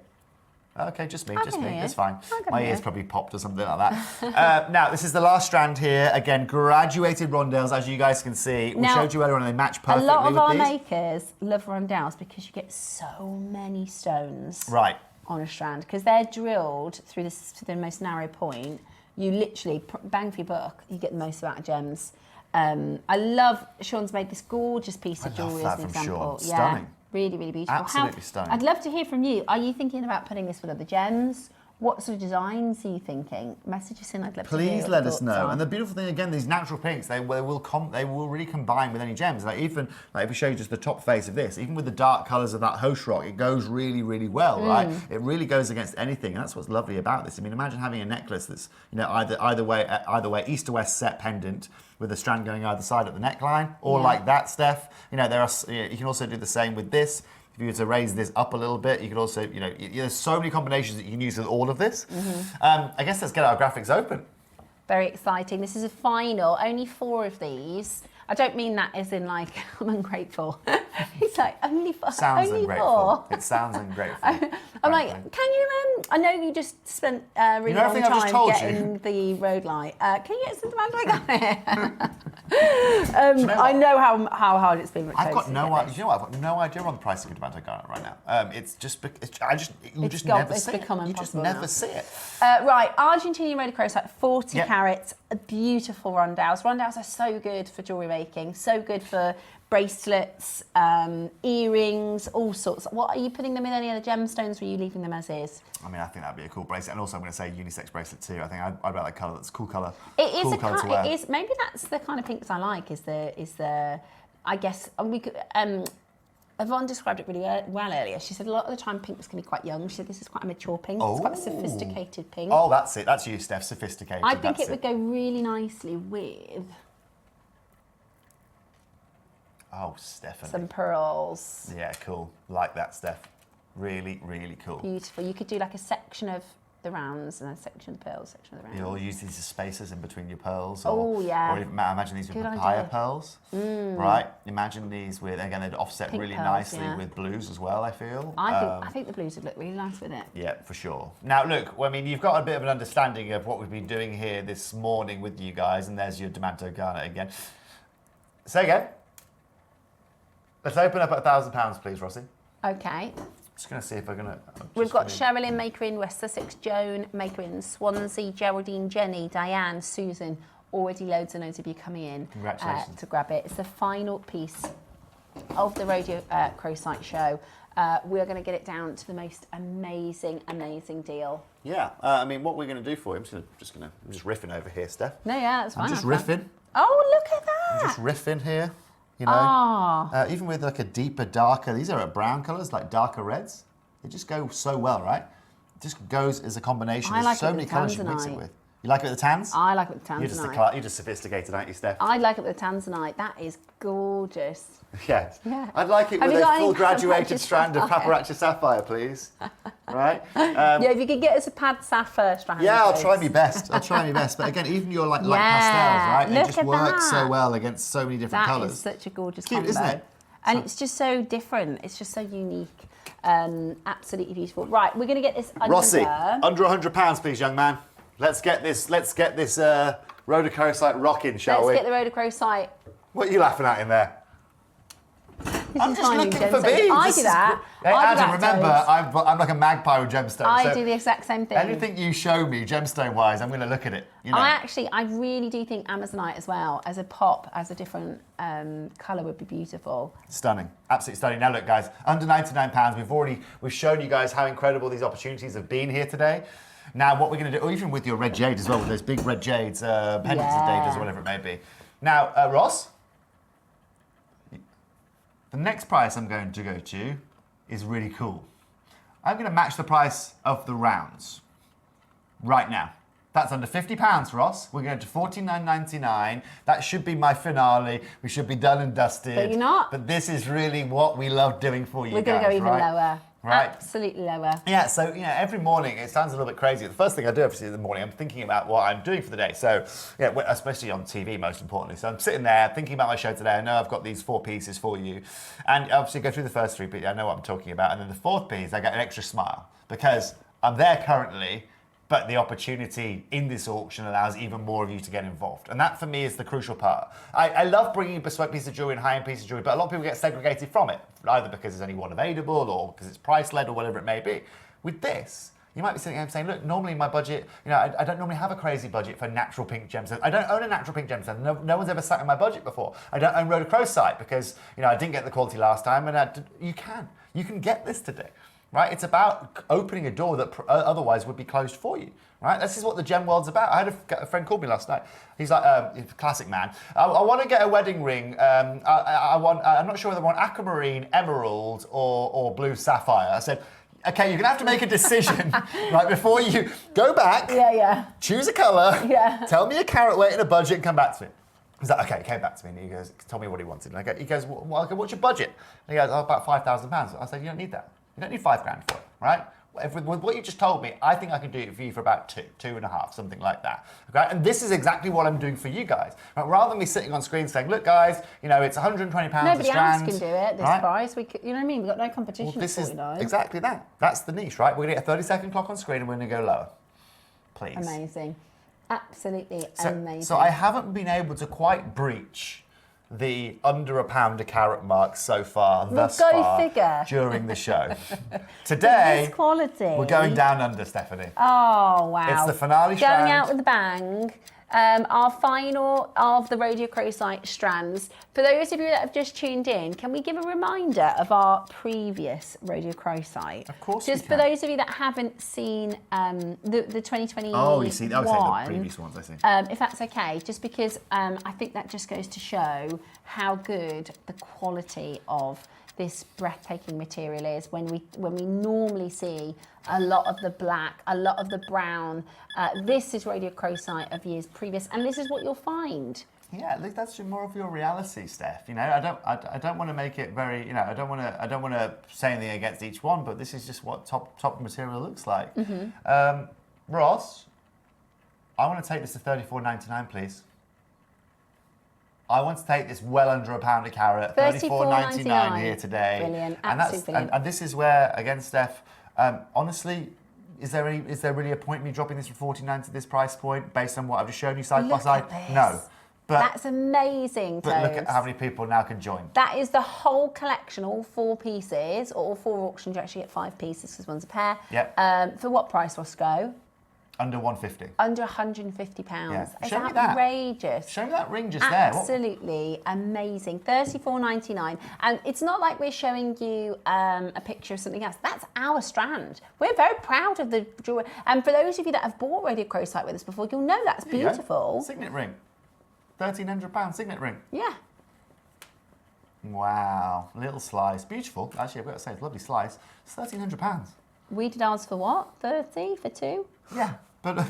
Okay, just me, just me. It's fine. My ears probably popped or something like that. Now, this is the last strand here. Again, graduated rondelles, as you guys can see. We showed you earlier on, and they match perfectly a lot of with our these. makers love rondelles because you get so many stones Right. on a strand, because they're drilled through this to the most narrow point. You literally, bang for your buck, you get the most amount of gems. I love, Sean's made this gorgeous piece of jewellery as an example. Sean. Stunning. Really, really beautiful. Absolutely stunning. I'd love to hear from you. Are you thinking about putting this with other gems? What sort of designs are you thinking? Message us in. I'd love to hear. Please what let your us thoughts know. are. And the beautiful thing again, these natural pinks, they will really combine with any gems. Like even if we show you just the top face of this, even with the dark colours of that host rock, it goes really, really well, right? It really goes against anything, and that's what's lovely about this. I mean, imagine having a necklace that's either way, east to west set pendant with a strand going either side at the neckline, or like that, Steph. You can also do the same with this. If you were to raise this up a little bit, you could also, there's so many combinations that you can use with all of this. I guess let's get our graphics open. Very exciting. This is a final, only 4 of these. I don't mean that as in like, I'm ungrateful. It's like, only 4. Sounds only ungrateful. 4. It sounds ungrateful. I'm like, can you, I know you just spent really long everything I've just time told getting the road light. Can you get some demand like that? You know I know how hard it's been. I've got no idea. You know what? I've got no idea on the price of Diamanto Garnet right now. It's just, you just never see it. You just never see it. Right, Argentinian Rhodochrosite, 40 carats, beautiful rondelles. Rondelles are so good for jewellery making, so good for bracelets, earrings, all sorts. What are you putting them in any other gemstones, or are you leaving them as is? I mean, I think that'd be a cool bracelet, and also I'm going to say unisex bracelet too. I think I'd about that colour. That's a cool colour. It is cool a colour to wear. it is. Maybe that's the kind of pinks I like. Is the I guess we could. Yvonne described it really well earlier. She said a lot of the time pinks can be quite young. She said this is quite a mature pink. It's quite a sophisticated pink. Oh, that's it. That's you, Steph. Sophisticated. I think it would go really nicely with Stephanie. some pearls. Yeah, cool. Like that, Steph. Really, really cool. Beautiful. You could do like a section of the rounds and a section of the pearls, section of the rounds. You'll use these as spacers in between your pearls. Or even, imagine these with Good papaya idea. pearls, right? Imagine these with, again, they'd offset Pink really pearls, nicely with blues as well, I feel. I think the blues would look really nice with it. Yeah, for sure. Now, look, I mean, you've got a bit of an understanding of what we've been doing here this morning with you guys, and there's your Diamanto Garnet again. Say again. Let's open up at £1,000, please, Rossi. Okay. Just going to see if we're going to... We've got JewelleryMaker in West Sussex, Joan, Maker in Swansea, Geraldine, Jenny, Diane, Susan. Already loads and loads of you coming in to grab it. It's the final piece of the Rhodochrosite show. We're going to get it down to the most amazing, amazing deal. Yeah, I mean, what we're going to do for you, I'm just riffing over here, Steph. No, yeah, that's fine. I'm just riffing. Oh, look at that! I'm just riffing here. Even with like a deeper, darker, these are brown colours, like darker reds. They just go so well, right? It just goes as a combination. There's so many colours you can mix it with. You like it with the tans? I like it with the tanzanite. You're just sophisticated, aren't you, Steph? I like it with the tanzanite. That is gorgeous. Yes. Yeah. I'd like it Have with you got a full any graduated Paparazzi strand of sapphire? Paparazzi sapphire, please. Right? Yeah, if you could get us a pad sapphire strand. Yeah, I'll please. try my best. But again, even your like pastels, right? They just work so well against so many different colours. That is such a gorgeous Cute, combo. isn't it? And it's just so different. It's just so unique. Absolutely beautiful. Right, we're going to get this under. Rossi, under £100, please, young man. Let's get this Rhodochrosite rocking, shall we? Let's get the Rhodochrosite. What are you laughing at in there? I'm just looking for beads. I do that. Hey, Adam, remember, I'm like a magpie with gemstones. I do the exact same thing. Anything you show me, gemstone-wise, I'm going to look at it. You know? I really do think Amazonite as well, as a pop, as a different colour would be beautiful. Stunning, absolutely stunning. Now look, guys, under £99. We've shown you guys how incredible these opportunities have been here today. Now, what we're going to do, or even with your red jade as well, with those big red jades, pendants of Davis or whatever it may be. Now, Ross, the next price I'm going to go to is really cool. I'm going to match the price of the rounds right now. That's under £50, Ross. We're going to $49.99. That should be my finale. We should be done and dusted. But you're not. But this is really what we love doing for you guys. We're going to go even lower. Right. Absolutely lower. Yeah, so every morning it sounds a little bit crazy. The first thing I do obviously in the morning, I'm thinking about what I'm doing for the day. So especially on TV, most importantly. So I'm sitting there thinking about my show today. I know I've got these 4 pieces for you, and obviously go through the first 3 pieces. I know what I'm talking about, and then the 4th piece, I get an extra smile because I'm there currently. But the opportunity in this auction allows even more of you to get involved. And that, for me, is the crucial part. I love bringing bespoke pieces of jewellery and high-end pieces of jewellery, but a lot of people get segregated from it, either because there's only one available or because it's price-led or whatever it may be. With this, you might be sitting here saying, look, normally my budget, I don't normally have a crazy budget for natural pink gemstones. I don't own a natural pink gemstone. No one's ever sat in my budget before. I don't own rhodochrosite because, I didn't get the quality last time, and you can get this today. Right? It's about opening a door that otherwise would be closed for you. Right? This is what the gem world's about. I had a friend called me last night. He's like, classic man. I want to get a wedding ring. I'm not sure whether I want aquamarine, emerald, or blue sapphire. I said, okay, you're going to have to make a decision, right, before you go back, choose a colour, tell me a carat weight and a budget, and come back to me. He's like, okay, he came back to me and he goes, tell me what he wanted. And he goes, well, okay, what's your budget? And he goes, about £5,000. I said, you don't need that. You don't need £5,000 for it, right? With what you just told me, I think I can do it for you for about 2.5, something like that. Okay, and this is exactly what I'm doing for you guys. Right? Rather than me sitting on screen saying, "Look, guys, it's £120 a strand." Nobody else can do it. This price, you know what I mean? We've got no competition. Well, this is exactly that. That's the niche, right? We're going to get a 30-second clock on screen, and we're going to go lower. Please. Amazing, absolutely amazing. So I haven't been able to quite breach the under £1 a carat mark so far, thus far, during the show. Today, quality. We're going down under, Stephanie. Oh, wow. It's the finale strand. Going out with a bang. Our final of the rhodochrosite strands. For those of you that have just tuned in, can we give a reminder of our previous rhodochrosite? Of course Just we for can. those of you that haven't seen the 2021. Oh, you see, I would say the previous ones, I see. If that's okay, just because I think that just goes to show how good the quality of this breathtaking material is when we normally see a lot of the black, a lot of the brown. This is rhodochrosite of years previous, and this is what you'll find. Yeah, look, that's more of your reality, Steph. I don't want to make it very. I don't want to say anything against each one, but this is just what top material looks like. Mm-hmm. Ross, I want to take this to $34.99, please. I want to take this well under £1 a carat, $34.99 here today. Brilliant, absolutely brilliant. And this is where, again, Steph, honestly, is there really a point in me dropping this from $49 to this price point based on what I've just shown you side by side? No. But that's amazing, But look at how many people now can join. That is the whole collection, all 4 pieces, or all 4 auctions. You actually get 5 pieces because one's a pair. Yep. For what price, Roscoe? Under £150. Under £150. Yeah. It's Show me that. outrageous. Show me that ring just Absolutely amazing. $34.99. And it's not like we're showing you a picture of something else. That's our strand. We're very proud of the jewelry. And for those of you that have bought rhodochrosite with us before, you'll know that's beautiful. Signet ring. £1,300 signet ring. Yeah. Wow. Little slice. Beautiful. Actually, I've got to say, it's a lovely slice. It's £1,300. We did ours for what? 30 for 2? Yeah. But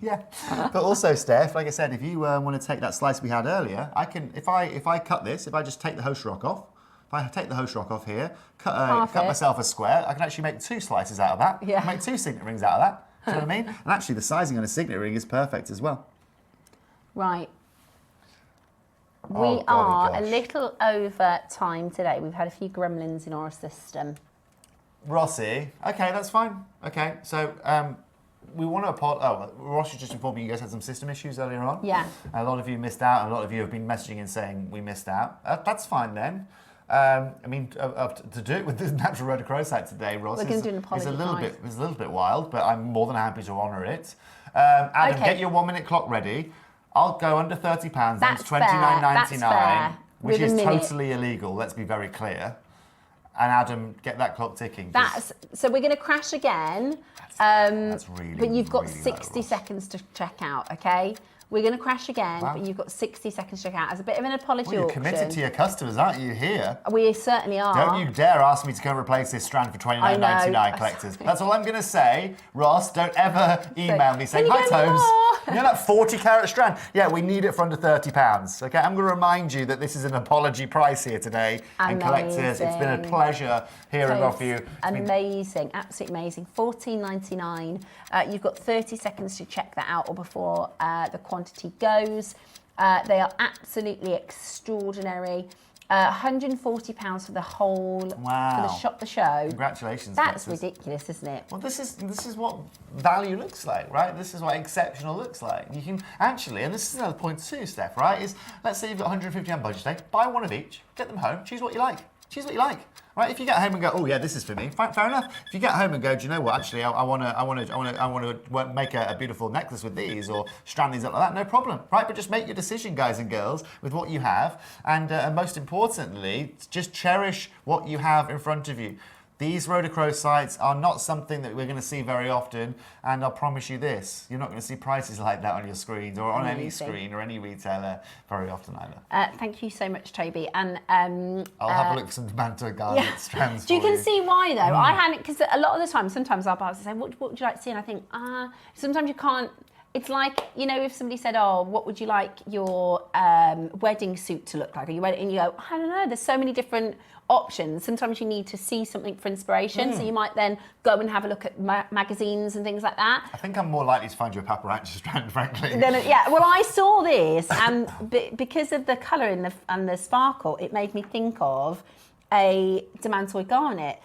but also, Steph, like I said, if you want to take that slice we had earlier, I can. If I cut this, if I just take the host rock off, if I take the host rock off here, cut myself a square, I can actually make 2 slices out of that. Yeah. Make 2 signet rings out of that. Do you know what I mean? And actually, the sizing on a signet ring is perfect as well. Right. Oh, we are a little over time today. We've had a few gremlins in our system. Rossi, okay, that's fine. Okay, so we want to apologize. Oh, Rossi just informed me you guys had some system issues earlier on. Yeah. A lot of you missed out, and a lot of you have been messaging and saying we missed out. That's fine then. I mean, to do it with this natural rhodochrosite today, Ross, We're going to do an is a apology little bit wild, but I'm more than happy to honour it. Adam, Okay. get your 1 minute clock ready. I'll go under £30. That's That's fair. $29.99, which With a is minute. totally illegal. Let's be very clear. And Adam, get that clock ticking. So we're going to crash again. That's really. But you've got really 60 low, seconds to check out, okay? We're going to crash again, Wow. but you've got 60 seconds to check out. As a bit of an apology Well, you're auction. committed to your customers, aren't you, here? We certainly are. Don't you dare ask me to go and replace this strand for $29.99, collectors. That's all I'm going to say. Ross, don't ever email me saying, "Can hi, you get me Tobes. more?" You know that 40 carat strand? Yeah, we need it for under £30. Okay, I'm going to remind you that this is an apology price here today. And collectors, it's been a pleasure hearing off you. Amazing, absolutely amazing. $14.99. You've got 30 seconds to check that out or before the quantity goes. They are absolutely extraordinary. £140 for the whole, for the show. Congratulations, That's collectors. ridiculous, isn't it? Well, this is what value looks like, right? This is what exceptional looks like. You can actually, and this is another point too, Steph, right? Is let's say you've got £150 budget today, buy one of each, get them home, choose what you like. Choose what you like, right? If you get home and go, oh yeah, this is for me, fair enough. If you get home and go, do you know what? Actually, I want to make a beautiful necklace with these or strand these up like that. No problem, right? But just make your decision, guys and girls, with what you have, and most importantly, just cherish what you have in front of you. These rhodochrosites are not something that we're going to see very often, and I'll promise you this, you're not going to see prices like that on your screens or on any screen or any retailer very often either. Thank you so much, Toby. And I'll have a look for some Manto Garnet strands. You can see why though. I hadn't, because a lot of the time, sometimes our buyers say, what would you like to see? And I think, sometimes you can't. It's like, you know, if somebody said, oh, what would you like your wedding suit to look like? And you go, I don't know, there's so many different options. Sometimes you need to see something for inspiration. So you might then go and have a look at magazines and things like that. I think I'm more likely to find you a paparazzi strand, frankly. Yeah, well, I saw this, and because of the colour and the sparkle, it made me think of a demantoid garnet.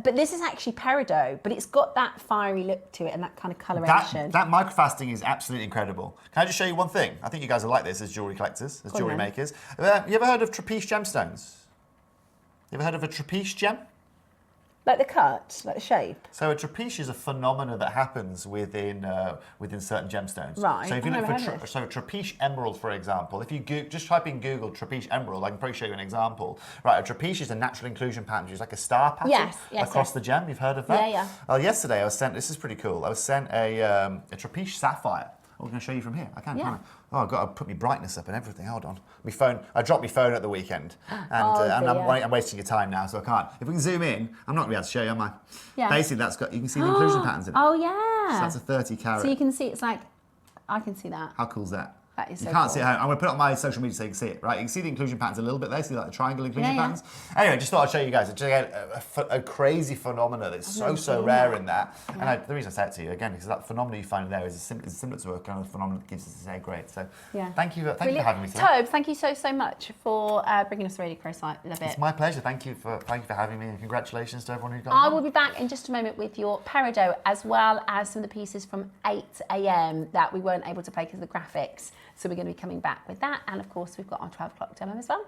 But this is actually peridot, but it's got that fiery look to it and that kind of coloration. That microfasting is absolutely incredible. Can I just show you one thing? I think you guys will like this as jewellery collectors, as jewellery makers. You ever heard of trapeze gemstones? You ever heard of a trapeze gem? Like the cut, like the shape. So a trapeze is a phenomena that happens within certain gemstones. Right. So if you look for trapeze emerald, for example, if you just type in Google trapeze emerald, I can probably show you an example. Right, a trapeze is a natural inclusion pattern, which is like a star pattern across the gem. You've heard of that? Yeah. Well, yesterday I was sent. This is pretty cool. I was sent a trapeze sapphire. I'm going to show you from here. I can. Yeah. Oh, I've got to put my brightness up and everything. Hold on. My phone. I dropped my phone at the weekend, and I'm wasting your time now, so I can't. If we can zoom in, I'm not going to be able to show you, am I? Yeah. Basically, that's got. You can see the inclusion patterns in it. Oh yeah. So that's a 30 carat. So you can see it's like, I can see that. How cool is that? That is so you can't cool. see it at home. I'm going to put it on my social media so you can see it, right? You can see the inclusion patterns a little bit there. See like the triangle inclusion patterns? Anyway, just thought I'd show you guys. It's a crazy phenomena that's so rare in that. And the reason I say it to you, again, because that phenomena you find there is similar to a kind of phenomenon that gives us this A grade. So thank you for having me today. Tobes, thank you so much for bringing us rhodochrosite. Love it. It's my pleasure. Thank you for having me, and congratulations to everyone who got I will be back in just a moment with your peridot, as well as some of the pieces from 8 a.m. that we weren't able to play because of the graphics. So we're going to be coming back with that. And of course, we've got our 12 o'clock demo as well.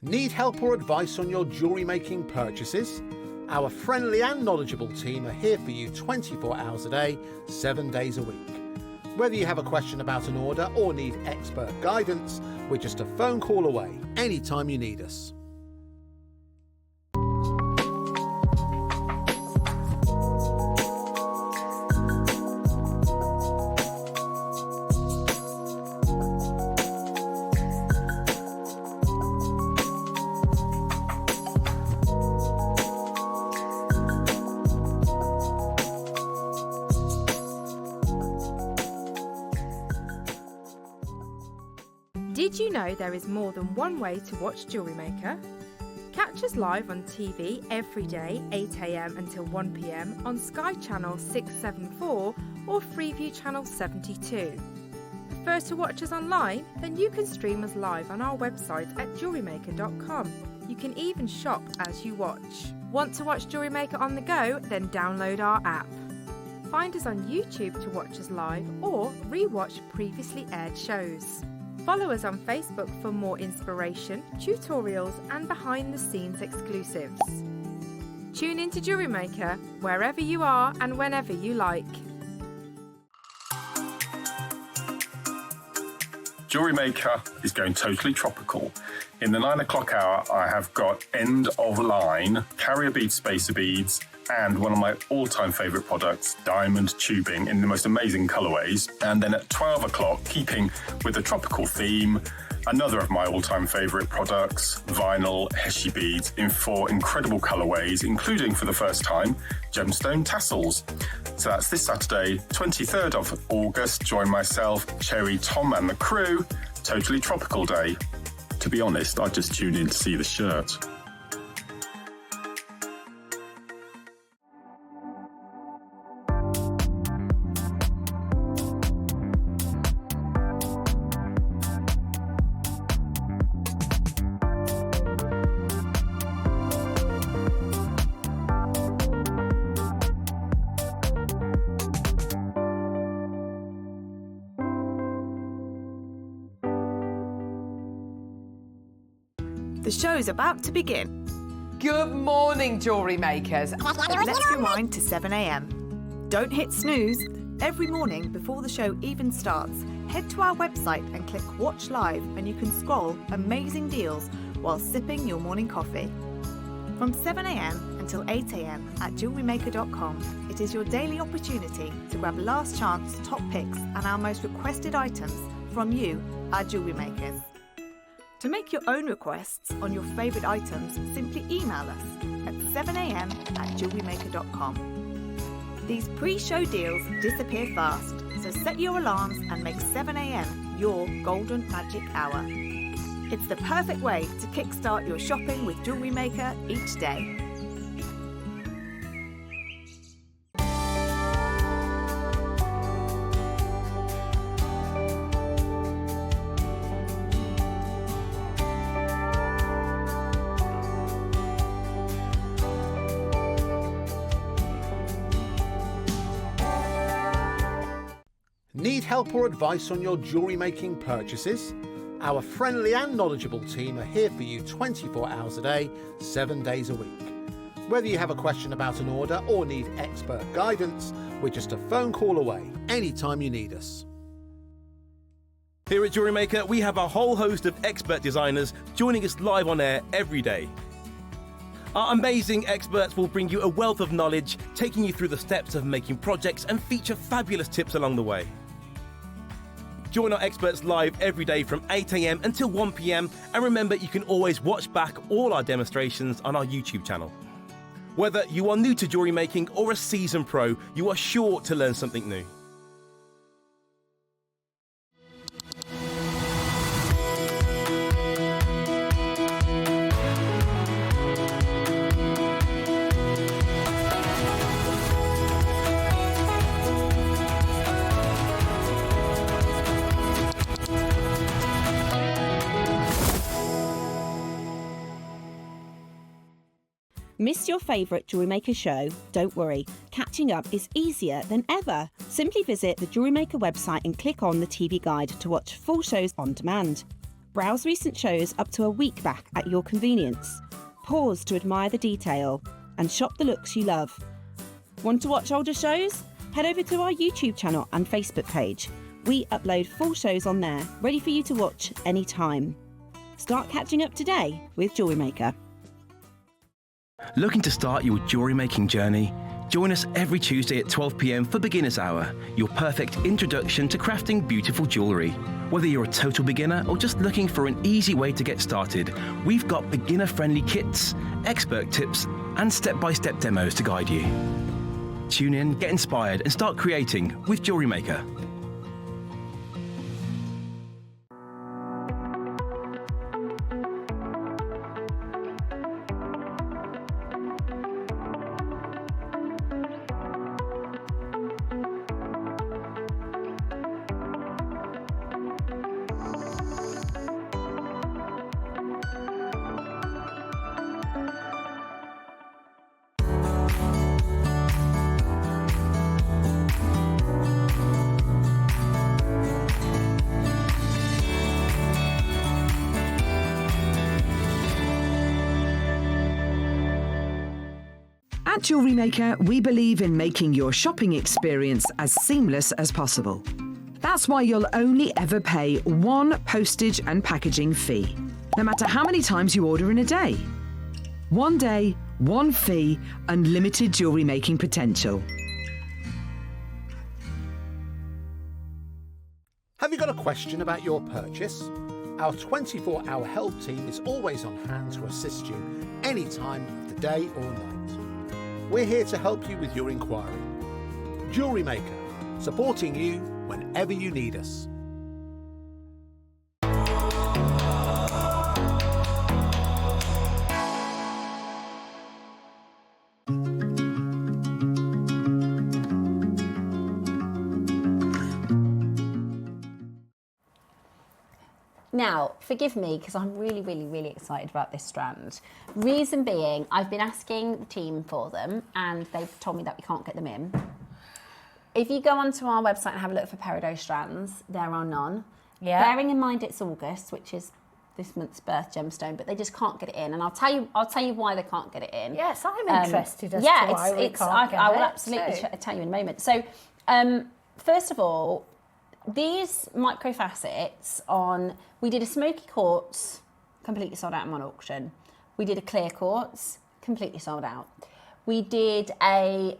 Need help or advice on your jewellery making purchases? Our friendly and knowledgeable team are here for you 24 hours a day, 7 days a week. Whether you have a question about an order or need expert guidance, we're just a phone call away anytime you need us. Did you know there is more than one way to watch Jewellery Maker? Catch us live on TV every day, 8 AM until 1 PM on Sky Channel 674 or Freeview Channel 72. Prefer to watch us online? Then you can stream us live on our website at jewellerymaker.com. You can even shop as you watch. Want to watch Jewellery Maker on the go? Then download our app. Find us on YouTube to watch us live or re-watch previously aired shows. Follow us on Facebook for more inspiration, tutorials and behind-the-scenes exclusives. Tune in to Jewellery Maker wherever you are and whenever you like. Jewellery Maker is going totally tropical. In the 9 o'clock hour, I have got end of line carrier bead spacer beads and one of my all-time favourite products, diamond tubing in the most amazing colourways. And then at 12 o'clock, keeping with the tropical theme, another of my all-time favourite products, vinyl Heshi beads in 4 incredible colourways, including for the first time, gemstone tassels. So that's this Saturday, 23rd of August. Join myself, Cherry, Tom and the crew. Totally tropical day. To be honest, I just tuned in to see the shirt. The show's about to begin. Good morning, jewellery makers. Let's rewind to 7 AM. Don't hit snooze. Every morning before the show even starts, head to our website and click Watch Live and you can scroll amazing deals while sipping your morning coffee. From 7 AM until 8 AM at jewellerymaker.com, it is your daily opportunity to grab last chance top picks and our most requested items from you, our jewellery makers. To make your own requests on your favourite items, simply email us at 7 AM at jewellerymaker.com. These pre-show deals disappear fast, so set your alarms and make 7 AM your golden magic hour. It's the perfect way to kickstart your shopping with Jewellery Maker each day. Need help or advice on your jewellery making purchases? Our friendly and knowledgeable team are here for you 24 hours a day, 7 days a week. Whether you have a question about an order or need expert guidance, we're just a phone call away anytime you need us. Here at Jewellery Maker, we have a whole host of expert designers joining us live on air every day. Our amazing experts will bring you a wealth of knowledge, taking you through the steps of making projects and feature fabulous tips along the way. Join our experts live every day from 8 AM until 1 PM, and remember you can always watch back all our demonstrations on our YouTube channel. Whether you are new to jewellery making or a seasoned pro, you are sure to learn something new. Missed your favourite Jewellery Maker show? Don't worry, catching up is easier than ever. Simply visit the Jewellery Maker website and click on the TV guide to watch full shows on demand. Browse recent shows up to a week back at your convenience. Pause to admire the detail and shop the looks you love. Want to watch older shows? Head over to our YouTube channel and Facebook page. We upload full shows on there, ready for you to watch anytime. Start catching up today with Jewellery Maker. Looking to start your jewellery making journey? Join us every Tuesday at 12 p.m. for Beginner's Hour, your perfect introduction to crafting beautiful jewellery. Whether you're a total beginner or just looking for an easy way to get started, we've got beginner-friendly kits, expert tips, and step-by-step demos to guide you. Tune in, get inspired, and start creating with Jewellery Maker. At Jewellery Maker, we believe in making your shopping experience as seamless as possible. That's why you'll only ever pay one postage and packaging fee, no matter how many times you order in a day. One day, one fee, unlimited jewellery making potential. Have you got a question about your purchase? Our 24-hour help team is always on hand to assist you any time of the day or night. We're here to help you with your inquiry. Jewellery Maker, supporting you whenever you need us. Now, forgive me, because I'm really excited about this strand. Reason being, I've been asking the team for them, and they've told me that we can't get them in. If you go onto our website and have a look for peridot strands, there are none. Yeah. Bearing in mind it's August, which is this month's birth gemstone, but they just can't get it in, and I'll tell you why they can't get it in. Yes, I'm interested as to why we can't get I will it absolutely too. tell you in a moment. So, first of all, these micro facets we did a smoky quartz, completely sold out in one auction. We did a clear quartz, completely sold out. We did a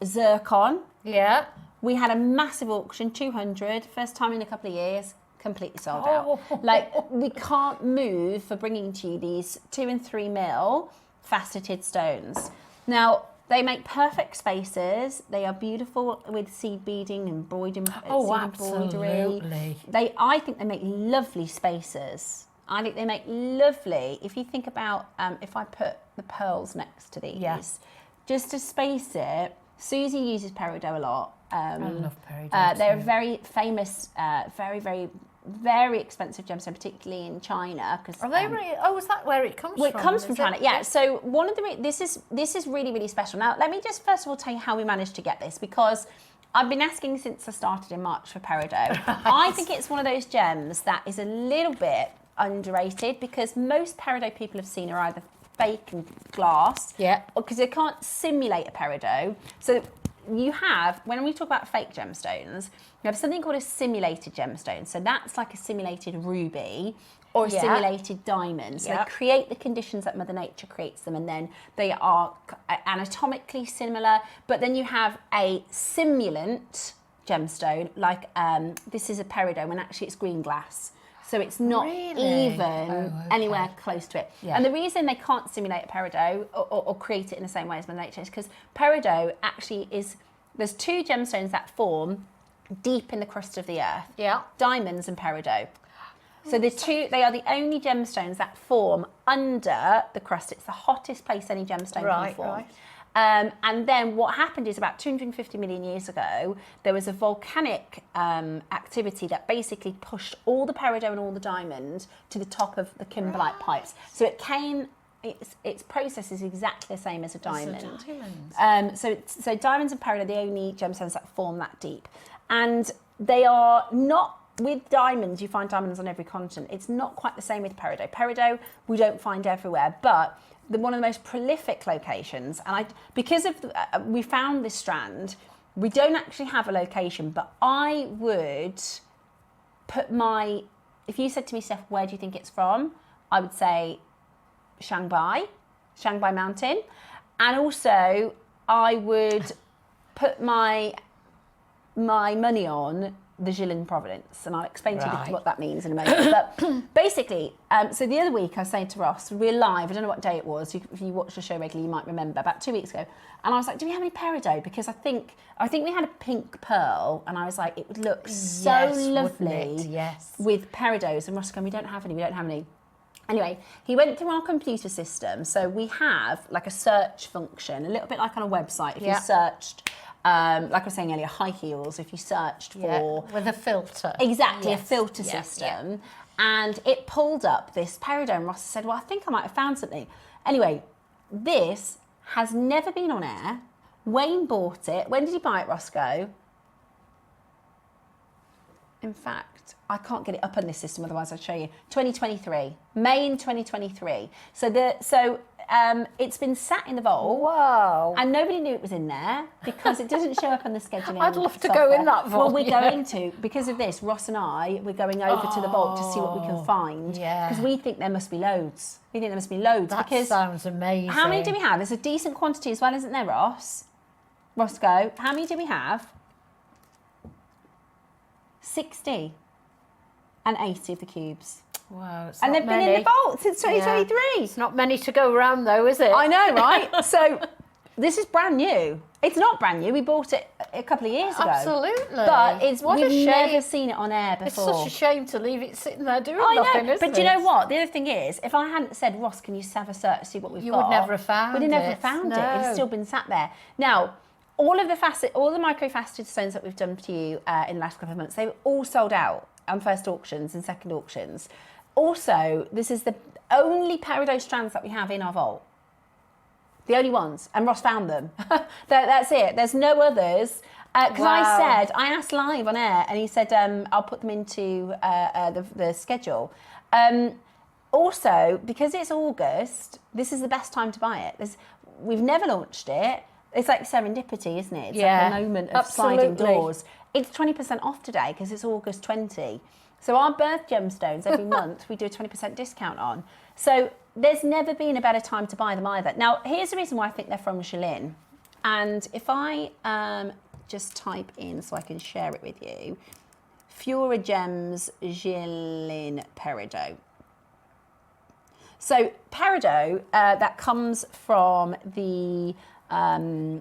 zircon. Yeah. We had a massive auction, 200, first time in a couple of years, completely sold out. Like, we can't move for bringing to you these 2 and 3 mil faceted stones. Now, they make perfect spaces. They are beautiful with seed beading and embroidery. Absolutely. I think they make lovely spaces. I think they make lovely. If you think about, if I put the pearls next to these, just to space it. Susie uses peridot a lot. I love peridot. They're a very famous, very expensive gemstone, particularly in China. Are they really? Oh, is that where it comes from? Well, it comes from China, yeah. So one of the this is really special. Now, let me just first of all tell you how we managed to get this, because I've been asking since I started in March for peridot. I think it's one of those gems that is a little bit underrated, because most peridot people have seen are either fake and glass, because they can't simulate a peridot. So you have, when we talk about fake gemstones, you have something called a simulated gemstone. So that's like a simulated ruby or a simulated diamond. So they create the conditions that Mother Nature creates them, and then they are anatomically similar. But then you have a simulant gemstone, like this is a peridot, when actually it's green glass. So it's not even anywhere close to it. Yeah. And the reason they can't simulate a peridot or create it in the same way as Mother Nature is because peridot actually is, there's 2 gemstones that form deep in the crust of the earth. Yeah. Diamonds and peridot. So they are the only gemstones that form under the crust. It's the hottest place any gemstone can form. Right. And then what happened is, about 250 million years ago, there was a volcanic activity that basically pushed all the peridot and all the diamond to the top of the kimberlite pipes. So it came, its process is exactly the same as a diamond. So diamonds and peridot are the only gemstones that form that deep. And they are not with diamonds, you find diamonds on every continent. It's not quite the same with peridot. Peridot, we don't find everywhere, but one of the most prolific locations, and because of we found this strand, we don't actually have a location, but I would put if you said to me, Steph, where do you think it's from? I would say Shanghai Mountain. And also I would put my money on the Jilin province, and I'll explain to you what that means in a moment. But basically, so the other week I was saying to Ross, we're live, I don't know what day it was, if you watch the show regularly you might remember, about 2 weeks ago, and I was like, do we have any peridot? Because I think we had a pink pearl, and I was like, it would look so lovely with peridots, and Ross was going, we don't have any. Anyway, he went through our computer system, so we have like a search function, a little bit like on a website, if you searched like I was saying earlier, high heels, if you searched for... with a filter. Exactly, a filter system. And it pulled up this peridot, and Ross said, well, I think I might have found something. Anyway, this has never been on air. Wayne bought it. When did he buy it, Roscoe? In fact, I can't get it up on this system, otherwise I'll show you. 2023, May in 2023. So it's been sat in the vault. Wow. And nobody knew it was in there because it doesn't show up on the scheduling. I'd love to go in that vault. Well, we're going to, because of this, Ross and I, we're going over to the vault to see what we can find. Because we think there must be loads. That sounds amazing. How many do we have? There's a decent quantity as well, isn't there, Ross? Roscoe, how many do we have? 60 and 80 of the cubes. Wow, and they've been in the vault since 2023. It's not many to go around though, is it? I know, right? So this is brand new. It's not brand new. We bought it a couple of years ago. Absolutely. But we've never seen it on air before. It's such a shame to leave it sitting there doing nothing, isn't it? But do you know what? The other thing is, if I hadn't said, Ross, can you have a search to see what we've got? You would never have found it. We'd have never found it. It's still been sat there. Now, all the microfaceted stones that we've done for you in the last couple of months, they've all sold out on first auctions and second auctions. Also, this is the only peridot strands that we have in our vault. The only ones. And Ross found them. That's it. There's no others. Because I asked live on air, and he said, I'll put them into the schedule. Also, because it's August, this is the best time to buy it. We've never launched it. It's like serendipity, isn't it? It's like a moment of sliding doors. It's 20% off today because it's August 20. So our birth gemstones, every month, we do a 20% discount on. So there's never been a better time to buy them either. Now, here's the reason why I think they're from Jilin. And if I just type in so I can share it with you, Fura Gems Jilin Peridot. So peridot, that comes from the... so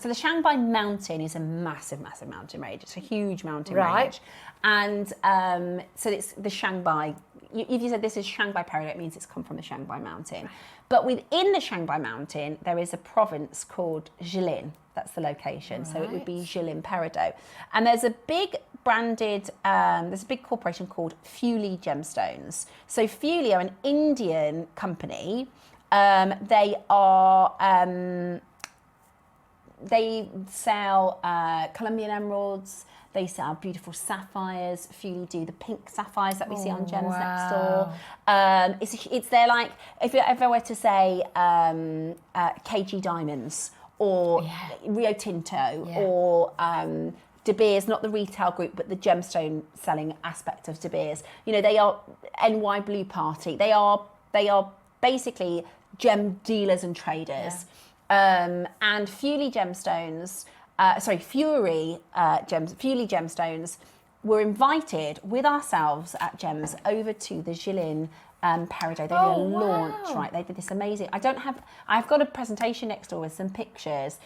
the Shanghai Mountain is a massive, massive mountain range. It's a huge mountain range. And so it's the Shanghai, if you said this is Shanghai peridot, it means it's come from the Shanghai Mountain. But within the Shanghai Mountain, there is a province called Jilin. That's the location. So it would be Jilin peridot. And there's a big branded, there's a big corporation called Froehlich Gemstones. So Froehlich are an Indian company. They sell Colombian emeralds. They sell beautiful sapphires. Froehlich do the pink sapphires that we see on Gems next door. It's their, like, if I were to say KG Diamonds or Rio Tinto or De Beers, not the retail group, but the gemstone selling aspect of De Beers. You know, they are NY Blue Party. They are basically gem dealers and traders. And Froehlich Gemstones, Froehlich Gemstones were invited with ourselves at Gems over to the Jilin peridot. They did a launch, right? They did this amazing. I've got a presentation next door with some pictures.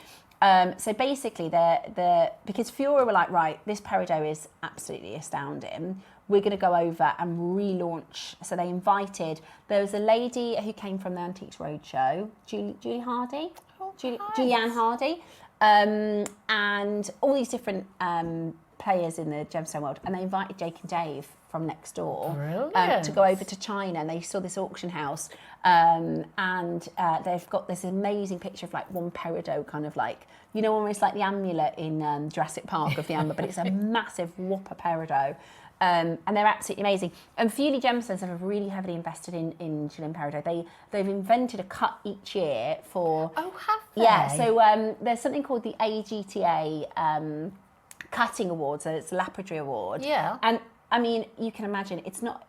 So basically, because Fura were like, right, this peridot is absolutely astounding. We're going to go over and relaunch. So they invited, there was a lady who came from the Antiques Roadshow, Julie Hardy, Julianne Hardy, and all these different players in the gemstone world. And they invited Jake and Dave from next door to go over to China, and they saw this auction house, and they've got this amazing picture of like one peridot, kind of like, you know, almost like the amulet in Jurassic Park of the amber, but it's a massive whopper peridot. And they're absolutely amazing. And Froehlich Gemstones have really heavily invested in Gilles Peridot. They've invented a cut each year for... Oh, have they? Yeah, so there's something called the AGTA Cutting Award, so it's a Lapidary Award. Yeah. And I mean, you can imagine it's not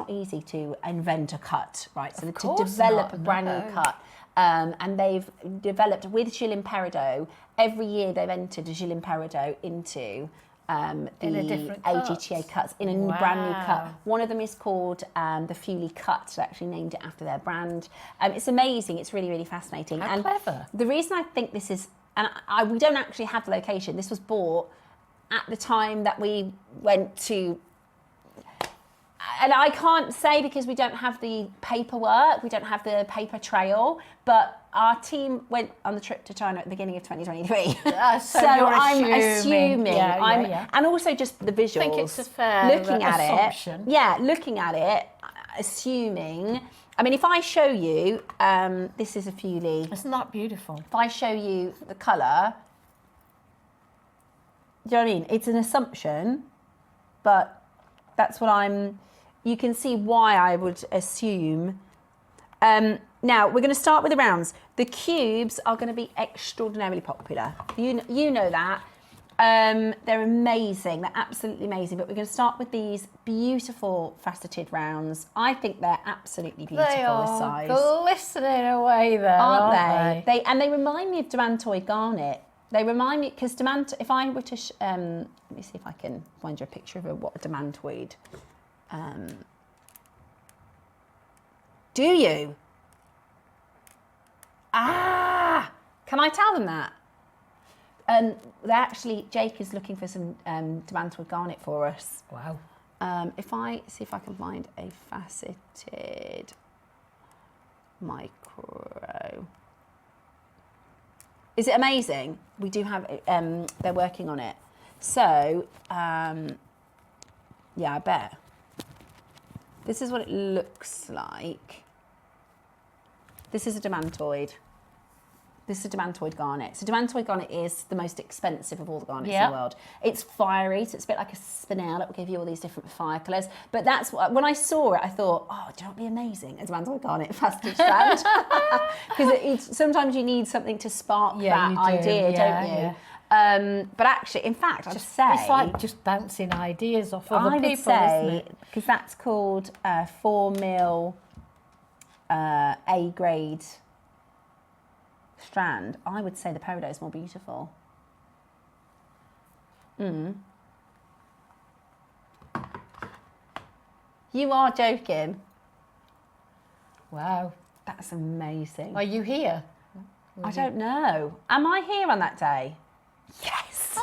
easy to invent a cut, right? So to develop a brand new cut. And they've developed with Gilles Peridot, every year they've entered a Gilles Peridot into the AGTA cuts in a brand new cut. One of them is called the Froehlich Cut. They actually named it after their brand. It's amazing. It's really, really fascinating. How clever. The reason I think this is, and we don't actually have the location. This was bought at the time that we went to. And I can't say because we don't have the paperwork, we don't have the paper trail, but our team went on the trip to China at the beginning of 2023. So I'm assuming. Yeah. And also just the visuals. I think it's a fair assumption. Looking at it, assuming. I mean, if I show you, this is a Froehlich. Isn't that beautiful? If I show you the colour, do you know what I mean? It's an assumption, but that's what you can see why I would assume. Now, we're going to start with the rounds. The cubes are going to be extraordinarily popular. You know that. They're amazing. They're absolutely amazing. But we're going to start with these beautiful faceted rounds. I think they're absolutely beautiful. They this are size. glistening away there, aren't they? And they remind me of demantoid garnet. They remind me, because if I were to, let me see if I can find you a picture of what a demantoid. Do you? Can I tell them that? Jake is looking for some demantoid garnet for us. Wow. If I see if I can find a faceted micro. Is it amazing? We do have it, they're working on it. So, yeah, I bet. This is what it looks like. This is a demantoid. This is a demantoid garnet. So demantoid garnet is the most expensive of all the garnets in the world. It's fiery, so it's a bit like a spinel. It will give you all these different fire colours. But that's what, when I saw it, I thought, oh, do you know what would be amazing? A demantoid garnet faceted strand. Because sometimes you need something to spark that idea, don't you? But actually, in fact, I'd say... It's like just bouncing ideas off other people, isn't it? Because that's called 4mm A grade strand. I would say the peridot is more beautiful. You are joking. Wow. That's amazing. Are you here? I don't know. Am I here on that day? Yes.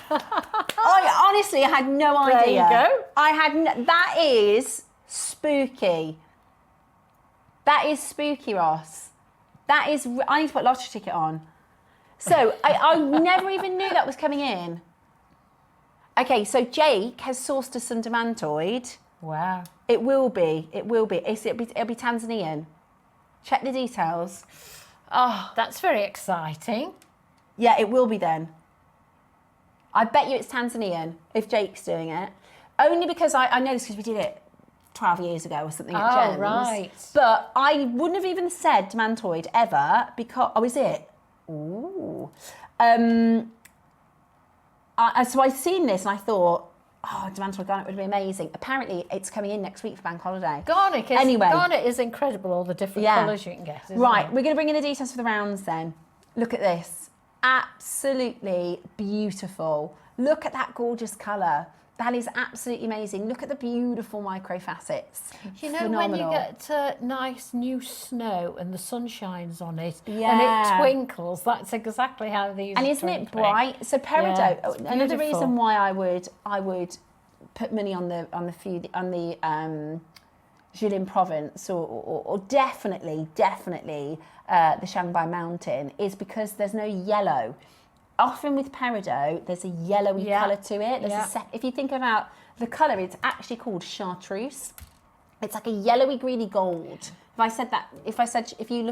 Honestly, I had no idea. There you go. That is spooky. That is spooky, Ross. That is, I need to put a lottery ticket on. So, I never even knew that was coming in. Okay, so Jake has sourced us some demantoid. Wow. It will be. It'll be Tanzanian. Check the details. Oh, that's very exciting. Yeah, it will be then. I bet you it's Tanzanian if Jake's doing it. Only because I know this because we did it 12 years ago or something at Gems. Right. But I wouldn't have even said demantoid ever because... Oh, is it? Ooh. So I've seen this and I thought, oh, demantoid garnet would be amazing. Apparently, it's coming in next week for Bank Holiday. Garnet is incredible, all the different colours you can get, isn't Right, it? we're going to bring in the details for the rounds then. Look at this. Absolutely beautiful. Look at that gorgeous colour. That is absolutely amazing. Look at the beautiful micro facets. You know, Phenomenal. when you get nice new snow and the sun shines on it and Yeah. it twinkles, that's exactly how these And are isn't it twinkling. bright? So peridot. Yeah, it's Another beautiful. reason why I would put money on the Gilles in Provence or definitely the Shanghai Mountain is because there's no yellow. Often with peridot, there's a yellowy colour to it. If you think about the colour, it's actually called chartreuse. It's like a yellowy, greeny gold. If you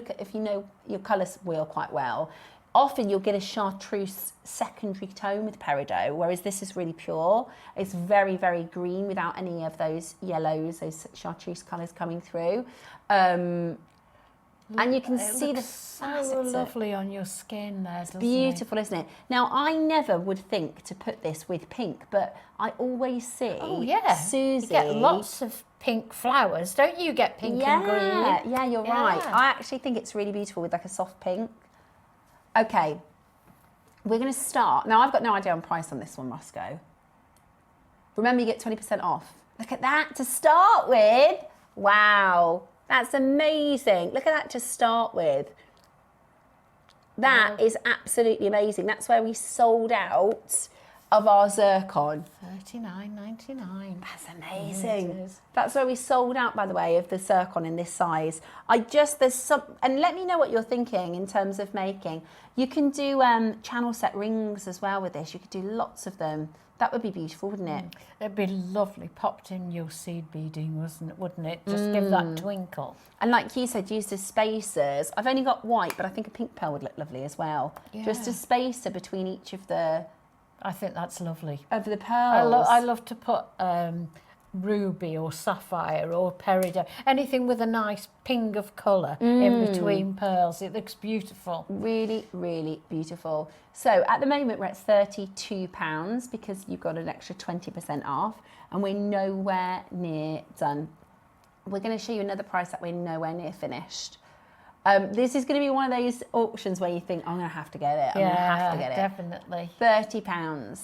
know your colour wheel quite well, often you'll get a chartreuse secondary tone with peridot, whereas this is really pure. It's very, very green without any of those yellows, those chartreuse colours coming through. And you can see the so lovely on your skin there, doesn't beautiful, isn't it? Now, I never would think to put this with pink, but I always see Susie. You get lots of pink flowers, don't you? Get pink and green. Yeah, you're right. I actually think it's really beautiful with like a soft pink. Okay, we're going to start. Now, I've got no idea on price on this one, Roscoe. Remember, you get 20% off. Look at that to start with. Wow. That's amazing. Look at that to start with. That is absolutely amazing. That's where we sold out of our zircon. $39.99. That's amazing. That's where we sold out, by the way, of the zircon in this size. There's some, and let me know what you're thinking in terms of making. You can do channel set rings as well with this. You could do lots of them. That would be beautiful, wouldn't it? It'd be lovely, popped in your seed beading, wouldn't it? Just give that twinkle. And like you said, used as spacers. I've only got white, but I think a pink pearl would look lovely as well. Yeah. Just a spacer between each of the... I think that's lovely. Of the pearls. I love to put ruby or sapphire or peridot, anything with a nice ping of colour in between pearls. It looks beautiful. Really, really beautiful. So at the moment we're at £32 because you've got an extra 20% off and we're nowhere near done. We're going to show you another price that we're nowhere near finished. This is going to be one of those auctions where you think, I'm going to have to get it. I'm going to have to get it. Definitely. £30.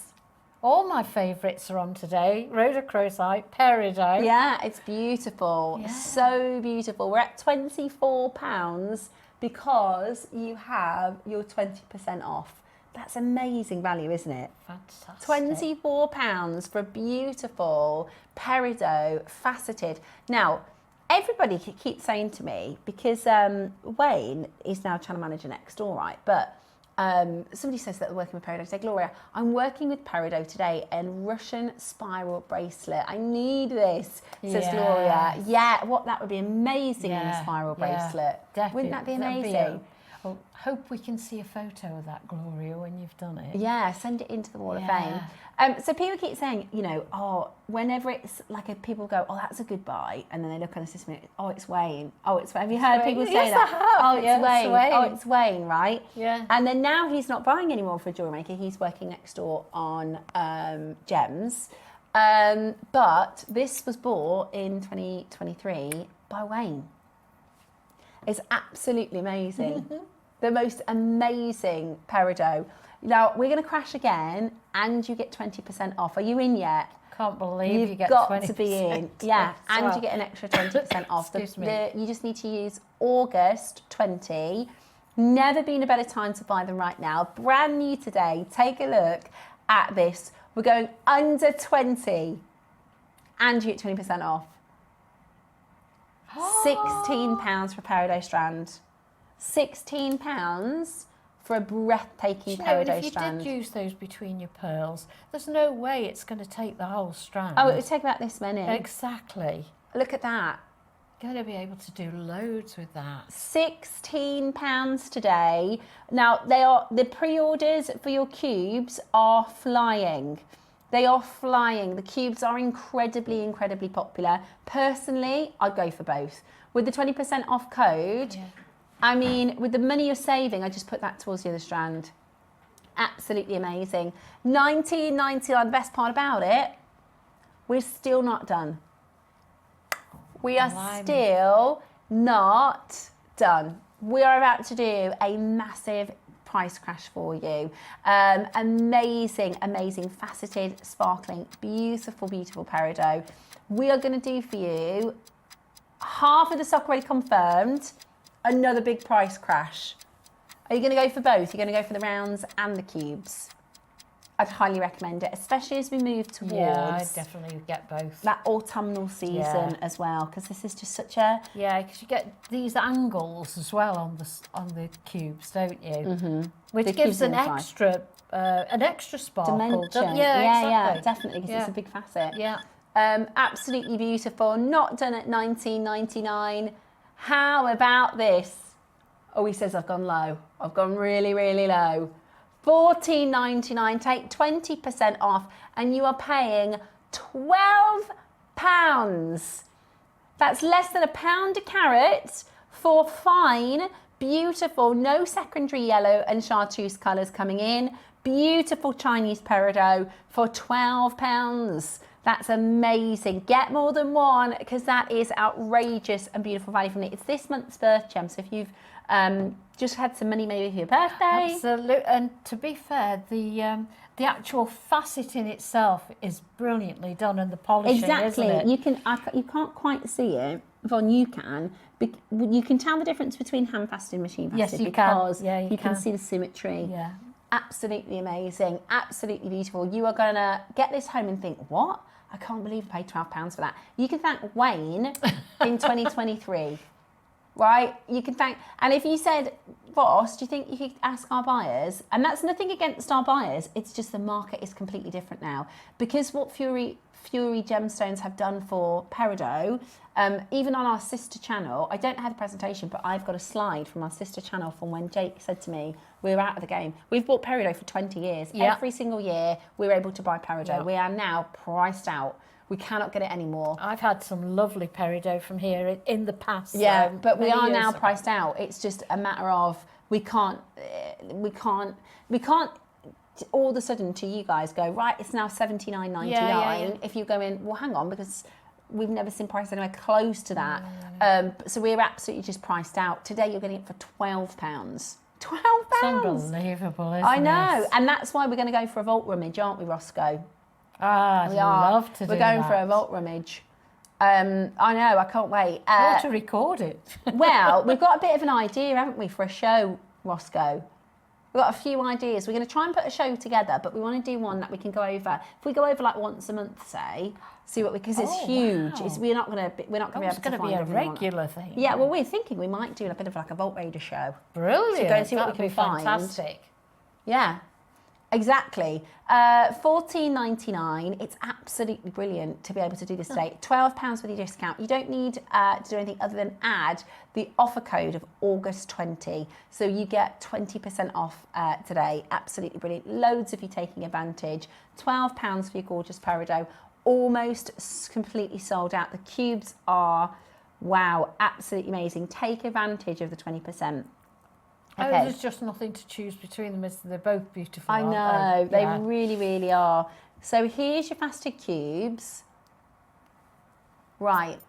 All my favourites are on today. Rhodochrosite, peridot. Yeah, it's beautiful. Yeah. So beautiful. We're at £24 because you have your 20% off. That's amazing value, isn't it? Fantastic. £24 for a beautiful peridot faceted. Now, everybody keeps saying to me, because Wayne is now channel manager next door, right? But somebody says that they're working with peridot. I say, Gloria, I'm working with peridot today and Russian spiral bracelet. I need this, says Gloria. Yeah, that would be amazing in a spiral bracelet. Definitely. Wouldn't that be amazing? I hope we can see a photo of that, Gloria, when you've done it. Yeah, send it into the Wall of Fame. So people keep saying, whenever it's like people go, oh, that's a good buy, and then they look on the system, oh, it's Wayne. Oh, it's Wayne. Have you heard people say that? Oh, it's Wayne. Oh, it's Wayne, right? Yeah. And then now he's not buying anymore for a jewellery maker. He's working next door on gems. But this was bought in 2023 by Wayne. It's absolutely amazing. The most amazing peridot. Now, we're going to crash again and you get 20% off. Are you in yet? Can't believe you get 20%. You've got to be in. Yeah, and you get an extra 20% off. You just need to use August 20. Never been a better time to buy them right now. Brand new today. Take a look at this. We're going under 20 and you get 20% off. £16 for a peridot strand. £16 for a breathtaking peridot strand. If you did use those between your pearls, there's no way it's going to take the whole strand. Oh, it would take about this many. Exactly. Look at that. Going to be able to do loads with that. £16 today. Now, the pre-orders for your cubes are flying. They are flying. The cubes are incredibly, incredibly popular. Personally, I'd go for both. With the 20% off code, I mean, with the money you're saving, I just put that towards the other strand. Absolutely amazing. $19.99, the best part about it, we're still not done. We are still not done. We are about to do a massive price crash for you. Amazing, amazing, faceted, sparkling, beautiful, beautiful peridot. We are going to do for you half of the stock already confirmed, another big price crash. Are you going to go for both? You're going to go for the rounds and the cubes? I'd highly recommend it, especially as we move towards I'd definitely get both. That autumnal season as well, because this is just such a because you get these angles as well on the cubes, don't you? Which gives an extra sparkle dimension. Yeah, definitely, because it's a big facet. Yeah, absolutely beautiful. Not done at $19.99. How about this? Oh, he says I've gone low. I've gone really, really low. £14.99, take 20% off, and you are paying £12. That's less than £1 a carat for fine, beautiful, no secondary yellow and chartreuse colours coming in. Beautiful Chinese peridot for £12. That's amazing. Get more than one, because that is outrageous and beautiful value for me. It's this month's birth gem, so if you've just had some money maybe for your birthday. Absolutely. And to be fair, the actual facet in itself is brilliantly done, and the polishing, exactly. isn't it? You can't quite see it. Yvonne, you can. You can tell the difference between hand faceted and machine faceted. Yes, you because can. Yeah, you can see the symmetry. Yeah. Absolutely amazing. Absolutely beautiful. You are going to get this home and think, what? I can't believe I paid £12 for that. You can thank Wayne in 2023. Right? You can thank, and if you said, Ross, do you think you could ask our buyers? And that's nothing against our buyers, it's just the market is completely different now. Because what Fury Gemstones have done for peridot, even on our sister channel, I don't have the presentation, but I've got a slide from our sister channel from when Jake said to me, we're out of the game. We've bought peridot for 20 years. Yep. Every single year, we're able to buy peridot. Yep. We are now priced out. We cannot get it anymore. I've had some lovely peridot from here in the past. Yeah, but we are now ago. priced out. It's just a matter of we can't all of a sudden to you guys go, right, it's now $79.99. Yeah. If you go in, well, hang on, because we've never seen prices anywhere close to that. So we're absolutely just priced out. Today you're getting it for £12. £12. It's unbelievable, isn't it? I know, and that's why we're going to go for a vault rummage, aren't we, Roscoe? Ah, we are. Love to do We're going that. for a vault rummage. I know, I can't wait. Or to record it. Well, we've got a bit of an idea, haven't we, for a show, Roscoe? We've got a few ideas. We're going to try and put a show together, but we want to do one that we can go over. If we go over like once a month, say, see what we, because it's huge. Wow. We're not going to be able to find It's going to be a everyone. regular thing. Yeah, well, we're thinking we might do a bit of like a Vault Raider show. Brilliant. So go and see what we That'd can be find. fantastic. Yeah, exactly. $14.99. It's absolutely brilliant to be able to do this today. £12 with your discount. You don't need to do anything other than add the offer code of August 20. So you get 20% off today. Absolutely brilliant. Loads of you taking advantage. £12 for your gorgeous peridot. Almost completely sold out. The cubes are, wow, absolutely amazing. Take advantage of the 20%. Oh, Okay. there's just nothing to choose between them. They're both beautiful. I know, aren't they Yeah. really, really are. So here's your faceted cubes. Right.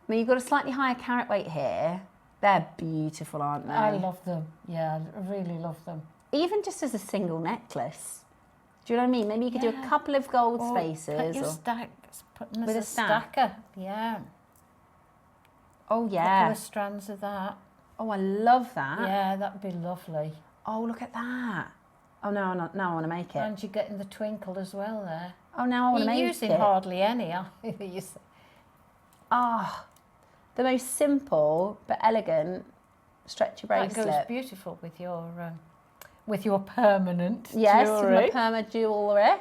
Now you've got a slightly higher carat weight here. They're beautiful, aren't they? I love them. Yeah, I really love them. Even just as a single necklace. Do you know what I mean? Maybe you could do a couple of gold Or spaces. Put your or- stacks, put them With as a a stack? stacker. Yeah. Oh, A yeah. couple of strands of that. Oh, I love that. Yeah, that'd be lovely. Oh, look at that. Oh, now I want to make it. And you're getting the twinkle as well there. Oh, now I want to make You're it. using hardly any, are you? Ah, the most simple but elegant stretchy That bracelet. goes beautiful with your permanent Yes, jewellery. with my perma jewellery.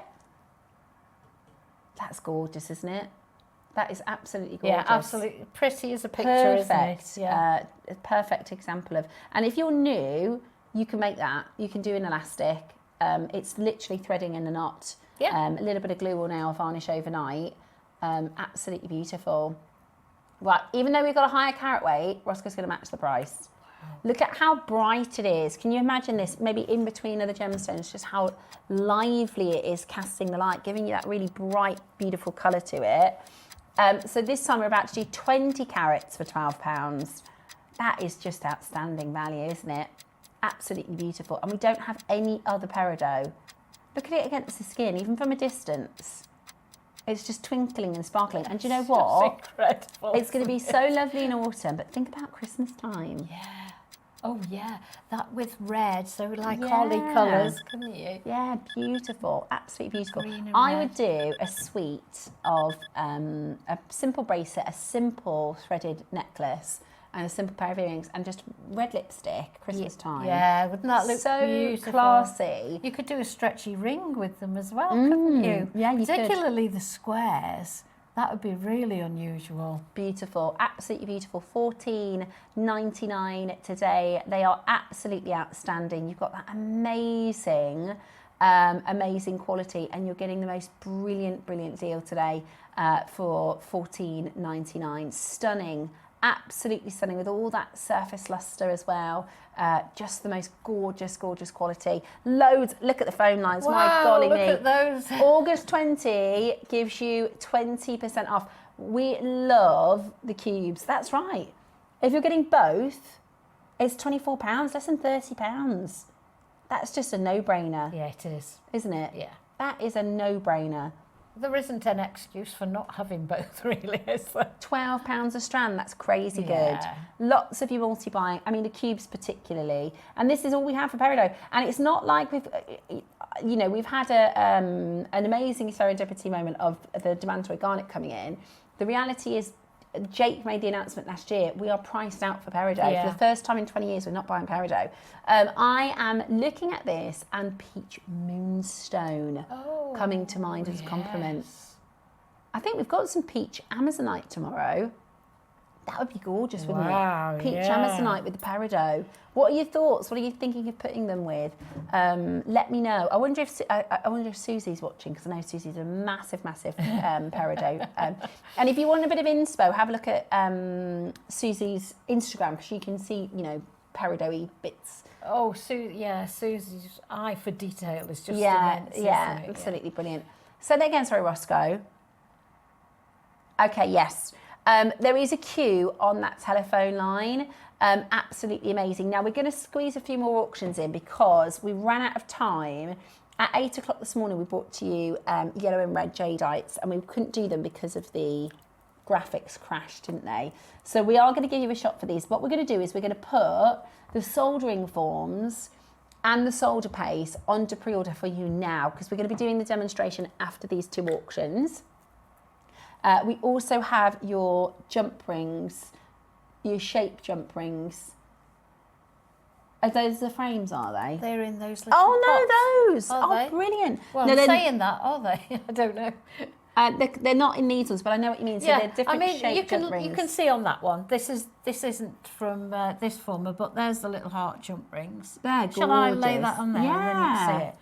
That's gorgeous, isn't it? That is absolutely gorgeous. Yeah, absolutely pretty as a picture, Perfect. isn't it? Yeah. A perfect example of. And if you're new, you can make that. You can do an elastic. It's literally threading in a knot. Yeah. A little bit of glue or nail varnish overnight. Absolutely beautiful. Right, even though we've got a higher carat weight, Roscoe's going to match the price. Look at how bright it is. Can you imagine this? Maybe in between other gemstones, just how lively it is casting the light, giving you that really bright, beautiful colour to it. So this time we're about to do 20 carats for £12. That is just outstanding value, isn't it? Absolutely beautiful. And we don't have any other peridot. Look at it against the skin, even from a distance. It's just twinkling and sparkling. And do you know what? It's incredible. It's going to be so lovely in autumn, but think about Christmas time. Yeah. Oh, yeah. That with red, so like Yeah. holly colours, couldn't you? Yeah, beautiful. Absolutely beautiful. Green and I red. would do a suite of a simple bracelet, a simple threaded necklace, and a simple pair of earrings, and just red lipstick, Christmas time. Yeah, wouldn't that look so beautiful? classy. You could do a stretchy ring with them as well, couldn't you? Yeah, you could. Particularly the squares. That would be really unusual. Beautiful, absolutely beautiful. $14.99 today. They are absolutely outstanding. You've got that amazing, amazing quality, and you're getting the most brilliant deal today for $14.99. Stunning, absolutely stunning, with all that surface luster as well. Just the most gorgeous quality. Loads. Look at the phone lines. Wow, my golly look me. at those. August 20 gives you 20% off. We love the cubes. That's right. If you're getting both, it's £24, less than £30. That's just a no-brainer. Yeah, it is. Isn't it? Yeah. That is a no-brainer. There isn't an excuse for not having both, really, is there? £12 a strand, that's crazy Yeah. good. Lots of you multi-buying, I mean the cubes particularly. And this is all we have for peridot. And it's not like we've had an amazing serendipity moment of the Demantoid garnet coming in. The reality is, Jake made the announcement last year, we are priced out for peridot. Yeah. For the first time in 20 years, we're not buying peridot. I am looking at this and peach moonstone coming to mind as a compliment. I think we've got some peach amazonite tomorrow. That would be gorgeous, wouldn't Wow, it? Peach yeah. amazonite with the peridot. What are your thoughts? What are you thinking of putting them with? Let me know. I wonder if Susie's watching, because I know Susie's a massive peridot. And if you want a bit of inspo, have a look at Susie's Instagram, because you can see, peridot-y bits. Oh, Susie's eye for detail is just immense, immense. yeah, Isn't it? absolutely brilliant. Say that again, sorry, Roscoe. Okay, yes. There is a queue on that telephone line. Absolutely amazing. Now, we're going to squeeze a few more auctions in because we ran out of time. At 8 o'clock this morning, we brought to you yellow and red jadeites, and we couldn't do them because of the graphics crashed, didn't they? So we are going to give you a shot for these. What we're going to do is we're going to put the soldering forms and the solder paste onto pre-order for you now, because we're going to be doing the demonstration after these two auctions. We also have your jump rings, your shape jump rings. Are those the frames, are they? They're in those little pots. Oh, no, those. Are they? Brilliant. Well, No, I'm they're- saying that, are they? I don't know. They're not in these ones, but I know what you mean. So they're different shape jump rings. you can see on that one. This isn't from this former, but there's the little heart jump rings. They're gorgeous. Shall I lay that on there and then you can see it?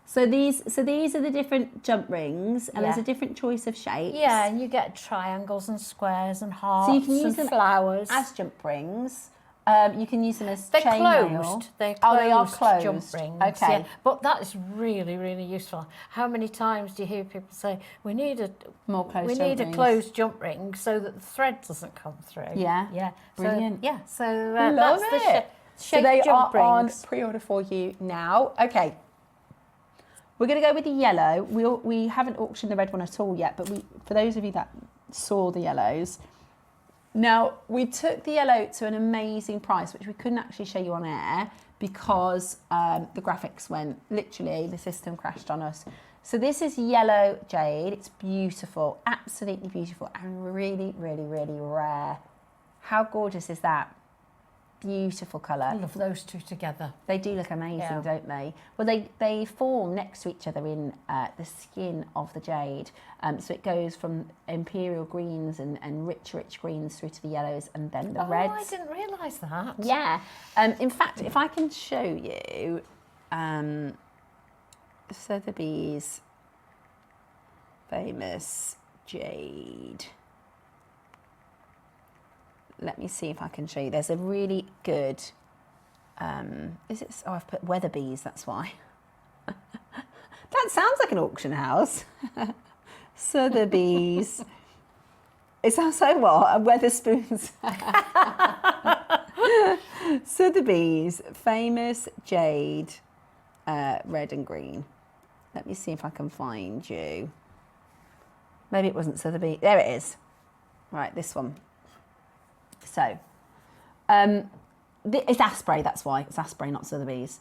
So these are the different jump rings, and there's a different choice of shapes. Yeah, and you get triangles and squares and hearts So you can use and them flowers. as jump rings. You can use them as They're chainmail. closed. They're Oh, they are closed jump closed. rings. Okay. Yeah. But that is really, really useful. How many times do you hear people say, we need a closed jump ring so that the thread doesn't come through? Yeah. Yeah. Brilliant. So Love that's it. the So they jump are on rings. pre-order for you now. Okay. We're going to go with the yellow. We haven't auctioned the red one at all yet, but for those of you that saw the yellows, now we took the yellow to an amazing price, which we couldn't actually show you on air because the graphics went, literally the system crashed on us. So this is yellow jade. It's beautiful, absolutely beautiful, and really, really, really rare. How gorgeous is that? Beautiful colour. I love those two together. They do look amazing, Yeah. don't they? Well, they form next to each other in the skin of the jade. So it goes from imperial greens and rich greens through to the yellows and then the reds. Oh, I didn't realise that. Yeah. In fact, if I can show you Sotheby's famous jade. Let me see if I can show you. There's a really good, I've put Weatherby's, that's why. That sounds like an auction house. Sotheby's. It sounds like what? A Weatherspoons. Sotheby's famous jade, red and green. Let me see if I can find you. Maybe it wasn't Sotheby's. There it is. Right, this one. So, it's Asprey, that's why. It's Asprey, not Sotheby's.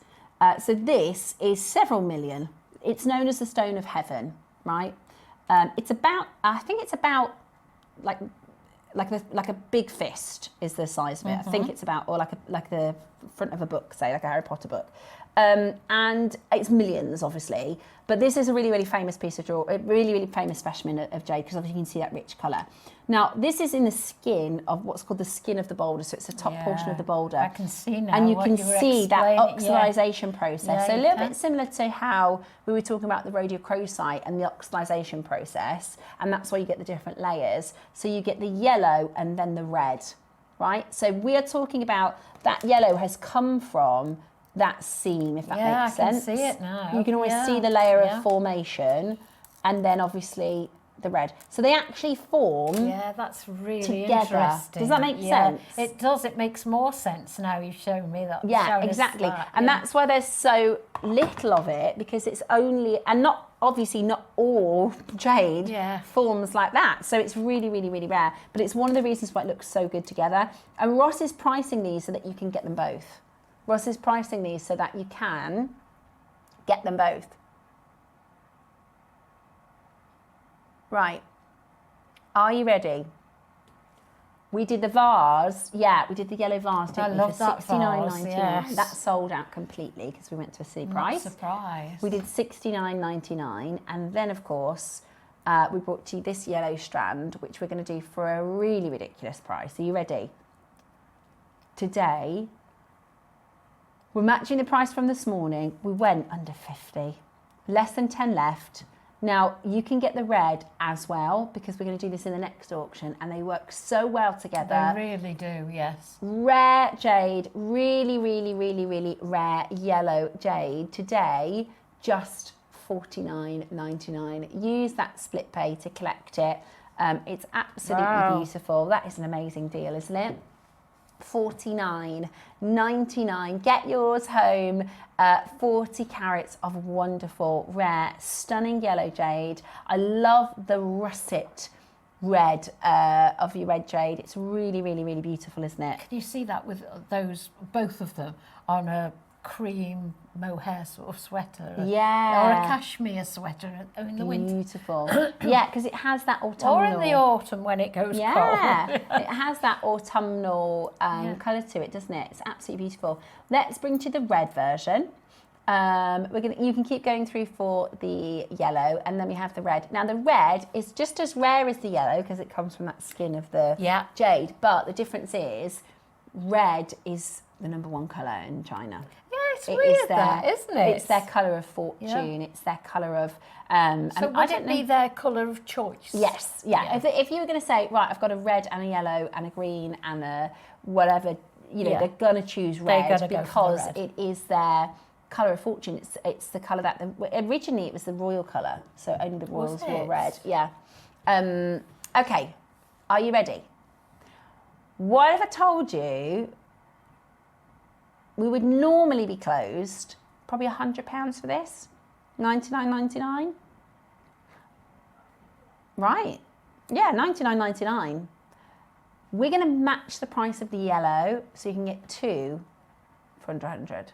So this is several million. It's known as the Stone of Heaven, right? It's about, I think it's about like a big fist is the size of it. I think it's about, or like the front of a book, say, like a Harry Potter book. And it's millions, obviously. But this is a really, really famous piece of jewelry, a really, really famous specimen of jade, because obviously you can see that rich colour. Now, this is in the skin of what's called the skin of the boulder, so it's the top portion of the boulder. I can see now. And you what can you were see that explaining, oxidisation process. Yeah, So a you little can. bit similar to how we were talking about the rhodochrosite and the oxidisation process, and that's why you get the different layers. So you get the yellow and then the red, right? So we are talking about that yellow has come from that seam, if that makes sense. I can see it now. You can always see the layer of formation, and then obviously the red. So they actually form that's really together. interesting. Does that make sense? It does. It makes more sense now you've shown me that. Yeah, shown us exactly. that, And that's why there's so little of it, because it's only, and not obviously not all jade forms like that. So it's really, really, really rare. But it's one of the reasons why it looks so good together. And Ross is pricing these so that you can get them both. Ross is pricing these so that you can get them both. Right. Are you ready? We did the vase. Yeah, we did the yellow vase, didn't we? love for that $69.99. vase, yes. That sold out completely because we went to a silly price. Not surprised. We did $69.99, and then of course we brought to you this yellow strand, which we're going to do for a really ridiculous price. Are you ready? Today, we're matching the price from this morning. We went under 50, less than 10 left. Now, you can get the red as well, because we're going to do this in the next auction, and they work so well together. They really do, yes. Rare jade, really, really, really, really rare yellow jade. Today, just $49.99. Use that split pay to collect it. It's absolutely beautiful. That is an amazing deal, isn't it? $49.99. Get yours home. 40 carats of wonderful, rare, stunning yellow jade. I love the russet red of your red jade. It's really, really, really beautiful, isn't it? Can you see that with those, both of them, on a cream mohair sort of sweater? Yeah. Or a cashmere sweater in the winter. Beautiful. Yeah, because it has that autumnal. Or in the autumn when it goes cold. It has that autumnal colour to it, doesn't it? It's absolutely beautiful. Let's bring to the red version. You can keep going through for the yellow, and then we have the red. Now the red is just as rare as the yellow because it comes from that skin of the jade, but the difference is red is the #1 colour in China. Yeah, it's weird that, isn't it? It's their colour of fortune. It's their colour of... so and would it be their colour of choice? Yes, yeah. If you were going to say, right, I've got a red and a yellow and a green and a whatever, they're going to choose red because it is their colour of fortune. It's the colour that... originally, it was the royal colour, so only the royals wore red. Yeah. Okay, are you ready? What if I told you we would normally be closed, probably £100 for this, $99.99? Right, yeah, $99.99. We're going to match the price of the yellow, so you can get two for under 100.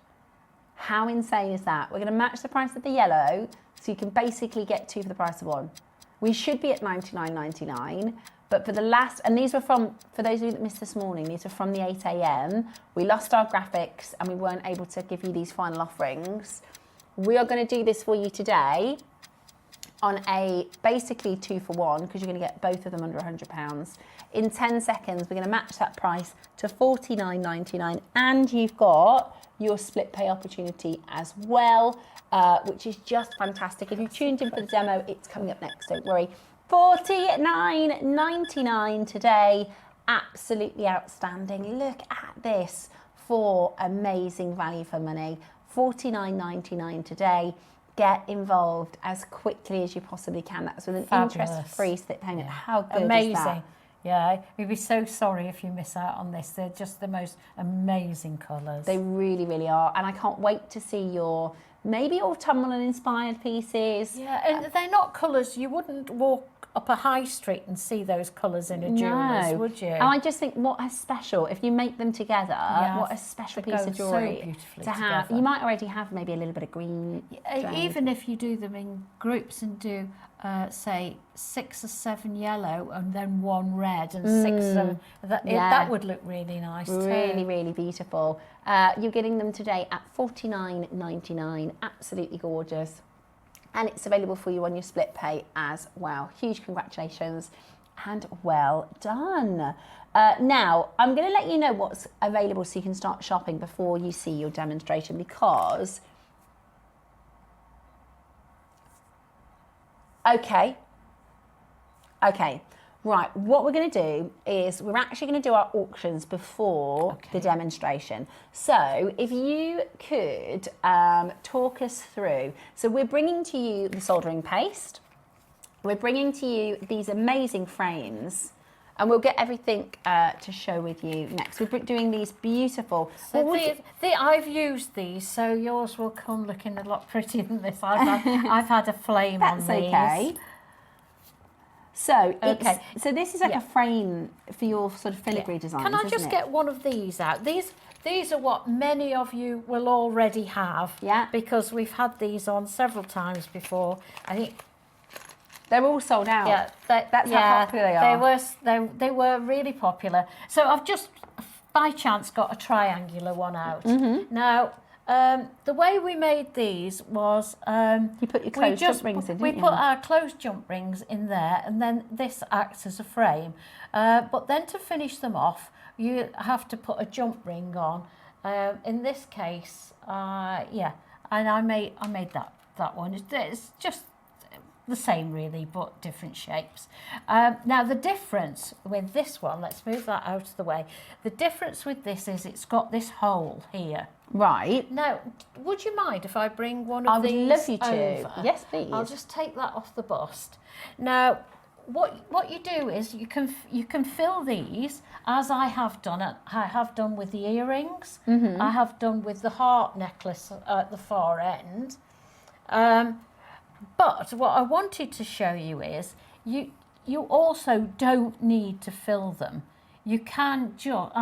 How insane is that? We're going to match the price of the yellow, so you can basically get two for the price of one. We should be at $99.99. But for the last, and these were from, for those of you that missed this morning, these were from the 8 a.m. We lost our graphics and we weren't able to give you these final offerings. We are going to do this for you today on a basically 2 for 1, because you're going to get both of them under £100. In 10 seconds, we're going to match that price to $49.99, and you've got your split pay opportunity as well, which is just fantastic. If you've tuned in for the demo, it's coming up next, don't worry. $49.99 today. Absolutely outstanding. Look at this for amazing value for money. $49.99 today. Get involved as quickly as you possibly can. That's with an interest-free split payment. How good is that? Yeah, we'd be so sorry if you miss out on this. They're just the most amazing colours. They really, really are. And I can't wait to see your maybe autumnal and inspired pieces. Yeah, and they're not colours. You wouldn't walk up a high street and see those colours in a jeweller's, would you? And I just think, what a special, if you make them together, what a special piece of jewellery so beautifully to have. together. You might already have maybe a little bit of green. Even if you do them in groups and do, say, 6 or 7 yellow and then 1 red and 6 or 7, that would look really nice too. Really, really beautiful. You're getting them today at $49.99. Absolutely gorgeous. And it's available for you on your split pay as well. Huge congratulations and well done. Now, I'm going to let you know what's available so you can start shopping before you see your demonstration, because... Okay, right, what we're going to do is we're actually going to do our auctions before the demonstration. So if you could talk us through, so we're bringing to you the soldering paste, we're bringing to you these amazing frames, and we'll get everything to show with you next. We're doing these beautiful... So I've used these, so yours will come looking a lot prettier than this. I've had a flame on these. That's okay. So, so this is like a frame for your sort of filigree designs, Can I just isn't it? get one of these out? These are what many of you will already have. Yeah. Because we've had these on several times before. I think they're all sold out. Yeah, that's how popular they are. They were really popular. So I've just by chance got a triangular one out. Now, the way we made these was you put your closed jump rings in, didn't we you? put our closed jump rings in there, and then this acts as a frame. But then to finish them off, you have to put a jump ring on. In this case, and I made that one. It's just the same really, but different shapes. Now the difference with this one, let's move that out of the way. The difference with this is it's got this hole here. Right. Now, would you mind if I bring one of these I would love you to. over? Yes, please. I'll just take that off the bust. Now, what you do is you can fill these, as I have done. I have done with the earrings. I have done with the heart necklace at the far end. But what I wanted to show you is you also don't need to fill them. You can just,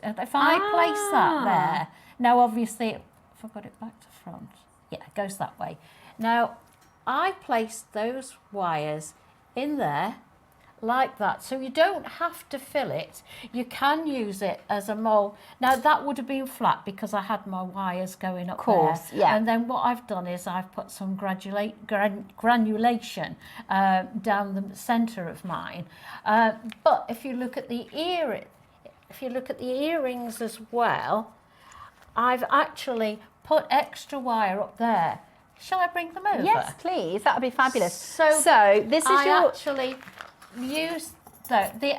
if I place that there, now obviously, if I got it back to front, yeah, it goes that way. Now, I placed those wires in there like that, so you don't have to fill it. You can use it as a mould. Now that would have been flat because I had my wires going up there. Yeah. And then what I've done is I've put some granulation down the centre of mine. But if you look at the earrings as well, I've actually put extra wire up there. Shall I bring them over? Yes, please. That would be fabulous. So this is I actually use the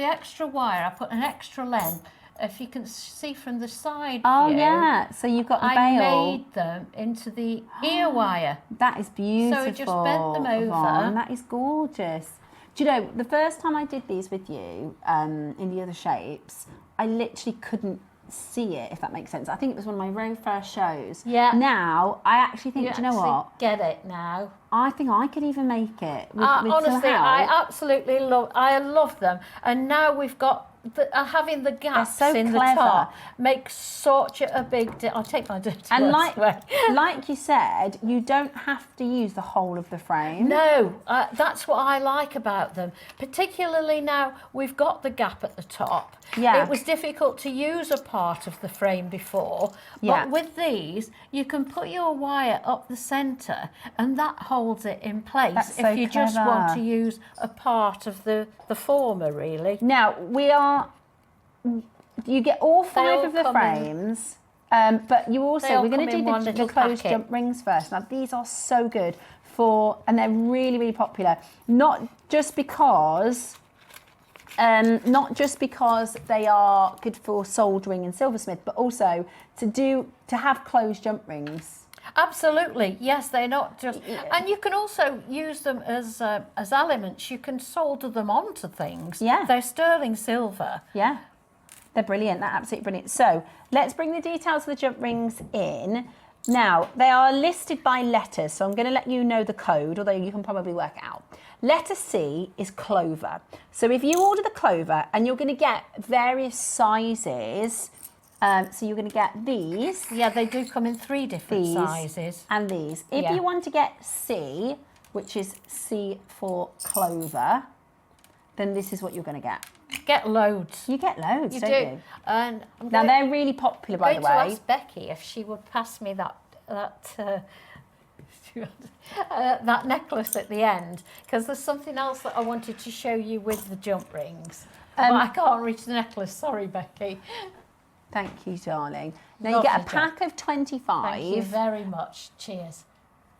extra wire. I put an extra length. If you can see from the side view, yeah. So you've got the bail. I made them into the ear wire. That is beautiful. So I just bent them over. Yvonne. That is gorgeous. Do you know, the first time I did these with you in the other shapes, I literally couldn't see it, if that makes sense. I think it was one of my very first shows. Yeah. Now, I actually think, do you know what? Get it now. I think I could even make it. With honestly, I absolutely love them. And now we've got having the gaps in the top makes such a big difference. I'll take my dirty and words away. like you said, you don't have to use the whole of the frame. No, that's what I like about them. Particularly now we've got the gap at the top. Yeah. It was difficult to use a part of the frame before, but with these, you can put your wire up the centre and that holds it in place. That's if so you just want to use a part of the former, really. Now, you get all five of the frames, but you also, we're going to do the closed jump rings first. Now, these are so good and they're really, really popular. Not just because they are good for soldering and silversmith, but also to have closed jump rings. Absolutely, yes, they're not just, and you can also use them as elements. You can solder them onto things. Yeah, they're sterling silver. Yeah, they're brilliant. They're absolutely brilliant. So let's bring the details of the jump rings in. Now they are listed by letters, so I'm going to let you know the code, although you can probably work it out. Letter C is clover. So if you order the clover, and you're going to get various sizes. So you're going to get these. Yeah, they do come in 3 different sizes. And these. If you want to get C, which is C for clover, then this is what you're going to get. get loads. You get loads, You don't do. you? And I'm Now, they're really popular, by the way. I'm going to ask Becky if she would pass me that necklace at the end, because there's something else that I wanted to show you with the jump rings. But I can't reach the necklace. Sorry, Becky. Thank you, darling. Now, Lovely you get a pack of 25. Thank you very much. Cheers.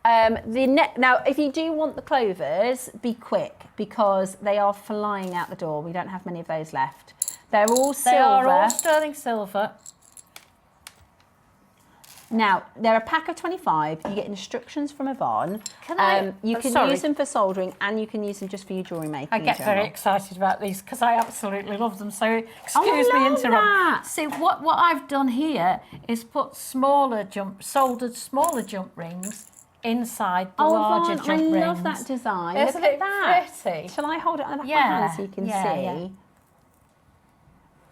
Now, if you do want the clovers, be quick because they are flying out the door. We don't have many of those left. They're all silver. They are all sterling silver. Now, they're a pack of 25. You get instructions from Yvonne. You can sorry. use them for soldering and you can use them just for your jewellery making. I get very excited about these because I absolutely love them. So excuse me interrupt. See, what I've done here is put soldered smaller jump rings inside the larger jump rings. I love that design. Isn't Look at it that. pretty? Shall I hold it on the back of my hand so you can see? Yeah.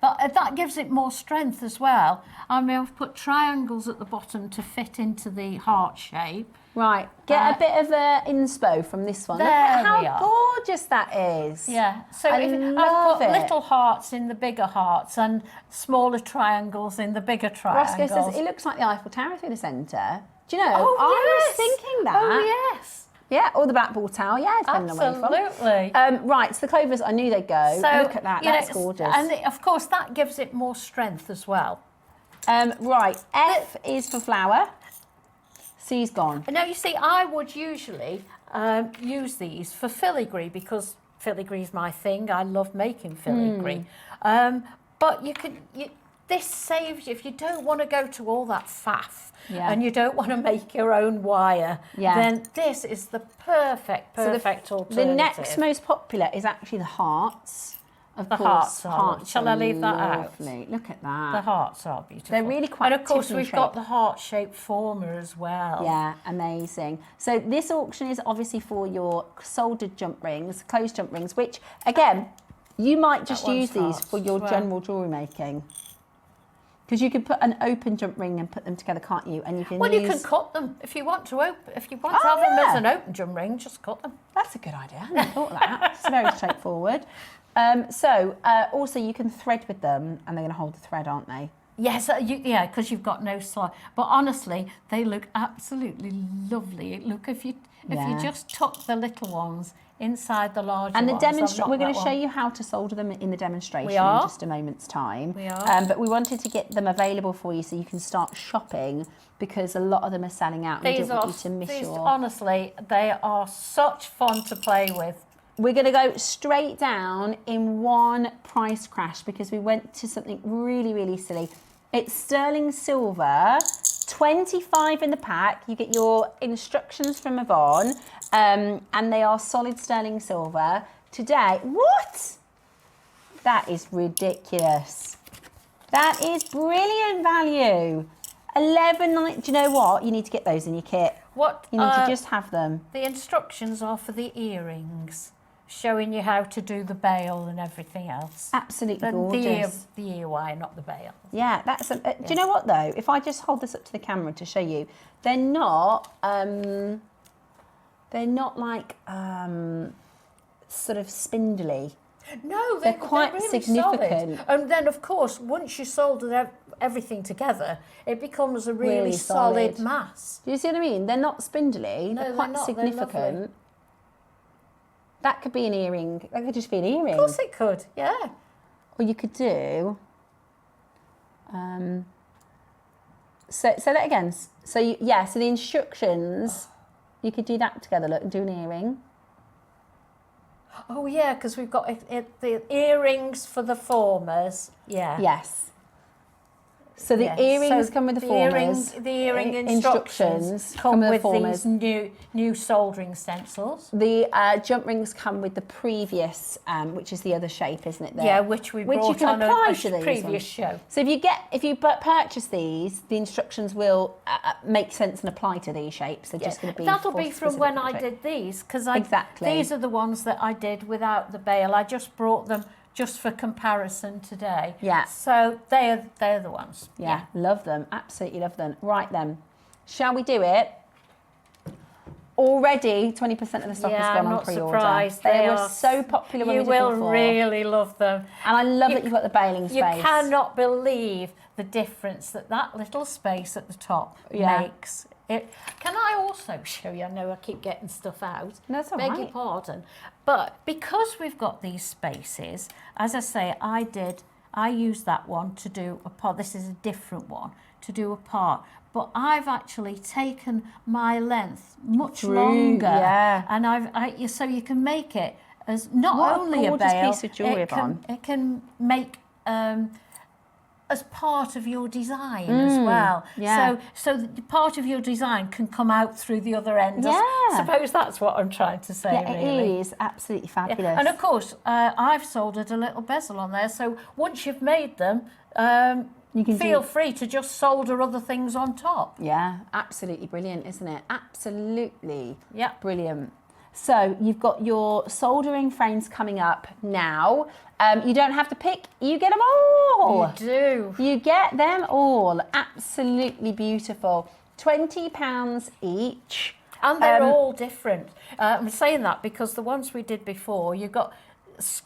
But that gives it more strength as well. I mean, I've put triangles at the bottom to fit into the heart shape. Right, get a bit of inspo from this one. Look at how gorgeous that is. Yeah, so I I've put it. little hearts in the bigger hearts and smaller triangles in the bigger triangles. Roscoe says it looks like the Eiffel Tower through the centre. Do you know? Oh, I yes. was thinking that. Oh, yes. Yeah, or the Blackpool Tower. Yeah, depending on where you're from. Absolutely. Right, so the clovers, I knew they'd go. So, look at that, you know, that's gorgeous. And of course, that gives it more strength as well. Right, F is for flower. C's gone. Now, you see, I would usually use these for filigree because filigree is my thing. I love making filigree. But this saves you, if you don't want to go to all that faff and you don't want to make your own wire, then this is the perfect alternative. The next most popular is actually the hearts. Of course, hearts. Shall I leave that out? Look at that. The hearts are beautiful. They're really quite And of course, tiffany we've got shaped. the heart-shaped former as well. Yeah, amazing. So this auction is obviously for your soldered jump rings, closed jump rings, which, again, you might just use these for your general jewellery making. Because you could put an open jump ring and put them together, can't you? And you can you can cut them if you want to have them as an open jump ring. Just cut them. That's a good idea. I hadn't thought of that. It's very straightforward. Also you can thread with them, and they're going to hold the thread, aren't they? Yes, because you've got no slide. But honestly, they look absolutely lovely. Look, if you just tuck the little ones inside the larger and the ones. we're going to show you how to solder them in the demonstration in just a moment's time. We are. But we wanted to get them available for you so you can start shopping, because a lot of them are selling out. And we didn't want you to miss your... Honestly, they are such fun to play with. We're going to go straight down in one price crash because we went to something really, really silly. It's sterling silver, 25 in the pack. You get your instructions from Yvonne, and they are solid sterling silver. Today, what? That is ridiculous. That is brilliant value. 11.9. Do you know what? You need to get those in your kit. You need to just have them. The instructions are for the earrings, showing you how to do the bail and everything else. Absolutely gorgeous. The ear wire, not the bail. Yeah, that's. Do you know what though? If I just hold this up to the camera to show you, they're not. They're not like sort of spindly. No, they're quite really significant. Solid. And then, of course, once you solder everything together, it becomes a really solid mass. Do you see what I mean? They're not spindly. No, they're quite significant. That could be an earring. That could just be an earring. Of course it could, yeah. Or you could do... So that again. So so the instructions, you could do that together, look, and do an earring. Oh yeah, because we've got the earrings for the formers. Yeah. Yes. So the earrings come with the formers. The earring instructions come with these new soldering stencils. The jump rings come with the previous, which is the other shape, isn't it? There? Yeah, which we brought on a previous show. So if you purchase these, the instructions will make sense and apply to these shapes. They're just going to be. That'll be from when I did these, because these are the ones that I did without the bail. I just brought them just for comparison today. Yeah. So they're the ones. Yeah, love them. Absolutely love them. Right then, shall we do it? already 20% of the stock has gone on pre-order. Surprised. They were so popular when we did them You will before. really love them. And I love that you've got the baling space. You cannot believe the difference that little space at the top makes. Can I also show you? I know I keep getting stuff out. No, that's all Beg right. your pardon. But because we've got these spaces, as I say, I used that one to do a part. This is a different one to do a part. But I've actually taken my length much longer. Yeah. And so you can make it as not What only a gorgeous bail, piece of jewellery, Yvonne. it can make as part of your design as well. Yeah. So the part of your design can come out through the other end. Yeah. I suppose that's what I'm trying to say, Yeah, really. it is absolutely fabulous. Yeah. And of course, I've soldered a little bezel on there, so once you've made them, you can feel free to just solder other things on top. Yeah, absolutely brilliant, isn't it? Absolutely brilliant. So you've got your soldering frames coming up now. You don't have to pick, you get them all. You do. You get them all. Absolutely beautiful. £20 each. And they're all different. I'm saying that because the ones we did before, you got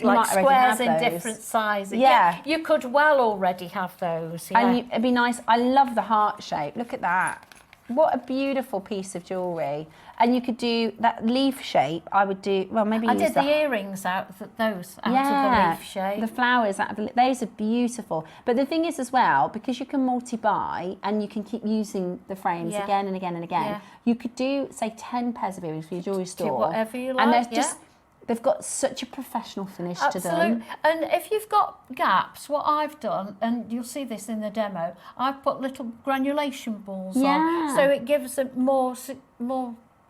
like squares in different sizes. Yeah. You could well already have those. Yeah. And it'd be nice. I love the heart shape. Look at that. What a beautiful piece of jewellery. And you could do that leaf shape. I would do, well, maybe I did the earrings out of those, out of the leaf shape. The flowers, those are beautiful. But the thing is as well, because you can multi-buy and you can keep using the frames again and again and again, you could do, say, 10 pairs of earrings for your jewellery store. Do whatever you like, and there's just, they've got such a professional finish to them. And if you've got gaps, what I've done, and you'll see this in the demo, I've put little granulation balls on, so it gives it more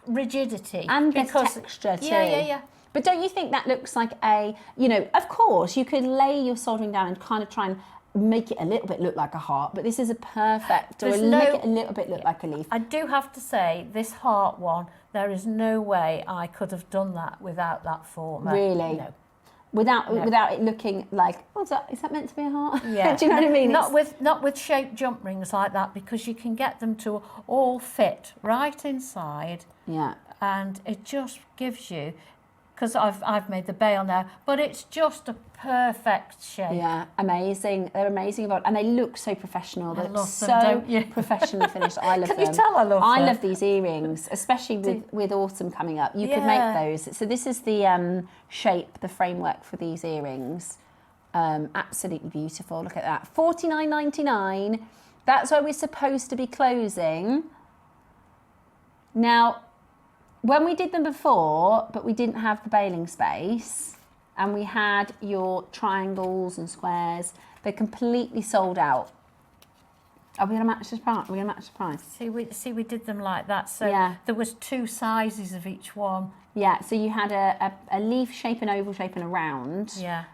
rigidity. And the texture too. Yeah. But don't you think that looks like a, you know, of course you could lay your soldering down and kind of try and make it a little bit look like a heart, but this is a perfect, or make it a little bit look like a leaf. I do have to say, this heart one, there is no way I could have done that without that former. Really? No. Without it looking like, is that meant to be a heart? Yeah. Do you know what I mean? Not with shaped jump rings like that, because you can get them to all fit right inside. Yeah. And it just gives you, because I've made the bail now, but it's just a perfect shape. Yeah, amazing. They're amazing, and they look so professional. They're love them, don't you? professionally finished. I love them. Can you tell I love them? I love these earrings, especially with autumn coming up. You could make those. So this is the shape, the framework for these earrings. Absolutely beautiful. Look at that. $49.99. That's where we're supposed to be closing. Now, when we did them before, but we didn't have the baling space, and we had your triangles and squares, they're completely sold out. Are we going to match the price? Are we going to match the price? See, we did them like that. So there was 2 sizes of each one. Yeah, so you had a leaf shape, an oval shape, and a round. Yeah.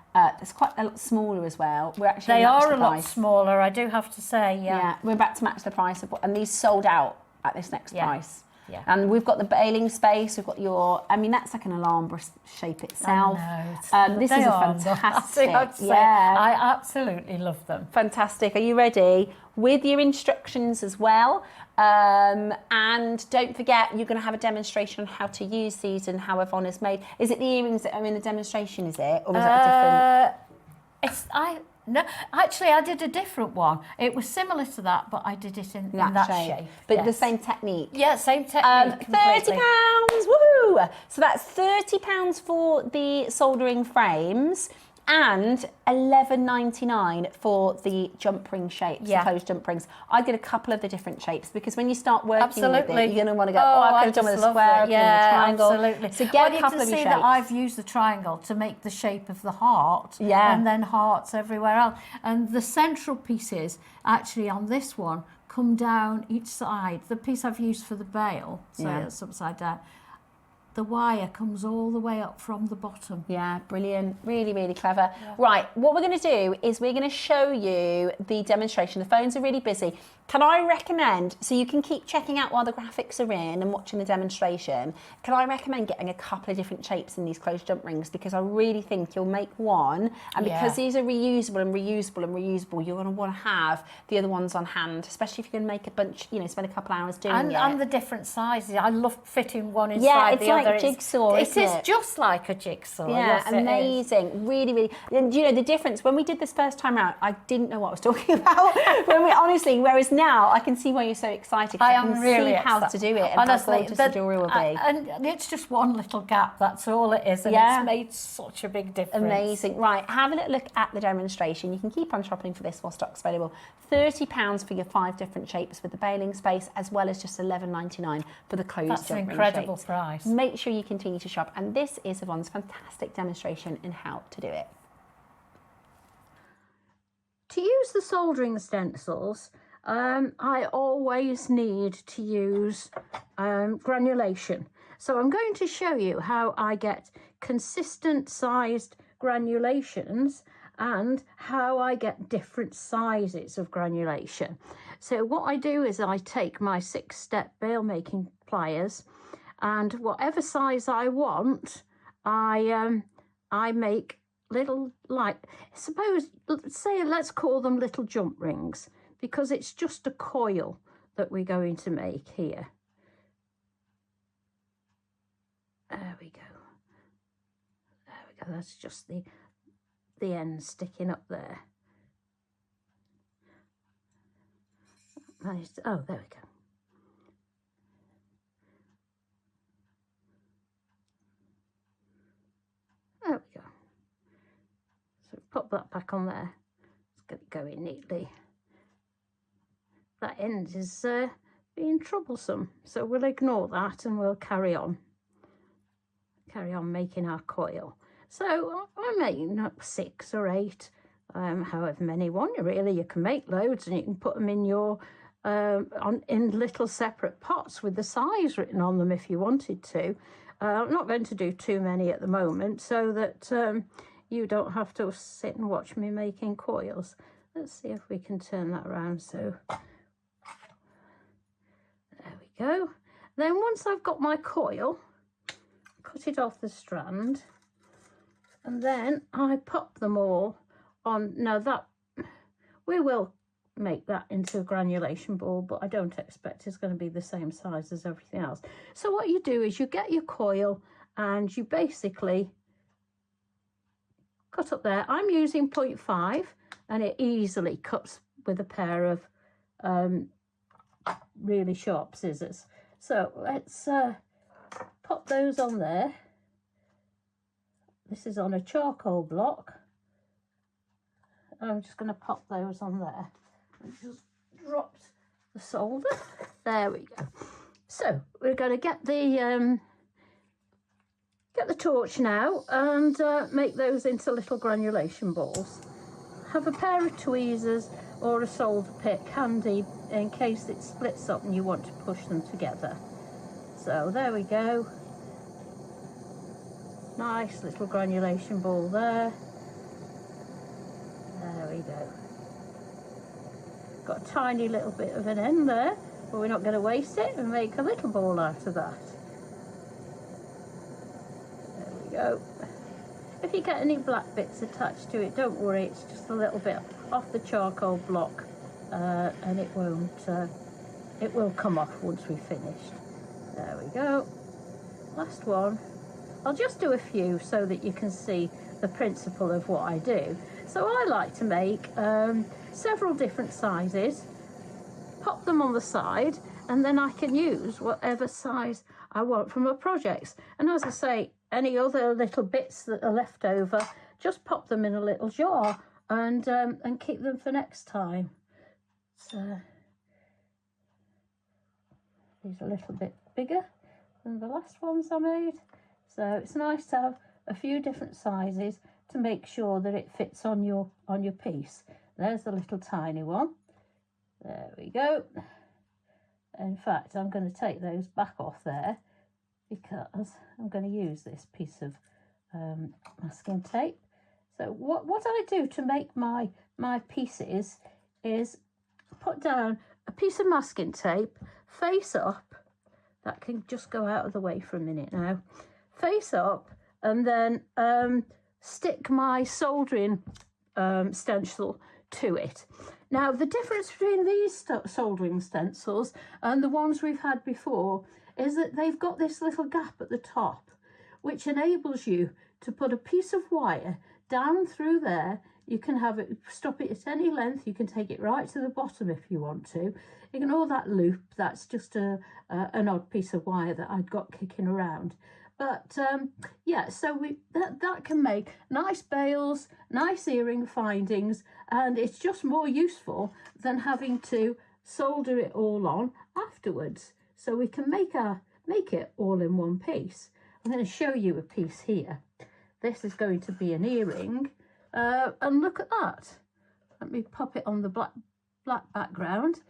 It's quite a lot smaller as well. We're actually They are a lot smaller, I do have to say. Yeah, we're about to match the price of and these sold out at this next price. Yeah. And we've got the baling space, we've got your, I mean, that's like an Alhambra shape itself. This is a fantastic. I absolutely love them. Fantastic. Are you ready? With your instructions as well. And don't forget, you're going to have a demonstration on how to use these and how Yvonne has made. Is it the earrings that are in the demonstration, is it? Or is it a different? No, actually, I did a different one. It was similar to that, but I did it in that shape. But the same technique. Yeah, same technique. £30, woohoo! So that's £30 for the soldering frames and $11.99 for the jump ring shapes, the closed jump rings. I did a couple of the different shapes because when you start working with it, you're going to want to go, I could have done with a square, with a triangle. Absolutely. So get a couple of you can see shapes. that I've used the triangle to make the shape of the heart, and then hearts everywhere else. And the central pieces, actually on this one, come down each side. The piece I've used for the bail, so it's upside down, the wire comes all the way up from the bottom. Yeah, brilliant. Really, really clever. Yeah. Right, what we're going to do is we're going to show you the demonstration. The phones are really busy. Can I recommend, so you can keep checking out while the graphics are in and watching the demonstration, can I recommend getting a couple of different shapes in these closed jump rings, because I really think you'll make one, and because these are reusable and reusable and reusable, you're going to want to have the other ones on hand, especially if you're going to make a bunch, you know, spend a couple hours doing it. And the different sizes. I love fitting one inside the other. Like jigsaw, it is just like a jigsaw. Yeah, yes, amazing. Really, really. And you know, the difference, when we did this first time out, I didn't know what I was talking about. Honestly, whereas now I can see why you're so excited. I am really excited. How to do it and honestly, how gorgeous the jewellery will be. And it's just one little gap, that's all it is. And it's made such a big difference. Amazing. Right, have a little look at the demonstration. You can keep on shopping for this while stock's available. £30 for your 5 different shapes with the baling space, as well as just $11.99 for the closed That's jump an ring incredible shapes. price. Make sure you continue to shop, and this is Yvonne's fantastic demonstration in how to do it. To use the soldering stencils, I always need to use granulation. So I'm going to show you how I get consistent sized granulations and how I get different sizes of granulation. So what I do is I take my 6-step bail making pliers, and whatever size I want, I make little, like, let's call them little jump rings, because it's just a coil that we're going to make here. There we go. There we go. That's just the end sticking up there. Oh, there we go. There we go. So pop that back on there. Let's get it going neatly. That end is being troublesome, so we'll ignore that and we'll carry on making our coil. So I made 6 or 8, however many you want. Really, you can make loads, and you can put them in your in little separate pots with the size written on them if you wanted to. I'm not going to do too many at the moment, so that you don't have to sit and watch me making coils. Let's see if we can turn that around. So there we go. Then once I've got my coil, cut it off the strand, and then I pop them all on. Now that we will make that into a granulation ball, but I don't expect it's going to be the same size as everything else. So what you do is you get your coil and you basically cut up there. I'm using 0.5 and it easily cuts with a pair of really sharp scissors. So let's pop those on there. This is on a charcoal block. I'm just going to pop those on there. Just dropped the solder. There we go. So we're going to get the torch now and make those into little granulation balls. Have a pair of tweezers or a solder pick handy in case it splits up and you want to push them together. So there we go. Nice little granulation ball there. There we go. Got a tiny little bit of an end there, but we're not going to waste it and make a little ball out of that. There we go. If you get any black bits attached to it, don't worry, it's just a little bit off the charcoal block, and it will come off once we've finished. There we go. Last one. I'll just do a few so that you can see the principle of what I do. So I like to make several different sizes, pop them on the side, and then I can use whatever size I want from my projects. And as I say, any other little bits that are left over, just pop them in a little jar and keep them for next time. So these are a little bit bigger than the last ones I made. So it's nice to have a few different sizes to make sure that it fits on your piece. There's the little tiny one. There we go. In fact, I'm going to take those back off there because I'm going to use this piece of masking tape. So what I do to make my pieces is put down a piece of masking tape face up. That can just go out of the way for a minute now. Face up, and then stick my soldering stencil to it. Now, the difference between these soldering stencils and the ones we've had before is that they've got this little gap at the top, which enables you to put a piece of wire down through there. You can have it, stop it at any length. You can take it right to the bottom if you want to. Ignore that loop. That's just an odd piece of wire that I'd got kicking around. But yeah, so that can make nice bails, nice earring findings, and it's just more useful than having to solder it all on afterwards. So we can make it all in one piece. I'm going to show you a piece here. This is going to be an earring, and look at that. Let me pop it on the black background.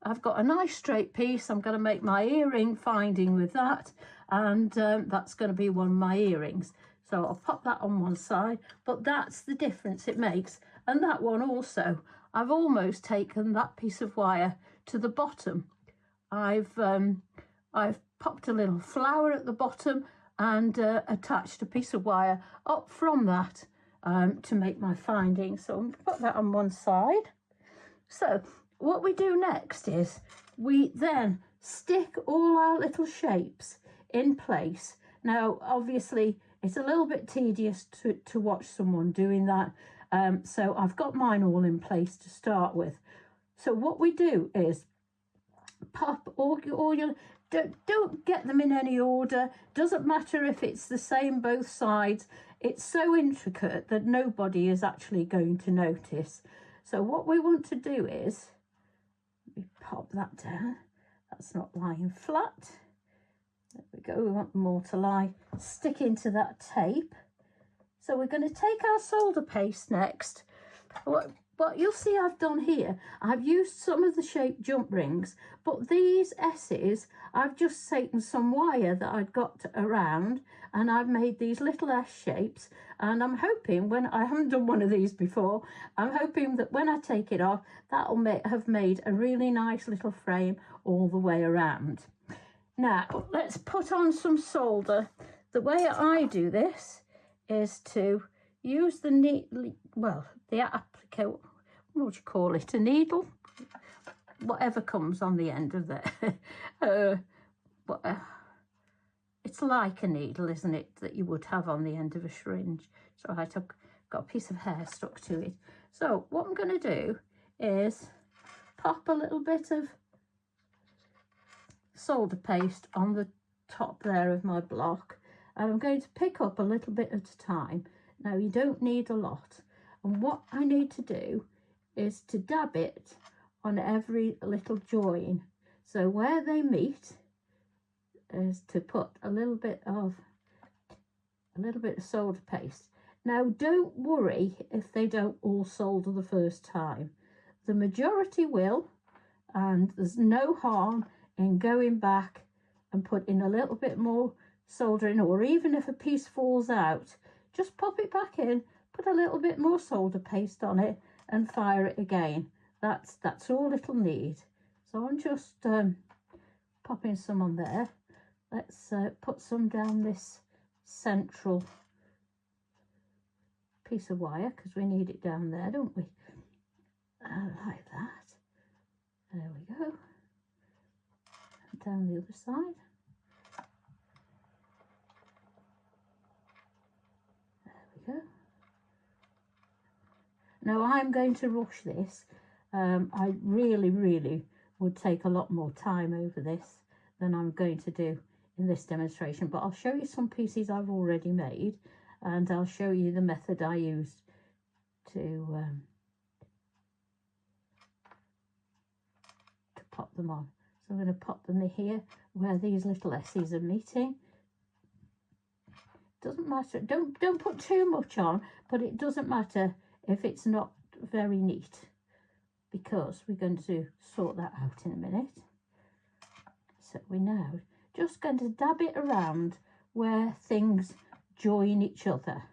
I've got a nice straight piece. I'm going to make my earring finding with that, and that's going to be one of my earrings. So I'll pop that on one side, but that's the difference it makes. And that one also, I've almost taken that piece of wire to the bottom. I've popped a little flower at the bottom and attached a piece of wire up from that to make my finding. So I'm going to put that on one side. So what we do next is we then stick all our little shapes in place. Now, obviously, it's a little bit tedious to watch someone doing that. So I've got mine all in place to start with. So what we do is pop all your... Don't get them in any order. Doesn't matter if it's the same both sides. It's so intricate that nobody is actually going to notice. So what we want to do is, let me pop that down. That's not lying flat. There we go. We want them all to lie, stick into that tape. So we're going to take our solder paste next. What you'll see I've done here, I've used some of the shaped jump rings, but these S's, I've just taken some wire that I'd got around, and I've made these little S shapes, and I'm hoping, when I haven't done one of these before, I'm hoping that when I take it off, that'll have made a really nice little frame all the way around. Now, let's put on some solder. The way I do this is to use the the applicator, what would you call it, a needle? Whatever comes on the end of that. It's like a needle, isn't it, that you would have on the end of a syringe. So I've got a piece of hair stuck to it. So what I'm going to do is pop a little bit of solder paste on the top there of my block, and I'm going to pick up a little bit at a time. Now, you don't need a lot, and what I need to do is to dab it on every little join. So where they meet is to put a little bit of solder paste. Now, don't worry if they don't all solder the first time. The majority will, and there's no harm in going back and putting a little bit more soldering, or even if a piece falls out, just pop it back in, put a little bit more solder paste on it and fire it again. That's all it'll need. So I'm just popping some on there. Let's put some down this central piece of wire, because we need it down there, don't we? Like that. There we go. And down the other side. There we go. Now, I'm going to rush this. I really would take a lot more time over this than I'm going to do in this demonstration, but I'll show you some pieces I've already made, and I'll show you the method I used to pop them on. So I'm going to pop them in here where these little S's are meeting. Doesn't matter, don't put too much on, but it doesn't matter if it's not very neat, because we're going to sort that out in a minute. So we now just going to dab it around where things join each other.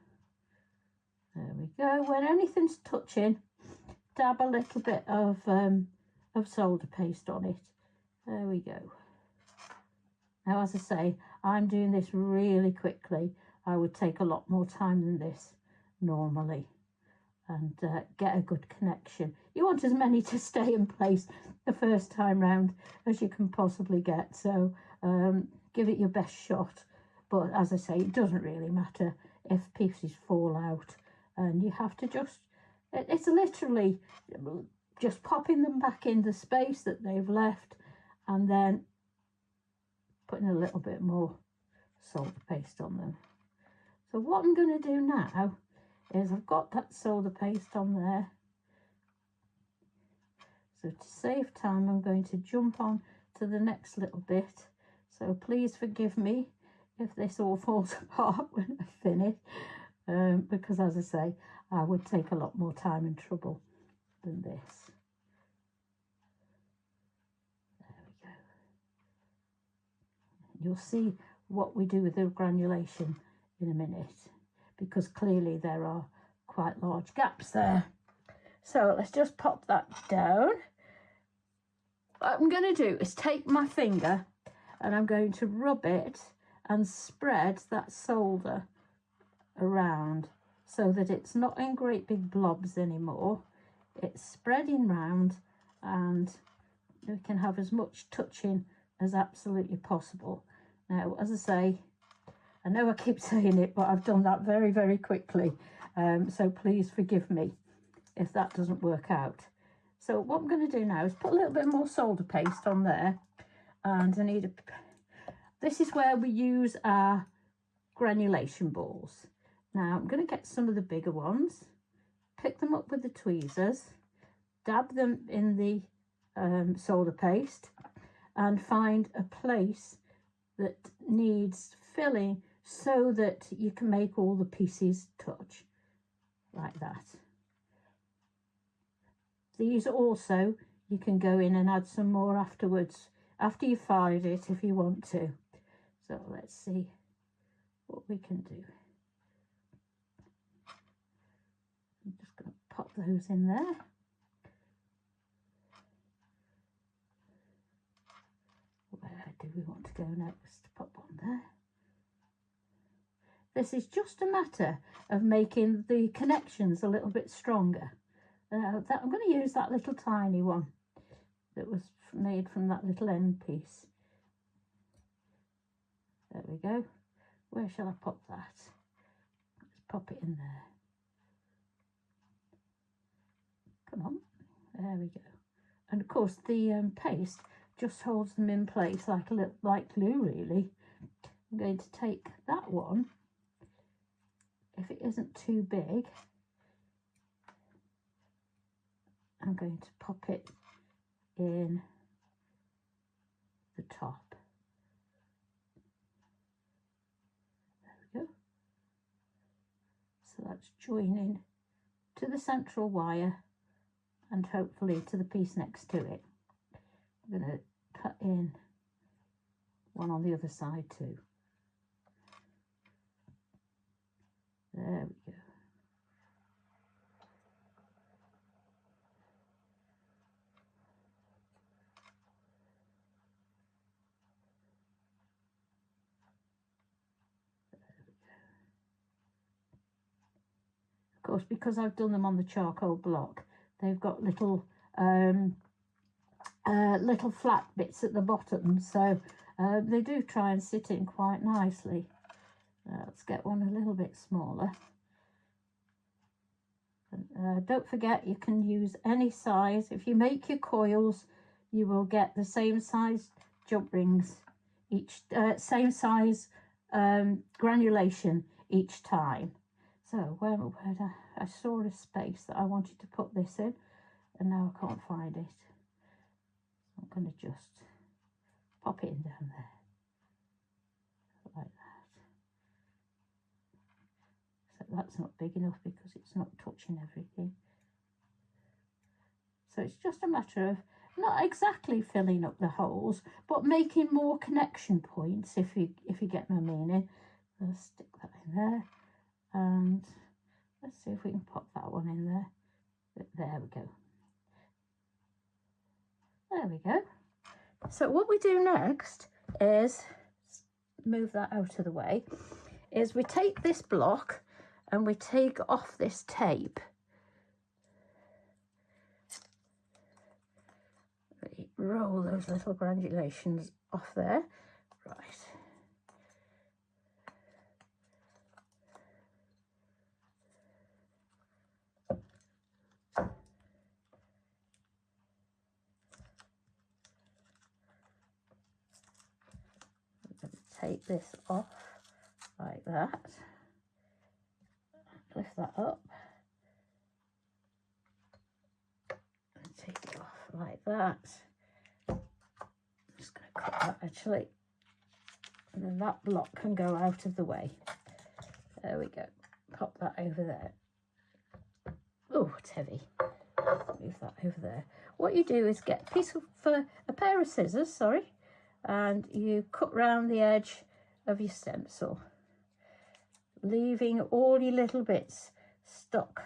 There we go. When anything's touching, dab a little bit of solder paste on it. There we go. Now, as I say, I'm doing this really quickly. I would take a lot more time than this normally, and get a good connection. You want as many to stay in place the first time round as you can possibly get, so give it your best shot. But as I say, it doesn't really matter if pieces fall out, and you have to just, it's literally just popping them back in the space that they've left, and then putting a little bit more solder paste on them. So what I'm going to do now is I've got that solder paste on there. So to save time, I'm going to jump on to the next little bit. So please forgive me if this all falls apart when I finish, because as I say, I would take a lot more time and trouble than this. There we go. You'll see what we do with the granulation in a minute, because clearly there are quite large gaps there. So let's just pop that down. What I'm going to do is take my finger and I'm going to rub it and spread that solder around so that it's not in great big blobs anymore. It's spreading round, and we can have as much touching as absolutely possible. Now, as I say, I know I keep saying it, but I've done that very, very quickly. So please forgive me if that doesn't work out. So what I'm going to do now is put a little bit more solder paste on there. And I need this is where we use our granulation balls. Now I'm going to get some of the bigger ones, pick them up with the tweezers, dab them in the solder paste, and find a place that needs filling so that you can make all the pieces touch like that. These also, you can go in and add some more afterwards, after you fired it, if you want to. So let's see what we can do. I'm just going to pop those in there. Where do we want to go next? Pop on there. This is just a matter of making the connections a little bit stronger. I'm going to use that little tiny one that was made from that little end piece. There we go. Where shall I pop that? Let's pop it in there. Come on. There we go. And of course the paste just holds them in place like a little, like glue really. I'm going to take that one. If it isn't too big, I'm going to pop it in the top. There we go. So that's joining to the central wire and hopefully to the piece next to it. I'm going to cut in one on the other side too. There we go. Of course, because I've done them on the charcoal block, they've got little little flat bits at the bottom, so they do try and sit in quite nicely. Let's get one a little bit smaller. Don't forget, you can use any size. If you make your coils, you will get the same size jump rings each, same size granulation each time. So where I saw a space that I wanted to put this in, and now I can't find it. So I'm going to just pop it in down there, like that. So that's not big enough because it's not touching everything. So it's just a matter of not exactly filling up the holes, but making more connection points, if you get my meaning. I'll stick that in there, and let's see if we can pop that one in there. There we go. There we go. So what we do next is, move that out of the way, is we take this block and we take off this tape. Roll those little granulations off there. Right. Take this off like that, lift that up and take it off like that. I'm just going to cut that actually, and then that block can go out of the way. There we go. Pop that over there. Oh, it's heavy. Move that over there. What you do is get a pair of scissors, sorry, and you cut round the edge of your stencil, leaving all your little bits stuck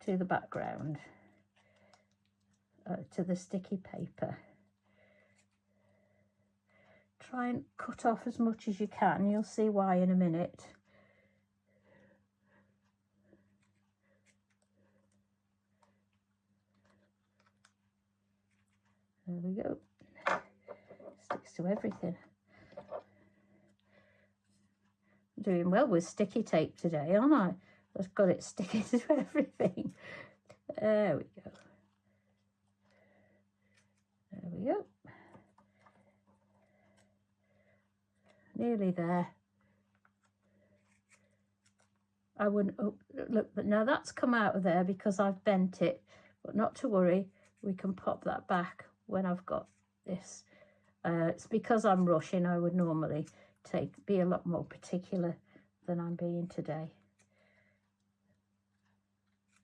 to the background, to the sticky paper. Try and cut off as much as you can. You'll see why in a minute. There we go. Sticks to everything. I'm doing well with sticky tape today, aren't I? I've got it sticking to everything. There we go. There we go. Nearly there. I wouldn't, oh, look, but now that's come out of there because I've bent it, but not to worry, we can pop that back when I've got this. It's because I'm rushing. I would normally be a lot more particular than I'm being today.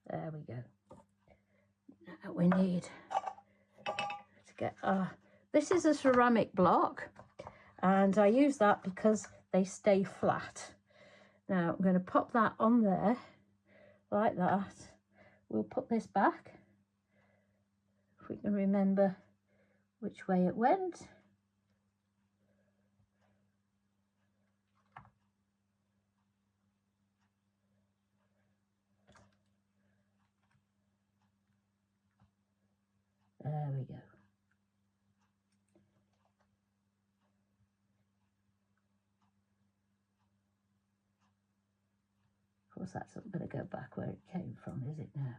There we go. Now we need to get this is a ceramic block, and I use that because they stay flat. Now I'm going to pop that on there like that. We'll put this back if we can remember which way it went. There we go. Of course, that's not going to go back where it came from, is it now?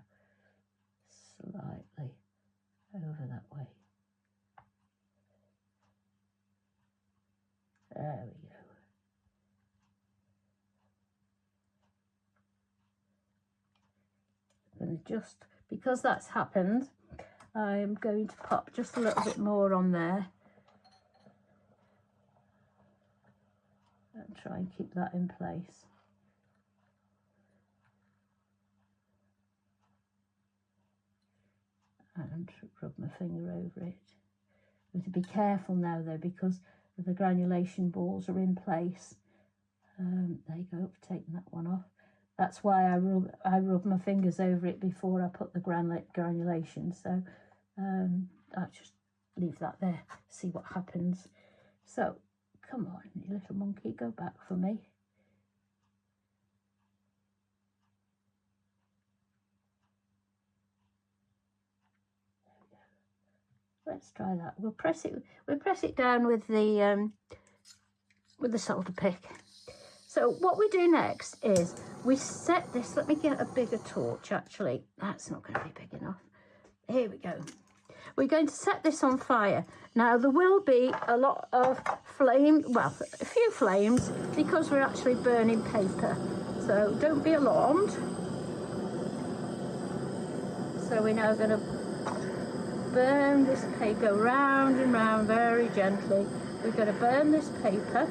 Slightly over that way. There we go. And just because that's happened, I'm going to pop just a little bit more on there and try and keep that in place. And rub my finger over it. I have to be careful now though, because the granulation balls are in place. There you go, taking that one off. That's why I rub my fingers over it before I put the granulation. So I'll just leave that there, see what happens. So come on, you little monkey, go back for me. Let's try that. We'll press it down with the solder pick. So what we do next is we set this. Let me get a bigger torch. Actually, that's not going to be big enough. Here we go. We're going to set this on fire. Now there will be a lot of flame, well, a few flames, because we're actually burning paper. So don't be alarmed. So we're now going to burn this paper, go round and round very gently. We're going to burn this paper.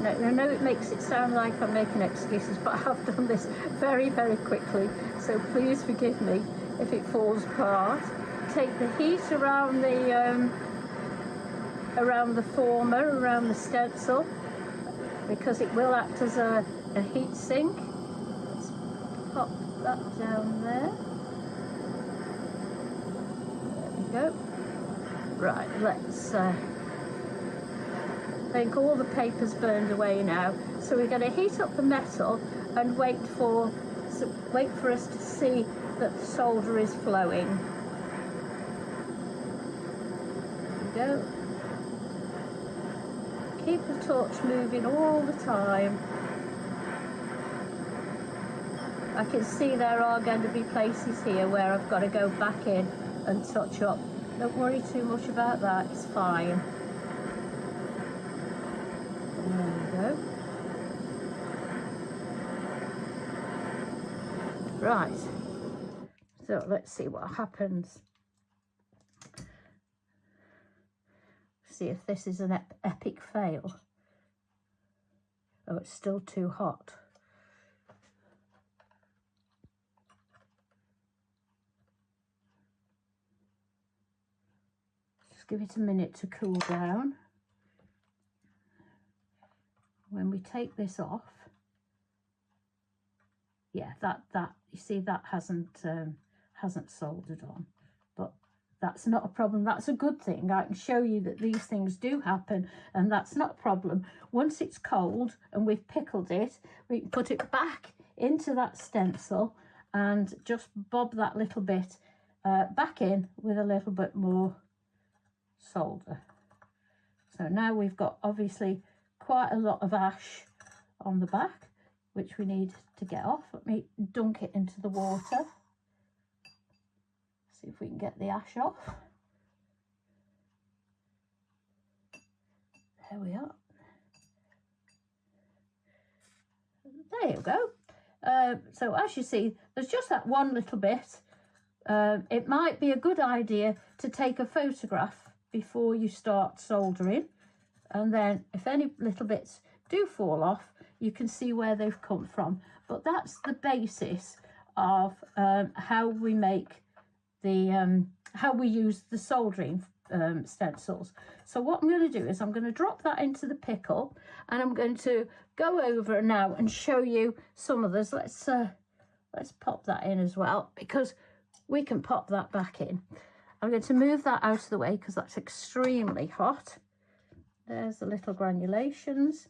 I know it makes it sound like I'm making excuses, but I have done this very, very quickly, so please forgive me if it falls apart. Take the heat around the former, around the stencil, because it will act as a heat sink. Let's pop that down there. There we go. Right, let's I think all the paper's burned away now. So we're going to heat up the metal and wait for us to see that the solder is flowing. There we go. Keep the torch moving all the time. I can see there are going to be places here where I've got to go back in and touch up. Don't worry too much about that, it's fine. There we go. Right, so let's see what happens. See if this is an epic fail. Oh, it's still too hot. Just give it a minute to cool down. When we take this off, yeah, that you see that hasn't soldered on, but that's not a problem. That's a good thing. I can show you that these things do happen, and that's not a problem. Once it's cold and we've pickled it, we can put it back into that stencil and just bob that little bit back in with a little bit more solder. So now we've got obviously quite a lot of ash on the back, which we need to get off. Let me dunk it into the water. See if we can get the ash off. There we are. There you go. So as you see, there's just that one little bit. It might be a good idea to take a photograph before you start soldering, and then if any little bits do fall off, you can see where they've come from. But that's the basis of how we make the how we use the soldering stencils. So what I'm going to do is I'm going to drop that into the pickle, and I'm going to go over now and show you some of this. Let's pop that in as well, because we can pop that back in. I'm going to move that out of the way because that's extremely hot. There's the little granulations.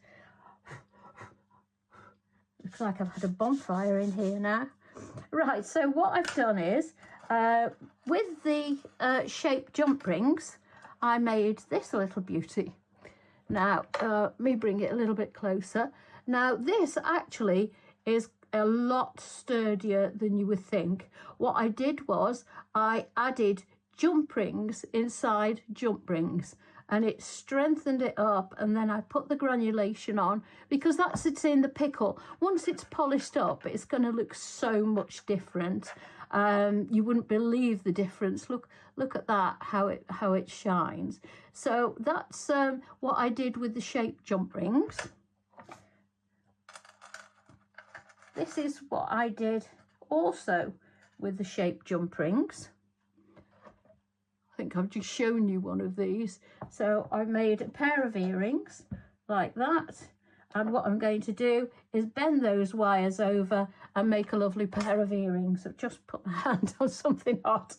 Looks like I've had a bonfire in here now. Right, so what I've done is, with the shaped jump rings, I made this little beauty. Now, let me bring it a little bit closer. Now, this actually is a lot sturdier than you would think. What I did was I added jump rings inside jump rings, and it strengthened it up, and then I put the granulation on because that's it's in the pickle. Once it's polished up, it's going to look so much different. You wouldn't believe the difference. Look at that, how it shines. So that's what I did with the shaped jump rings. This is what I did also with the shaped jump rings. I think I've just shown you one of these. So I made a pair of earrings like that, and what I'm going to do is bend those wires over and make a lovely pair of earrings. I've just put my hand on something hot.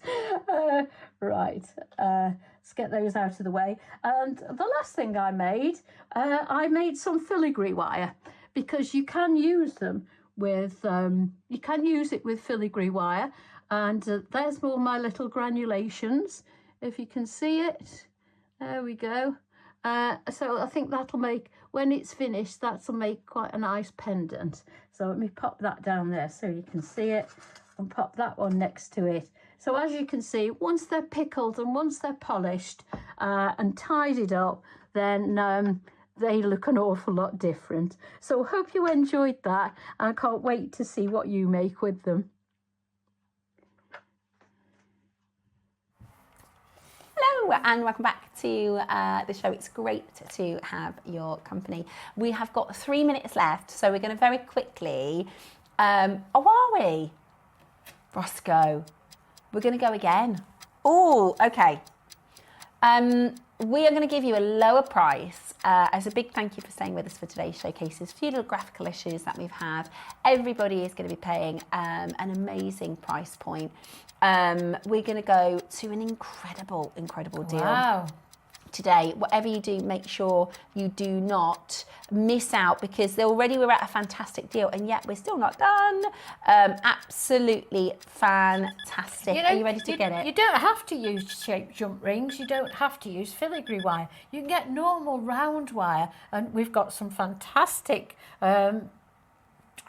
Right, let's get those out of the way. And the last thing I made some filigree wire, because you can use them with you can use it with filigree wire. And there's all my little granulations, if you can see it. There we go. So I think that'll make, when it's finished, that'll make quite a nice pendant. So let me pop that down there so you can see it, and pop that one next to it. So as you can see, once they're pickled and once they're polished and tidied up, then they look an awful lot different. So I hope you enjoyed that, and I can't wait to see what you make with them. Hello Hello and welcome back to the show. It's great to have your company. We have got 3 minutes left, so we're going to very quickly. Are we? Roscoe, we're going to go again. Oh, okay. We are going to give you a lower price as a big thank you for staying with us for today's showcases. A few little graphical issues that we've had. Everybody is going to be paying an amazing price point. We're going to go to an incredible deal. Wow. Today, whatever you do, make sure you do not miss out, because already we're at a fantastic deal and yet we're still not done. Absolutely fantastic. Are you ready to get it? You don't have to use shaped jump rings. You don't have to use filigree wire. You can get normal round wire, and we've got some fantastic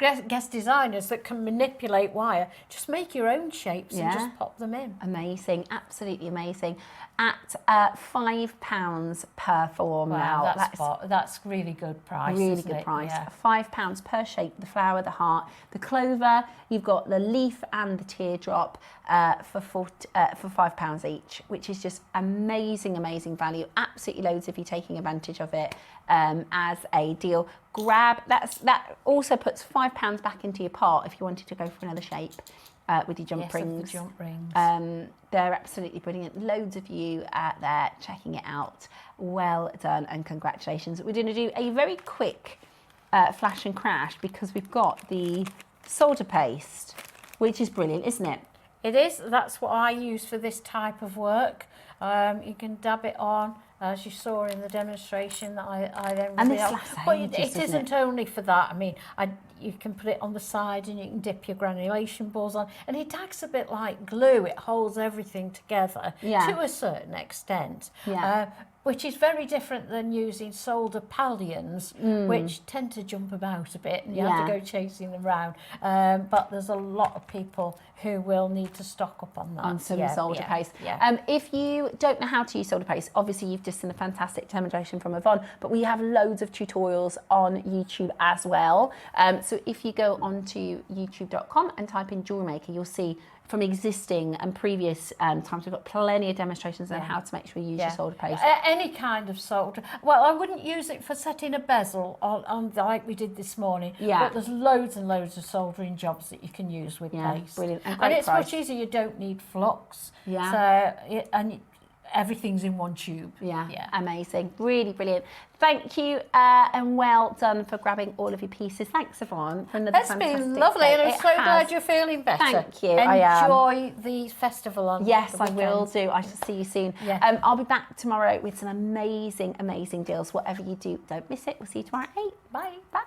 guest designers that can manipulate wire. Just make your own shapes and just pop them in. Amazing, absolutely amazing. At £5 per form wow, now. That's really good price. Really good price. Yeah. £5 per shape. The flower, the heart, the clover. You've got the leaf and the teardrop for £5 each, which is just amazing value. Absolutely loads of you taking advantage of it as a deal. Grab that also puts £5 back into your pot if you wanted to go for another shape. With your jump rings. The jump rings. They're absolutely brilliant. Loads of you out there checking it out. Well done and congratulations. We're going to do a very quick flash and crash because we've got the solder paste, which is brilliant, isn't it? It is. That's what I use for this type of work. You can dab it on, as you saw in the demonstration that I then and revealed. But it isn't only for that. I mean, you can put it on the side and you can dip your granulation balls on, and it acts a bit like glue. It holds everything together to a certain extent. Which is very different than using solder pallions, which tend to jump about a bit and you have to go chasing them around. But there's a lot of people who will need to stock up on that. On some solder paste. Yeah. If you don't know how to use solder paste, obviously you've just seen a fantastic demonstration from Yvonne, but we have loads of tutorials on YouTube as well. So if you go onto youtube.com and type in JewelleryMaker, you'll see from existing and previous times, we've got plenty of demonstrations on how to make sure you use your solder paste. Any kind of solder. Well, I wouldn't use it for setting a bezel on like we did this morning. But there's loads and loads of soldering jobs that you can use with paste. Brilliant. And it's much easier. You don't need flux. So, everything's in one tube. Amazing. Really brilliant. Thank you and well done for grabbing all of your pieces. Thanks, Yvonne, for another fantastic It's been lovely, and I'm so glad you're feeling better. Thank you. Enjoy the festival on Yes, I will do. I shall see you soon. I'll be back tomorrow with some amazing deals. Whatever you do, don't miss it. We'll see you tomorrow at 8. Bye. Bye.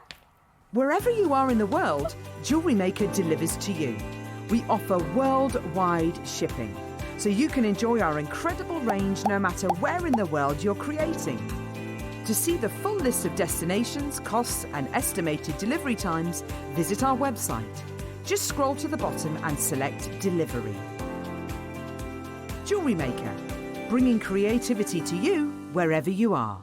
Wherever you are in the world, JewelleryMaker delivers to you. We offer worldwide shipping, so you can enjoy our incredible range no matter where in the world you're creating. To see the full list of destinations, costs and estimated delivery times, visit our website. Just scroll to the bottom and select Delivery. JewelleryMaker, bringing creativity to you wherever you are.